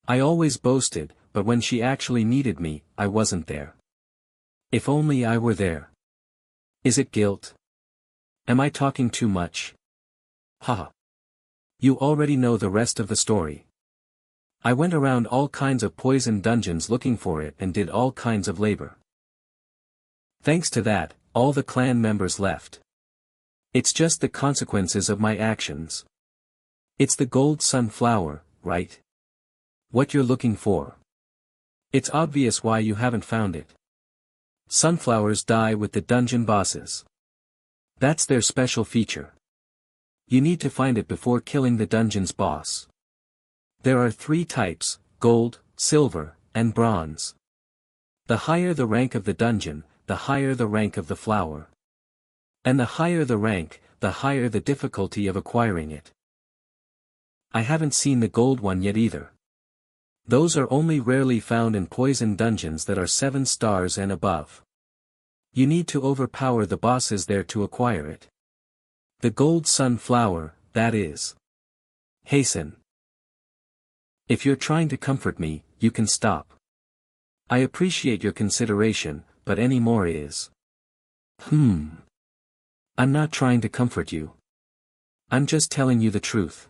I always boasted, but when she actually needed me, I wasn't there. If only I were there. Is it guilt? Am I talking too much? Haha. You already know the rest of the story. I went around all kinds of poison dungeons looking for it and did all kinds of labor. Thanks to that, all the clan members left. It's just the consequences of my actions. It's the gold sunflower, right? What you're looking for. It's obvious why you haven't found it. Sunflowers die with the dungeon bosses. That's their special feature. You need to find it before killing the dungeon's boss. There are 3 types: gold, silver, and bronze. The higher the rank of the dungeon, the higher the rank of the flower. And the higher the rank, the higher the difficulty of acquiring it. I haven't seen the gold one yet either. Those are only rarely found in poison dungeons that are 7 stars and above. You need to overpower the bosses there to acquire it. The gold sunflower, that is. Haesun. If you're trying to comfort me, you can stop. I appreciate your consideration, but any more is. I'm not trying to comfort you. I'm just telling you the truth.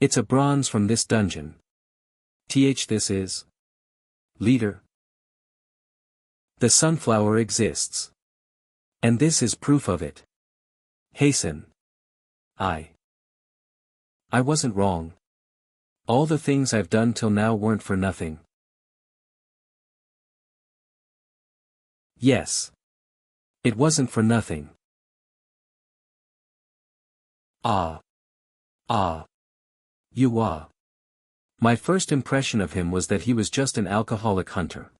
It's a bronze from this dungeon. This is. Leader. The sunflower exists. And this is proof of it. Haesun. I wasn't wrong. All the things I've done till now weren't for nothing. Yes. It wasn't for nothing. You are. My first impression of him was that he was just an alcoholic hunter.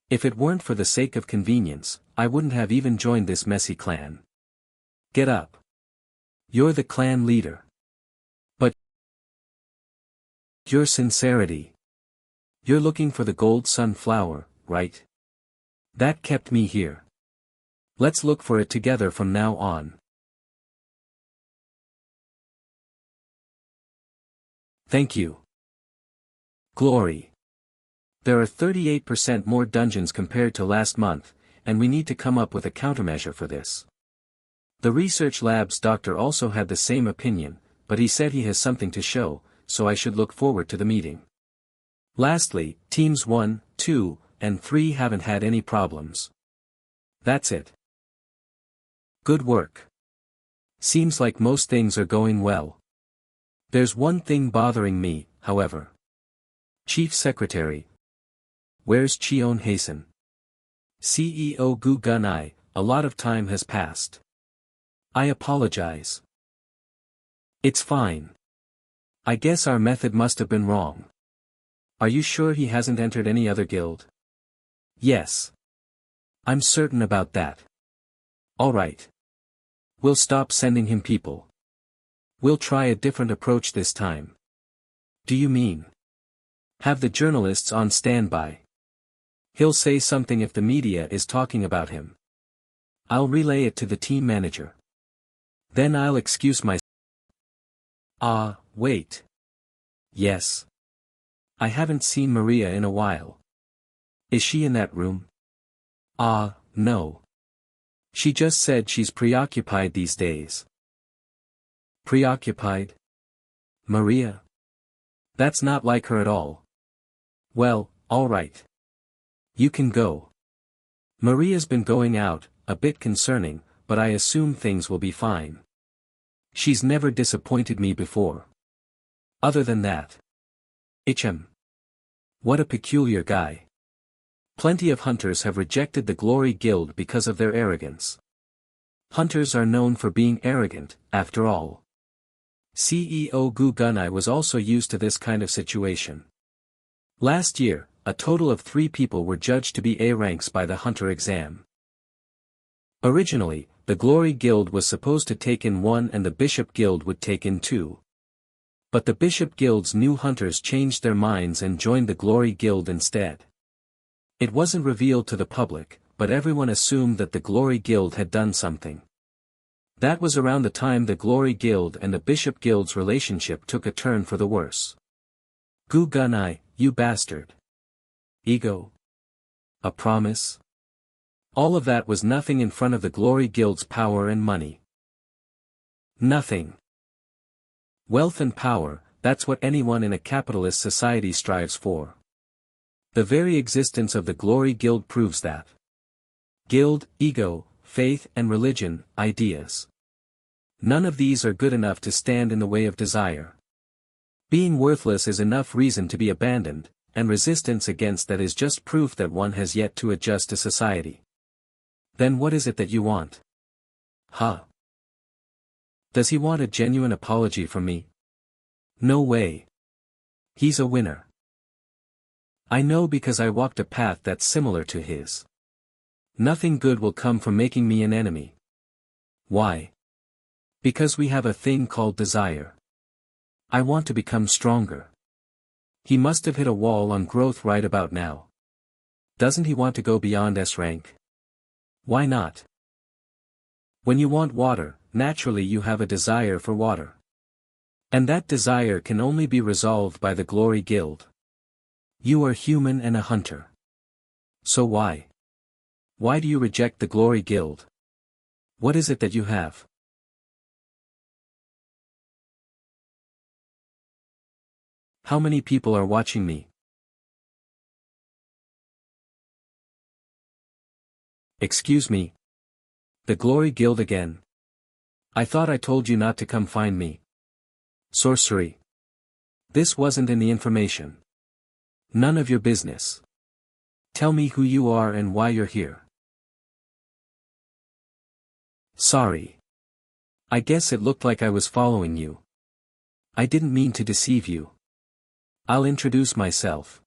If it weren't for the sake of convenience, I wouldn't have even joined this messy clan. Get up. You're the clan leader. But your sincerity. You're looking for the gold sunflower, right? That kept me here. Let's look for it together from now on. Thank you. Glory. There are 38% more dungeons compared to last month, and we need to come up with a countermeasure for this. The research lab's doctor also had the same opinion, but he said he has something to show, so I should look forward to the meeting. Lastly, teams 1, 2, and 3 haven't had any problems. That's it. Good work. Seems like most things are going well. There's one thing bothering me, however. Chief Secretary. Where's Cheon Haesun? CEO Gu Gunai, a lot of time has passed. I apologize. It's fine. I guess our method must have been wrong. Are you sure he hasn't entered any other guild? Yes. I'm certain about that. Alright. We'll stop sending him people. We'll try a different approach this time. Do you mean? Have the journalists on standby. He'll say something if the media is talking about him. I'll relay it to the team manager. Then I'll excuse myself. Wait. Yes. I haven't seen Maria in a while. Is she in that room? No. She just said she's preoccupied these days. Preoccupied? Maria? That's not like her at all. Well, alright. You can go. Maria's been going out, a bit concerning, but I assume things will be fine. She's never disappointed me before. Other than that. What a peculiar guy. Plenty of hunters have rejected the Glory Guild because of their arrogance. Hunters are known for being arrogant, after all. CEO Gu Gunai was also used to this kind of situation. Last year, a total of 3 people were judged to be A ranks by the Hunter exam. Originally, the Glory Guild was supposed to take in 1 and the Bishop Guild would take in 2. But the Bishop Guild's new hunters changed their minds and joined the Glory Guild instead. It wasn't revealed to the public, but everyone assumed that the Glory Guild had done something. That was around the time the Glory Guild and the Bishop Guild's relationship took a turn for the worse. Gu Gunai, you bastard. Ego? A promise? All of that was nothing in front of the Glory Guild's power and money. Nothing. Wealth and power, that's what anyone in a capitalist society strives for. The very existence of the Glory Guild proves that. Guild, ego, faith and religion, ideas. None of these are good enough to stand in the way of desire. Being worthless is enough reason to be abandoned, and resistance against that is just proof that one has yet to adjust to society. Then what is it that you want? Huh? Does he want a genuine apology from me? No way. He's a winner. I know because I walked a path that's similar to his. Nothing good will come from making me an enemy. Why? Because we have a thing called desire. I want to become stronger. He must have hit a wall on growth right about now. Doesn't he want to go beyond S rank? Why not? When you want water, naturally you have a desire for water. And that desire can only be resolved by the Glory Guild. You are human and a hunter. So why? Why do you reject the Glory Guild? What is it that you have? How many people are watching me? Excuse me. The Glory Guild again. I thought I told you not to come find me. Sorcery. This wasn't in the information. None of your business. Tell me who you are and why you're here. Sorry. I guess it looked like I was following you. I didn't mean to deceive you. I'll introduce myself.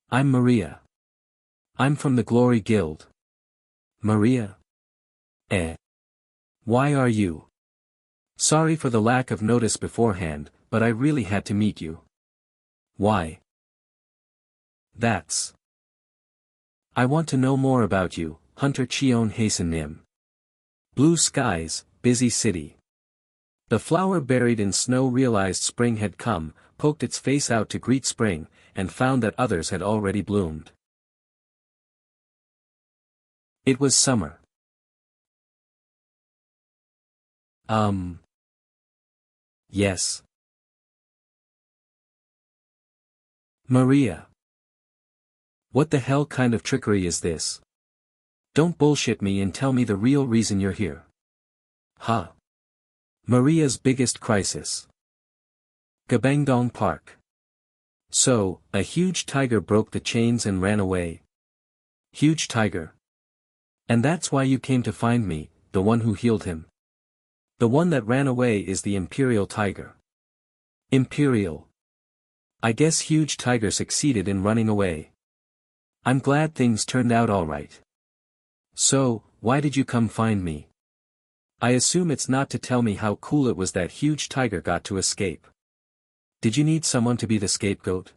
I'm Maria. I'm from the Glory Guild. Maria? Why are you? Sorry for the lack of notice beforehand, but I really had to meet you. Why? That's. I want to know more about you, Hunter Cheon Haesun. Blue skies, busy city. The flower buried in snow realized spring had come, poked its face out to greet spring, and found that others had already bloomed. It was summer. Yes. Maria. What the hell kind of trickery is this? Don't bullshit me and tell me the real reason you're here. Huh? Maria's biggest crisis. Gabangdong Park. So, a huge tiger broke the chains and ran away. Huge tiger. And that's why you came to find me, the one who healed him. The one that ran away is the Imperial Tiger. Imperial. I guess huge tiger succeeded in running away. I'm glad things turned out alright. So, why did you come find me? I assume it's not to tell me how cool it was that huge tiger got to escape. Did you need someone to be the scapegoat?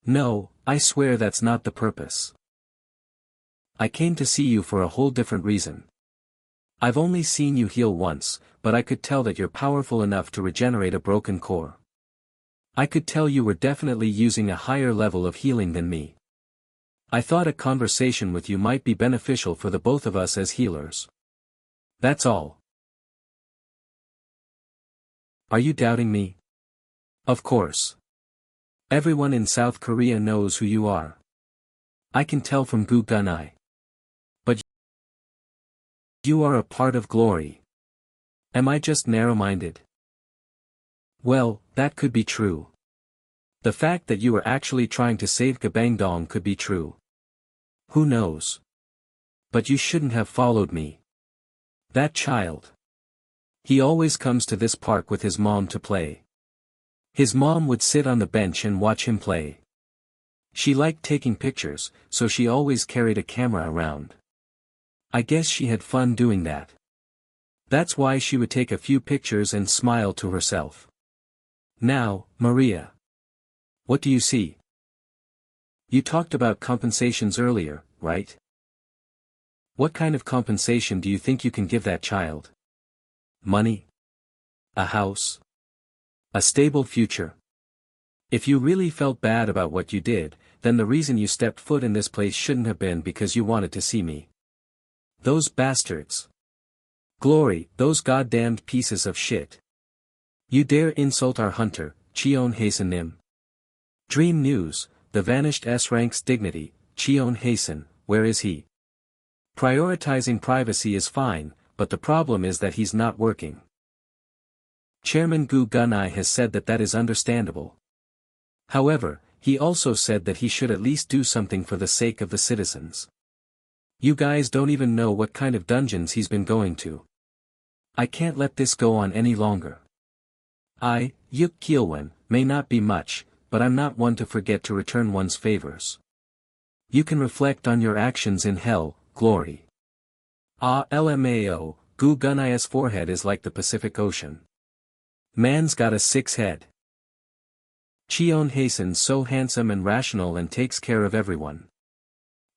No, I swear that's not the purpose. I came to see you for a whole different reason. I've only seen you heal once, but I could tell that you're powerful enough to regenerate a broken core. I could tell you were definitely using a higher level of healing than me. I thought a conversation with you might be beneficial for the both of us as healers. That's all. Are you doubting me? Of course. Everyone in South Korea knows who you are. I can tell from Gugunai. But you are a part of Glory. Am I just narrow-minded? Well, that could be true. The fact that you were actually trying to save Gabangdong could be true. Who knows? But you shouldn't have followed me. That child. He always comes to this park with his mom to play. His mom would sit on the bench and watch him play. She liked taking pictures, so she always carried a camera around. I guess she had fun doing that. That's why she would take a few pictures and smile to herself. Now, Maria. What do you see? You talked about compensations earlier, right? What kind of compensation do you think you can give that child? Money? A house? A stable future? If you really felt bad about what you did, then the reason you stepped foot in this place shouldn't have been because you wanted to see me. Those bastards. Glory, those goddamned pieces of shit. You dare insult our hunter, Cheon Haesun. Dream news, the vanished S-rank's dignity, Cheon Haesun, where is he? Prioritizing privacy is fine, but the problem is that he's not working. Chairman Gu Gunai has said that is understandable. However, he also said that he should at least do something for the sake of the citizens. You guys don't even know what kind of dungeons he's been going to. I can't let this go on any longer. Yuk Kielwen, may not be much, but I'm not one to forget to return one's favors. You can reflect on your actions in hell, glory. LMAO, Gu Gunai's forehead is like the Pacific Ocean. Man's got a 6 head. Cheon Haesun so handsome and rational and takes care of everyone.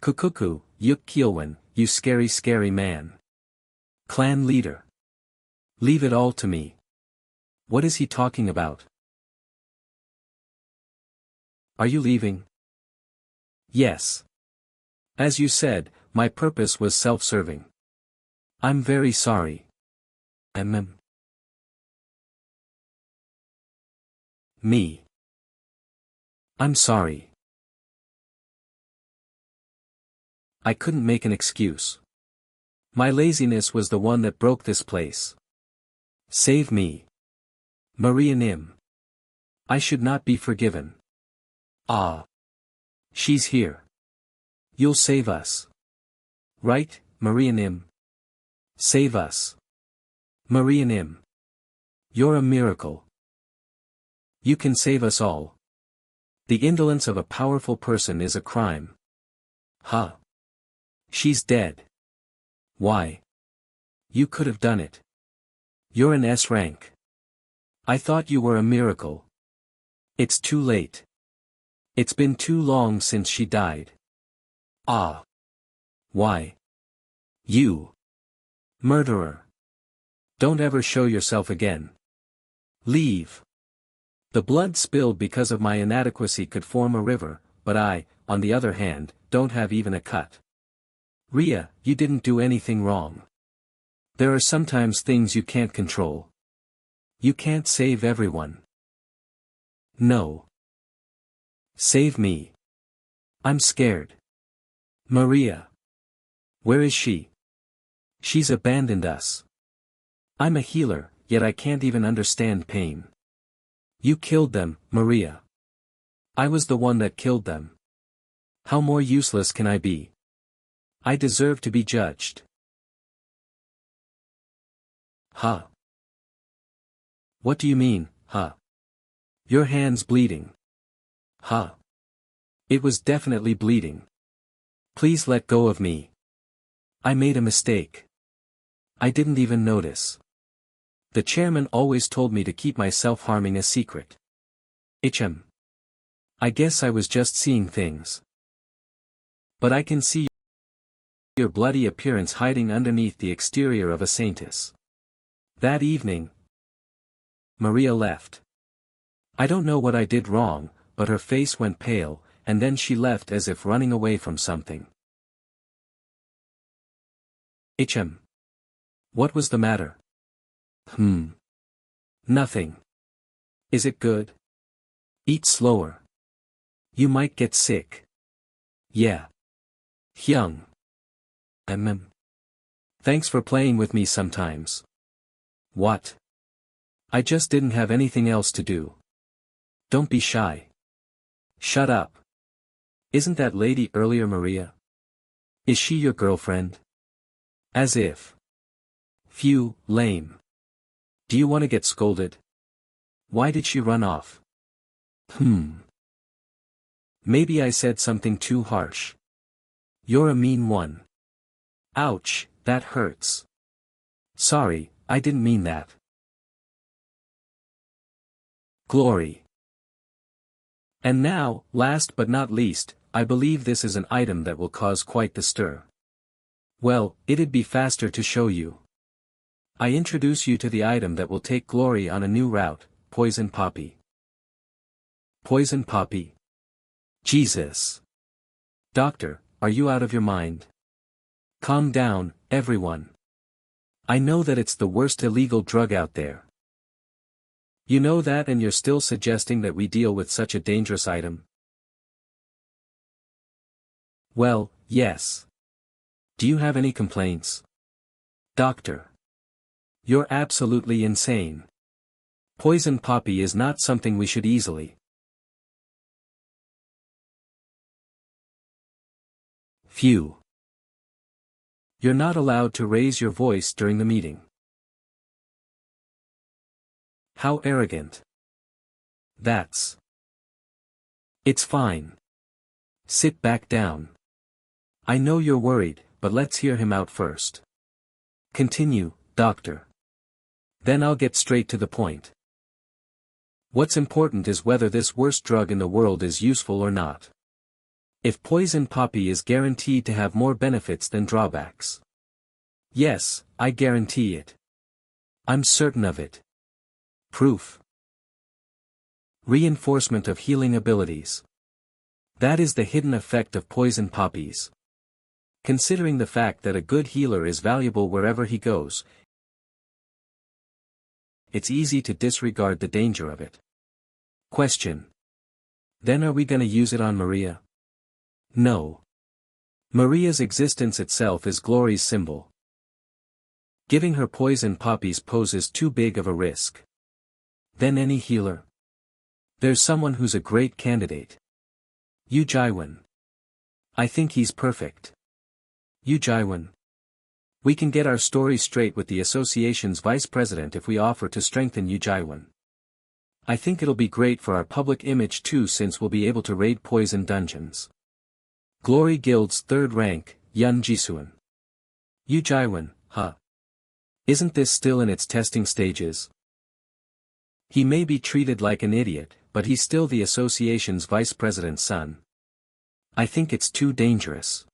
Kukuku, Yuk Kielwen, you scary man. Clan leader. Leave it all to me. What is he talking about? Are you leaving? Yes. As you said, my purpose was self-serving. I'm very sorry. Me. I'm sorry. I couldn't make an excuse. My laziness was the one that broke this place. Save me. Maria Nim. I should not be forgiven. She's here. You'll save us. Right, Maria Nim? Save us. Maria Nim. You're a miracle. You can save us all. The indolence of a powerful person is a crime. She's dead. Why? You could have done it. You're an S rank. I thought you were a miracle. It's too late. It's been too long since she died. Why? You. Murderer. Don't ever show yourself again. Leave. The blood spilled because of my inadequacy could form a river, but I, on the other hand, don't have even a cut. Ria, you didn't do anything wrong. There are sometimes things you can't control. You can't save everyone. No. Save me. I'm scared. Maria. Where is she? She's abandoned us. I'm a healer, yet I can't even understand pain. You killed them, Maria. I was the one that killed them. How more useless can I be? I deserve to be judged. What do you mean, Your hand's bleeding. It was definitely bleeding. Please let go of me. I made a mistake. I didn't even notice. The chairman always told me to keep my self-harming a secret. I guess I was just seeing things. But I can see your bloody appearance hiding underneath the exterior of a saintess. That evening, Maria left. I don't know what I did wrong, but her face went pale, and then she left as if running away from something. What was the matter? Nothing. Is it good? Eat slower. You might get sick. Yeah. Hyung. Thanks for playing with me sometimes. What? I just didn't have anything else to do. Don't be shy. Shut up. Isn't that lady earlier Maria? Is she your girlfriend? As if. Phew, lame. Do you want to get scolded? Why did she run off? Maybe I said something too harsh. You're a mean one. Ouch, that hurts. Sorry, I didn't mean that. Glory. And now, last but not least, I believe this is an item that will cause quite the stir. Well, it'd be faster to show you. I introduce you to the item that will take Glory on a new route, Poison Poppy. Poison Poppy. Jesus. Doctor, are you out of your mind? Calm down, everyone. I know that it's the worst illegal drug out there. You know that, and you're still suggesting that we deal with such a dangerous item? Well, yes. Do you have any complaints? Doctor. You're absolutely insane. Poison poppy is not something we should easily. Phew. You're not allowed to raise your voice during the meeting. How arrogant. That's. It's fine. Sit back down. I know you're worried, but let's hear him out first. Continue, doctor. Then I'll get straight to the point. What's important is whether this worst drug in the world is useful or not. If poison poppy is guaranteed to have more benefits than drawbacks. Yes, I guarantee it. I'm certain of it. Proof. Reinforcement of healing abilities. That is the hidden effect of poison poppies. Considering the fact that a good healer is valuable wherever he goes, it's easy to disregard the danger of it. Question. Then are we gonna use it on Maria? No. Maria's existence itself is glory's symbol. Giving her poison poppies poses too big of a risk. Then any healer? There's someone who's a great candidate. Yu Jaiwan. I think he's perfect. Yu Jaiwan. We can get our story straight with the association's vice president if we offer to strengthen Yu Jaiwan. I think it'll be great for our public image too, since we'll be able to raid poison dungeons. Glory Guild's third rank, Yun Jisuan. Yu Jaiwan, huh? Isn't this still in its testing stages? He may be treated like an idiot, but he's still the association's vice president's son. I think it's too dangerous.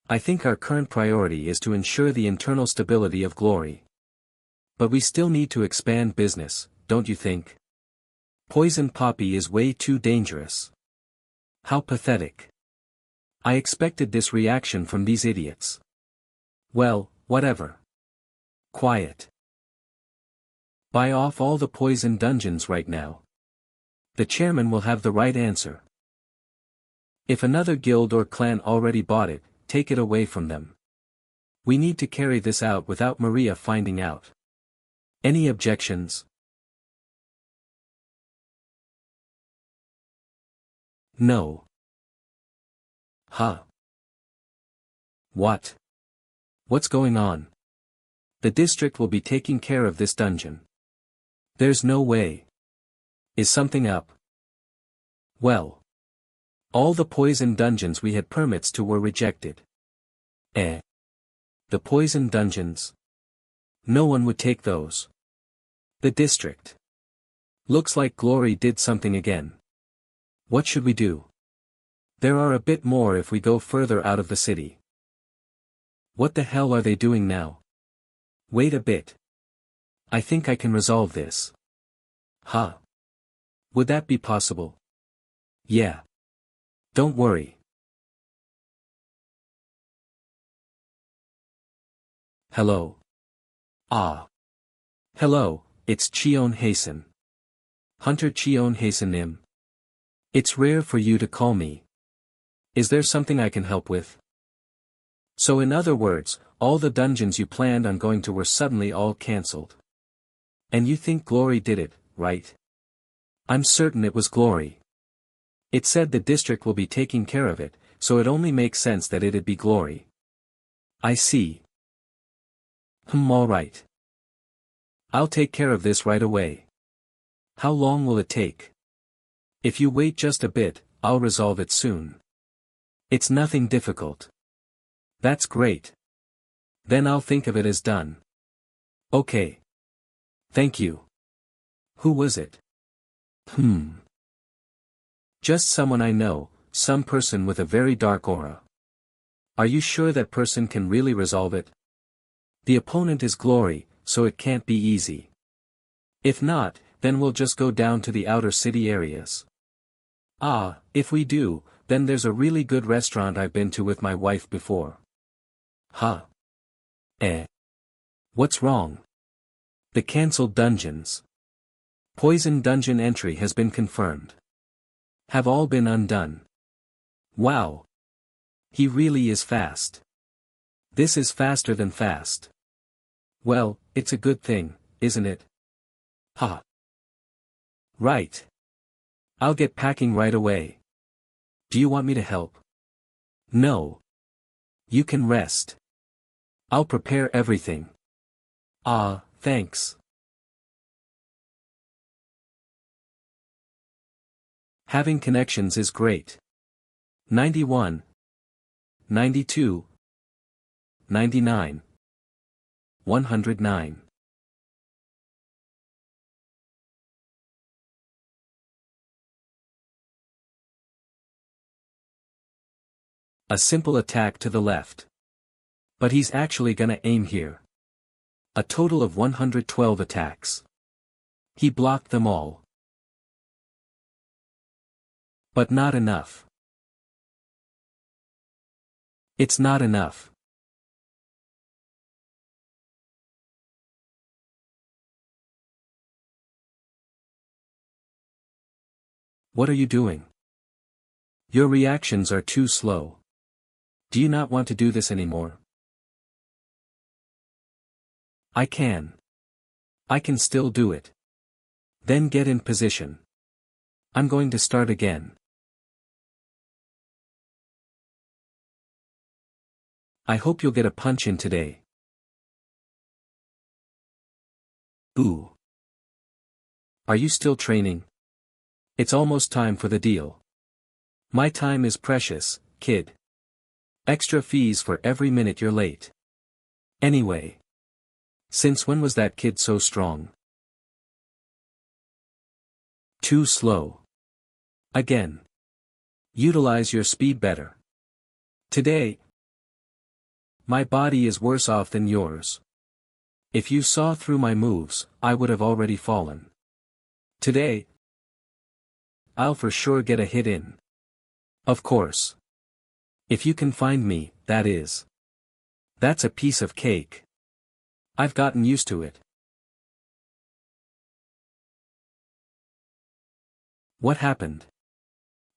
I think our current priority is to ensure the internal stability of Glory. But we still need to expand business, don't you think? Poison poppy is way too dangerous. How pathetic. I expected this reaction from these idiots. Well, whatever. Quiet. Buy off all the poison dungeons right now. The chairman will have the right answer. If another guild or clan already bought it, take it away from them. We need to carry this out without Maria finding out. Any objections? No. Huh? What? What's going on? The district will be taking care of this dungeon. There's no way. Is something up? Well. All the poison dungeons we had permits to were rejected. The poison dungeons? No one would take those. The district. Looks like Glory did something again. What should we do? There are a bit more if we go further out of the city. What the hell are they doing now? Wait a bit. I think I can resolve this. Huh? Would that be possible? Yeah. Don't worry. Hello. Ah. Hello, it's Cheon Haesun. Hunter Cheon Haesun. It's rare for you to call me. Is there something I can help with? So in other words, all the dungeons you planned on going to were suddenly all cancelled. And you think Glory did it, right? I'm certain it was Glory. It said the district will be taking care of it, so it only makes sense that it'd be Glory. I see. Alright. I'll take care of this right away. How long will it take? If you wait just a bit, I'll resolve it soon. It's nothing difficult. That's great. Then I'll think of it as done. Okay. Thank you. Who was it? Just someone I know, some person with a very dark aura. Are you sure that person can really resolve it? The opponent is Glory, so it can't be easy. If not, then we'll just go down to the outer city areas. Ah, if we do, then there's a really good restaurant I've been to with my wife before. Huh? What's wrong? The cancelled dungeons. Poison dungeon entry has been confirmed. Have all been undone. Wow. He really is fast. This is faster than fast. Well, it's a good thing, isn't it? Ha. Right. I'll get packing right away. Do you want me to help? No. You can rest. I'll prepare everything. Ah, thanks. Having connections is great. 91, 92, 99, 109. A simple attack to the left. But he's actually gonna aim here. A total of 112 attacks. He blocked them all. But not enough. It's not enough. What are you doing? Your reactions are too slow. Do you not want to do this anymore? I can. I can still do it. Then get in position. I'm going to start again. I hope you'll get a punch in today. Ooh. Are you still training? It's almost time for the deal. My time is precious, kid. Extra fees for every minute you're late. Anyway. Since when was that kid so strong? Too slow. Again. Utilize your speed better. Today. My body is worse off than yours. If you saw through my moves, I would have already fallen. Today. I'll for sure get a hit in. Of course. If you can find me, that is. That's a piece of cake. I've gotten used to it. What happened?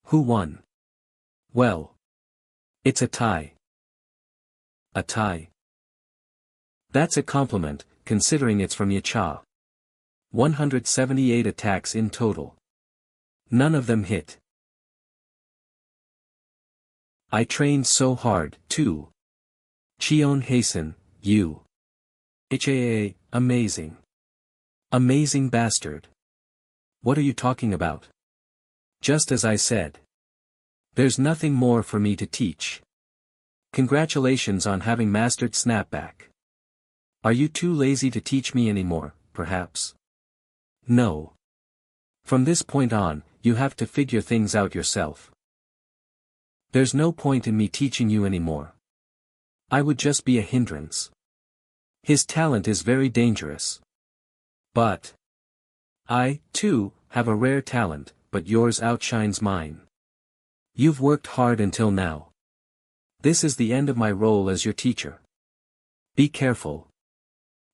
Who won? Well. It's a tie. A tie. That's a compliment, considering it's from Yacha. 178 attacks in total. None of them hit. I trained so hard, too. Cheon Haesun, you. HAA, amazing. Amazing bastard. What are you talking about? Just as I said. There's nothing more for me to teach. Congratulations on having mastered snapback. Are you too lazy to teach me anymore, perhaps? No. From this point on, you have to figure things out yourself. There's no point in me teaching you anymore. I would just be a hindrance. His talent is very dangerous. But I, too, have a rare talent, but yours outshines mine. You've worked hard until now. This is the end of my role as your teacher. Be careful.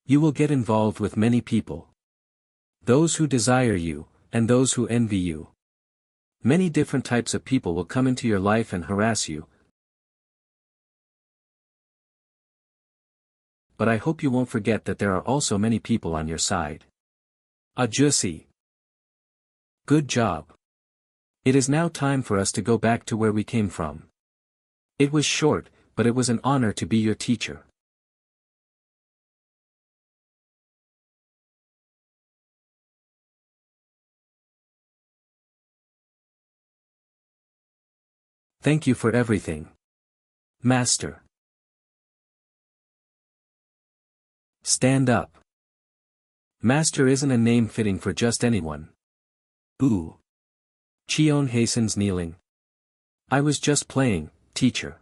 You will get involved with many people. Those who desire you, and those who envy you. Many different types of people will come into your life and harass you. But I hope you won't forget that there are also many people on your side. Ajusi. Good job. It is now time for us to go back to where we came from. It was short, but it was an honor to be your teacher. Thank you for everything. Master. Stand up. Master isn't a name fitting for just anyone. Ooh. Cheon Haesun's kneeling. I was just playing, teacher.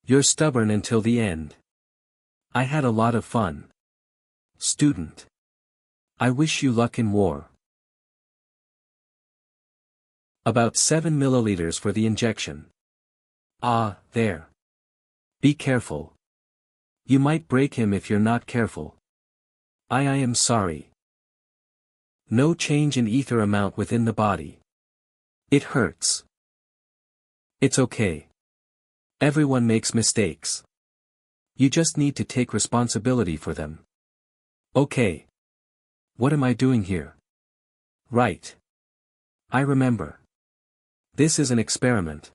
You're stubborn until the end. I had a lot of fun. Student. I wish you luck in war. About 7 milliliters for the injection. Ah, there. Be careful. You might break him if you're not careful. I am sorry. No change in ether amount within the body. It hurts. It's okay. Everyone makes mistakes. You just need to take responsibility for them. Okay. What am I doing here? Right. I remember. This is an experiment.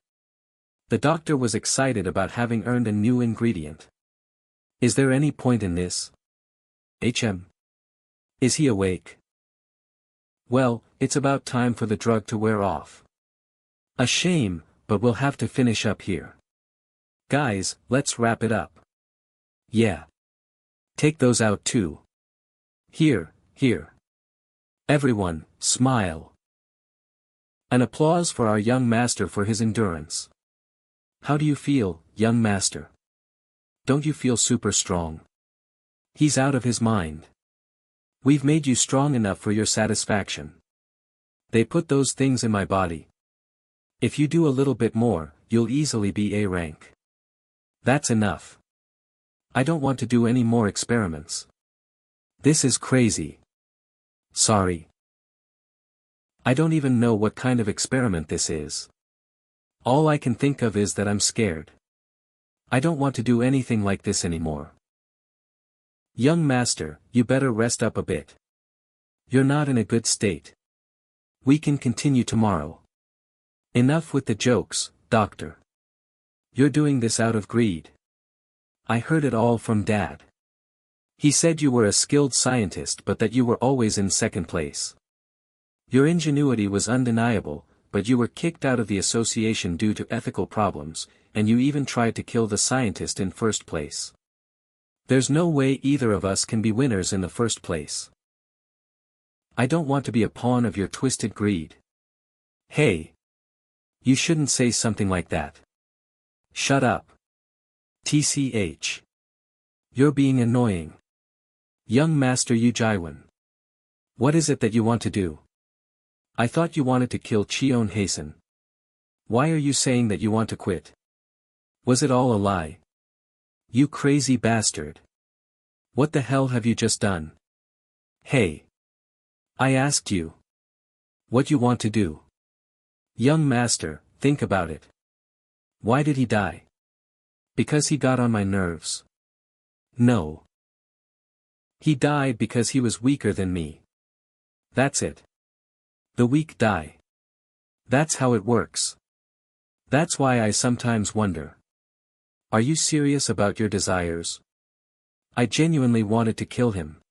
The doctor was excited about having earned a new ingredient. Is there any point in this? Is he awake? Well, it's about time for the drug to wear off. A shame, but we'll have to finish up here. Guys, let's wrap it up. Yeah. Take those out too. Here. Everyone, smile. An applause for our young master for his endurance. How do you feel, young master? Don't you feel super strong? He's out of his mind. We've made you strong enough for your satisfaction. They put those things in my body. If you do a little bit more, you'll easily be A rank. That's enough. I don't want to do any more experiments. This is crazy. Sorry. I don't even know what kind of experiment this is. All I can think of is that I'm scared. I don't want to do anything like this anymore. Young master, you better rest up a bit. You're not in a good state. We can continue tomorrow. Enough with the jokes, doctor. You're doing this out of greed. I heard it all from Dad. He said you were a skilled scientist but that you were always in second place. Your ingenuity was undeniable, but you were kicked out of the association due to ethical problems, and you even tried to kill the scientist in first place. There's no way either of us can be winners in the first place. I don't want to be a pawn of your twisted greed. Hey! You shouldn't say something like that. Shut up. TCH. You're being annoying. Young Master Yu Jaiwan. What is it that you want to do? I thought you wanted to kill Cheon Haesun. Why are you saying that you want to quit? Was it all a lie? You crazy bastard. What the hell have you just done? Hey. I asked you. What you want to do? Young master, think about it. Why did he die? Because he got on my nerves. No. He died because he was weaker than me. That's it. The weak die. That's how it works. That's why I sometimes wonder. Are you serious about your desires? I genuinely wanted to kill him.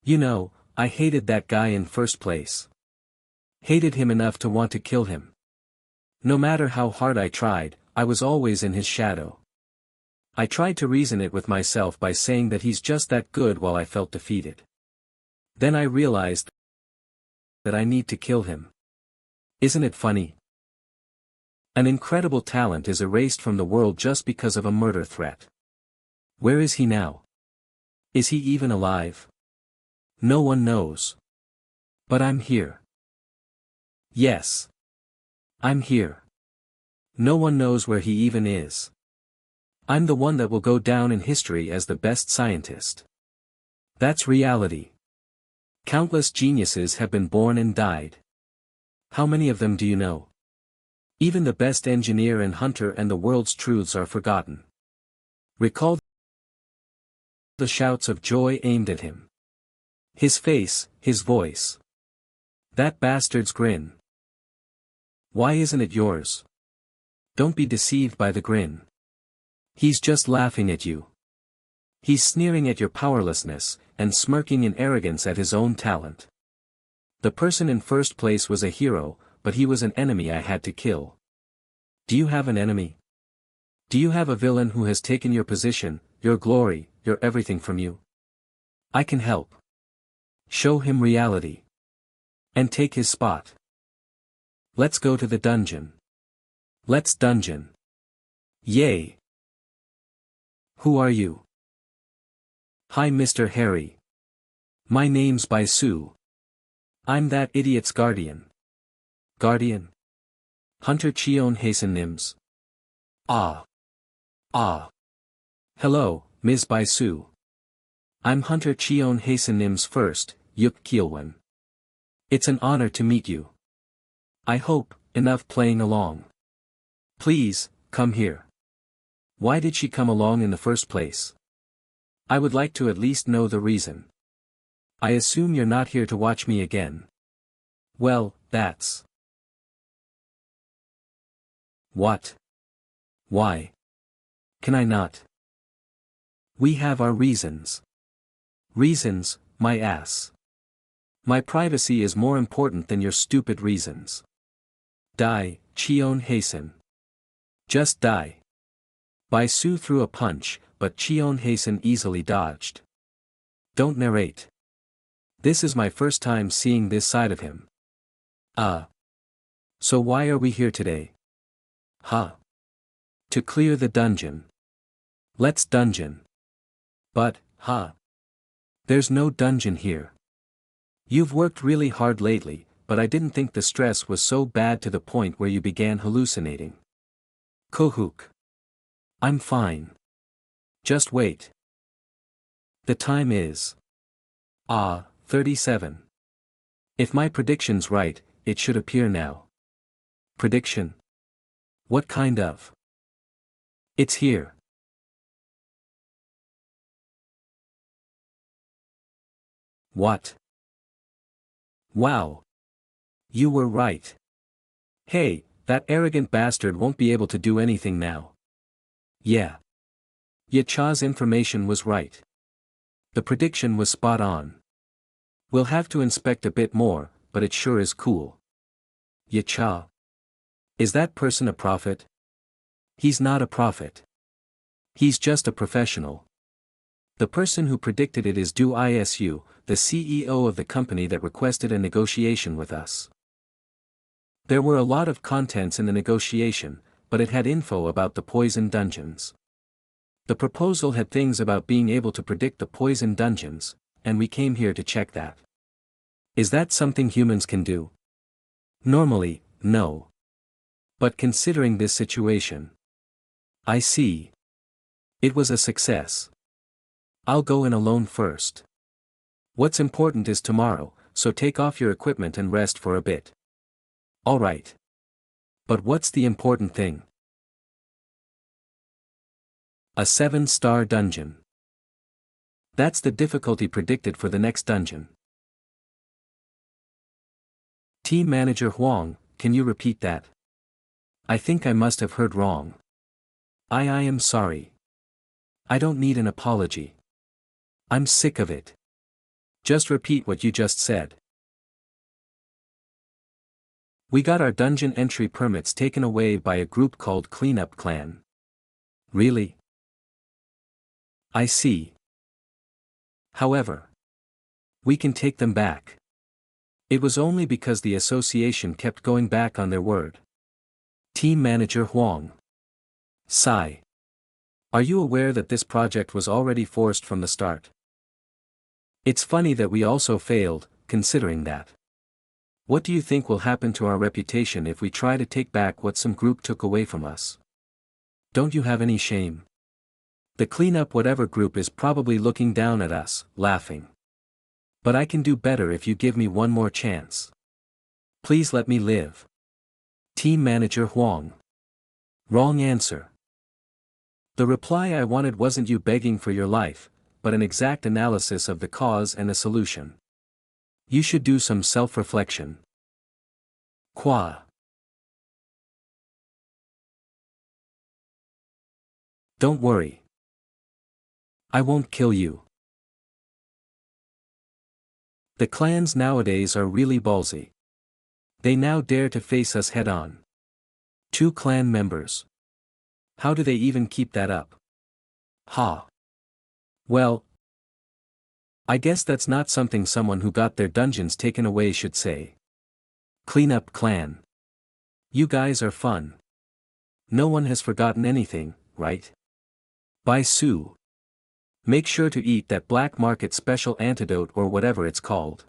You know, I hated that guy in first place. Hated him enough to want to kill him. No matter how hard I tried, I was always in his shadow. I tried to reason it with myself by saying that he's just that good while I felt defeated. Then I realized that I need to kill him. Isn't it funny? An incredible talent is erased from the world just because of a murder threat. Where is he now? Is he even alive? No one knows. But I'm here. Yes. I'm here. No one knows where he even is. I'm the one that will go down in history as the best scientist. That's reality. Countless geniuses have been born and died. How many of them do you know? Even the best engineer and hunter and the world's truths are forgotten. Recall the shouts of joy aimed at him. His face, his voice. That bastard's grin. Why isn't it yours? Don't be deceived by the grin. He's just laughing at you. He's sneering at your powerlessness, and smirking in arrogance at his own talent. The person in first place was a hero, but he was an enemy I had to kill. Do you have an enemy? Do you have a villain who has taken your position, your glory, your everything from you? I can help. Show him reality. And take his spot. Let's go to the dungeon. Let's dungeon. Yay. Who are you? Hi Mr. Harry. My name's Baisu. I'm that idiot's guardian. Guardian? Hunter Cheon Haesun Nims. Ah. Hello, Ms. Baisu. I'm Hunter Cheon Haesun Nims first, Yuk Kielwan. It's an honor to meet you. I hope, enough playing along. Please, come here. Why did she come along in the first place? I would like to at least know the reason. I assume you're not here to watch me again. Well, that's... What? Why? Can I not? We have our reasons. Reasons, my ass. My privacy is more important than your stupid reasons. Die, Cheon Haesun. Just die. Bai Su threw a punch, but Cheon Haesun easily dodged. Don't narrate. This is my first time seeing this side of him. So why are we here today? Huh. To clear the dungeon. Let's dungeon. But, there's no dungeon here. You've worked really hard lately, but I didn't think the stress was so bad to the point where you began hallucinating. Kohook. I'm fine. Just wait. The time is... 37. If my prediction's right, it should appear now. Prediction? What kind of? It's here. What? Wow. You were right. Hey, that arrogant bastard won't be able to do anything now. Yeah. Yacha's information was right. The prediction was spot on. We'll have to inspect a bit more, but it sure is cool. Yacha. Is that person a prophet? He's not a prophet. He's just a professional. The person who predicted it is Du Isu, the CEO of the company that requested a negotiation with us. There were a lot of contents in the negotiation, but it had info about the poison dungeons. The proposal had things about being able to predict the poison dungeons, and we came here to check that. Is that something humans can do? Normally, no. But considering this situation. I see. It was a success. I'll go in alone first. What's important is tomorrow, so take off your equipment and rest for a bit. Alright. But what's the important thing? A 7-star dungeon. That's the difficulty predicted for the next dungeon. Team Manager Huang, can you repeat that? I think I must have heard wrong. I am sorry. I don't need an apology. I'm sick of it. Just repeat what you just said. We got our dungeon entry permits taken away by a group called Cleanup Clan. Really? I see. However, we can take them back. It was only because the association kept going back on their word. Team Manager Huang. Sigh. Are you aware that this project was already forced from the start? It's funny that we also failed, considering that. What do you think will happen to our reputation if we try to take back what some group took away from us? Don't you have any shame? The cleanup whatever group is probably looking down at us, laughing. But I can do better if you give me one more chance. Please let me live. Team Manager Huang. Wrong answer. The reply I wanted wasn't you begging for your life, but an exact analysis of the cause and a solution. You should do some self-reflection. Qua. Don't worry. I won't kill you. The clans nowadays are really ballsy. They now dare to face us head-on. 2 clan members. How do they even keep that up? Ha. Well, I guess that's not something someone who got their dungeons taken away should say. Cleanup Clan. You guys are fun. No one has forgotten anything, right? Bai Su. Make sure to eat that black market special antidote or whatever it's called.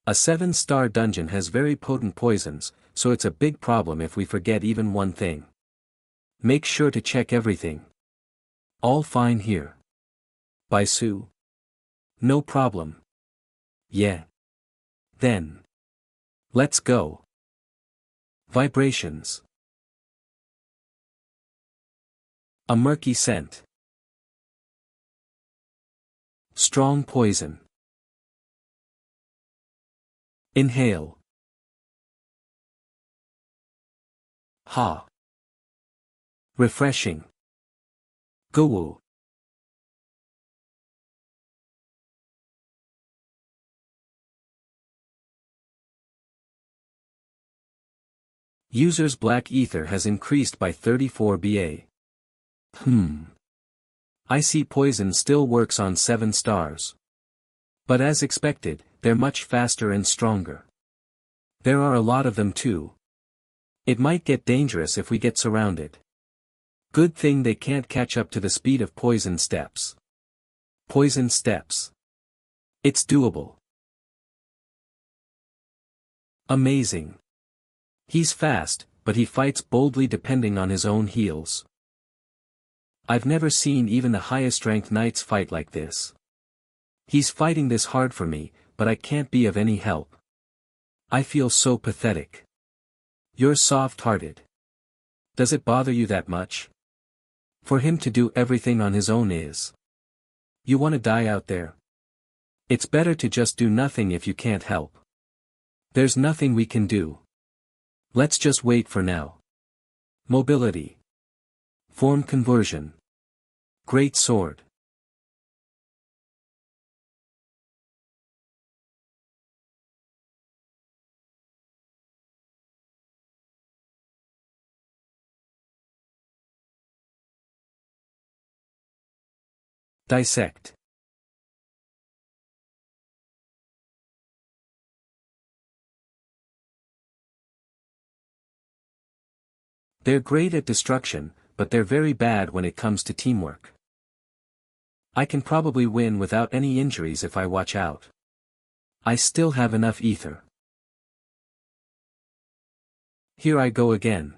A 7-star dungeon has very potent poisons, so it's a big problem if we forget even one thing. Make sure to check everything. All fine here. Bai Su. No problem. Yeah. Then. Let's go. Vibrations. A murky scent. Strong poison. Inhale. Ha. Refreshing. Go. User's black ether has increased by 34 BA. I see poison still works on 7 stars. But as expected, they're much faster and stronger. There are a lot of them too. It might get dangerous if we get surrounded. Good thing they can't catch up to the speed of poison steps. Poison steps. It's doable. Amazing. He's fast, but he fights boldly depending on his own heals. I've never seen even the highest ranked knights fight like this. He's fighting this hard for me, but I can't be of any help. I feel so pathetic. You're soft-hearted. Does it bother you that much? For him to do everything on his own is. You want to die out there? It's better to just do nothing if you can't help. There's nothing we can do. Let's just wait for now. Mobility. Form conversion. Great sword. Dissect. They're great at destruction, but they're very bad when it comes to teamwork. I can probably win without any injuries if I watch out. I still have enough ether. Here I go again.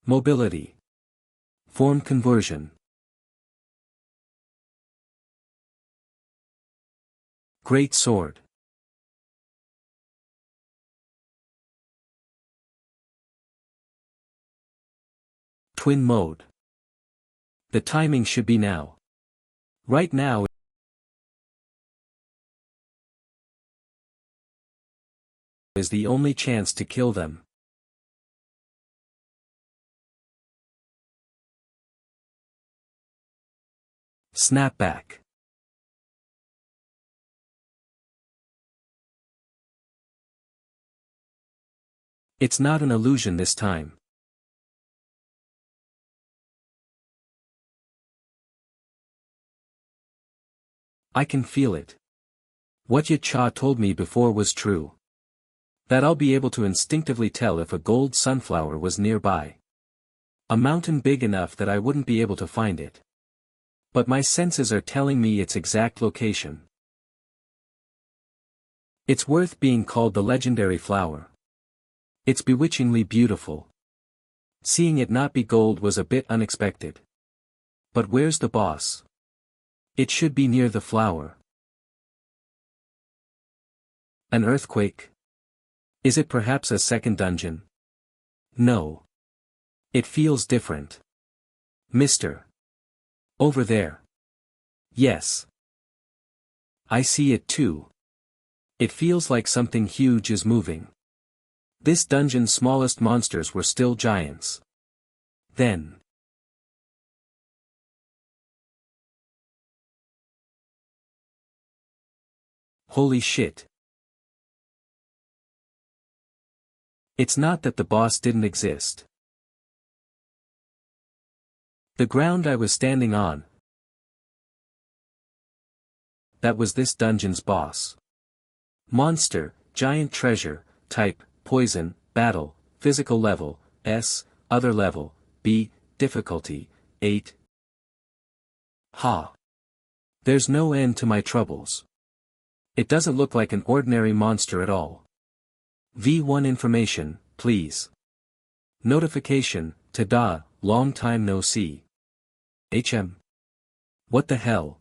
Mobility. Form conversion. Great sword. Twin mode. The timing should be now. Right now is the only chance to kill them. Snapback. It's not an illusion this time. I can feel it. What Cha told me before was true. That I'll be able to instinctively tell if a gold sunflower was nearby. A mountain big enough that I wouldn't be able to find it. But my senses are telling me its exact location. It's worth being called the legendary flower. It's bewitchingly beautiful. Seeing it not be gold was a bit unexpected. But where's the boss? It should be near the flower. An earthquake? Is it perhaps a second dungeon? No. It feels different. Mister. Over there. Yes. I see it too. It feels like something huge is moving. This dungeon's smallest monsters were still giants. Then. Holy shit. It's not that the boss didn't exist. The ground I was standing on, that was this dungeon's boss. Monster, giant treasure, type, poison, battle, physical level, S, other level, B, difficulty, 8. Ha. There's no end to my troubles. It doesn't look like an ordinary monster at all. V1 information, please. Notification, tada, long time no see. HM. What the hell?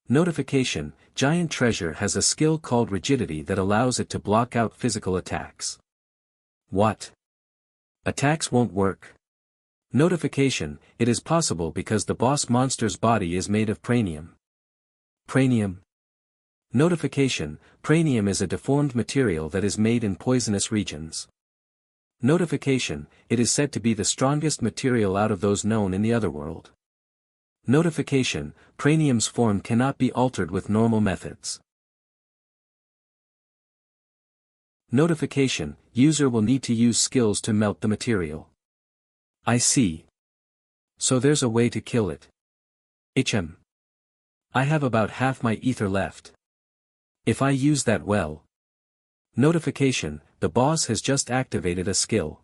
Notification, giant treasure has a skill called rigidity that allows it to block out physical attacks. What? Attacks won't work. Notification, it is possible because the boss monster's body is made of pranium. Pranium? Notification: Pranium is a deformed material that is made in poisonous regions. Notification: It is said to be the strongest material out of those known in the otherworld. Notification: Pranium's form cannot be altered with normal methods. Notification: User will need to use skills to melt the material. I see. So there's a way to kill it. I have about half my ether left. If I use that well. Notification: The boss has just activated a skill.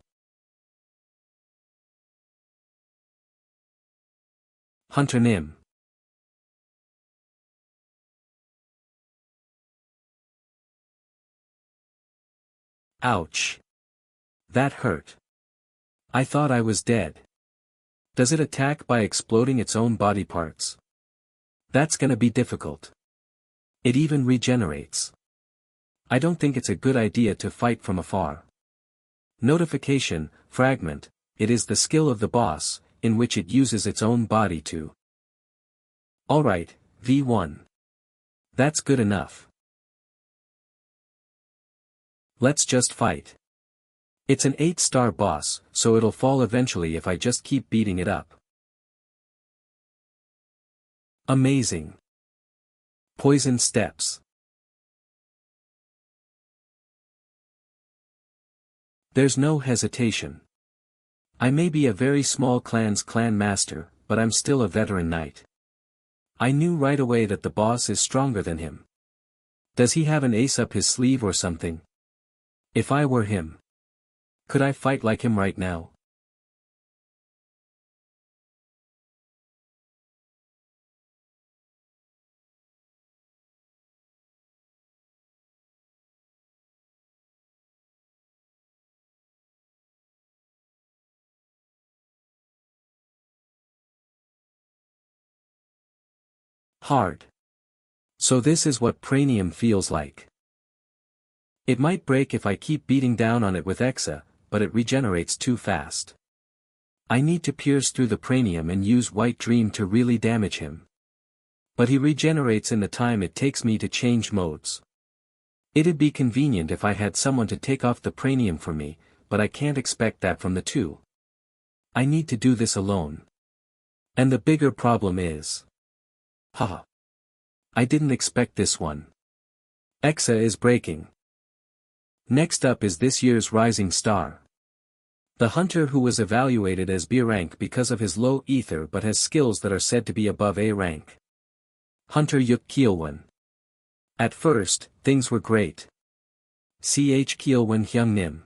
Hunter Nim. Ouch. That hurt. I thought I was dead. Does it attack by exploding its own body parts? That's gonna be difficult. It even regenerates. I don't think it's a good idea to fight from afar. Notification: Fragment: It is the skill of the boss, in which it uses its own body to. Alright, V1. That's good enough. Let's just fight. It's an 8-star boss, so it'll fall eventually if I just keep beating it up. Amazing. Poison steps. There's no hesitation. I may be a very small clan's clan master, but I'm still a veteran knight. I knew right away that the boss is stronger than him. Does he have an ace up his sleeve or something? If I were him, could I fight like him right now? Hard. So this is what Pranium feels like. It might break if I keep beating down on it with Exa, but it regenerates too fast. I need to pierce through the Pranium and use White Dream to really damage him. But he regenerates in the time it takes me to change modes. It'd be convenient if I had someone to take off the Pranium for me, but I can't expect that from the two. I need to do this alone. And the bigger problem is... Haha. I didn't expect this one. Exa is breaking. Next up is this year's rising star. The hunter who was evaluated as B rank because of his low ether but has skills that are said to be above A rank. Hunter Yuk Kielwan. At first, things were great. Ch Kielwan Hyung Nim.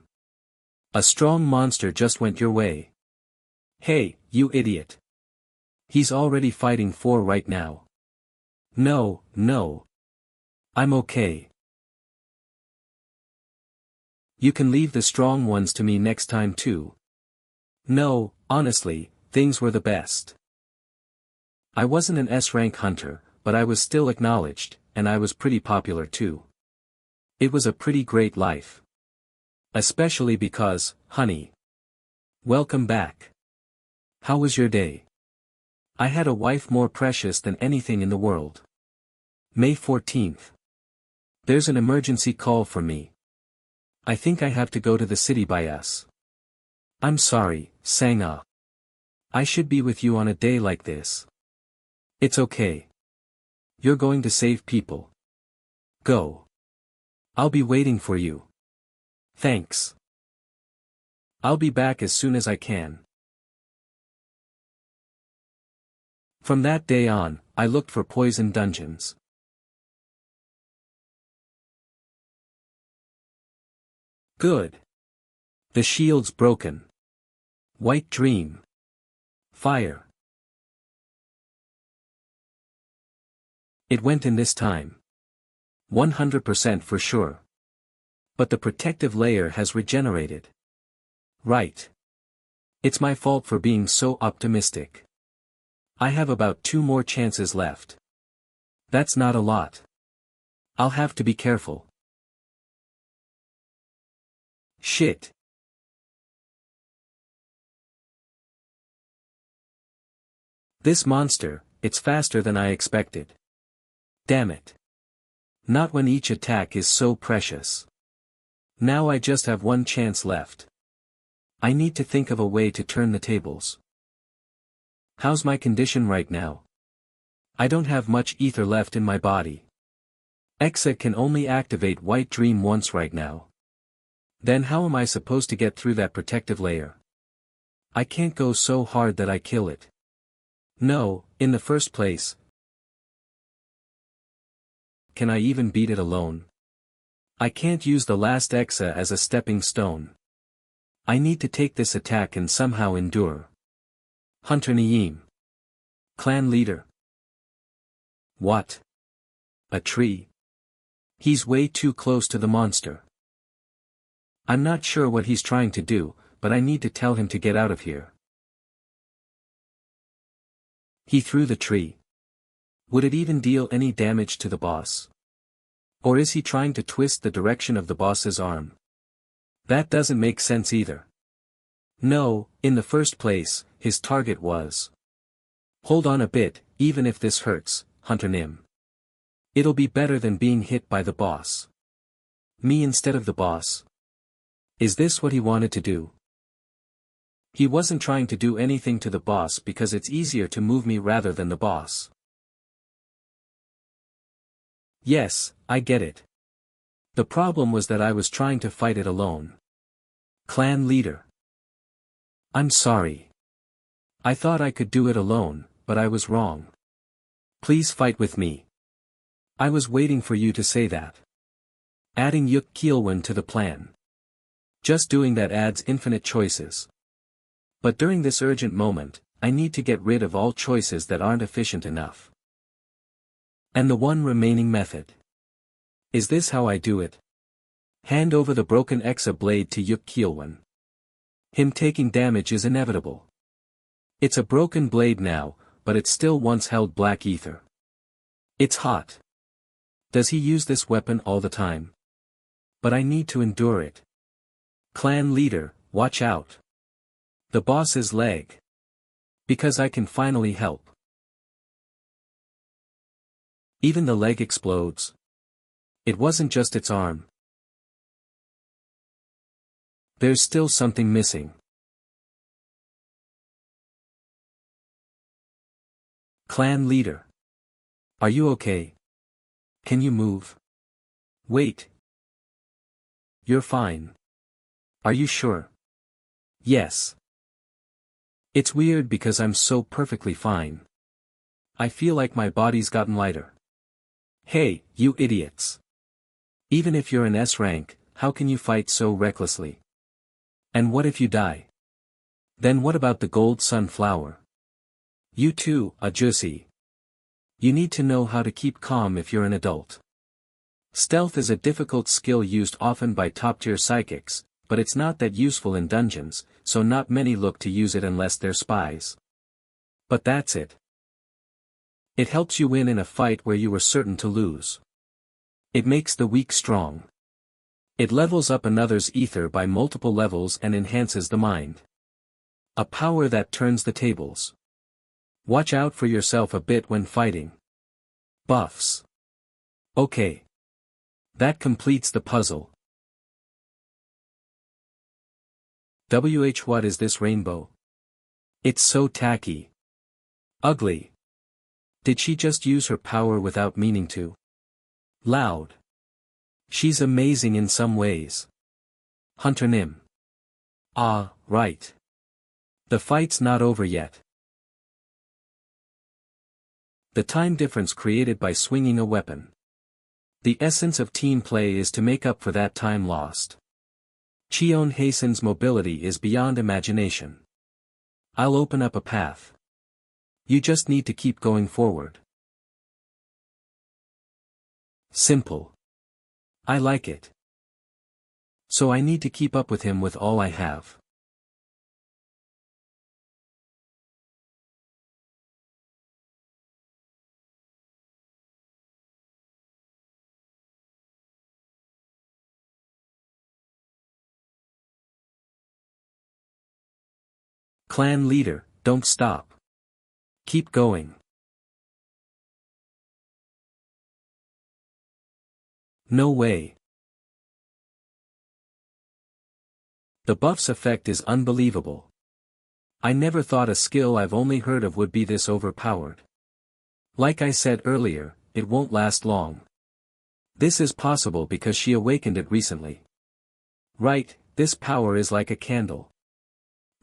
A strong monster just went your way. Hey, you idiot. He's already fighting 4 right now. No. I'm okay. You can leave the strong ones to me next time too. No, honestly, things were the best. I wasn't an S-rank hunter, but I was still acknowledged, and I was pretty popular too. It was a pretty great life. Especially because, honey. Welcome back. How was your day? I had a wife more precious than anything in the world. May 14th. There's an emergency call from me. I think I have to go to the city by us. I'm sorry, Sang-ah. I should be with you on a day like this. It's okay. You're going to save people. Go. I'll be waiting for you. Thanks. I'll be back as soon as I can. From that day on, I looked for poison dungeons. Good. The shield's broken. White Dream. Fire. It went in this time. 100% for sure. But the protective layer has regenerated. Right. It's my fault for being so optimistic. I have about 2 more chances left. That's not a lot. I'll have to be careful. Shit. This monster, it's faster than I expected. Damn it. Not when each attack is so precious. Now I just have one chance left. I need to think of a way to turn the tables. How's my condition right now? I don't have much ether left in my body. Exa can only activate White Dream once right now. Then how am I supposed to get through that protective layer? I can't go so hard that I kill it. No, in the first place. Can I even beat it alone? I can't use the last Exa as a stepping stone. I need to take this attack and somehow endure. Hunter Naeem. Clan leader. What? A tree? He's way too close to the monster. I'm not sure what he's trying to do, but I need to tell him to get out of here. He threw the tree. Would it even deal any damage to the boss? Or is he trying to twist the direction of the boss's arm? That doesn't make sense either. No, in the first place, his target was. Hold on a bit, even if this hurts, Hunter Nim. It'll be better than being hit by the boss. Me instead of the boss. Is this what he wanted to do? He wasn't trying to do anything to the boss because it's easier to move me rather than the boss. Yes, I get it. The problem was that I was trying to fight it alone. Clan leader. I'm sorry. I thought I could do it alone, but I was wrong. Please fight with me. I was waiting for you to say that. Adding Yuk Kielwan to the plan. Just doing that adds infinite choices. But during this urgent moment, I need to get rid of all choices that aren't efficient enough. And the one remaining method. Is this how I do it? Hand over the broken Exa blade to Yuk Kielwan. Him taking damage is inevitable. It's a broken blade now, but it still once held black ether. It's hot. Does he use this weapon all the time? But I need to endure it. Clan leader, watch out. The boss's leg. Because I can finally help. Even the leg explodes. It wasn't just its arm. There's still something missing. Clan leader. Are you okay? Can you move? Wait. You're fine. Are you sure? Yes. It's weird because I'm so perfectly fine. I feel like my body's gotten lighter. Hey, you idiots. Even if you're an S rank, how can you fight so recklessly? And what if you die? Then what about the gold sunflower? You too, Ajusi. You need to know how to keep calm if you're an adult. Stealth is a difficult skill used often by top-tier psychics, but it's not that useful in dungeons, so not many look to use it unless they're spies. But that's it. It helps you win in a fight where you were certain to lose. It makes the weak strong. It levels up another's ether by multiple levels and enhances the mind. A power that turns the tables. Watch out for yourself a bit when fighting. Buffs. Okay. That completes the puzzle. What is this rainbow? It's so tacky. Ugly. Did she just use her power without meaning to? Loud. She's amazing in some ways. Hunter Nim. Ah, right. The fight's not over yet. The time difference created by swinging a weapon. The essence of team play is to make up for that time lost. Cheon Haesun's mobility is beyond imagination. I'll open up a path. You just need to keep going forward. Simple. I like it. So I need to keep up with him with all I have. Clan leader, don't stop. Keep going. No way. The buff's effect is unbelievable. I never thought a skill I've only heard of would be this overpowered. Like I said earlier, it won't last long. This is possible because she awakened it recently. Right, this power is like a candle.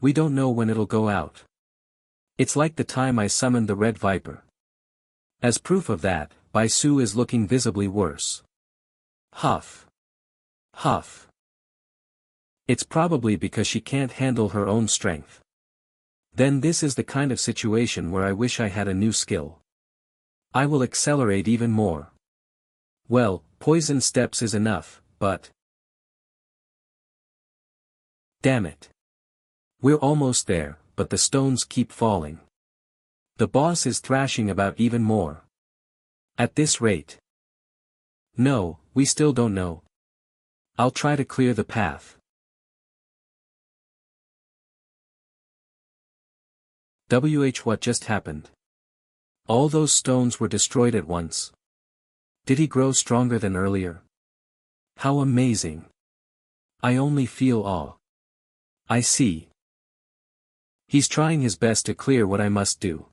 We don't know when it'll go out. It's like the time I summoned the Red Viper. As proof of that, Bai Su is looking visibly worse. Huff. Huff. It's probably because she can't handle her own strength. Then this is the kind of situation where I wish I had a new skill. I will accelerate even more. Well, poison steps is enough, but... Damn it. We're almost there, but the stones keep falling. The boss is thrashing about even more. At this rate. No, we still don't know. I'll try to clear the path. What just happened? All those stones were destroyed at once. Did he grow stronger than earlier? How amazing. I only feel awe. I see. He's trying his best to clear what I must do.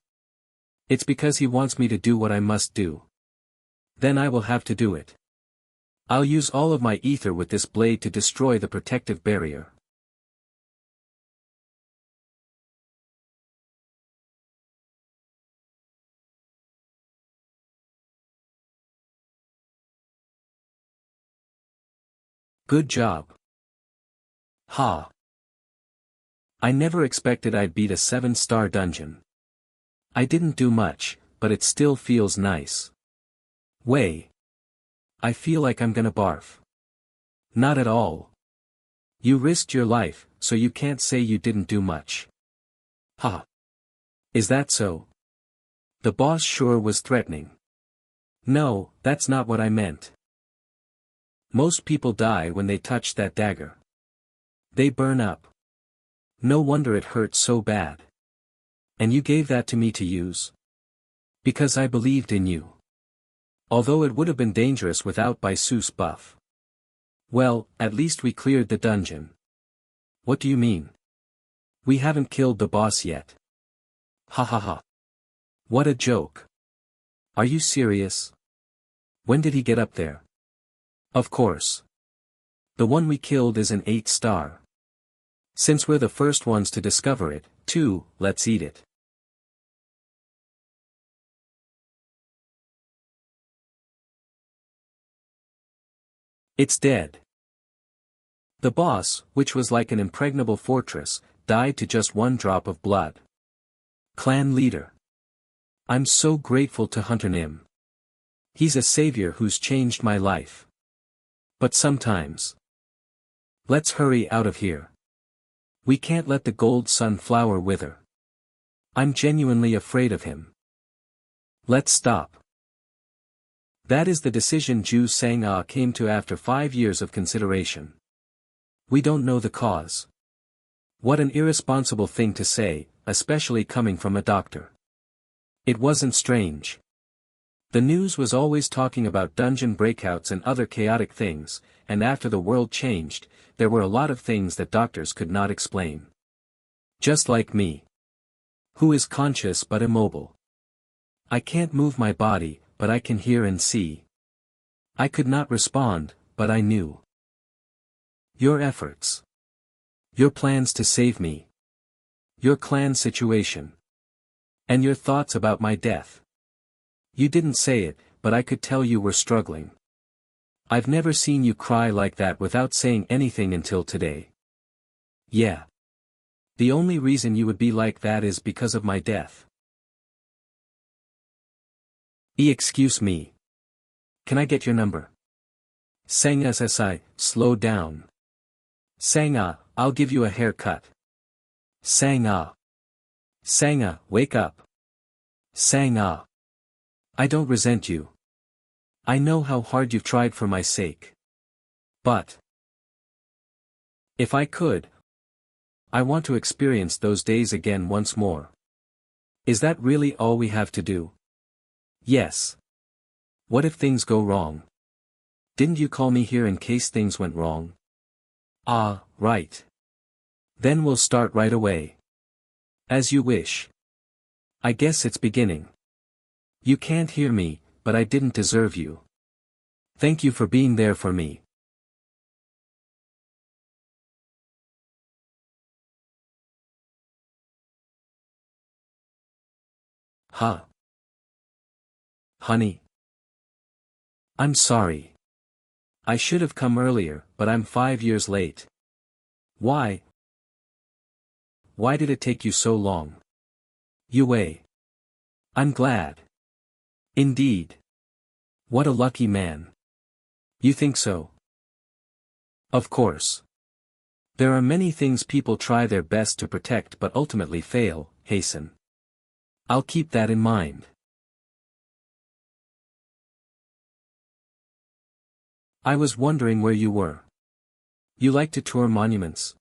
It's because he wants me to do what I must do. Then I will have to do it. I'll use all of my ether with this blade to destroy the protective barrier. Good job. Ha. I never expected I'd beat a 7-star dungeon. I didn't do much, but it still feels nice. Way. I feel like I'm gonna barf. Not at all. You risked your life, so you can't say you didn't do much. Ha. Is that so? The boss sure was threatening. No, that's not what I meant. Most people die when they touch that dagger. They burn up. No wonder it hurts so bad. And you gave that to me to use? Because I believed in you. Although it would have been dangerous without Bai Su's buff. Well, at least we cleared the dungeon. What do you mean? We haven't killed the boss yet. Ha ha ha. What a joke. Are you serious? When did he get up there? Of course. The one we killed is an 8-star. Since we're the first ones to discover it, too, let's eat it. It's dead. The boss, which was like an impregnable fortress, died to just one drop of blood. Clan leader. I'm so grateful to Hunter Nim. He's a savior who's changed my life. But sometimes. Let's hurry out of here. We can't let the gold sunflower wither. I'm genuinely afraid of him. Let's stop. That is the decision Ju Sang-ah came to after 5 years of consideration. We don't know the cause. What an irresponsible thing to say, especially coming from a doctor. It wasn't strange. The news was always talking about dungeon breakouts and other chaotic things, and after the world changed, there were a lot of things that doctors could not explain. Just like me. Who is conscious but immobile. I can't move my body, but I can hear and see. I could not respond, but I knew. Your efforts. Your plans to save me. Your clan situation. And your thoughts about my death. You didn't say it, but I could tell you were struggling. I've never seen you cry like that without saying anything until today. Yeah. The only reason you would be like that is because of my death. Excuse me. Can I get your number? Sang-ah SSI, slow down. Sang-ah, I'll give you a haircut. Sang-ah. Sang-ah, wake up. Sang-ah. I don't resent you. I know how hard you've tried for my sake. But if I could, I want to experience those days again once more. Is that really all we have to do? Yes. What if things go wrong? Didn't you call me here in case things went wrong? Ah, right. Then we'll start right away. As you wish. I guess it's beginning. You can't hear me, but I didn't deserve you. Thank you for being there for me. Huh? Honey? I'm sorry. I should have come earlier, but I'm 5 years late. Why? Why did it take you so long? Yue. I'm glad. Indeed. What a lucky man. You think so? Of course. There are many things people try their best to protect but ultimately fail, Haesun. I'll keep that in mind. I was wondering where you were. You like to tour monuments.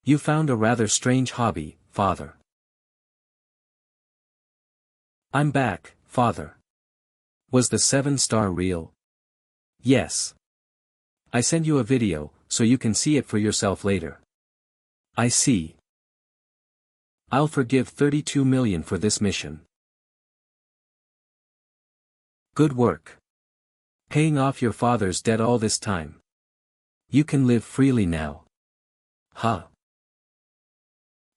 You found a rather strange hobby, father. I'm back, father. Was the 7-star real? Yes. I sent you a video, so you can see it for yourself later. I see. I'll forgive 32 million for this mission. Good work. Paying off your father's debt all this time. You can live freely now. Huh?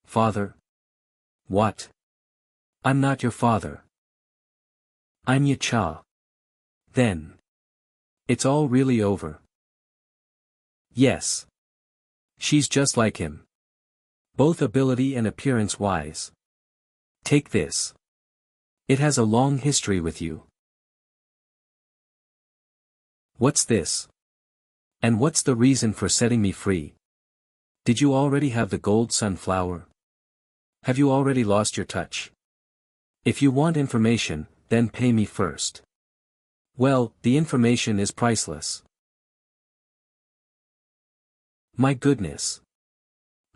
Father? What? I'm not your father. I'm Yacha. Then. It's all really over. Yes. She's just like him. Both ability and appearance-wise. Take this. It has a long history with you. What's this? And what's the reason for setting me free? Did you already have the gold sunflower? Have you already lost your touch? If you want information, then pay me first. Well, the information is priceless. My goodness.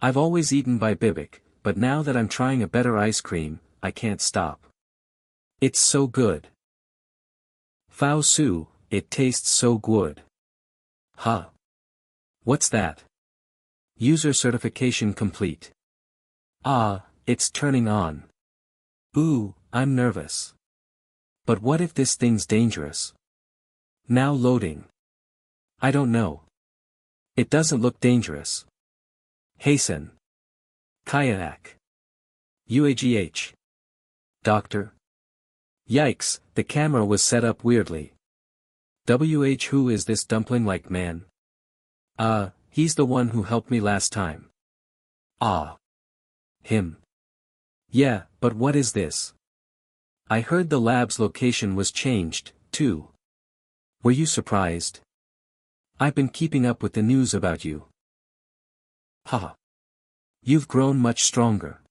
I've always eaten by Bibic, but now that I'm trying a better ice cream, I can't stop. It's so good. Fao Su, it tastes so good. Huh? What's that? User certification complete. Ah, it's turning on. Ooh, I'm nervous. But what if this thing's dangerous? Now loading. I don't know. It doesn't look dangerous. Haesun. Kayak. UAGH. Doctor. Yikes, the camera was set up weirdly. Who is this dumpling-like man? He's the one who helped me last time. Ah. Him. Yeah, but what is this? I heard the lab's location was changed, too. Were you surprised? I've been keeping up with the news about you. Haha. You've grown much stronger.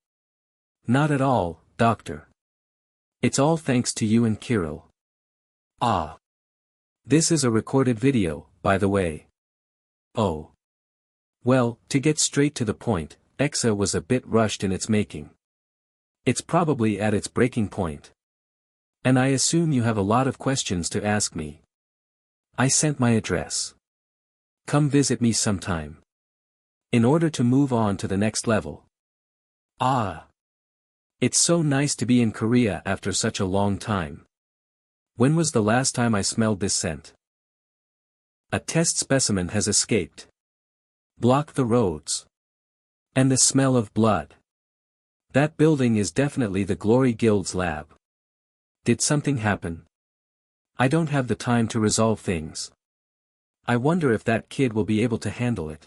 Not at all, Doctor. It's all thanks to you and Kirill. Ah. This is a recorded video, by the way. Oh. Well, to get straight to the point, Exa was a bit rushed in its making. It's probably at its breaking point. And I assume you have a lot of questions to ask me. I sent my address. Come visit me sometime. In order to move on to the next level. Ah. It's so nice to be in Korea after such a long time. When was the last time I smelled this scent? A test specimen has escaped. Block the roads. And the smell of blood. That building is definitely the Glory Guild's lab. Did something happen? I don't have the time to resolve things. I wonder if that kid will be able to handle it.